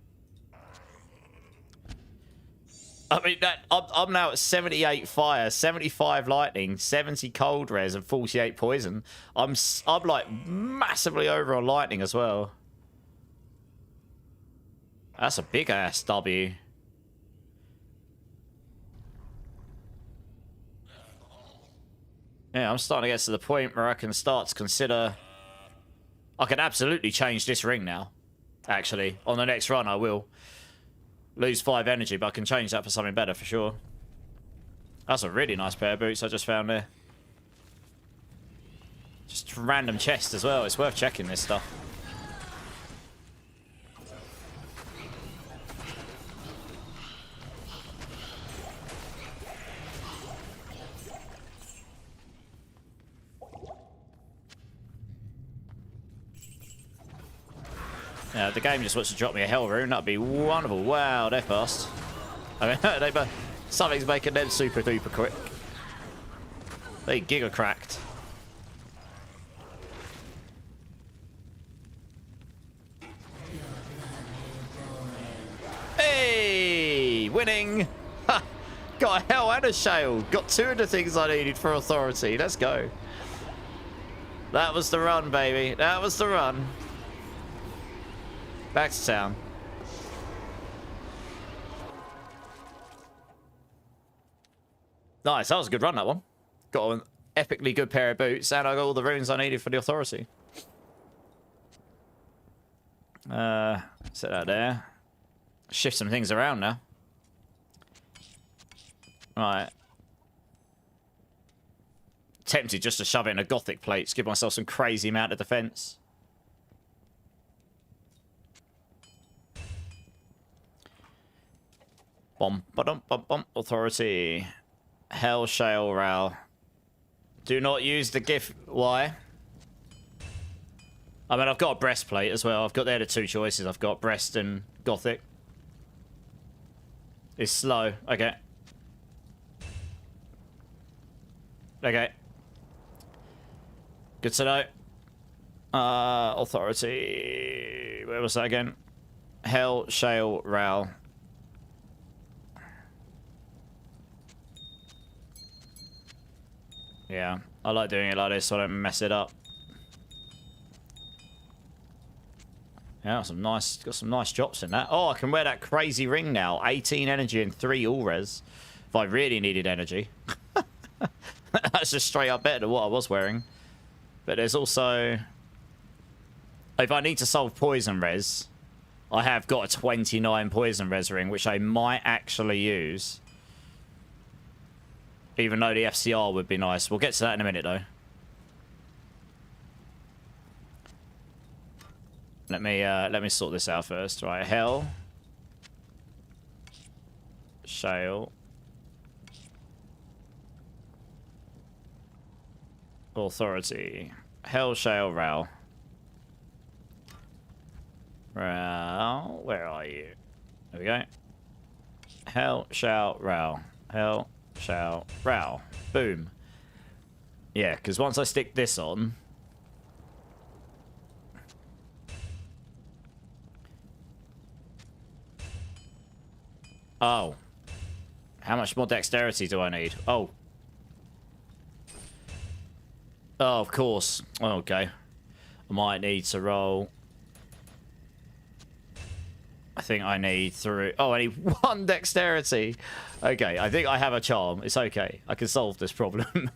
I mean, I'm now at 78 fire, 75 lightning, 70 cold res, and 48 poison. I'm like massively over on lightning as well. That's a big ass W. Yeah, I'm starting to get to the point where I can start to consider. I can absolutely change this ring now. Actually, on the next run, I will lose 5 energy, but I can change that for something better for sure. That's a really nice pair of boots I just found there. Just random chest as well. It's worth checking this stuff. Yeah, the game just wants to drop me a hell rune. That'd be wonderful. Wow, they're fast. I mean, something's making them super duper quick. They giga cracked. Hey, winning! Ha! Got a hell and a shale. Got 2 of the things I needed for authority. Let's go. That was the run, baby. That was the run. Back to town. Nice, that was a good run, that one. Got an epically good pair of boots, and I got all the runes I needed for the authority. Set that there. Shift some things around now. Right. Tempted just to shove it in a gothic plate to give myself some crazy amount of defense. Bum, ba-dum, bum, bum. Authority. Hell, shale, ral. Do not use the gift. Why? I mean, I've got a breastplate as well. I've got there the 2 choices. I've got breast and gothic. It's slow. Okay. Okay. Good to know. Authority. Where was that again? Hell, shale, ral. Yeah, I like doing it like this so I don't mess it up. Yeah, got some nice drops in that. Oh, I can wear that crazy ring now. 18 energy and 3 all res. If I really needed energy. That's just straight up better than what I was wearing. But there's also... If I need to solve poison res, I have got a 29 poison res ring, which I might actually use. Even though the FCR would be nice. We'll get to that in a minute, though. Let me sort this out first. Right, hell. Shale. Authority. Hell, Shale, Ral. Ral, where are you? There we go. Hell, Shale, Ral. Hell, Shale, Ral. Boom. Yeah, because once I stick this on... Oh. How much more dexterity do I need? Oh. Oh, of course. Oh, okay. I might need to roll... I think I need through... Oh, I need 1 dexterity. Okay, I think I have a charm. It's okay. I can solve this problem.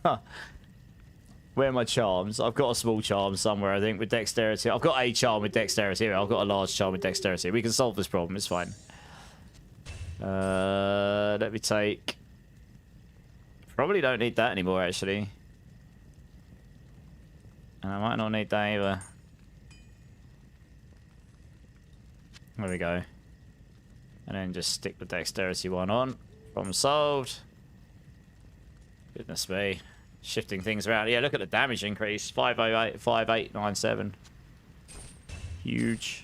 Where are my charms? I've got a small charm somewhere, I think, with dexterity. I've got a charm with dexterity. I've got a large charm with dexterity. We can solve this problem. It's fine. Let me take... Probably don't need that anymore, actually. And I might not need that either. There we go. And then just stick the dexterity one on. Problem solved. Goodness me. Shifting things around. Yeah, look at the damage increase. 508, 5897. Huge.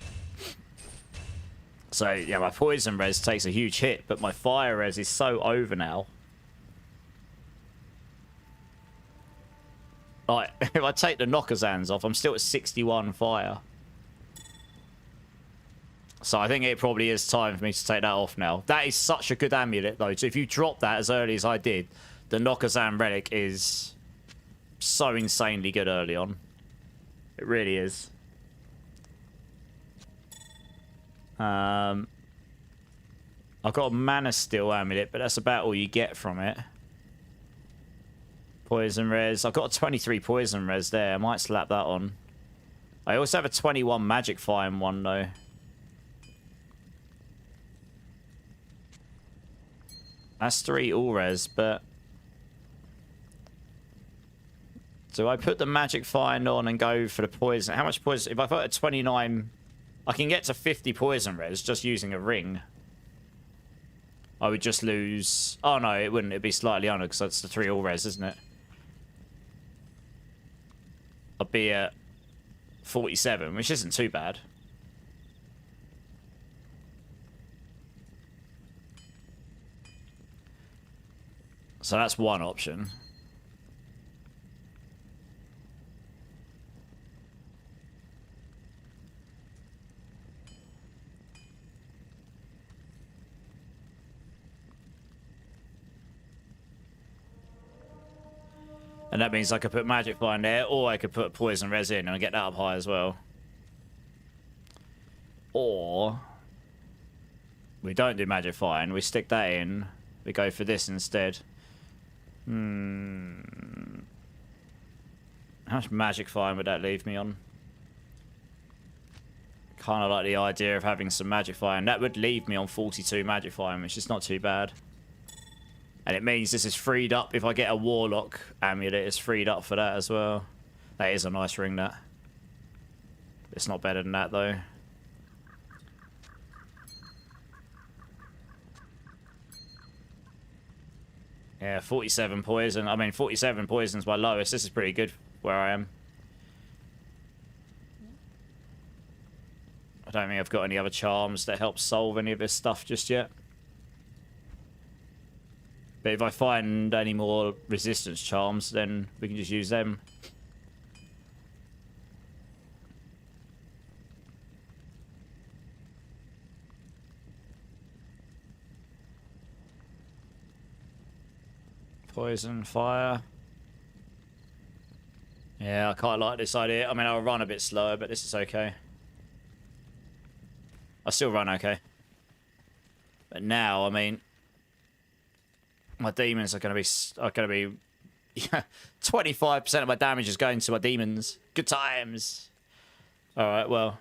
So, yeah, my poison res takes a huge hit, but my fire res is so over now. Like, if I take the Knockazans off, I'm still at 61 fire. So I think it probably is time for me to take that off now. That is such a good amulet, though. So if you drop that as early as I did, the Knockazan relic is so insanely good early on. It really is. I've got a Mana Steel amulet, but that's about all you get from it. Poison res. I've got a 23 poison res there. I might slap that on. I also have a 21 magic fire one, though. That's 3 all res, but... Do I put the magic find on and go for the poison? How much poison? If I put a 29... I can get to 50 poison res just using a ring. I would just lose... Oh, no, it wouldn't. It'd be slightly under because that's the 3 all res, isn't it? I'd be at 47, which isn't too bad. So that's one option. And that means I could put Magic Find there, or I could put Poison Res in and get that up high as well. Or... we don't do Magic Find, we stick that in, we go for this instead. How much Magic Find would that leave me on? Kind of like the idea of having some Magic Find. That would leave me on 42 Magic Find, which is not too bad. And it means this is freed up. If I get a Warlock amulet, it's freed up for that as well. That is a nice ring, that. It's not better than that, though. Yeah, 47 poison. I mean, 47 poison's my lowest. This is pretty good where I am. I don't think I've got any other charms that help solve any of this stuff just yet. But if I find any more resistance charms, then we can just use them. Poison, fire. Yeah, I quite like this idea. I mean, I'll run a bit slower, but this is okay. I still run okay. But now, I mean, my demons are going to be 25% of my damage is going to my demons. Good times. All right, well,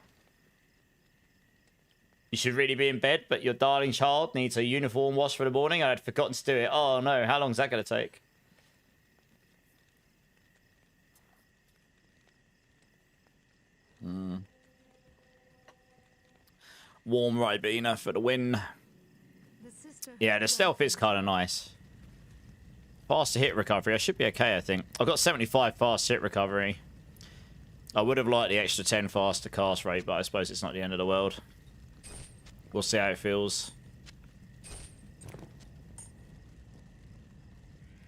you should really be in bed, but your darling child needs a uniform wash for the morning. I had forgotten to do it. Oh no, how long is that going to take? Warm Ribena for the win. The system faster. Yeah, the stealth is kind of nice. Faster hit recovery. I should be okay, I think. I've got 75 fast hit recovery. I would have liked the extra 10 faster cast rate, but I suppose it's not the end of the world. We'll see how it feels.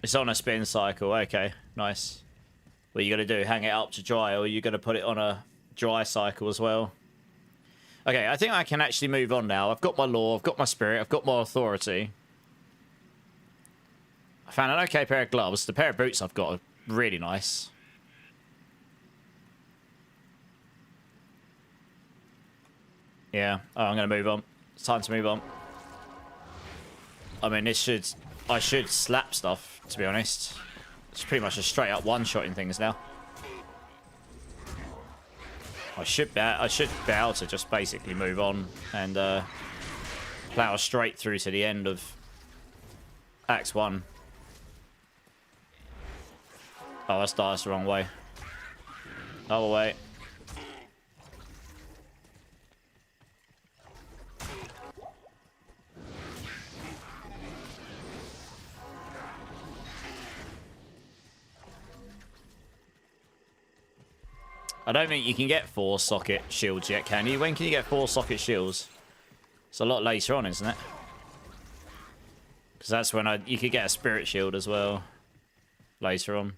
It's on a spin cycle. Okay, nice. What are you going to do? Hang it up to dry, or are you going to put it on a dry cycle as well? Okay, I think I can actually move on now. I've got my law, I've got my spirit, I've got my authority. I found an okay pair of gloves. The pair of boots I've got are really nice. Yeah, oh, I'm going to move on. It's time to move on. I mean, I should slap stuff, to be honest. It's pretty much a straight up one-shotting things now. I should be able to just basically move on and plow straight through to the end of Act 1. Oh, that's the wrong way. Other way. I don't think you can get 4-socket shields yet, can you? When can you get 4-socket shields? It's a lot later on, isn't it? Because that's when you could get a spirit shield as well. Later on.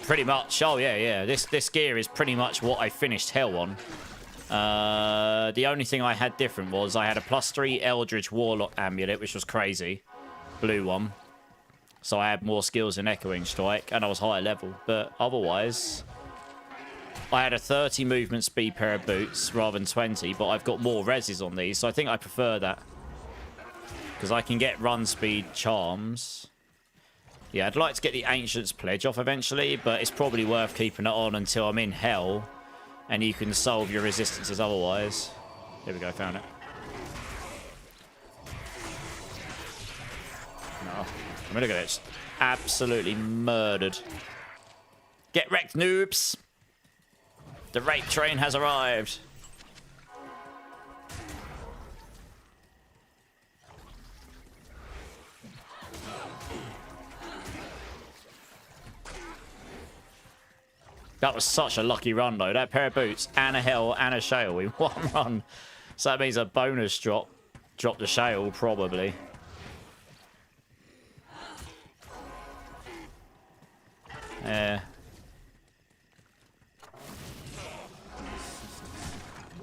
Pretty much. Oh, yeah. This gear is pretty much what I finished Hell on. The only thing I had different was I had a +3 Eldritch Warlock amulet, which was crazy. Blue one. So I had more skills in Echoing Strike, and I was higher level. But otherwise, I had a 30 movement speed pair of boots rather than 20, but I've got more reses on these, so I think I prefer that. Because I can get run speed charms. Yeah, I'd like to get the Ancient's Pledge off eventually, but it's probably worth keeping it on until I'm in Hell, and you can solve your resistances otherwise. There we go, found it. No. I mean, look at it. Absolutely murdered. Get wrecked, noobs. The rape train has arrived. That was such a lucky run, though. That pair of boots and a hell and a shale in one run. So that means a bonus drop. Drop the shale, probably. Yeah.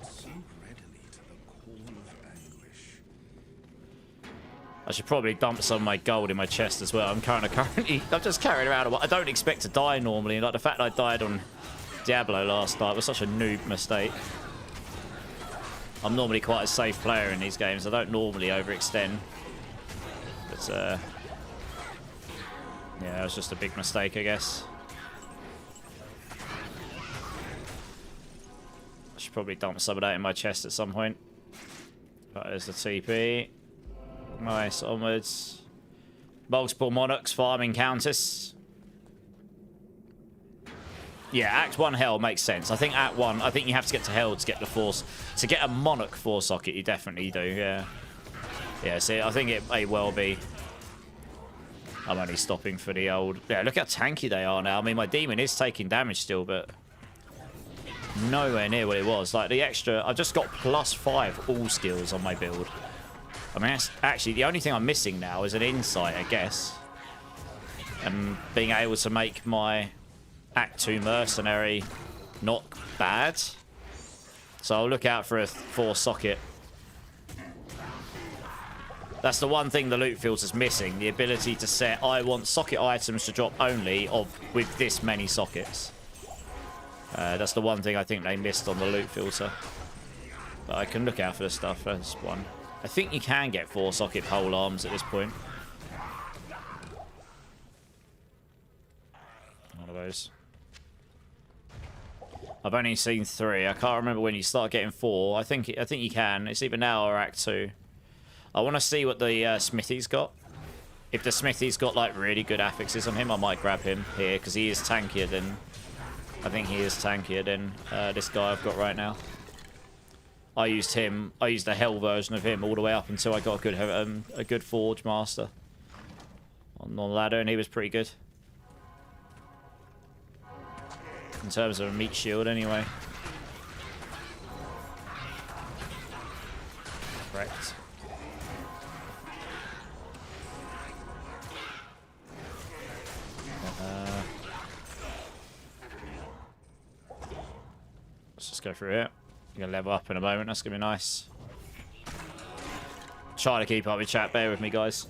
So readily to the call of anguish. I should probably dump some of my gold in my chest as well. I'm just carrying around. I don't expect to die normally. Like the fact that I died on Diablo last night was such a noob mistake. I'm normally quite a safe player in these games. I don't normally overextend. But yeah, it was just a big mistake, I guess. I should probably dump some of that in my chest at some point. But there's the TP. Nice, onwards. Multiple monarchs farming countess. Yeah, Act 1 Hell makes sense. I think Act 1, I think you have to get to Hell to get the force. To get a monarch 4-socket, you definitely do, yeah. Yeah, see, I think it may well be. I'm only stopping for the old... Yeah, look how tanky they are now. I mean, my demon is taking damage still, but nowhere near what it was. Like, the extra... I've just got +5 all skills on my build. I mean, that's actually, the only thing I'm missing now is an insight, I guess. And being able to make my Act 2 mercenary not bad. So I'll look out for a 4-socket. That's the one thing the loot filter's missing, the ability to set, I want socket items to drop only with this many sockets. That's the one thing I think they missed on the loot filter. But I can look out for the stuff, that's one. I think you can get 4-socket pole arms at this point. One of those. I've only seen 3. I can't remember when you start getting 4. I think you can. It's either now or Act 2. I want to see what the Smithy's got. If the Smithy's got like really good affixes on him, I might grab him here because he is tankier than... I think he is tankier than this guy I've got right now. I used him. I used the hell version of him all the way up until I got a good Forge Master on the ladder, and he was pretty good in terms of a meat shield, anyway. Correct. Let's just go through it. You're gonna level up in a moment. That's gonna be nice. Try to keep up with chat. Bear with me, guys.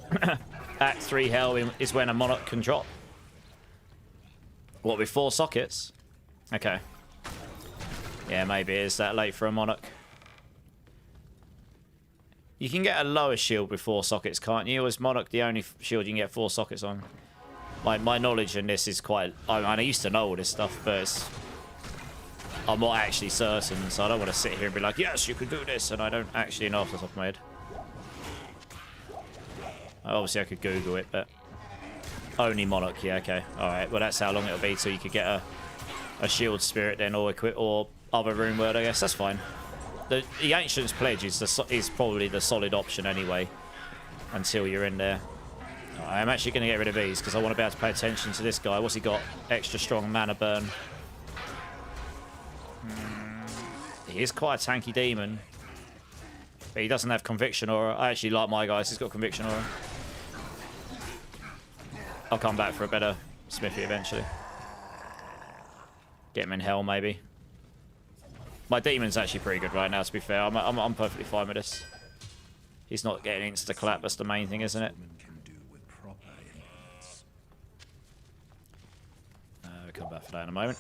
Act 3 hell is when a monarch can drop. What, with 4 sockets? Okay. Yeah, maybe it is that late for a monarch. You can get a lower shield with 4 sockets, can't you? Or is monarch the only shield you can get 4 sockets on? My knowledge in this is quite... I used to know all this stuff, but I'm not actually certain, so I don't want to sit here and be like, yes, you can do this, and I don't actually know off the top of my head. Obviously, I could Google it, but... Only monarch, yeah, okay. Alright, well, that's how long it'll be till you could get a shield spirit then, or equip, or other rune word, I guess. That's fine. The Ancient's Pledge is probably the solid option anyway, until you're in there. I'm actually going to get rid of these, because I want to be able to pay attention to this guy. What's he got? Extra strong mana burn. He is quite a tanky demon. But he doesn't have Conviction Aura. I actually like my guys. He's got Conviction Aura. I'll come back for a better Smithy eventually. Get him in hell, maybe. My demon's actually pretty good right now, to be fair. I'm perfectly fine with this. He's not getting insta-clap. That's the main thing, isn't it? We'll come back for that in a moment.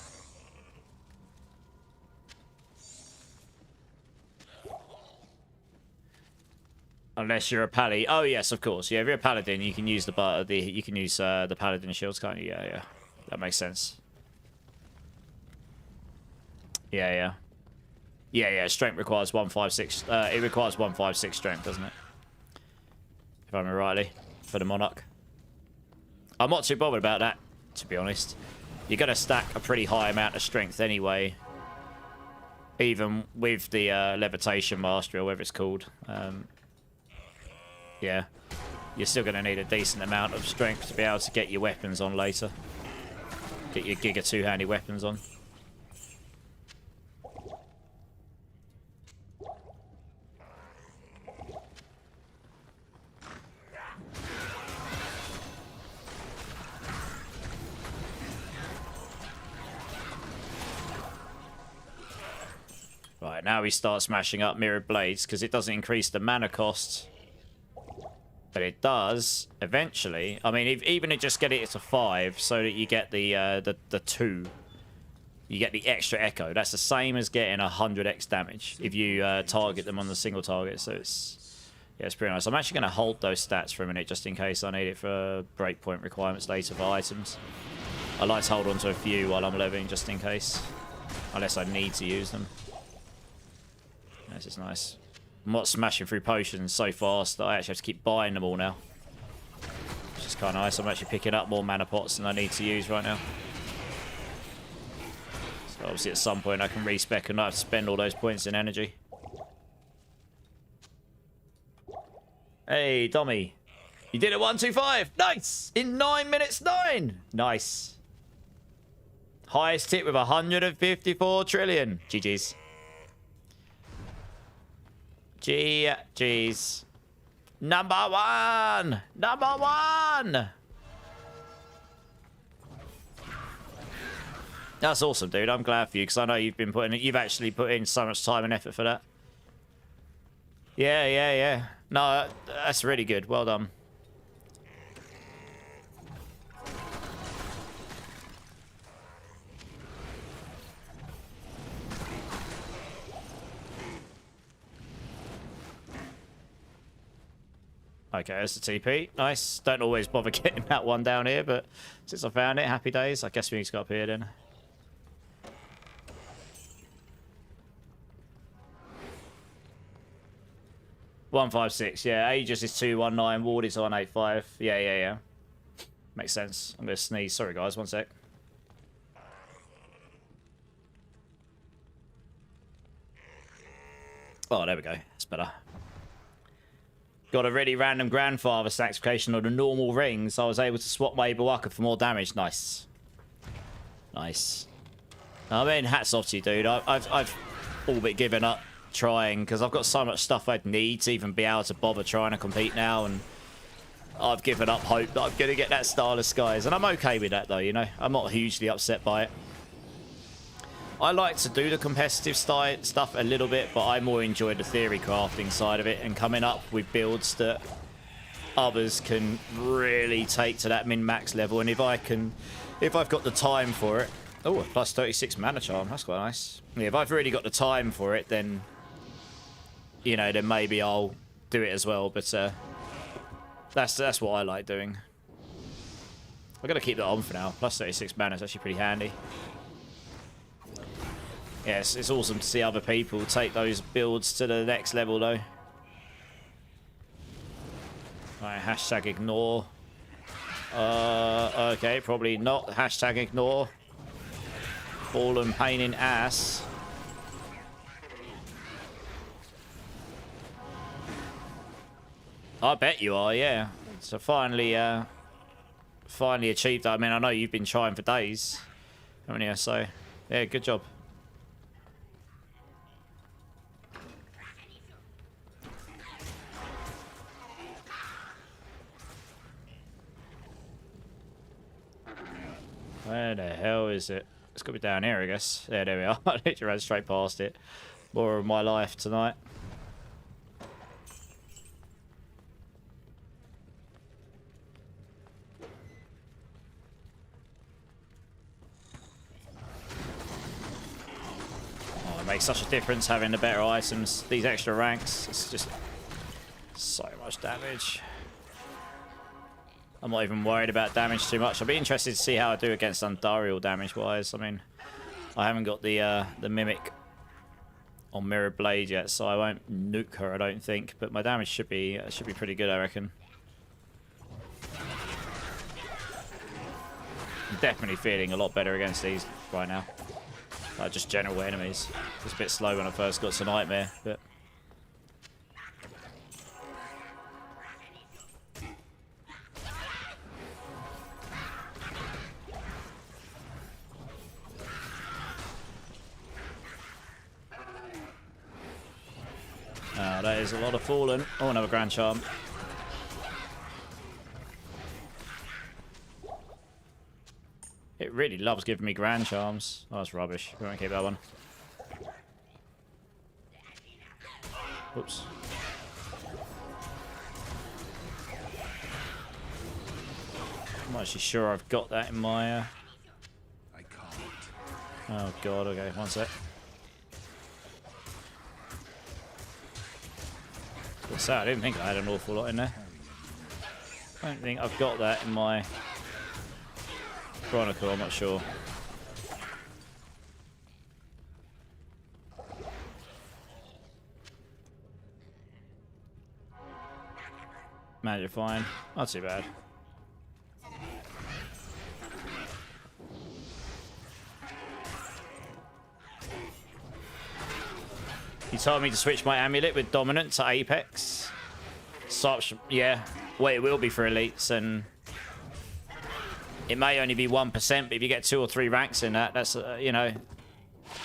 Unless you're a pally. Oh yes, of course. Yeah, if you're a paladin, you can use the paladin shields, can't you? Yeah, yeah. That makes sense. Yeah, yeah. Yeah, yeah. Strength requires 156. It requires 156 strength, doesn't it? If I remember rightly, for the monarch. I'm not too bothered about that, to be honest. You're gonna stack a pretty high amount of strength anyway, even with the levitation mastery or whatever it's called. Yeah, you're still going to need a decent amount of strength to be able to get your weapons on later. Get your Giga two-handed weapons on. Right, now we start smashing up Mirrored Blades, because it doesn't increase the mana cost. But it does eventually. I mean, even if just get it to 5, so that you get the 2, you get the extra echo. That's the same as getting 100x damage if you target them on the single target. So it's pretty nice. I'm actually going to hold those stats for a minute just in case I need it for breakpoint requirements later for items. I like to hold on to a few while I'm leveling just in case, unless I need to use them. This is nice. I'm not smashing through potions so fast that I actually have to keep buying them all now. Which is kind of nice. I'm actually picking up more mana pots than I need to use right now. So obviously at some point I can respec and not have to spend all those points in energy. Hey, Dommy. You did it 125. Nice! In 9 minutes 9. Nice. Highest tip with 154 trillion. GG's. GG's. Number 1! Number 1! That's awesome, dude. I'm glad for you, because I know you've actually put in so much time and effort for that. Yeah, yeah, yeah. No, that's really good. Well done. Okay, there's the TP. Nice. Don't always bother getting that one down here, but since I found it, happy days. I guess we need to go up here then. $156. Yeah, Aegis is 219. Ward is 185. Yeah, yeah, yeah. Makes sense. I'm going to sneeze. Sorry, guys. One sec. Oh, there we go. That's better. Got a really random grandfather sacrification on the normal ring, so I was able to swap my Ibawaka for more damage. Nice. Nice. I mean, hats off to you, dude. I've all but given up trying, because I've got so much stuff I'd need to even be able to bother trying to compete now, and I've given up hope that I'm going to get that Starless Skies, and I'm okay with that, though, you know? I'm not hugely upset by it. I like to do the competitive stuff a little bit, but I more enjoy the theory crafting side of it and coming up with builds that others can really take to that min-max level. And if I've got the time for it, oh, a plus 36 mana charm, that's quite nice. Yeah, if I've really got the time for it, then, you know, then maybe I'll do it as well. But that's what I like doing. I've got to keep that on for now. Plus 36 mana is actually pretty handy. Yes, it's awesome to see other people take those builds to the next level, though. Right, hashtag ignore. Okay, probably not. Hashtag ignore. Fallen pain in ass. I bet you are, yeah. So finally achieved that. I mean, I know you've been trying for days, haven't you? So, yeah, good job. Where the hell is it? It's got to be down here, I guess. Yeah, there we are. I literally ran straight past it. More of my life tonight. Oh, it makes such a difference having the better items. These extra ranks, it's just so much damage. I'm not even worried about damage too much. I'll be interested to see how I do against Undariel damage-wise. I mean, I haven't got the Mimic on Mirror Blade yet, so I won't nuke her, I don't think. But my damage should be pretty good, I reckon. I'm definitely feeling a lot better against these right now. Just general enemies. Just a bit slow when I first got to Nightmare, but... that is a lot of fallen. Oh, another Grand Charm. It really loves giving me Grand Charms. Oh, that's rubbish. We won't keep that one. Oops. I'm not actually sure I've got that in my... I can't. Oh, God. Okay, one sec. So I didn't think I had an awful lot in there. I don't think I've got that in my Chronicle, I'm not sure. Man, you're fine. Not too bad. You told me to switch my amulet with Dominant to Apex. Such, yeah. Well, it will be for elites, and it may only be 1%, but if you get 2 or 3 ranks in that, that's, you know,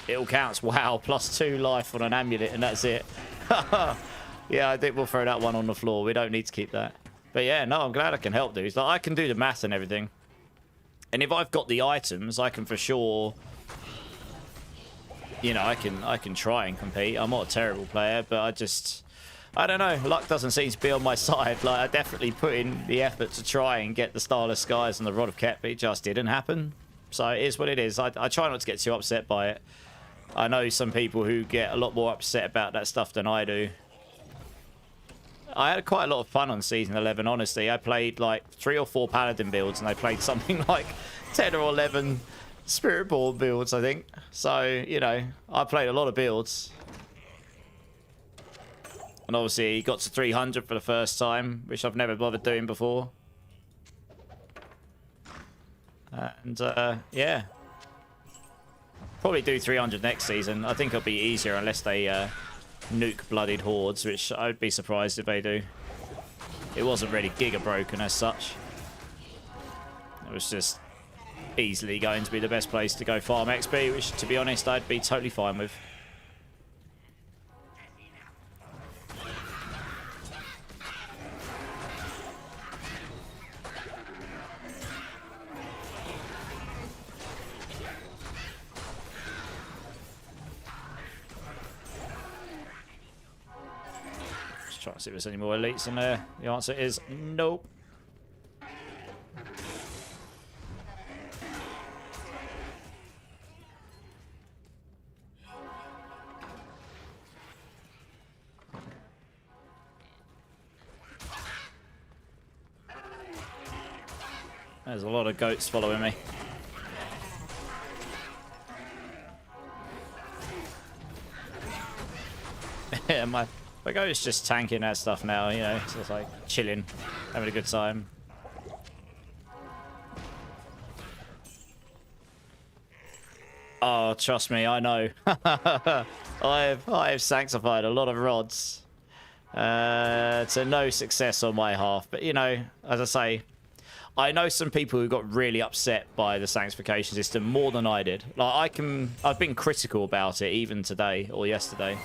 it all counts. Wow, +2 life on an amulet, and that's it. Yeah, I think we'll throw that one on the floor. We don't need to keep that. But yeah, no, I'm glad I can help dudes. Like, I can do the math and everything. And if I've got the items, I can for sure... You know, I can try and compete. I'm not a terrible player, but I don't know. Luck doesn't seem to be on my side. Like, I definitely put in the effort to try and get the Starless Skies and the Rod of Kep, but it just didn't happen. So it is what it is. I try not to get too upset by it. I know some people who get a lot more upset about that stuff than I do. I had quite a lot of fun on Season 11, honestly. I played like 3 or 4 Paladin builds, and I played something like 10 or 11... Spirit Ball builds, I think. So, you know, I played a lot of builds. And obviously, he got to 300 for the first time, which I've never bothered doing before. And, yeah. Probably do 300 next season. I think it'll be easier unless they nuke-blooded hordes, which I'd be surprised if they do. It wasn't really Giga broken as such. It was just easily going to be the best place to go farm XP, which, to be honest, I'd be totally fine with. Try to see if there's any more elites in there. The answer is nope. There's a lot of goats following me. Yeah, my goat's just tanking that stuff now, you know, so it's like chilling, having a good time. Oh, trust me, I know. I've sanctified a lot of rods to no success on my half, but you know, as I say, I know some people who got really upset by the sanctification system more than I did. Like I've been critical about it even today or yesterday.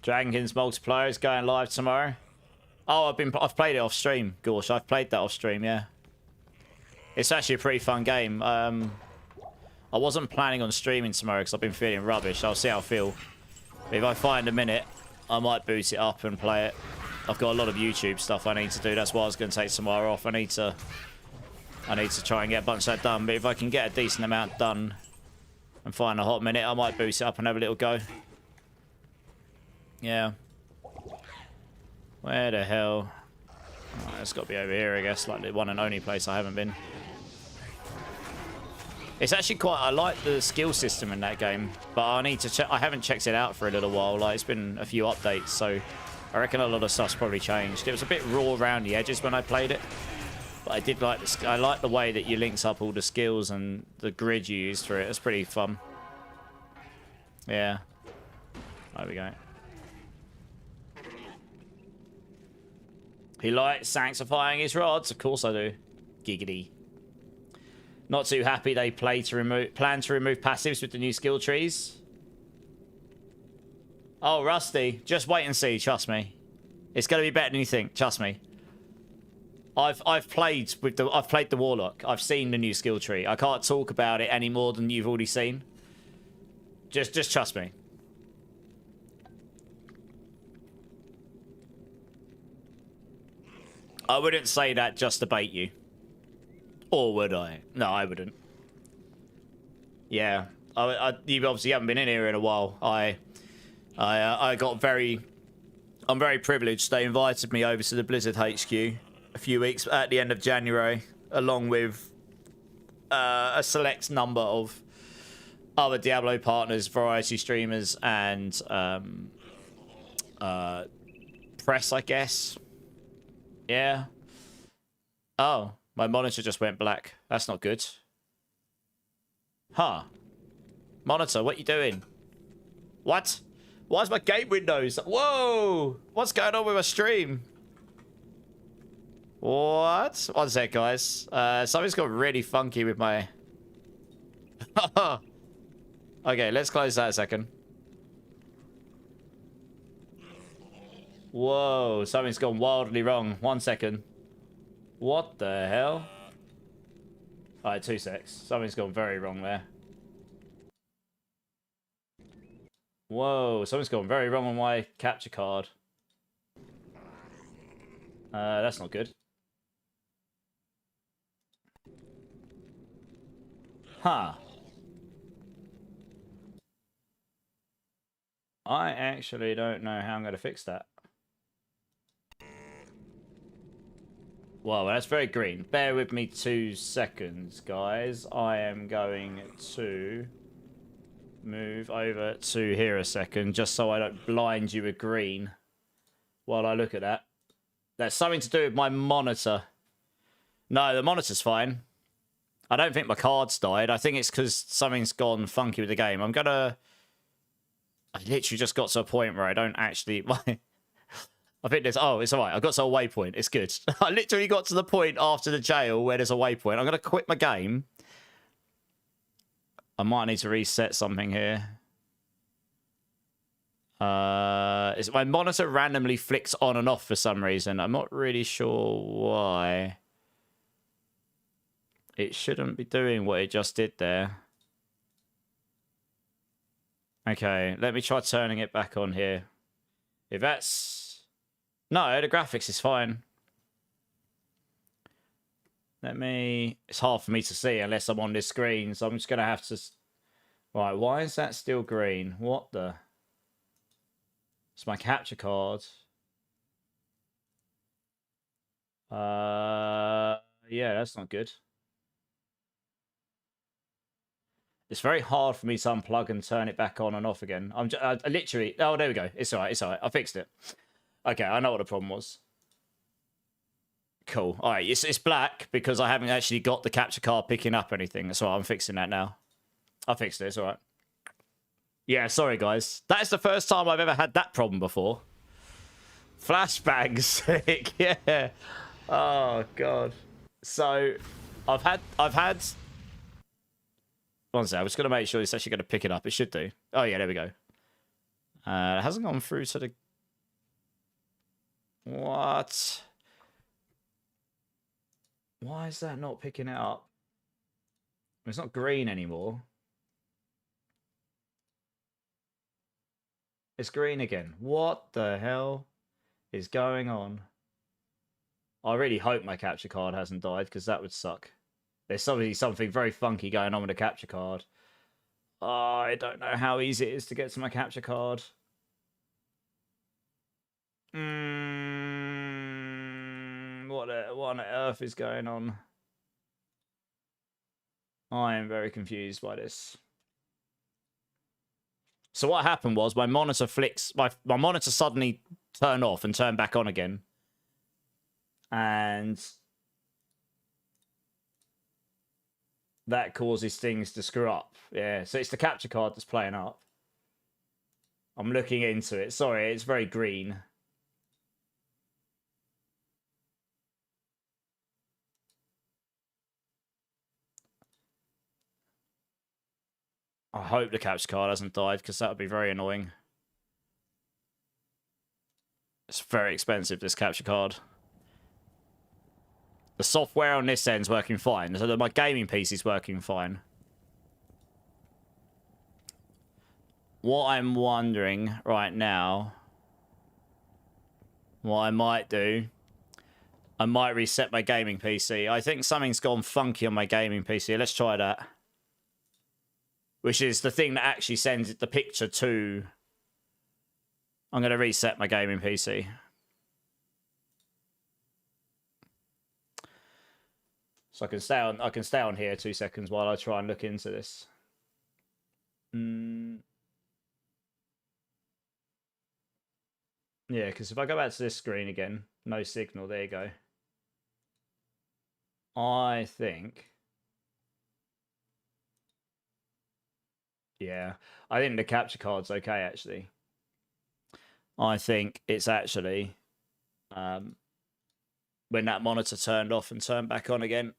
Dragon's multiplayer is going live tomorrow. Oh, I've played it off stream, Gorsh. I've played that off stream, yeah. It's actually a pretty fun game. I wasn't planning on streaming tomorrow because I've been feeling rubbish. I'll see how I feel. But if I find a minute, I might boot it up and play it. I've got a lot of YouTube stuff I need to do. That's why I was going to take tomorrow off. I need to try and get a bunch of that done. But if I can get a decent amount done and find a hot minute, I might boot it up and have a little go. Yeah. Where the hell? Oh, it's got to be over here, I guess. Like the one and only place I haven't been. It's actually quite... I like the skill system in that game, but I need to check... I haven't checked it out for a little while. Like, it's been a few updates, so I reckon a lot of stuff's probably changed. It was a bit raw around the edges when I played it, but I did like the... I like the way that you linked up all the skills and the grid you used for it. It's pretty fun. Yeah. There we go. He likes sanctifying his rods. Of course I do. Giggity. Not too happy they plan to remove passives with the new skill trees. Oh, Rusty, just wait and see. Trust me, it's going to be better than you think. Trust me. I've played the Warlock. I've seen the new skill tree. I can't talk about it any more than you've already seen. Just trust me. I wouldn't say that just to bait you. Or would I? No, I wouldn't. Yeah. You obviously haven't been in here in a while. I got very... I'm very privileged. They invited me over to the Blizzard HQ a few weeks at the end of January, along with a select number of other Diablo partners, variety streamers, and press, I guess. Yeah. Oh. My monitor just went black. That's not good. Huh. Monitor, what you doing? What? Why is my game windows? Whoa! What's going on with my stream? What? One sec, guys. Something's got really funky with my... Okay, let's close that a second. Whoa, something's gone wildly wrong. 1 second. What the hell? Alright, 2 secs. Something's gone very wrong there. Whoa, something's gone very wrong on my capture card. That's not good. Huh. I actually don't know how I'm going to fix that. Wow, that's very green. Bear with me 2 seconds, guys. I am going to move over to here a second, just so I don't blind you with green while I look at that. That's something to do with my monitor. No, the monitor's fine. I don't think my card's died. I think it's because something's gone funky with the game. I literally just got to a point where I don't actually... I think there's... Oh, it's all right. I got to a waypoint. It's good. I literally got to the point after the jail where there's a waypoint. I'm going to quit my game. I might need to reset something here. My monitor randomly flicks on and off for some reason. I'm not really sure why. It shouldn't be doing what it just did there. Okay, let me try turning it back on here. If that's... No, the graphics is fine. Let me... It's hard for me to see unless I'm on this screen, so I'm just going to have to... Right, why is that still green? What the... It's my capture card. Yeah, that's not good. It's very hard for me to unplug and turn it back on and off again. I literally... Oh, there we go. It's all right. It's all right. I fixed it. Okay, I know what the problem was. Cool. All right, it's black because I haven't actually got the capture card picking up anything. That's all right. I'm fixing that now. I fixed it. It's all right. Yeah, sorry, guys. That is the first time I've ever had that problem before. Flashbang sick. Yeah. Oh, God. So, I've had... One second, I'm just going to make sure it's actually going to pick it up. It should do. Oh, yeah, there we go. It hasn't gone through to the... What? Why is that not picking it up? It's not green anymore. It's green again. What the hell is going on? I really hope my capture card hasn't died, because that would suck. There's something very funky going on with the capture card. Oh, I don't know how easy it is to get to my capture card. What on earth is going on? I am very confused by this. So what happened was my monitor flicks... My monitor suddenly turned off and turned back on again. And... that causes things to screw up. Yeah, so it's the capture card that's playing up. I'm looking into it. Sorry, it's very green. I hope the capture card hasn't died, because that would be very annoying. It's very expensive, this capture card. The software on this end's working fine, so my gaming PC is working fine. What I'm wondering right now, what I might do, I might reset my gaming PC. I think something's gone funky on my gaming PC. Let's try that. Which is the thing that actually sends the picture to... I'm going to reset my gaming PC. So I can stay on here 2 seconds while I try and look into this. Yeah, because if I go back to this screen again, no signal, there you go. I think... Yeah, I think the capture card's okay, actually. I think it's actually... when that monitor turned off and turned back on again,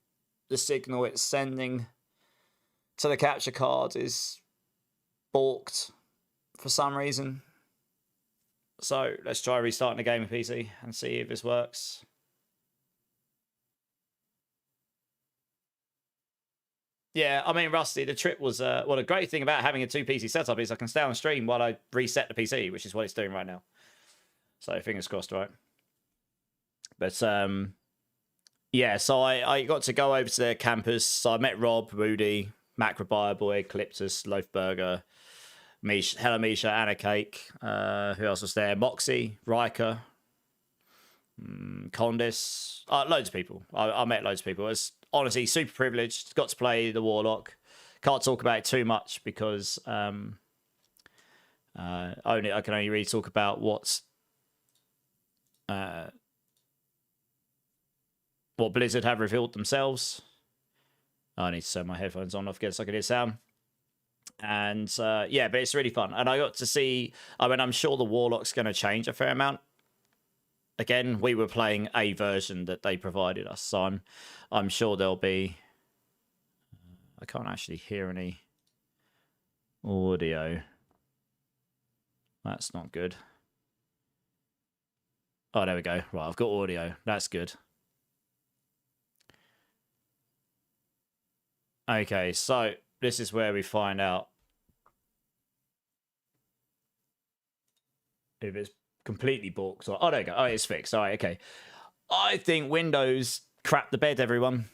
the signal it's sending to the capture card is balked for some reason. So let's try restarting the gaming PC and see if this works. Yeah, I mean, Rusty, the trip was... well, the great thing about having a 2 PC setup is I can stay on stream while I reset the PC, which is what it's doing right now. So fingers crossed, right? But, yeah, so I got to go over to their campus. So I met Rob, Rudy, Macrobier Boy, Calyptus, Loafburger, Misha, Hella Misha, Anna Cake. Who else was there? Moxie, Riker, Condis. Loads of people. I met loads of people. It was honestly super privileged. Got to play the Warlock. Can't talk about it too much because I can only really talk about what's... what Blizzard have revealed themselves. I need to turn my headphones on, I guess I can hear sound. And yeah, but it's really fun. And I got to see, I mean, I'm sure the Warlock's going to change a fair amount. Again, we were playing a version that they provided us, so I'm sure there'll be... I can't actually hear any audio. That's not good. Oh, there we go. Right, I've got audio. That's good. Okay, so this is where we find out if it's completely balked or... Oh, there we go. Oh, it's fixed. All right, okay. I think Windows crap the bed, everyone.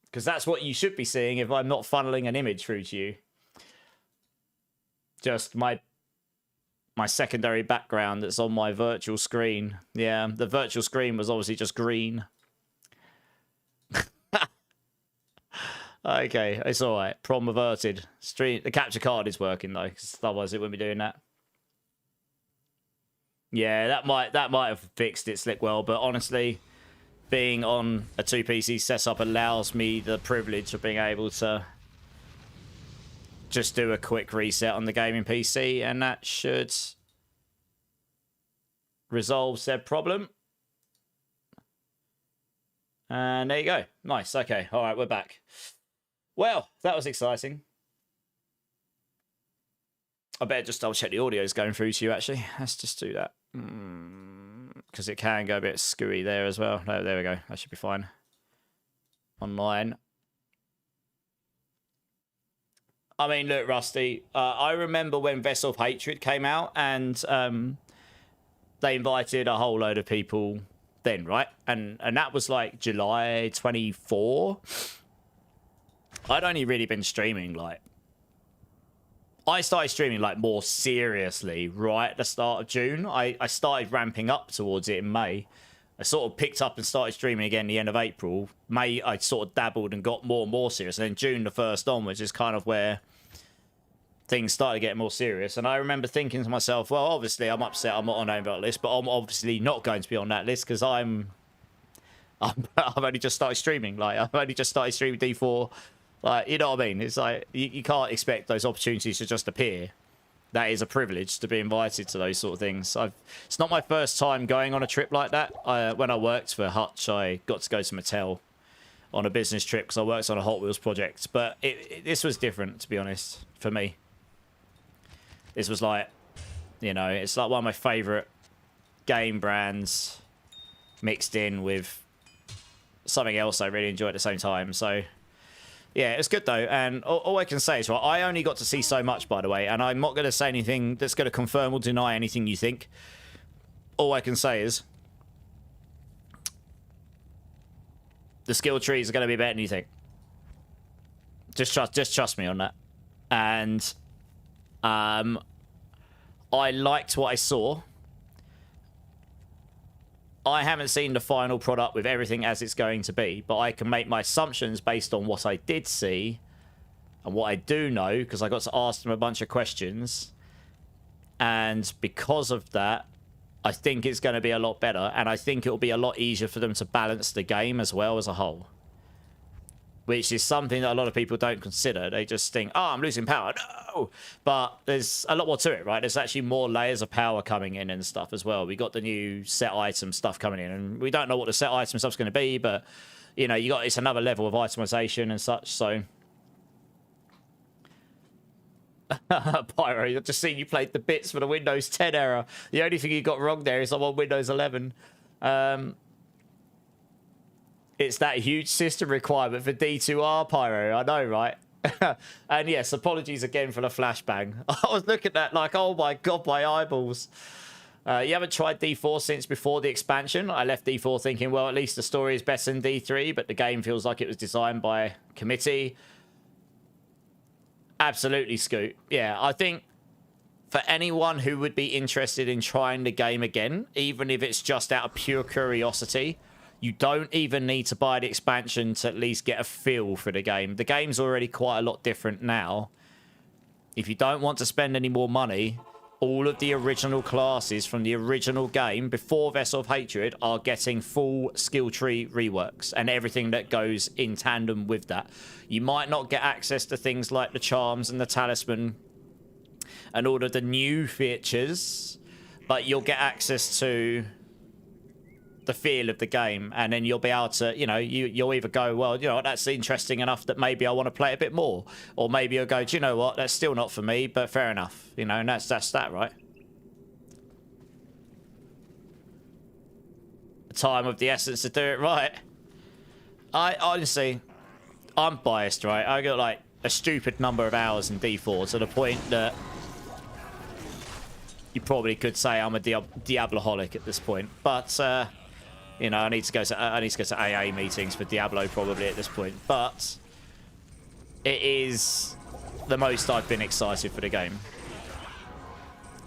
Because that's what you should be seeing if I'm not funneling an image through to you. Just my secondary background that's on my virtual screen. Yeah, the virtual screen was obviously just green. Okay, it's all right. Problem averted. The capture card is working though, because otherwise it wouldn't be doing that. Yeah, that might have fixed it slick well, but honestly, being on a 2 PC setup allows me the privilege of being able to just do a quick reset on the gaming PC, and that should resolve said problem. And there you go. Nice. Okay. All right, we're back. Well, that was exciting. I better just double check the audio is going through to you, actually. Let's just do that. Because it can go a bit screwy there as well. No, there we go. That should be fine. Online. I mean, look, Rusty, I remember when Vessel of Hatred came out and they invited a whole load of people then, right? And that was like July 24. I'd only really been streaming like... I started streaming like more seriously right at the start of June. I started ramping up towards it in May. I sort of picked up and started streaming again the end of April. May, I sort of dabbled and got more and more serious. And then June the 1st onwards is kind of where things started getting more serious. And I remember thinking to myself, well, obviously I'm upset I'm not on that list, but I'm obviously not going to be on that list because I've only just started streaming. Like, I've only just started streaming D4. Like, you know what I mean? It's like, you can't expect those opportunities to just appear. That is a privilege to be invited to those sort of things. It's not my first time going on a trip like that. When I worked for Hutch, I got to go to Mattel on a business trip because I worked on a Hot Wheels project. But this was different, to be honest, for me. This was like, you know, it's like one of my favourite game brands mixed in with something else I really enjoy at the same time. So... yeah, it's good though, and all I can say is, right, I only got to see so much, by the way, and I'm not going to say anything that's going to confirm or deny anything you think. All I can say is, the skill trees are going to be better than you think. Just trust me on that. And I liked what I saw. I haven't seen the final product with everything as it's going to be, but I can make my assumptions based on what I did see and what I do know, because I got to ask them a bunch of questions. And because of that, I think it's going to be a lot better, and I think it'll be a lot easier for them to balance the game as well as a whole. Which is something that a lot of people don't consider. They just think, oh, I'm losing power. No! But there's a lot more to it, right? There's actually more layers of power coming in and stuff as well. We got the new set item stuff coming in, and we don't know what the set item stuff's going to be, but, you know, it's another level of itemization and such, so... Pyro, I've just seen you played the bits for the Windows 10 era. The only thing you got wrong there is I'm on Windows 11. It's that huge system requirement for D2R, Pyro. I know, right? And yes, apologies again for the flashbang. I was looking at that like, oh my god, my eyeballs. You haven't tried D4 since before the expansion. I left D4 thinking, well, at least the story is better than D3, but the game feels like it was designed by a committee. Absolutely, Scoot. Yeah, I think for anyone who would be interested in trying the game again, even if it's just out of pure curiosity, you don't even need to buy the expansion to at least get a feel for the game. The game's already quite a lot different now. If you don't want to spend any more money, all of the original classes from the original game before Vessel of Hatred are getting full skill tree reworks and everything that goes in tandem with that. You might not get access to things like the charms and the talisman and all of the new features, but you'll get access to the feel of the game, and then you'll be able to, you know, you'll either go, well, you know, that's interesting enough that maybe I want to play a bit more, or maybe you'll go, do you know what, that's still not for me, but fair enough, you know, and that's that, right? The time of the essence to do it right. I honestly, I'm biased, right? I got like a stupid number of hours in D4 to the point that you probably could say I'm a Diabloholic at this point, but you know, I need to go to AA meetings for Diablo probably at this point, but it is the most I've been excited for the game.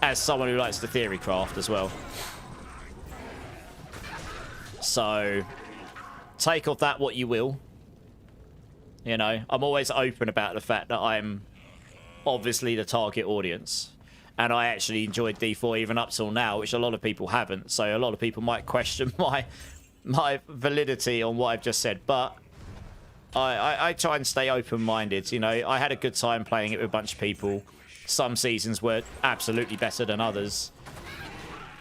As someone who likes the theory craft as well. So, take of that what you will. You know, I'm always open about the fact that I'm obviously the target audience. And I actually enjoyed D4 even up till now, which a lot of people haven't. So a lot of people might question my validity on what I've just said. But I try and stay open-minded. You know, I had a good time playing it with a bunch of people. Some seasons were absolutely better than others.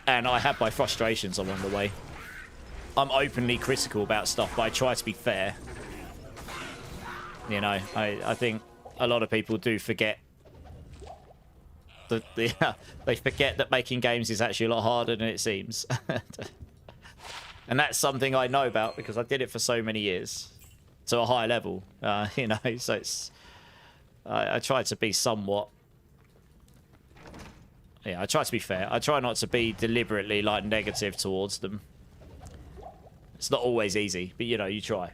And I had my frustrations along the way. I'm openly critical about stuff, but I try to be fair. You know, I think a lot of people do forget they forget that making games is actually a lot harder than it seems. And that's something I know about because I did it for so many years to a high level, you know, so it's I try to be somewhat, yeah, I try to be fair. I try not to be deliberately like negative towards them. It's not always easy, but you know, you try.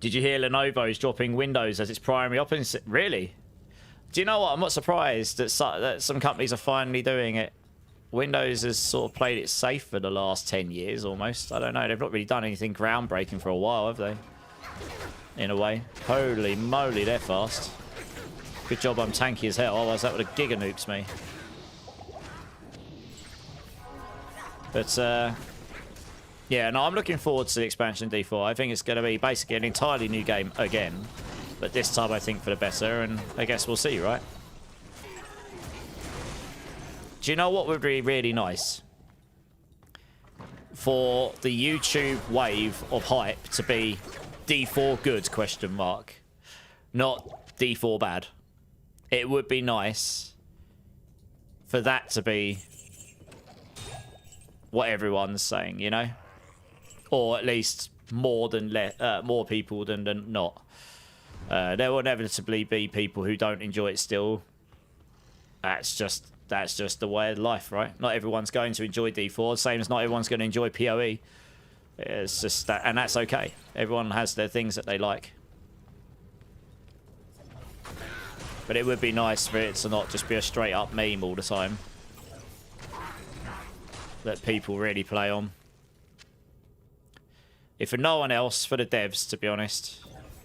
Did you hear Lenovo's dropping Windows as its primary operating system? Really? Do you know what? I'm not surprised that some companies are finally doing it. Windows has sort of played it safe for the last 10 years almost. I don't know. They've not really done anything groundbreaking for a while, have they? In a way. Holy moly, they're fast. Good job I'm tanky as hell. Otherwise that would have giga nukes me. But, yeah, no, I'm looking forward to the expansion D4. I think it's going to be basically an entirely new game again. But this time I think for the better, and I guess we'll see, right? Do you know what would be really nice? For the YouTube wave of hype to be D4 good, question mark. Not D4 bad. It would be nice for that to be what everyone's saying, you know? Or at least more than more people than not. There will inevitably be people who don't enjoy it still. That's just the way of life, right? Not everyone's going to enjoy D4, same as not everyone's going to enjoy PoE. It's just that, and that's okay. Everyone has their things that they like. But it would be nice for it to not just be a straight up meme all the time. That people really play on. If for no one else, for the devs, to be honest.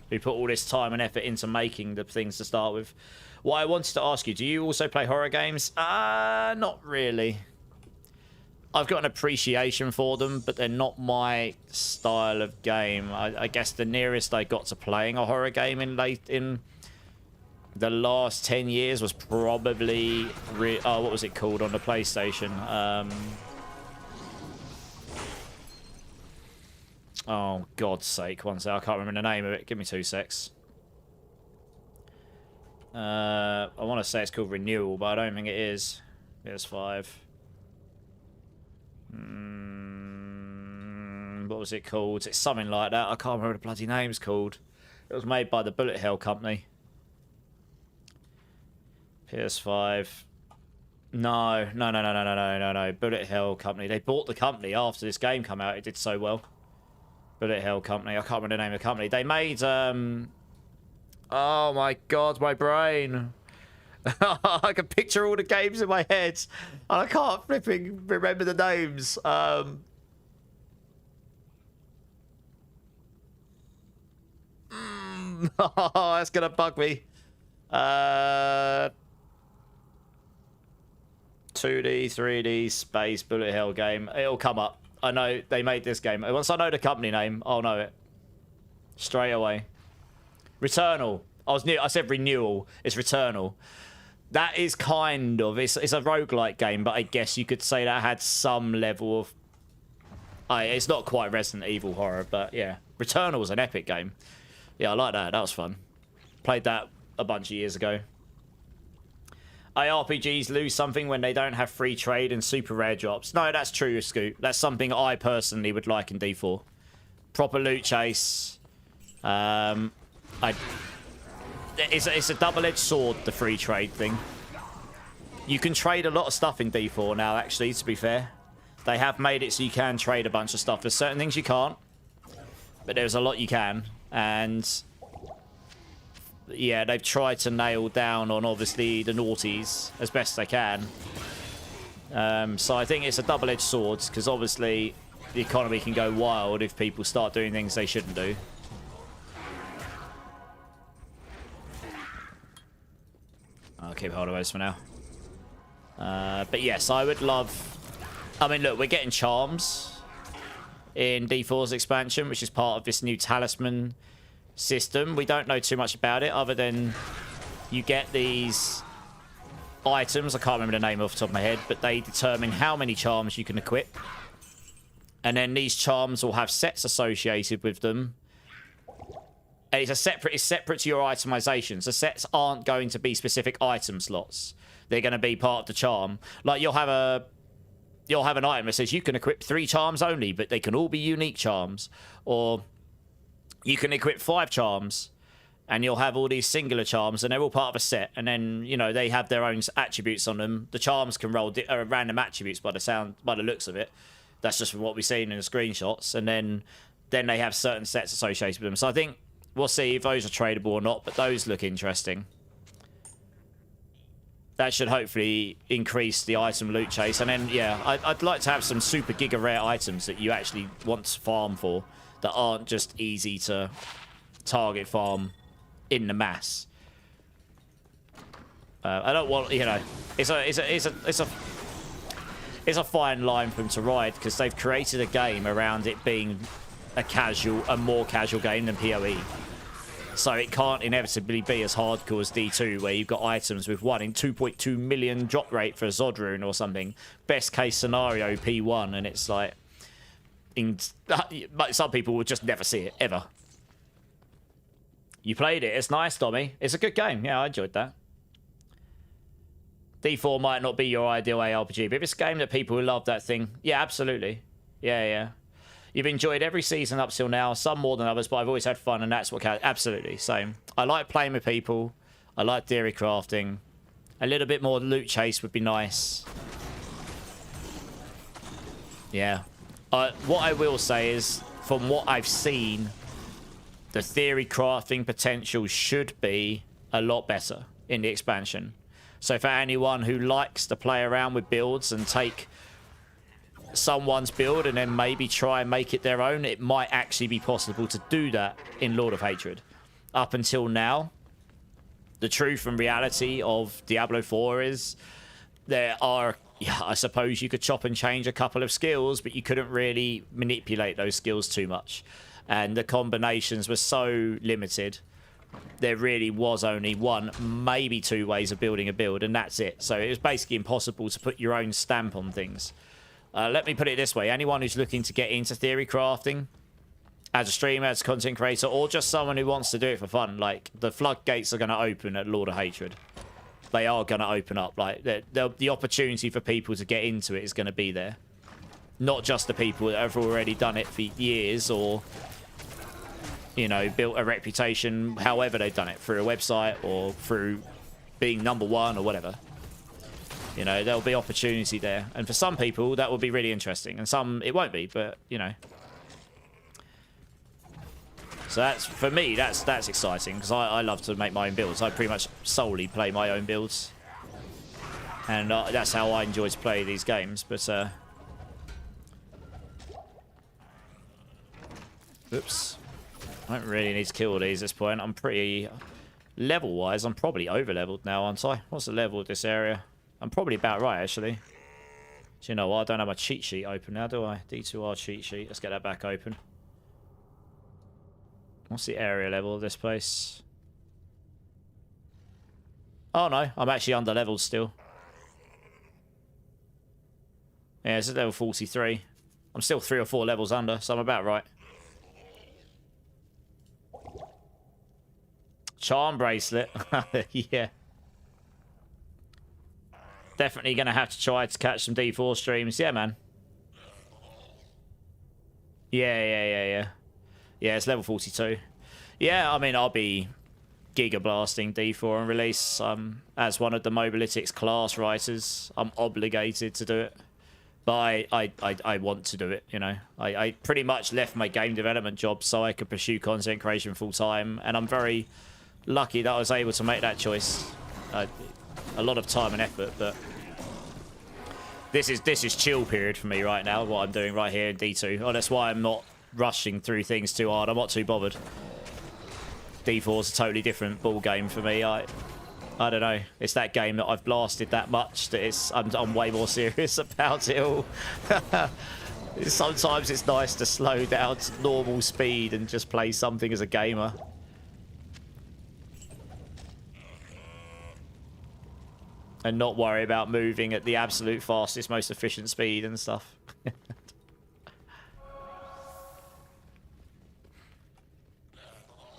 Who put all this time and effort into making the things to start with. What I wanted to ask you, do you also play horror games? Not really. I've got an appreciation for them, but they're not my style of game. I guess the nearest I got to playing a horror game in the last 10 years was probably... what was it called on the PlayStation? Oh, God's sake. One sec. I can't remember the name of it. Give me 2 secs. I want to say it's called Renewal, but I don't think it is. PS5. What was it called? It's something like that. I can't remember the bloody name's called. It was made by the Bullet Hell company. PS5. No. Bullet Hell company. They bought the company after this game came out. It did so well. Bullet Hell company. I can't remember the name of the company. They made, oh my God, my brain. I can picture all the games in my head. And I can't flipping remember the names. That's going to bug me. 2D, 3D, space, bullet hell game. It'll come up. I know they made this game. Once I know the company name, I'll know it. Straight away. Returnal. I said renewal. It's Returnal. That is kind of... It's a roguelike game, but I guess you could say that had some level of... it's not quite Resident Evil horror, but yeah. Returnal was an epic game. Yeah, I like that. That was fun. Played that a bunch of years ago. RPGs lose something when they don't have free trade and super rare drops. No, that's true, Scoot. That's something I personally would like in D4. Proper loot chase. It's a double-edged sword, the free trade thing. You can trade a lot of stuff in D4 now, actually, to be fair. They have made it so you can trade a bunch of stuff. There's certain things you can't, but there's a lot you can. And yeah, they've tried to nail down on, obviously, the naughties as best they can. So I think it's a double-edged sword, because obviously the economy can go wild if people start doing things they shouldn't do. I'll keep hold of those for now. But yes, I would love... I mean, look, we're getting charms in D4's expansion, which is part of this new talisman system. We don't know too much about it, other than you get these items. I can't remember the name off the top of my head, but they determine how many charms you can equip. And then these charms will have sets associated with them. And it's separate to your itemizations. The sets aren't going to be specific item slots. They're going to be part of the charm. Like, you'll have an item that says you can equip 3 charms only, but they can all be unique charms. Or you can equip 5 charms, and you'll have all these singular charms, and they're all part of a set. And then, you know, they have their own attributes on them. The charms can roll random attributes by the looks of it. That's just from what we've seen in the screenshots. And then they have certain sets associated with them. So I think we'll see if those are tradable or not, but those look interesting. That should hopefully increase the item loot chase. And then, yeah, I'd like to have some super giga rare items that you actually want to farm for, that aren't just easy to target farm in the mass. I don't want, you know, it's a fine line for them to ride, because they've created a game around it being a more casual game than PoE. So it can't inevitably be as hardcore as D2, where you've got items with 1 in 2.2 million drop rate for a Zod rune or something. Best case scenario, P1, and it's like... some people would just never see it, ever. You played it. It's nice, Tommy. It's a good game. Yeah, I enjoyed that. D4 might not be your ideal ARPG, but if it's a game that people who love that thing, yeah, absolutely. Yeah. You've enjoyed every season up till now, some more than others, but I've always had fun, and that's what counts. Absolutely, same. I like playing with people. I like theory crafting. A little bit more loot chase would be nice. Yeah. What I will say is, from what I've seen, the theory crafting potential should be a lot better in the expansion. So for anyone who likes to play around with builds and take someone's build and then maybe try and make it their own, it might actually be possible to do that in Lord of Hatred. Up until now, the truth and reality of Diablo 4 is there are, yeah, I suppose you could chop and change a couple of skills, but you couldn't really manipulate those skills too much. And the combinations were so limited. There really was only 1, maybe 2 ways of building a build, and that's it. So it was basically impossible to put your own stamp on things. Let me put it this way. Anyone who's looking to get into theory crafting as a streamer, as a content creator, or just someone who wants to do it for fun, like, the floodgates are going to open at Lord of Hatred. They are going to open up. Like, the opportunity for people to get into it is going to be there. Not just the people that have already done it for years, or, you know, built a reputation however they've done it, through a website or through being #1 or whatever. You know, there'll be opportunity there. And for some people, that will be really interesting. And some, it won't be, but, you know. So that's, for me, that's exciting, because I love to make my own builds. I pretty much solely play my own builds. And that's how I enjoy to play these games. But, oops. I don't really need to kill these at this point. I'm pretty... Level-wise, I'm probably over-leveled now, aren't I? What's the level of this area? I'm probably about right, actually. Do you know what? I don't have my cheat sheet open now, do I? D2R cheat sheet. Let's get that back open. What's the area level of this place? Oh no, I'm actually under leveled still. Yeah, it's at level 43. I'm still 3 or 4 levels under, so I'm about right. Charm bracelet. Yeah. Definitely going to have to try to catch some D4 streams. Yeah, man. Yeah, it's level 42. Yeah, I mean, I'll be giga blasting D4 on release. As one of the Mobalytics class writers, I'm obligated to do it. But I want to do it, you know. I pretty much left my game development job so I could pursue content creation full time, and I'm very lucky that I was able to make that choice. A lot of time and effort, but this is chill period for me right now. What I'm doing right here in D2. Oh, that's why I'm not rushing through things too hard. I'm not too bothered. D4 is a totally different ball game for me. I don't know. It's that game that I've blasted that much that I'm way more serious about it all. Sometimes it's nice to slow down to normal speed and just play something as a gamer. And not worry about moving at the absolute fastest, most efficient speed and stuff.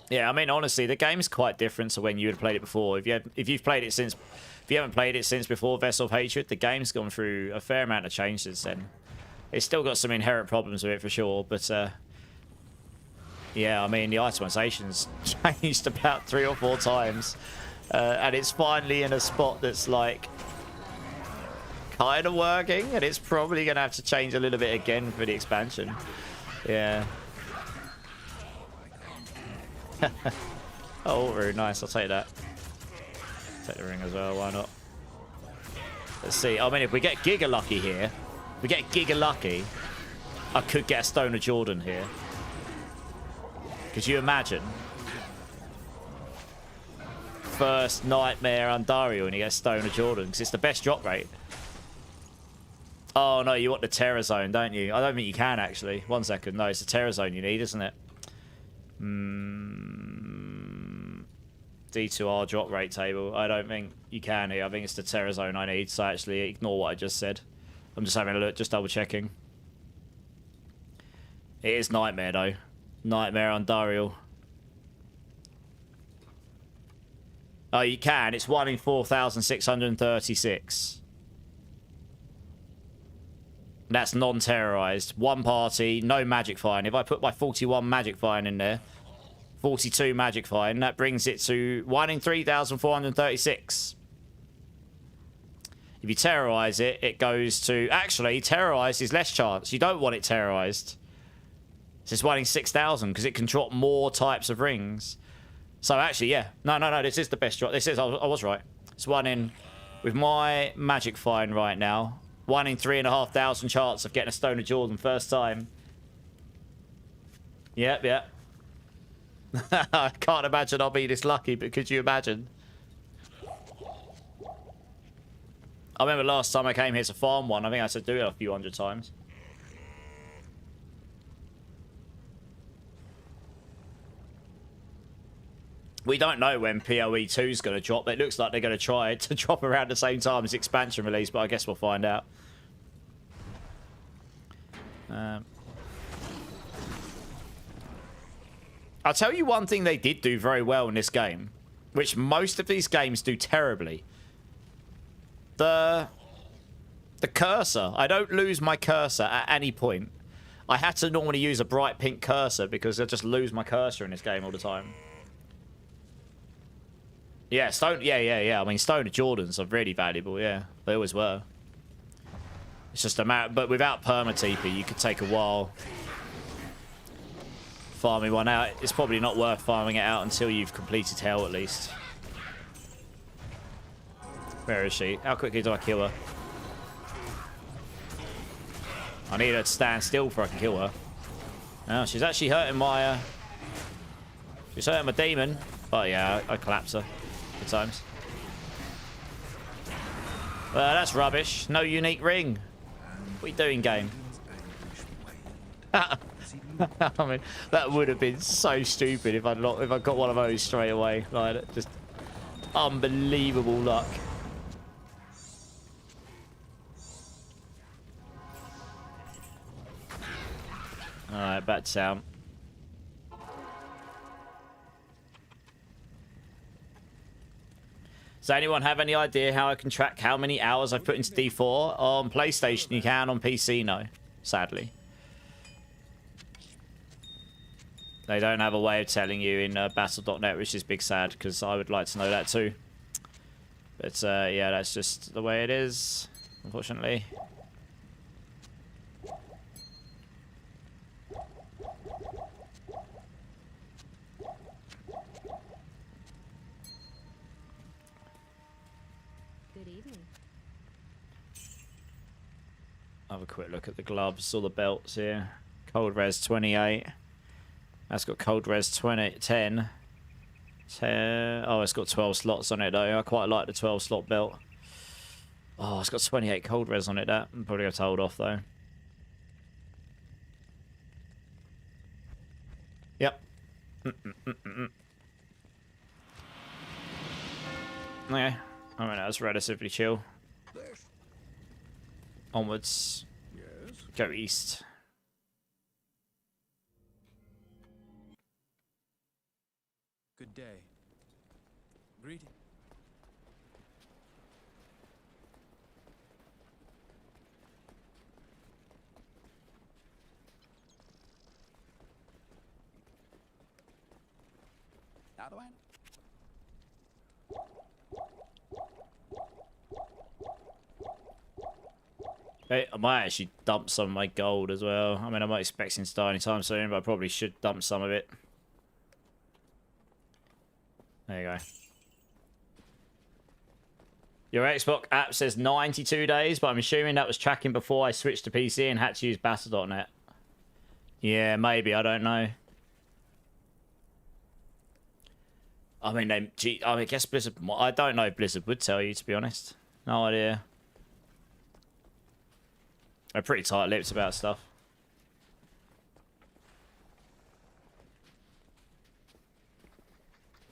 Yeah, I mean, honestly, the game's quite different to when you had played it before. If you haven't played it since before Vessel of Hatred, the game's gone through a fair amount of changes. Then it's still got some inherent problems with it for sure, but yeah, I mean, the itemization's changed about 3 or 4 times. And it's finally in a spot that's like kind of working, and it's probably gonna have to change a little bit again for the expansion. Yeah. Oh, very nice. I'll take that. Take the ring as well. Why not? Let's see. I mean, if we get giga lucky here, I could get a Stone of Jordan here. Could you imagine? First Nightmare Undario and you get Stone of Jordan, because it's the best drop rate. Oh no, you want the Terror Zone, don't you? I don't think you can actually. 1 second. No, it's the Terror Zone you need, isn't it? D2R drop rate table. I don't think you can here. I think it's the Terror Zone I need, so actually ignore what I just said. I'm just having a look, just double checking. It is Nightmare though. Nightmare Undario. Oh, you can. It's 1 in 4,636. That's non-terrorized. 1 party, no magic fine. If I put my 41 magic fine in there, 42 magic fine, that brings it to 1 in 3,436. If you terrorize it, it goes to... Actually, terrorized is less chance. You don't want it terrorized. So it's 1 in 6,000 because it can drop more types of rings. So actually, yeah. No, this is the best drop. This is... I was right. It's 1 in... With my magic fine right now, 1 in 3,500 chance of getting a Stone of Jordan first time. Yep. I can't imagine I'll be this lucky, but could you imagine? I remember last time I came here to farm one, I think I said do it a few 100 times. We don't know when PoE 2 is going to drop. It looks like they're going to try to drop around the same time as expansion release, but I guess we'll find out. I'll tell you one thing they did do very well in this game, which most of these games do terribly. The cursor. I don't lose my cursor at any point. I had to normally use a bright pink cursor because I just lose my cursor in this game all the time. Yeah, Stone. Yeah. I mean, Stone of Jordans are really valuable. Yeah, they always were. It's just a matter, but without perma TP, you could take a while farming one out. It's probably not worth farming it out until you've completed hell at least. Where is she? How quickly do I kill her? I need her to stand still before I can kill her. No, she's actually hurting my... she's hurting my demon. Oh yeah, I collapse her. Good times. Well, that's rubbish. No unique ring. we doing, game? Anguish waned. I mean, that would have been so stupid if I got one of those straight away. Like, just unbelievable luck. All right, back to town. Does anyone have any idea how I can track how many hours I've put into D4? On PlayStation, you can. On PC, no. Sadly. They don't have a way of telling you in battle.net, which is big sad, because I would like to know that too. But yeah, that's just the way it is, unfortunately. Good evening. Have a quick look at the gloves, all the belts here. Cold res 28. That's got cold res 10. Oh, it's got 12 slots on it though. I quite like the 12 slot belt. Oh, it's got 28 cold res on it. That I'm probably gonna hold off though. Yep. Okay. I mean, that's relatively chill. Onwards. Yes. Go east. Good day. Greeting. Other one? Hey, I might actually dump some of my gold as well. I mean, I'm not expecting to die anytime soon, but I probably should dump some of it. There you go. Your Xbox app says 92 days, but I'm assuming that was tracking before I switched to PC and had to use battle.net. Yeah, maybe. I don't know. I mean, I guess Blizzard... I don't know if Blizzard would tell you, to be honest. No idea. They're pretty tight-lipped about stuff.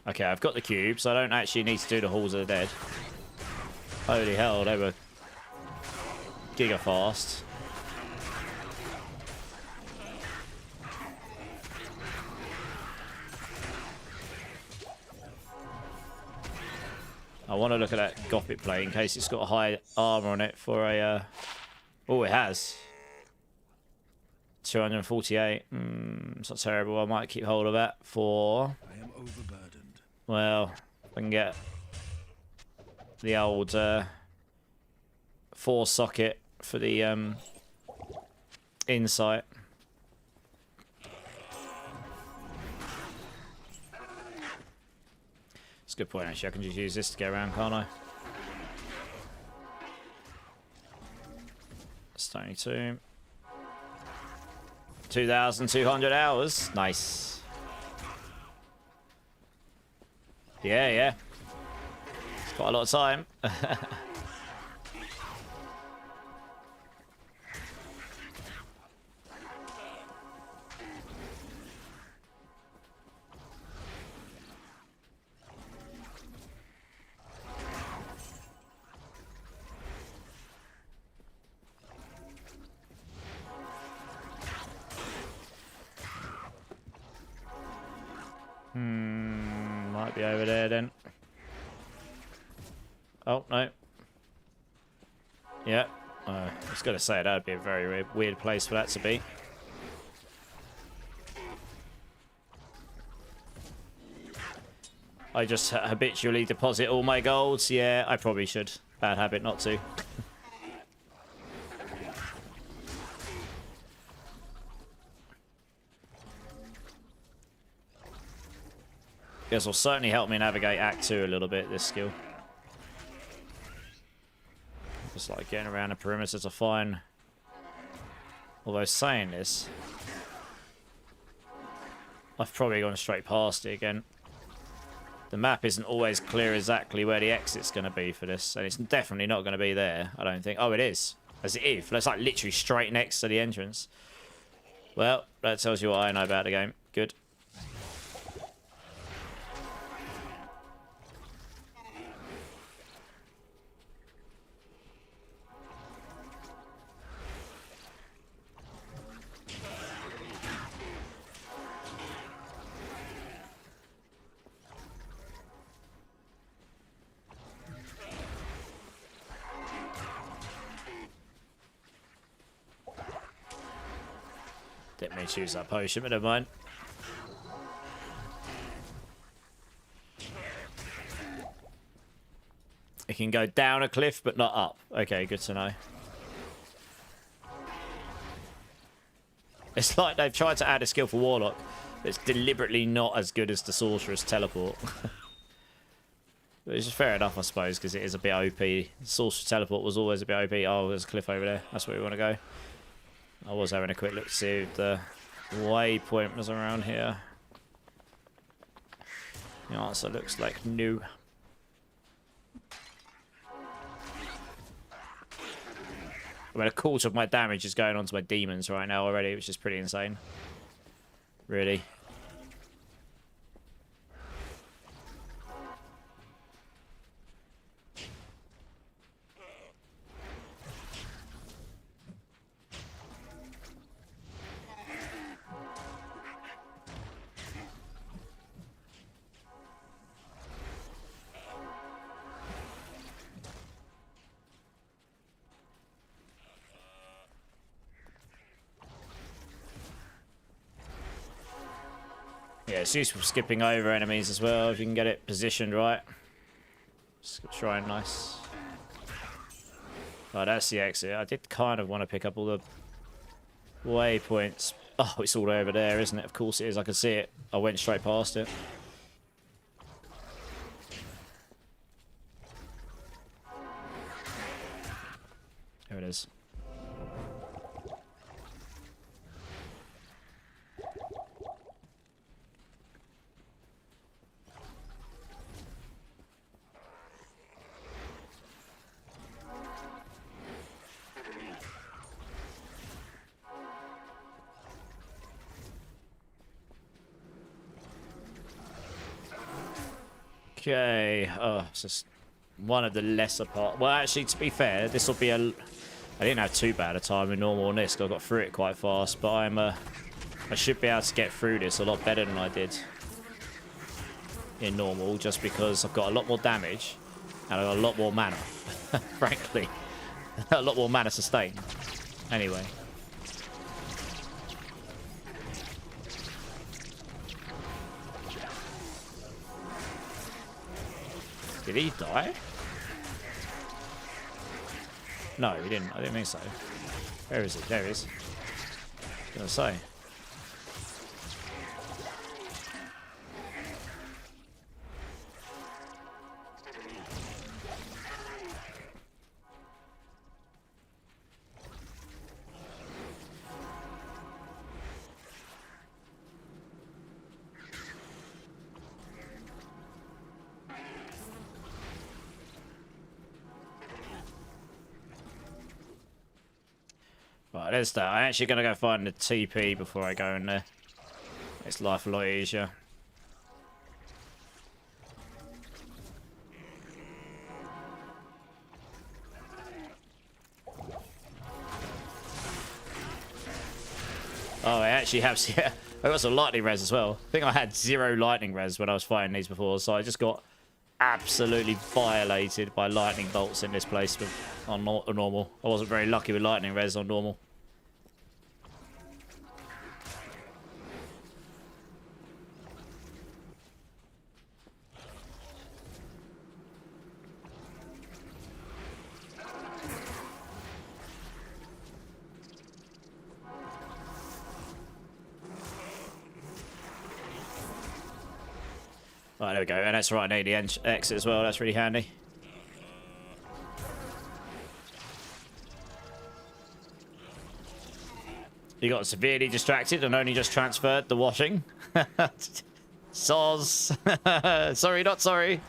Okay, I've got the cube, so I don't actually need to do the Halls of the Dead. Holy hell, they were giga fast. I want to look at that Gothic plate in case it's got a high armor on it for a... Oh, it has. 248. It's not terrible. I might keep hold of that for... I am overburdened. Well, I can get the old 4 socket for the insight. It's a good point, actually. I can just use this to get around, can't I? Stony Tomb. 2,200 hours. Nice. Yeah, yeah. It's quite a lot of time. Might be over there then. Oh, no. Yeah. I was going to say, that would be a very weird place for that to be. I just habitually deposit all my golds. Yeah, I probably should. Bad habit not to. This will certainly help me navigate Act 2 a little bit, this skill. Just like getting around the perimeter to find... Although saying this... I've probably gone straight past it again. The map isn't always clear exactly where the exit's going to be for this. And it's definitely not going to be there, I don't think. Oh, it is. As if. That's like literally straight next to the entrance. Well, that tells you what I know about the game. Good. Didn't mean to choose that potion, but never mind. It can go down a cliff, but not up. Okay, good to know. It's like they've tried to add a skill for Warlock that's deliberately not as good as the Sorcerer's Teleport. Which is fair enough, I suppose, because it is a bit OP. The Sorcerer's Teleport was always a bit OP. Oh, there's a cliff over there. That's where we want to go. I was having a quick look to see if the waypoint was around here. The answer looks like no. I mean, a quarter of my damage is going onto my demons right now already, which is pretty insane. Really. Yeah, it's useful skipping over enemies as well if you can get it positioned right. Trying nice. Oh, that's the exit. I did kind of want to pick up all the waypoints. Oh, it's all over there, isn't it? Of course it is. I can see it. I went straight past it. There it is. Okay, oh, it's just one of the lesser part. Well, actually, to be fair, this will be a... I didn't have too bad a time in normal on this, 'cause I got through it quite fast, but I should be able to get through this a lot better than I did in normal, just because I've got a lot more damage, and I've got a lot more mana, frankly. A lot more mana sustain. Anyway. Did he die? No, he didn't. I didn't think so. Where is he? There he is. I was gonna say. Right, there's that. I'm actually going to go find the TP before I go in there. Makes life a lot easier. Oh, I actually have... Yeah, I got some lightning res as well. I think I had 0 lightning res when I was fighting these before, so I just got absolutely violated by lightning bolts in this place on normal. I wasn't very lucky with lightning res on normal. Right, there we go. And that's right, I need the exit as well. That's really handy. You got severely distracted and only just transferred the washing. Soz. Sorry, not sorry.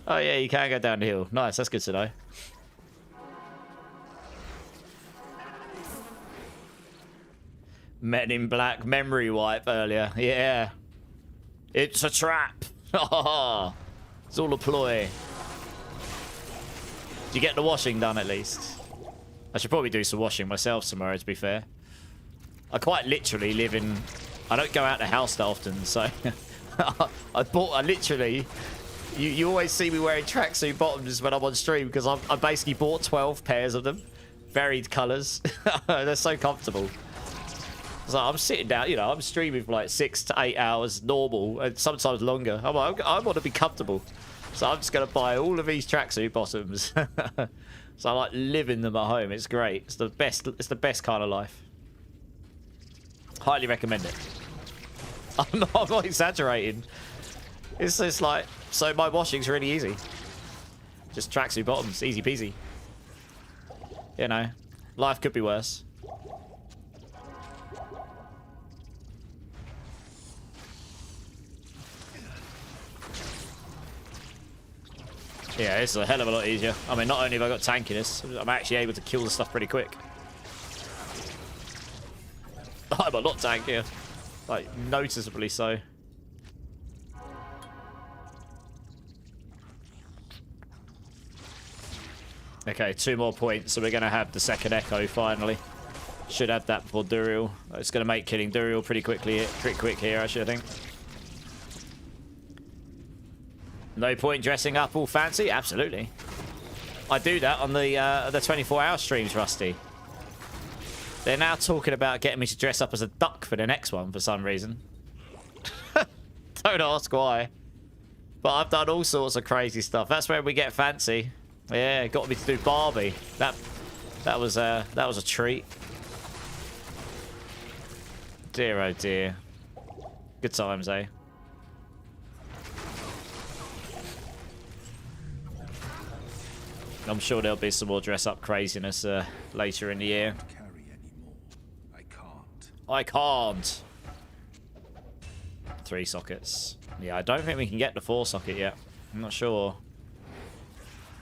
Oh, yeah, you can go down the hill. Nice, that's good to know. Men in Black memory wipe earlier. Yeah. It's a trap. It's all a ploy. Do you get the washing done at least? I should probably do some washing myself tomorrow, to be fair. I quite literally live in... I don't go out the house that often, so... I literally... You always see me wearing tracksuit bottoms when I'm on stream because I basically bought 12 pairs of them. Varied colours. They're so comfortable. So I'm sitting down, you know, I'm streaming for like 6 to 8 hours normal and sometimes longer. I want to be comfortable. So I'm just going to buy all of these tracksuit bottoms. So I like living them at home. It's great. It's the best kind of life. Highly recommend it. I'm not exaggerating. It's just like, so my washing's really easy. Just tracksuit bottoms, easy peasy. You know, life could be worse. Yeah, this is a hell of a lot easier. I mean, not only have I got tankiness, I'm actually able to kill the stuff pretty quick. I'm a lot tankier. Like, noticeably so. Okay, 2 more points, so we're going to have the second Echo finally. Should have that before Duriel. It's going to make killing Duriel pretty quick here, actually, I think. No point dressing up all fancy? Absolutely. I do that on the 24-hour streams, Rusty. They're now talking about getting me to dress up as a duck for the next one for some reason. Don't ask why. But I've done all sorts of crazy stuff. That's where we get fancy. Yeah, got me to do Barbie. That was a treat. Dear oh dear. Good times, eh? I'm sure there'll be some more dress-up craziness later in the year. Carry anymore. I can't. I can't. 3 sockets. Yeah, I don't think we can get the 4 socket yet. I'm not sure.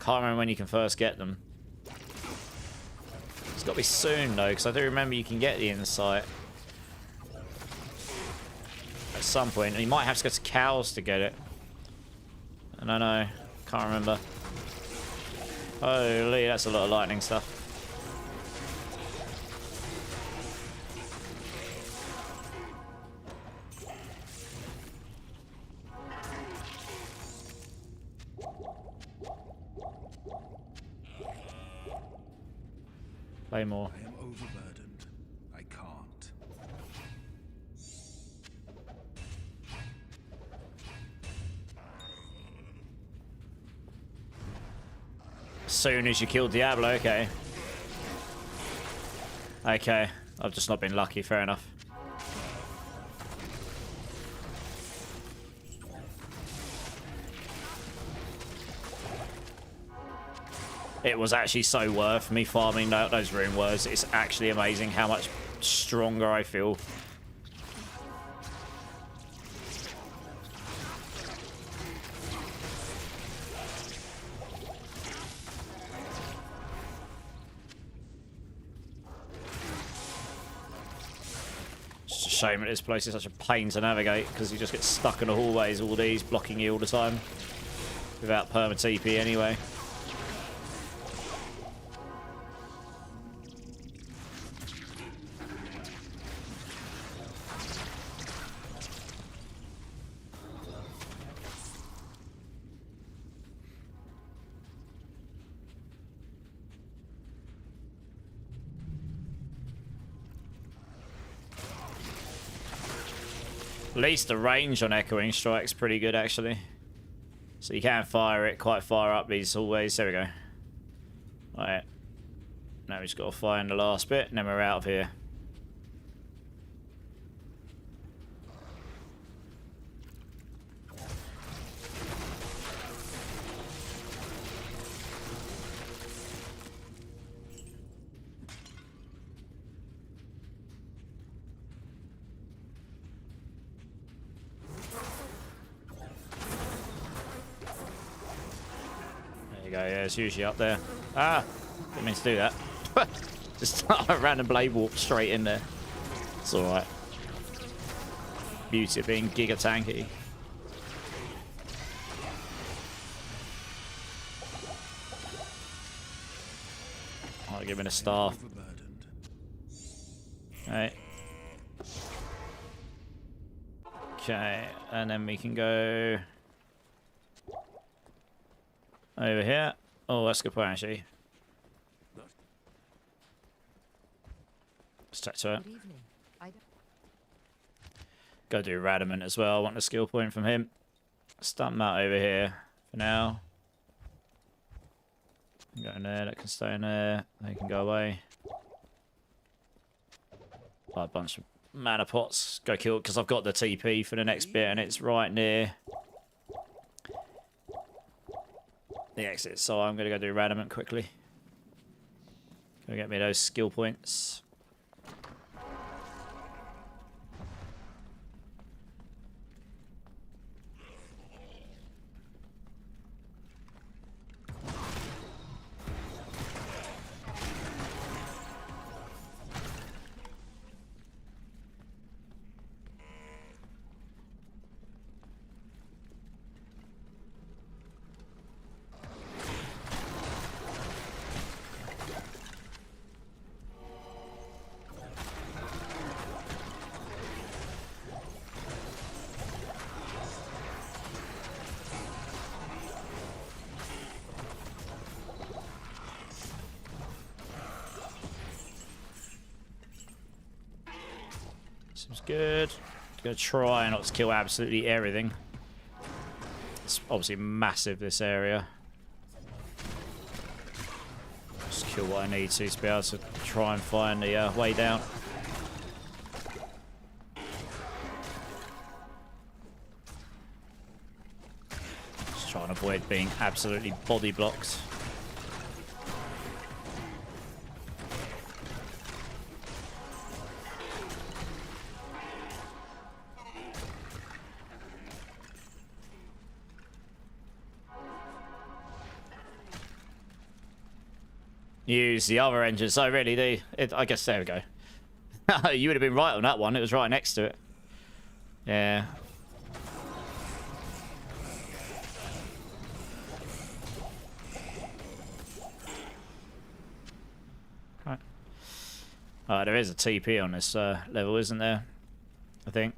Can't remember when you can first get them. It's got to be soon though, because I do remember you can get the insight at some point, and you might have to go to cows to get it. I don't know. Can't remember. Holy, that's a lot of lightning stuff. Play more. I am overburdened. I can't. Soon as you kill Diablo, okay. Okay, I've just not been lucky, fair enough. It was actually so worth me farming those rune words. It's actually amazing how much stronger I feel. It's a shame that this place is such a pain to navigate because you just get stuck in the hallways, all these blocking you all the time. Without perma TP anyway. At least the range on Echoing Strike's pretty good, actually. So you can fire it quite far up these hallways. There we go. Alright. Now we just got to find the last bit, and then we're out of here. Yeah, it's usually up there. Ah! Didn't mean to do that. Just a random blade warp straight in there. It's alright. Beauty of being giga tanky. I'll give him a staff. Overburdened. Right. Okay, and then we can go over here. Oh, that's a good point, actually. Let's check to it. Good evening. Go do Radamant as well. I want a skill point from him. Stump him out over here for now. Go in there, that can stay in there. They can go away. Buy a bunch of mana pots. Go kill it because I've got the TP for the next bit and it's right near the exit. So I'm going to go do Radamant quickly. Go get me those skill points. Seems good. Gonna try not to kill absolutely everything. It's obviously massive, this area. Just kill what I need to be able to try and find the way down. Just try and avoid being absolutely body blocked. Use the other engines. I really do. I guess there we go. You would have been right on that one. It was right next to it. Yeah. Right. There is a TP on this level, isn't there? I think.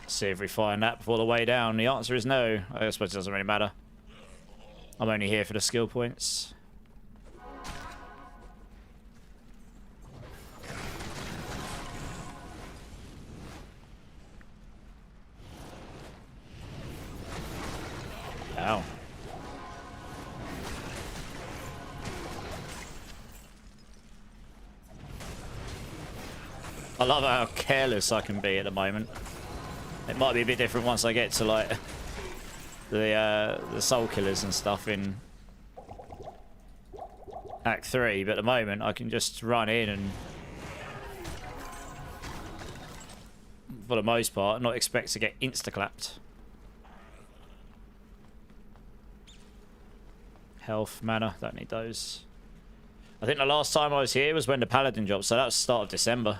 See if we find that before the way down. The answer is no. I suppose it doesn't really matter. I'm only here for the skill points. Ow. I love how careless I can be at the moment. It might be a bit different once I get to like the soul killers and stuff in Act 3, but at the moment I can just run in and for the most part not expect to get insta-clapped. Health, mana, don't need those. I think the last time I was here was when the Paladin dropped, so that was the start of December.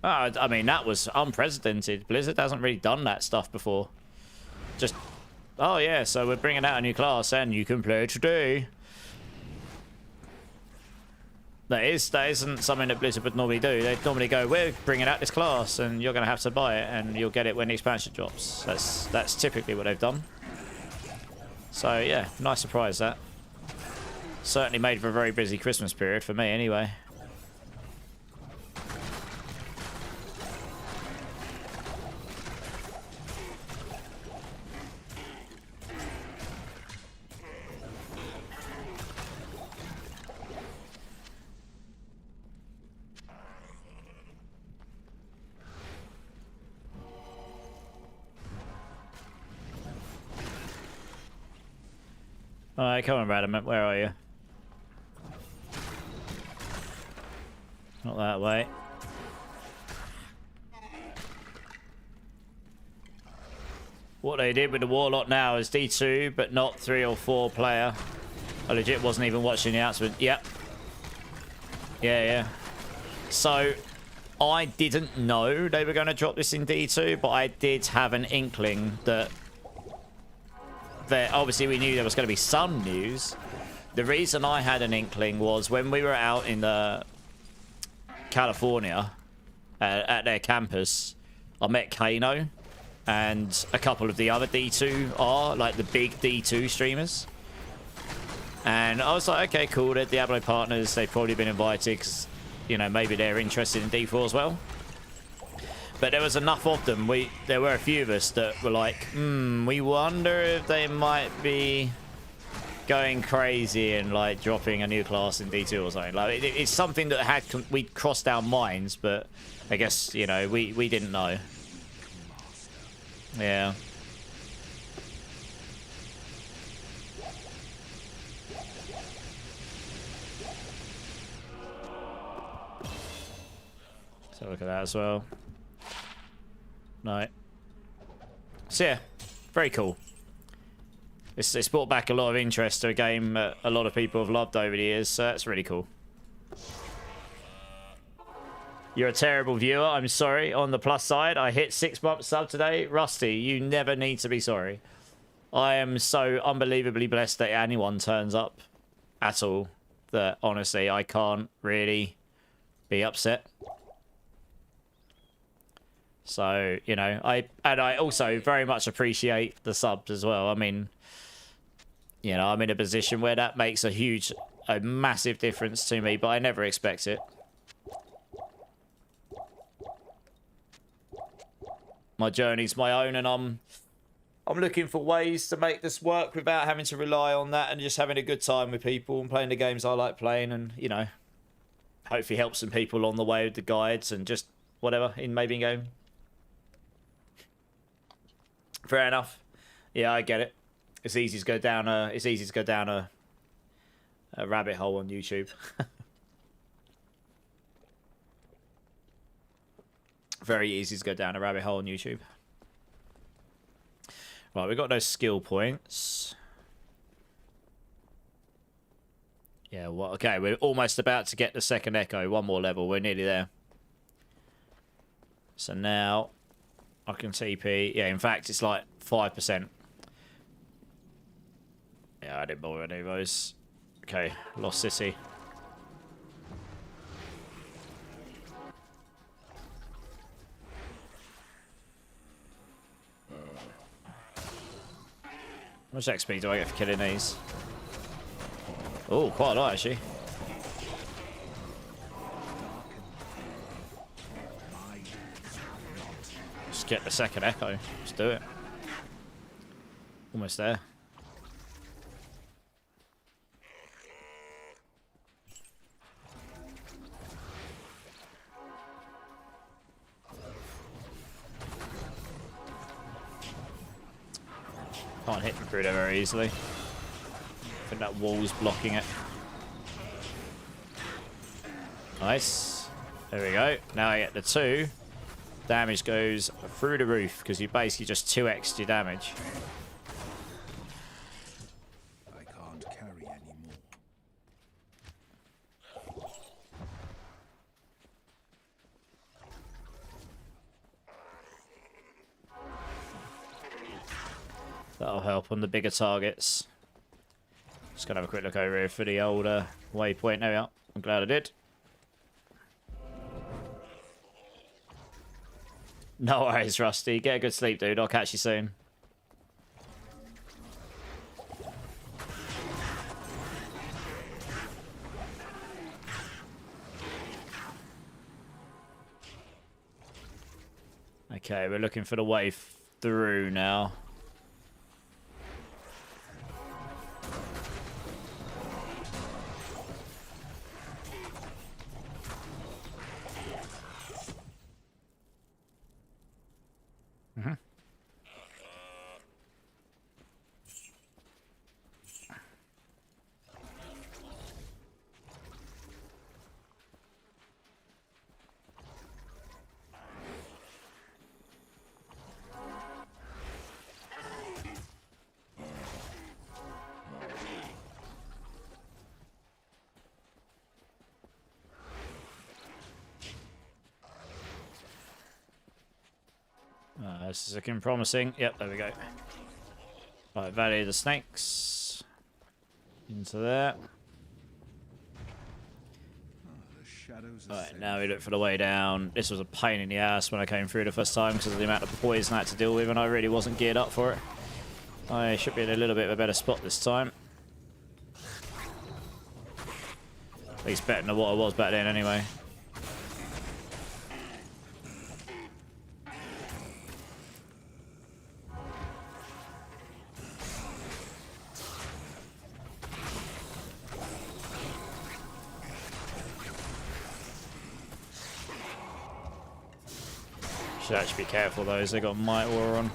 I mean, that was unprecedented. Blizzard hasn't really done that stuff before. Just, oh yeah, so we're bringing out a new class and you can play today. That isn't something that Blizzard would normally do. They'd normally go, we're bringing out this class and you're going to have to buy it and you'll get it when the expansion drops. That's typically what they've done. So yeah, nice surprise that. Certainly made for a very busy Christmas period for me anyway. Alright, come on, Radamant, where are you? Not that way. What they did with the Warlock now is D2, but not 3 or 4 player. I legit wasn't even watching the announcement. Yep. Yeah. So, I didn't know they were going to drop this in D2, but I did have an inkling that obviously we knew there was going to be some news. The reason I had an inkling was when we were out in California at their campus, I met Kano and a couple of the other D2 like the big D2 streamers. And I was like, okay, cool, they're Diablo partners. They've probably been invited because, you know, maybe they're interested in D4 as well. But there was enough of them. There were a few of us that were like, we wonder if they might be going crazy and like dropping a new class in D2 or something. Like it's something that we crossed our minds, but I guess, you know, we didn't know. Yeah. So look at that as well. Right. So yeah, very cool. It's brought back a lot of interest to a game that a lot of people have loved over the years, so that's really cool. You're a terrible viewer, I'm sorry. On the plus side, I hit 6 months sub today. Rusty, you never need to be sorry. I am so unbelievably blessed that anyone turns up at all that honestly I can't really be upset. So, you know, I also very much appreciate the subs as well. I mean, you know, I'm in a position where that makes a massive difference to me, but I never expect it. My journey's my own, and I'm looking for ways to make this work without having to rely on that and just having a good time with people and playing the games I like playing, and, you know, hopefully help some people on the way with the guides and just whatever maybe in game. Fair enough. Yeah, I get it. It's easy to go down a rabbit hole on YouTube. Very easy to go down a rabbit hole on YouTube. Right, we've got those skill points. Yeah, well, okay, we're almost about to get the second echo. One more level, we're nearly there. So now I can TP. Yeah, in fact, it's like 5%. Yeah, I didn't bother any of those. Okay, Lost City. How much XP do I get for killing these? Oh, quite a lot, actually. Just get the second echo. Let's do it. Almost there. Can't hit through there very easily. I think that wall's blocking it. Nice. There we go. Now I get the 2. Damage goes through the roof because you basically just 2x'd your damage. I can't carry anymore. That'll help on the bigger targets. Just gonna have a quick look over here for the older waypoint. There we are. I'm glad I did. No worries, Rusty. Get a good sleep, dude. I'll catch you soon. Okay, we're looking for the way through now. This is looking promising. Yep, there we go. Right, value the snakes. Into there. The shadows are Alright, safe. now we look for the way down. This was a pain in the ass when I came through the first time because of the amount of poison I had to deal with, and I really wasn't geared up for it. I should be in a little bit of a better spot this time. At least better than what I was back then anyway. Should actually be careful though, as they got Might War on.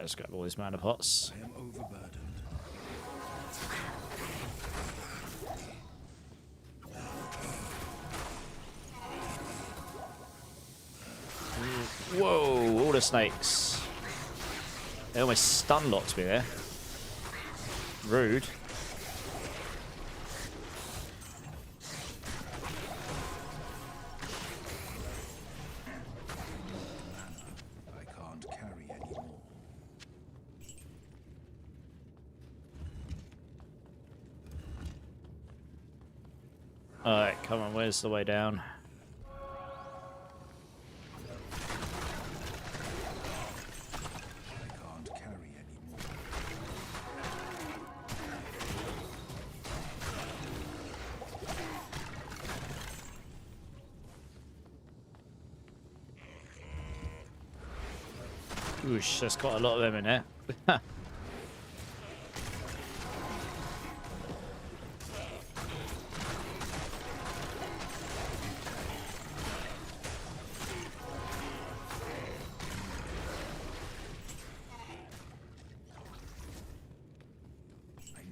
Let's grab all these mana pots. I am overburdened. Whoa, all the snakes. They almost stun locked me there. Rude. I can't carry anymore. Alright, come on, where's the way down? I can't carry anymore. Oosh, there's quite a lot of them in there. I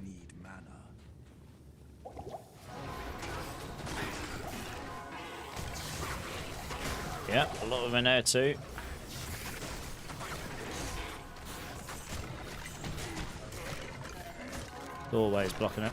need mana. Yeah, a lot of them in there too. Always blocking it.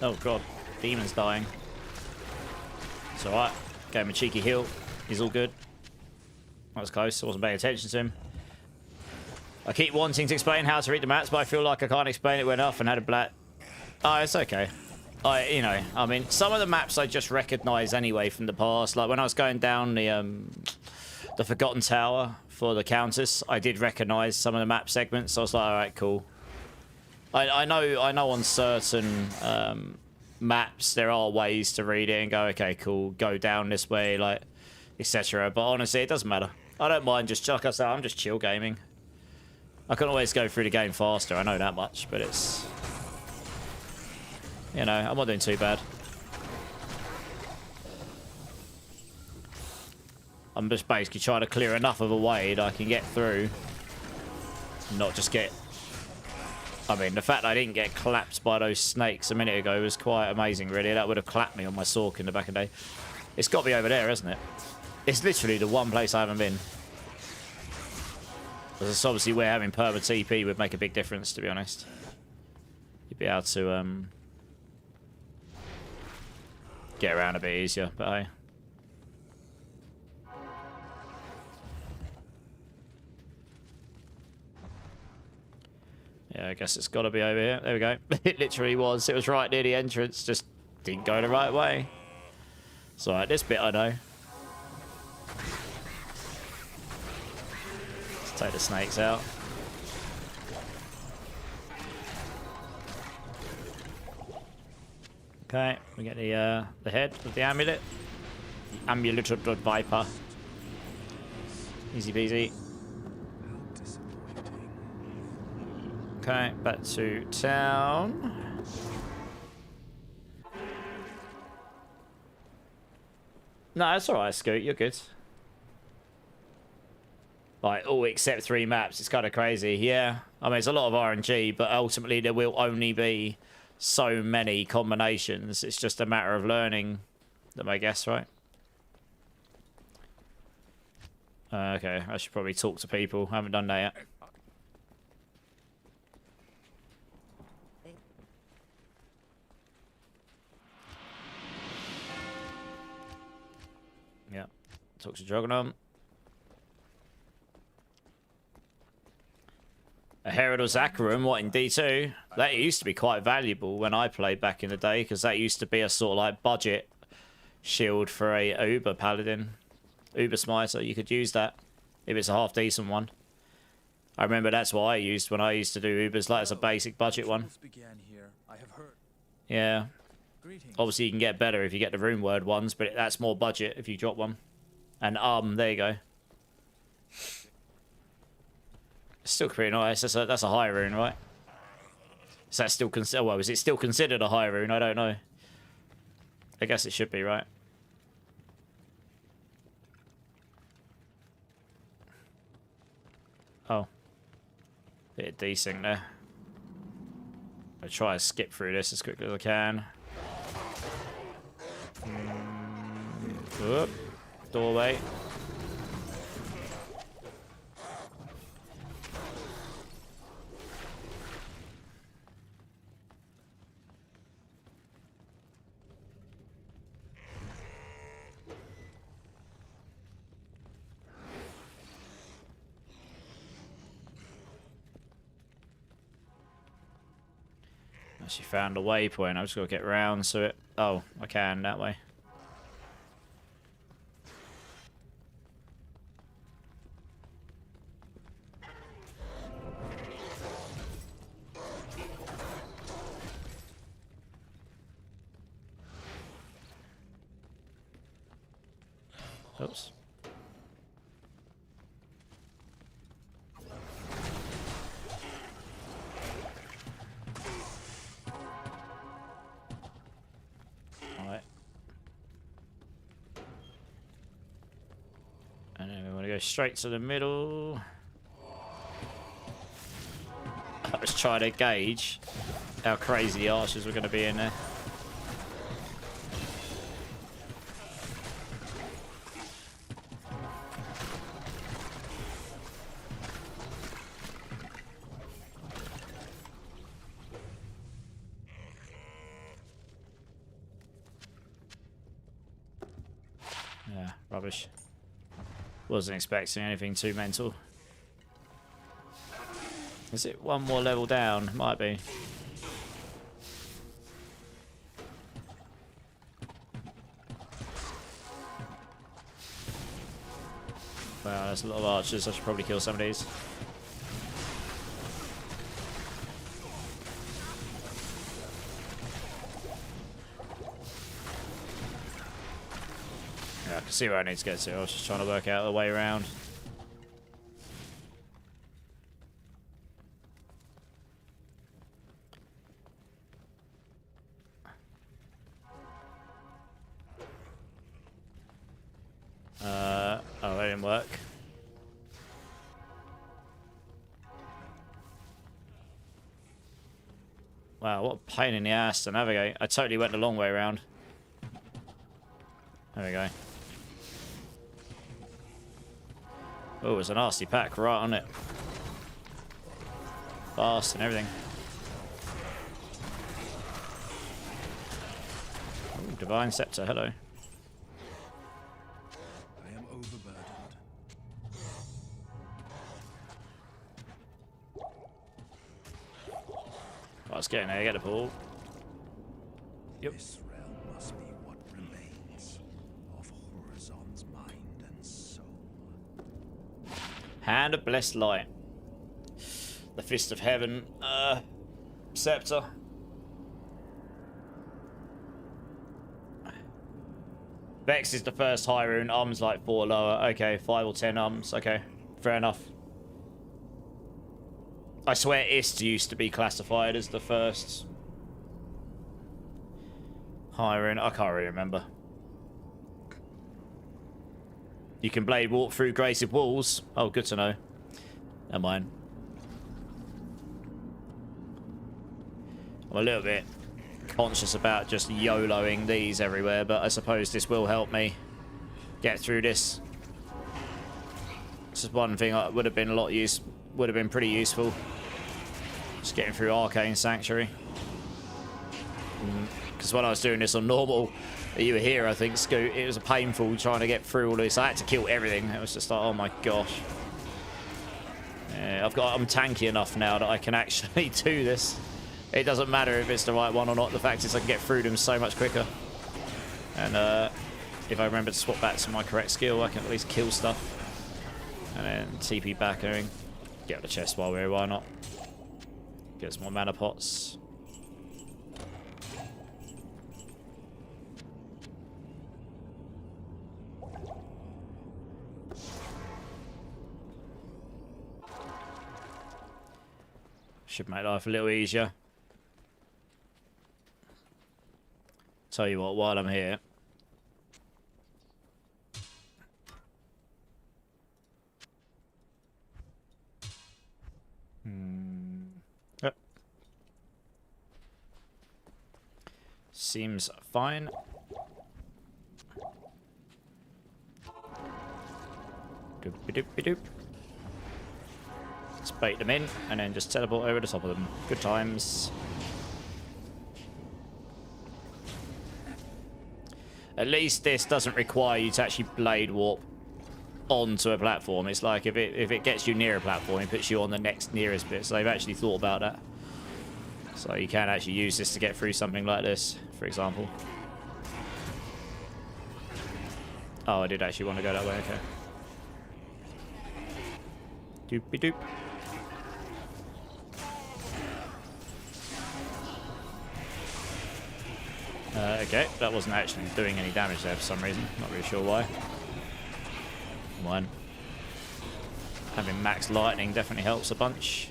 Oh god, Demon's dying. It's alright. Gave him a cheeky heal. He's all good. That was close. I wasn't paying attention to him. I keep wanting to explain how to read the maps, but I feel like I can't explain it well enough and had a black... Oh, it's okay. I mean, some of the maps I just recognise anyway from the past. Like when I was going down the Forgotten Tower for the Countess, I did recognise some of the map segments. So I was like, alright, cool. I know on certain maps there are ways to read it and go, okay, cool, go down this way, like, etc. But honestly, it doesn't matter. I don't mind. Just like I said, I'm just chill gaming. I can always go through the game faster. I know that much, but it's, you know, I'm not doing too bad. I'm just basically trying to clear enough of a way that I can get through, not just get. I mean, the fact that I didn't get clapped by those snakes a minute ago was quite amazing, really. That would have clapped me on my Sork in the back of the day. It's got to be over there, isn't it? It's literally the one place I haven't been. Because it's obviously where having perma TP would make a big difference, to be honest. You'd be able to get around a bit easier, but hey. Yeah, I guess it's got to be over here. There we go. It literally was. It was right near the entrance. Just didn't go the right way. It's alright, this bit I know. Let's take the snakes out. Okay, we get the head of the amulet. The amulet of the viper. Easy peasy. How disappointing. Okay, back to town. No, it's alright, Scoot. You're good. Like, all except 3 maps. It's kind of crazy. Yeah. I mean, it's a lot of RNG, but ultimately there will only be so many combinations. It's just a matter of learning them, I guess, right? Okay, I should probably talk to people. I haven't done that yet. Yeah, talk to Juggernaut. A Herald of Zakarum, what, in D2? That used to be quite valuable when I played back in the day, because that used to be a sort of like budget shield for a Uber Paladin. Uber Smiter, you could use that if it's a half decent one. I remember that's what I used when I used to do Ubers, like as a basic budget one. Began here. I have heard. Yeah. Greetings. Obviously you can get better if you get the rune word ones, but that's more budget if you drop one. And there you go. It's still pretty nice. That's a high rune, right? Is that still considered? Well, is it still considered a high rune? I don't know. I guess it should be, right? Oh. Bit of desync there. I'll try to skip through this as quickly as I can. Whoop. Doorway. Actually found a waypoint. I've just got to get round to it. Oh, I can that way. Oops. Alright. And then we want to go straight to the middle. I was trying to gauge how crazy the archers were going to be in there. Yeah, rubbish. Wasn't expecting anything too mental. Is it one more level down? Might be. Wow, there's a lot of archers. I should probably kill some of these. Yeah, I can see where I need to get to. I was just trying to work out the way around. Oh, that didn't work. Wow, what a pain in the ass to navigate. I totally went the long way around. There we go. Oh, it's a nasty pack right on it. Fast and everything. Ooh, Divine Scepter, hello. I am overburdened. I was getting there, get the ball. Yep. This realm Hand of Blessed Light. The Fist of Heaven. Scepter. Vex is the first high rune. Um's like 4 lower. Okay, 5 or 10 ums. Okay, fair enough. I swear Ist used to be classified as the first high rune. I can't really remember. You can blade walk through graced walls. Oh, good to know. Never mind. I'm a little bit conscious about just YOLOing these everywhere, but I suppose this will help me get through this. This is one thing that would have been pretty useful. Just getting through Arcane Sanctuary. Because when I was doing this on normal, you were here, I think, Scoot, it was painful trying to get through all this. I had to kill everything. It was just like, oh my gosh. Yeah, I'm tanky enough now that I can actually do this. It doesn't matter if it's the right one or not. The fact is I can get through them so much quicker. And if I remember to swap back to my correct skill, I can at least kill stuff. And then TP back and get the chest while we're here, why not? Get some more mana pots. Should make life a little easier. Tell you what, while I'm here, Yep. Seems fine. Doop-a-doop-a-doop. Let's bait them in and then just teleport over the top of them. Good times. At least this doesn't require you to actually blade warp onto a platform. It's like if it gets you near a platform, it puts you on the next nearest bit. So they've actually thought about that. So you can actually use this to get through something like this, for example. Oh, I did actually want to go that way, okay. Doopy-doop. Okay, that wasn't actually doing any damage there for some reason. Not really sure why. Come on. Having max lightning definitely helps a bunch.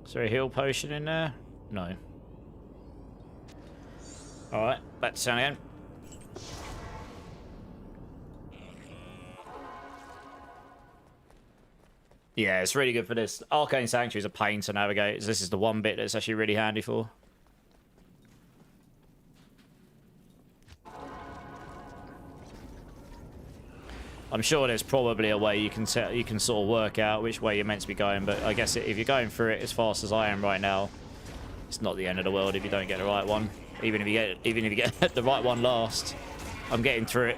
Is there a heal potion in there? No. Alright, back to town again. Yeah, it's really good for this. Arcane Sanctuary is a pain to navigate. This is the one bit that's actually really handy for. I'm sure there's probably a way you can sort of work out which way you're meant to be going, but I guess if you're going through it as fast as I am right now, it's not the end of the world if you don't get the right one. Even if you get the right one last, I'm getting through it.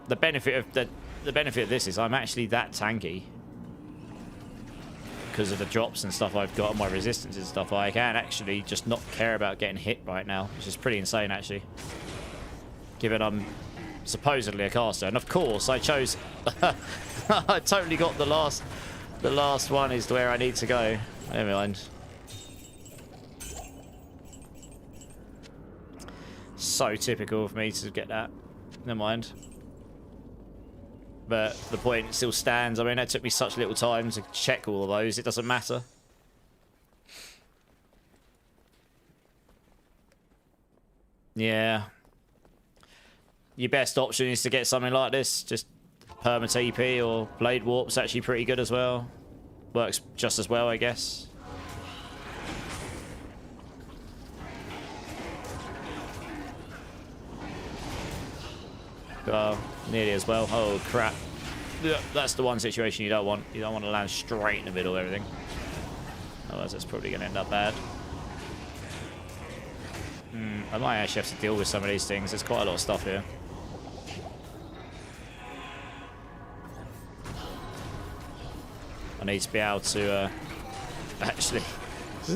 The benefit of this is I'm actually that tanky. Because of the drops and stuff I've got and my resistance and stuff, I can actually just not care about getting hit right now, which is pretty insane actually. Given I'm supposedly a caster, and of course I chose. I totally got the last one is where I need to go. Never mind. So typical of me to get that. Never mind. But the point still stands. I mean, it took me such little time to check all of those. It doesn't matter. Yeah. Your best option is to get something like this. Just perma TP or blade warp's actually pretty good as well. Works just as well, I guess. Nearly as well. Oh crap. That's the one situation you don't want. You don't want to land straight in the middle of everything. Otherwise that's probably going to end up bad. I might actually have to deal with some of these things. There's quite a lot of stuff here. I need to be able to actually.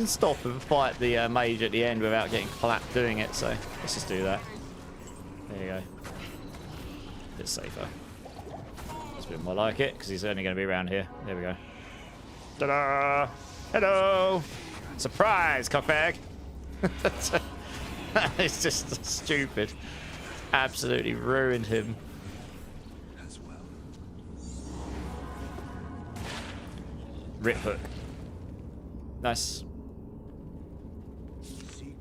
Stop and fight the mage at the end without getting clapped doing it, so let's just do that. There you go. A bit safer. That's a bit more like it, because he's only going to be around here. There we go. Ta-da! Hello! Surprise, cockbag! It's just stupid. Absolutely ruined him. As well. Rip hook. Nice. Seek.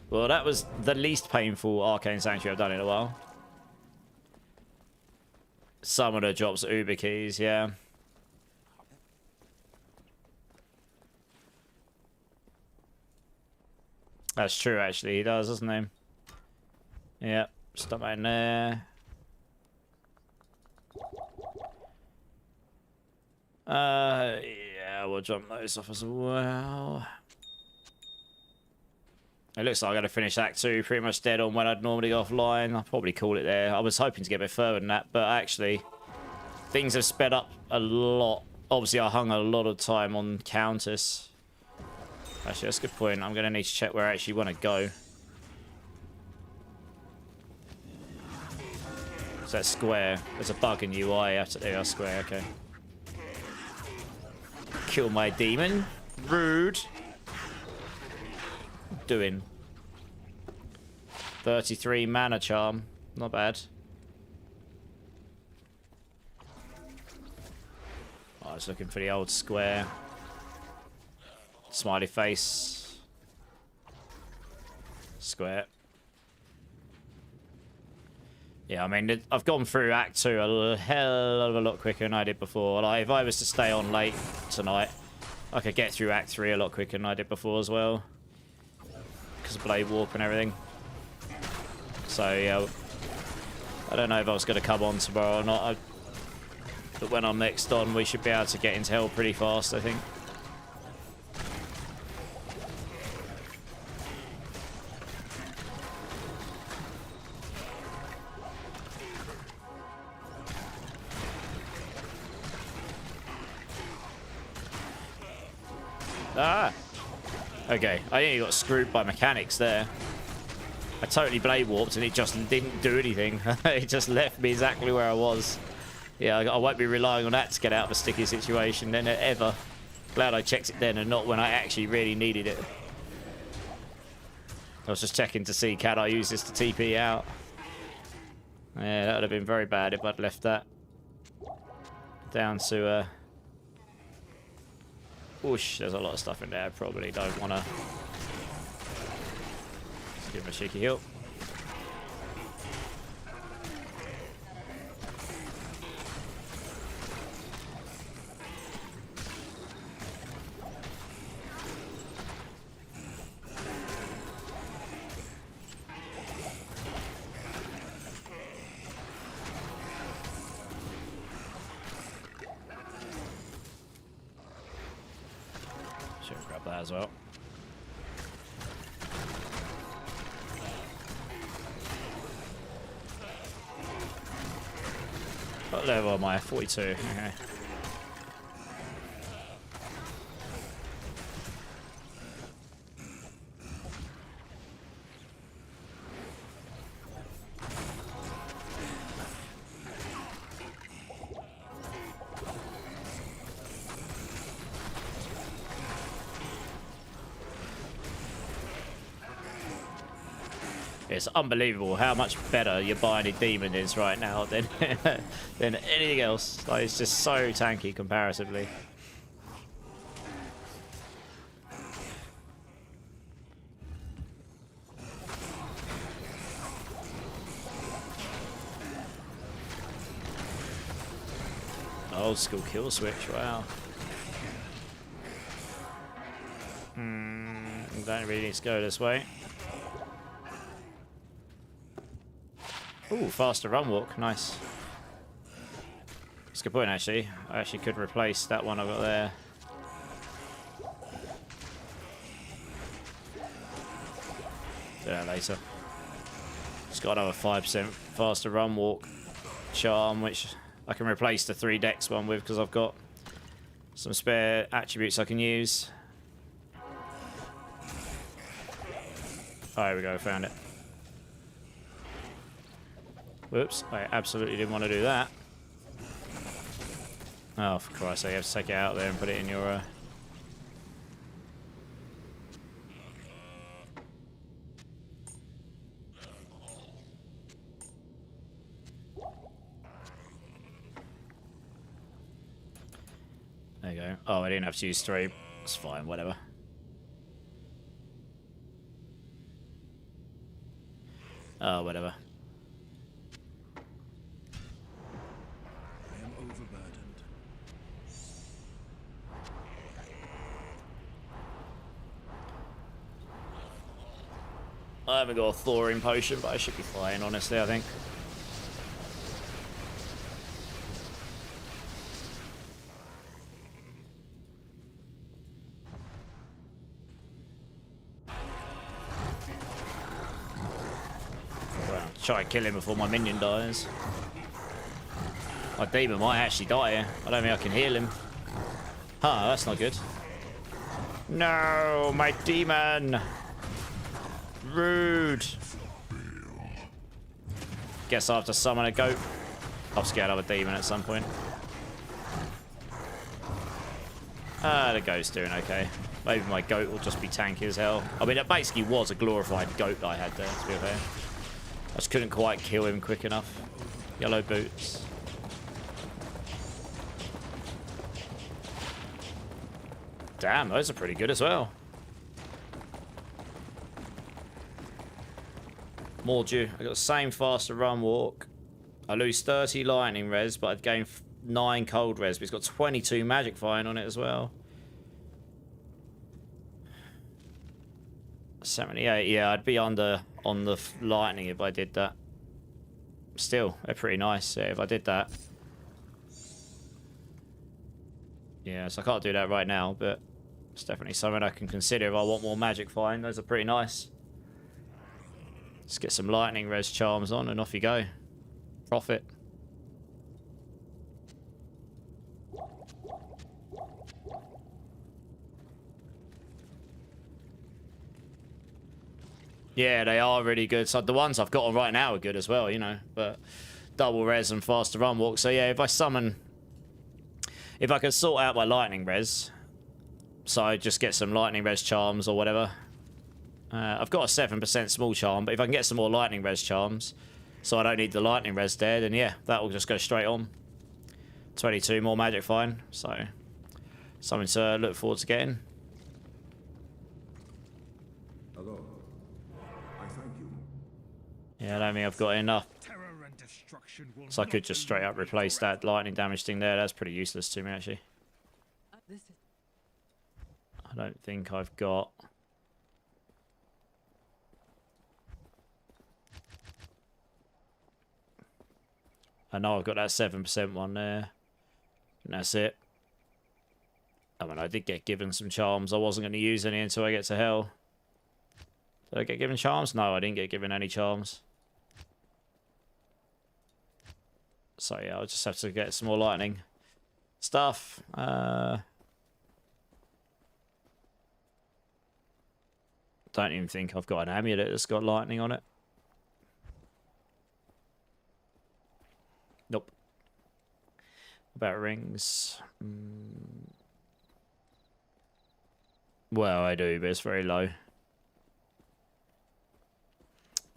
Well, that was the least painful Arcane Sanctuary I've done in a while. Summoner drops Uber keys, yeah. That's true, actually. He does, doesn't he? Yep. Stop that in there. Yeah, we'll jump those off as well. It looks like I'm going to finish Act 2 pretty much dead on when I'd normally go offline. I'll probably call it there. I was hoping to get a bit further than that, but actually, things have sped up a lot. Obviously, I hung a lot of time on counters. Actually, that's a good point. I'm going to need to check where I actually want to go. So that's square. There's a bug in UI. There are square, okay. Kill my demon. Rude. Doing 33 mana charm. Not bad. Oh, I was looking for the old square. Smiley face. Square. Yeah, I mean, I've gone through Act 2 a hell of a lot quicker than I did before. Like, if I was to stay on late tonight, I could get through Act 3 a lot quicker than I did before as well. Because of Blade Warp and everything. So, yeah. I don't know if I was going to come on tomorrow or not. But when I'm next on, we should be able to get into hell pretty fast, I think. Ah! Okay, I nearly got screwed by mechanics there. I totally blade warped and it just didn't do anything. It just left me exactly where I was. Yeah, I won't be relying on that to get out of a sticky situation then ever. Glad I checked it then and not when I actually really needed it. I was just checking to see, can I use this to TP out? Yeah, that would have been very bad if I'd left that down to... Whoosh, there's a lot of stuff in there. Probably don't want to... Let's give him a cheeky heal. Grab that as well. What level am I? 42. Okay. It's unbelievable how much better your Binding Demon is right now than than anything else. Like, it's just so tanky comparatively. Old school kill switch, wow. Don't really need to go this way. Ooh, faster run walk, nice. That's a good point, actually. I actually could replace that one I've got there. Do that later. Just got another 5% faster run walk charm, which I can replace the 3 dex one with because I've got Some spare attributes I can use. Oh, here we go, found it. Whoops, I absolutely didn't want to do that. Oh, for Christ's sake, you have to take it out there and put it in your... There you go. Oh, I didn't have to use 3. It's fine, whatever. Oh, whatever. I am overburdened. I haven't got a thawing potion, but I should be fine, honestly, I think. Well, try and kill him before my minion dies. My demon might actually die here. I don't think I can heal him. Huh, that's not good. No, my demon! Rude! Guess I have to summon a goat. I'll scared of a demon at some point. Ah, the goat's doing okay. Maybe my goat will just be tanky as hell. I mean, it basically was a glorified goat that I had there, to be fair. I just couldn't quite kill him quick enough. Yellow boots. Damn, those are pretty good as well. More due. I got the same faster run walk. I lose 30 lightning res, but I'd gain 9 cold res. But it's got 22 magic fine on it as well. 78. Yeah, I'd be under on the lightning if I did that. Still, they're pretty nice. Yeah, if I did that. Yeah, so I can't do that right now, but it's definitely something I can consider if I want more magic fine. Those are pretty nice. Let's get some lightning res charms on and off you go. Profit. Yeah, they are really good. So the ones I've got on right now are good as well, you know. But double res and faster run walk. So yeah, if I summon... If I can sort out my lightning res... So I just get some lightning res charms or whatever. I've got a 7% small charm, but if I can get some more lightning res charms, so I don't need the lightning res there, then yeah, that will just go straight on. 22 more magic fine, so something to look forward to getting. Hello. I thank you. Yeah, I don't think I've got enough. Terror and destruction will So I could just straight up replace that lightning damage thing there. That's pretty useless to me, actually. I don't think I've got... I know I've got that 7% one there. And that's it. I mean, I did get given some charms. I wasn't going to use any until I get to hell. Did I get given charms? No, I didn't get given any charms. So yeah, I'll just have to get some more lightning stuff. Don't even think I've got an amulet that's got lightning on it. Nope. About rings. Well, I do, but it's very low.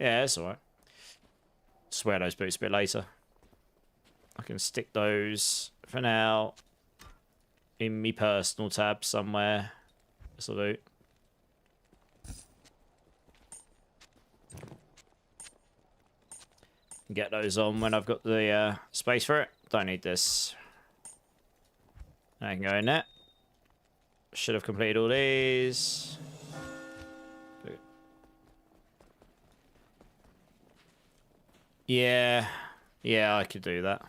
Yeah, it's alright. Just wear those boots a bit later. I can stick those for now in me personal tab somewhere. This'll do. Get those on when I've got the space for it. Don't need this. I can go in there. Should have completed all these. Yeah. Yeah, I could do that.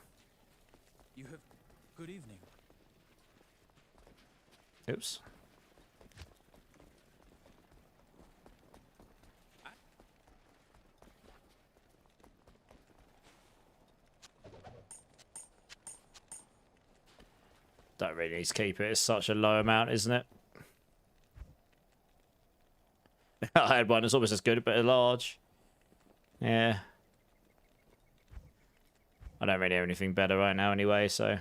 You have good evening. Oops. Don't really need to keep it. It's such a low amount, isn't it? I had one that's almost as good, but large. Yeah. I don't really have anything better right now anyway, so...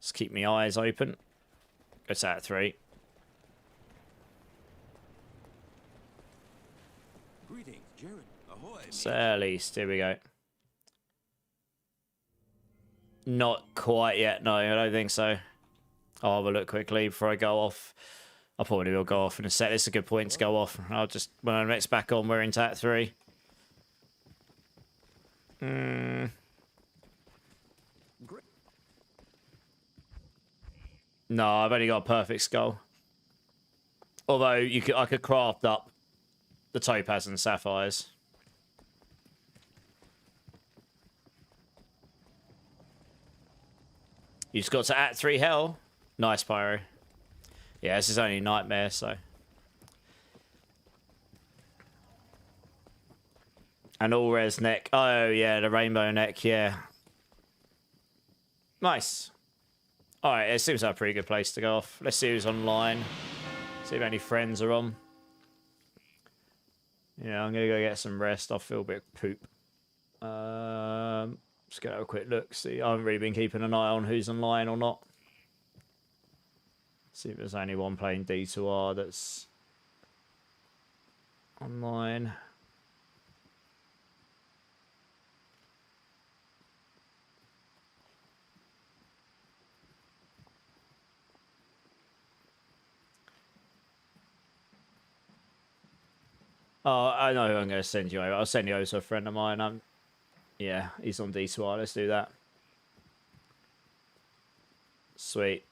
Just keep my eyes open. It's at 3. Greetings, Jared. Ahoy. So at least, here we go. Not quite yet, no, I don't think so. I'll have a look quickly before I go off. I probably will go off in a sec. This is a good point to go off. I'll just, when I'm next back on, we're into at 3. No, I've only got a perfect skull. Although I could craft up the topaz and sapphires. You just got to at 3 hell. Nice, Pyro. Yeah, this is only nightmare, so. And all res neck. Oh, yeah, the rainbow neck, yeah. Nice. Alright, it seems like a pretty good place to go off. Let's see who's online. See if any friends are on. Yeah, I'm going to go get some rest. I feel a bit poop. Just going to have a quick look. See, I haven't really been keeping an eye on who's online or not. See if there's anyone playing D2R that's online. Oh, I know who I'm going to send you over. I'll send you over to a friend of mine. Yeah, he's on D2R. Let's do that. Sweet.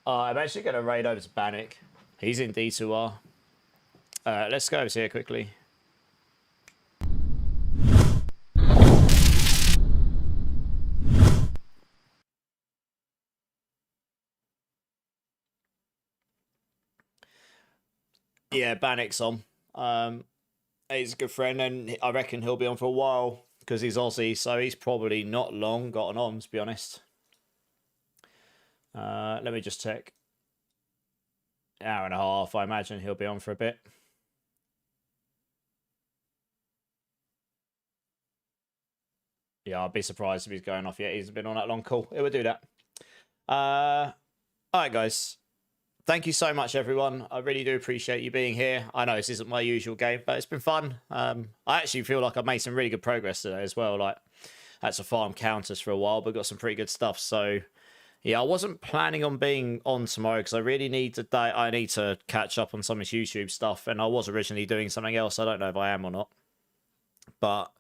I'm actually going to raid over to Bannock. He's in D2R. Let's go over here quickly. Yeah, Bannock's on. He's a good friend, and I reckon he'll be on for a while because he's Aussie, so he's probably not long gotten on, to be honest. Let me just check. Hour and a half. I imagine he'll be on for a bit. Yeah, I'd be surprised if he's going off yet. He's been on that long. Cool. It would do that. All right, guys. Thank you so much, everyone. I really do appreciate you being here. I know this isn't my usual game, but it's been fun. I actually feel like I've made some really good progress today as well. Like, I had to farm counters for a while, but got some pretty good stuff. So, yeah, I wasn't planning on being on tomorrow because I really need to. I need to catch up on some of this YouTube stuff, and I was originally doing something else. I don't know if I am or not, but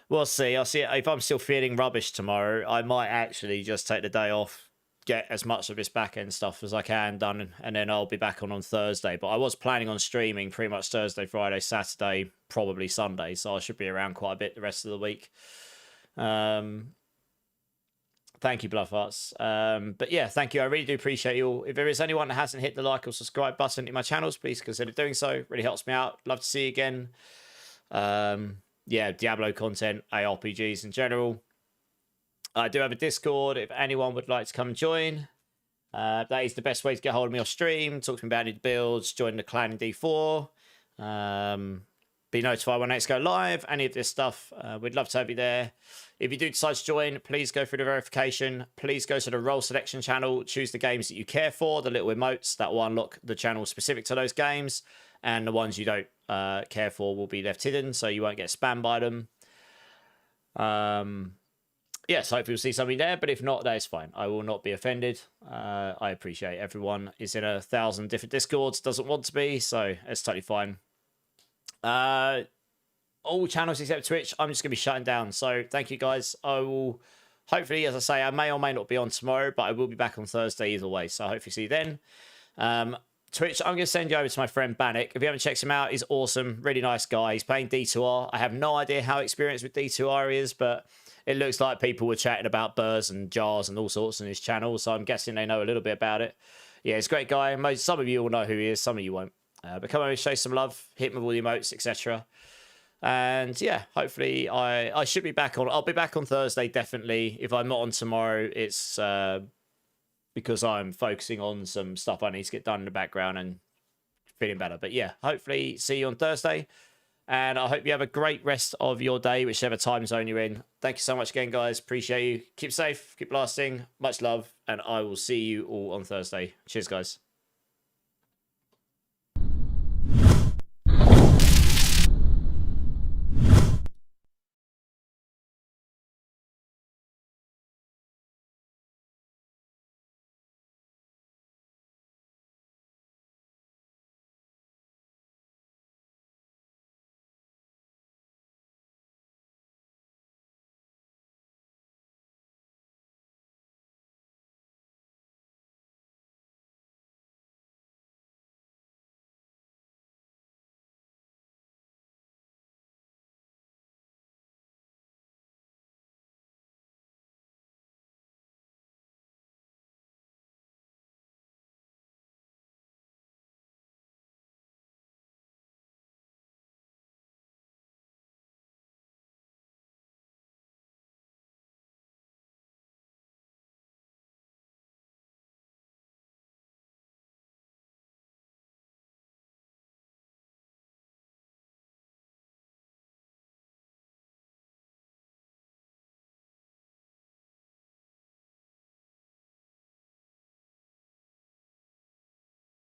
we'll see. I'll see if I'm still feeling rubbish tomorrow. I might actually just take the day off, get as much of this back end stuff as I can done, and then I'll be back on Thursday. But I was planning on streaming pretty much Thursday, Friday, Saturday, probably Sunday, so I should be around quite a bit the rest of the week. Thank you, Bluffhearts. But yeah, thank you. I really do appreciate you all. If there is anyone that hasn't hit the like or subscribe button to my channels, please consider doing so. It really helps me out. Love to see you again. Yeah, Diablo content, ARPGs in general. I do have a Discord if anyone would like to come and join. That is the best way to get hold of me off stream. Talk to me about any builds, join the clan in D4. Be notified when I next go live. Any of this stuff, we'd love to have you there. If you do decide to join, please go through the verification. Please go to the role selection channel. Choose the games that you care for, the little emotes that will unlock the channel specific to those games. And the ones you don't care for will be left hidden, so you won't get spammed by them. Yes, hopefully you'll see something there, but if not, that is fine. I will not be offended. I appreciate everyone is in 1,000 different Discords, doesn't want to be, so it's totally fine. All channels except Twitch, I'm just going to be shutting down. So thank you, guys. I will, hopefully, as I say, I may or may not be on tomorrow, but I will be back on Thursday either way. So I hopefully see you then. Twitch, I'm going to send you over to my friend Bannock. If you haven't checked him out, he's awesome. Really nice guy. He's playing D2R. I have no idea how experienced with D2R he is, but it looks like people were chatting about burrs and jars and all sorts on his channel, so I'm guessing they know a little bit about it. Yeah, he's a great guy. Some of you will know who he is, some of you won't. But come over, show some love, hit him with all the emotes, etc. And yeah, hopefully I should be back on. I'll be back on Thursday, definitely. If I'm not on tomorrow, it's because I'm focusing on some stuff I need to get done in the background and feeling better. But yeah, hopefully see you on Thursday. And I hope you have a great rest of your day, whichever time zone you're in. Thank you so much again, guys. Appreciate you. Keep safe, keep blasting. Much love. And I will see you all on Thursday. Cheers, guys.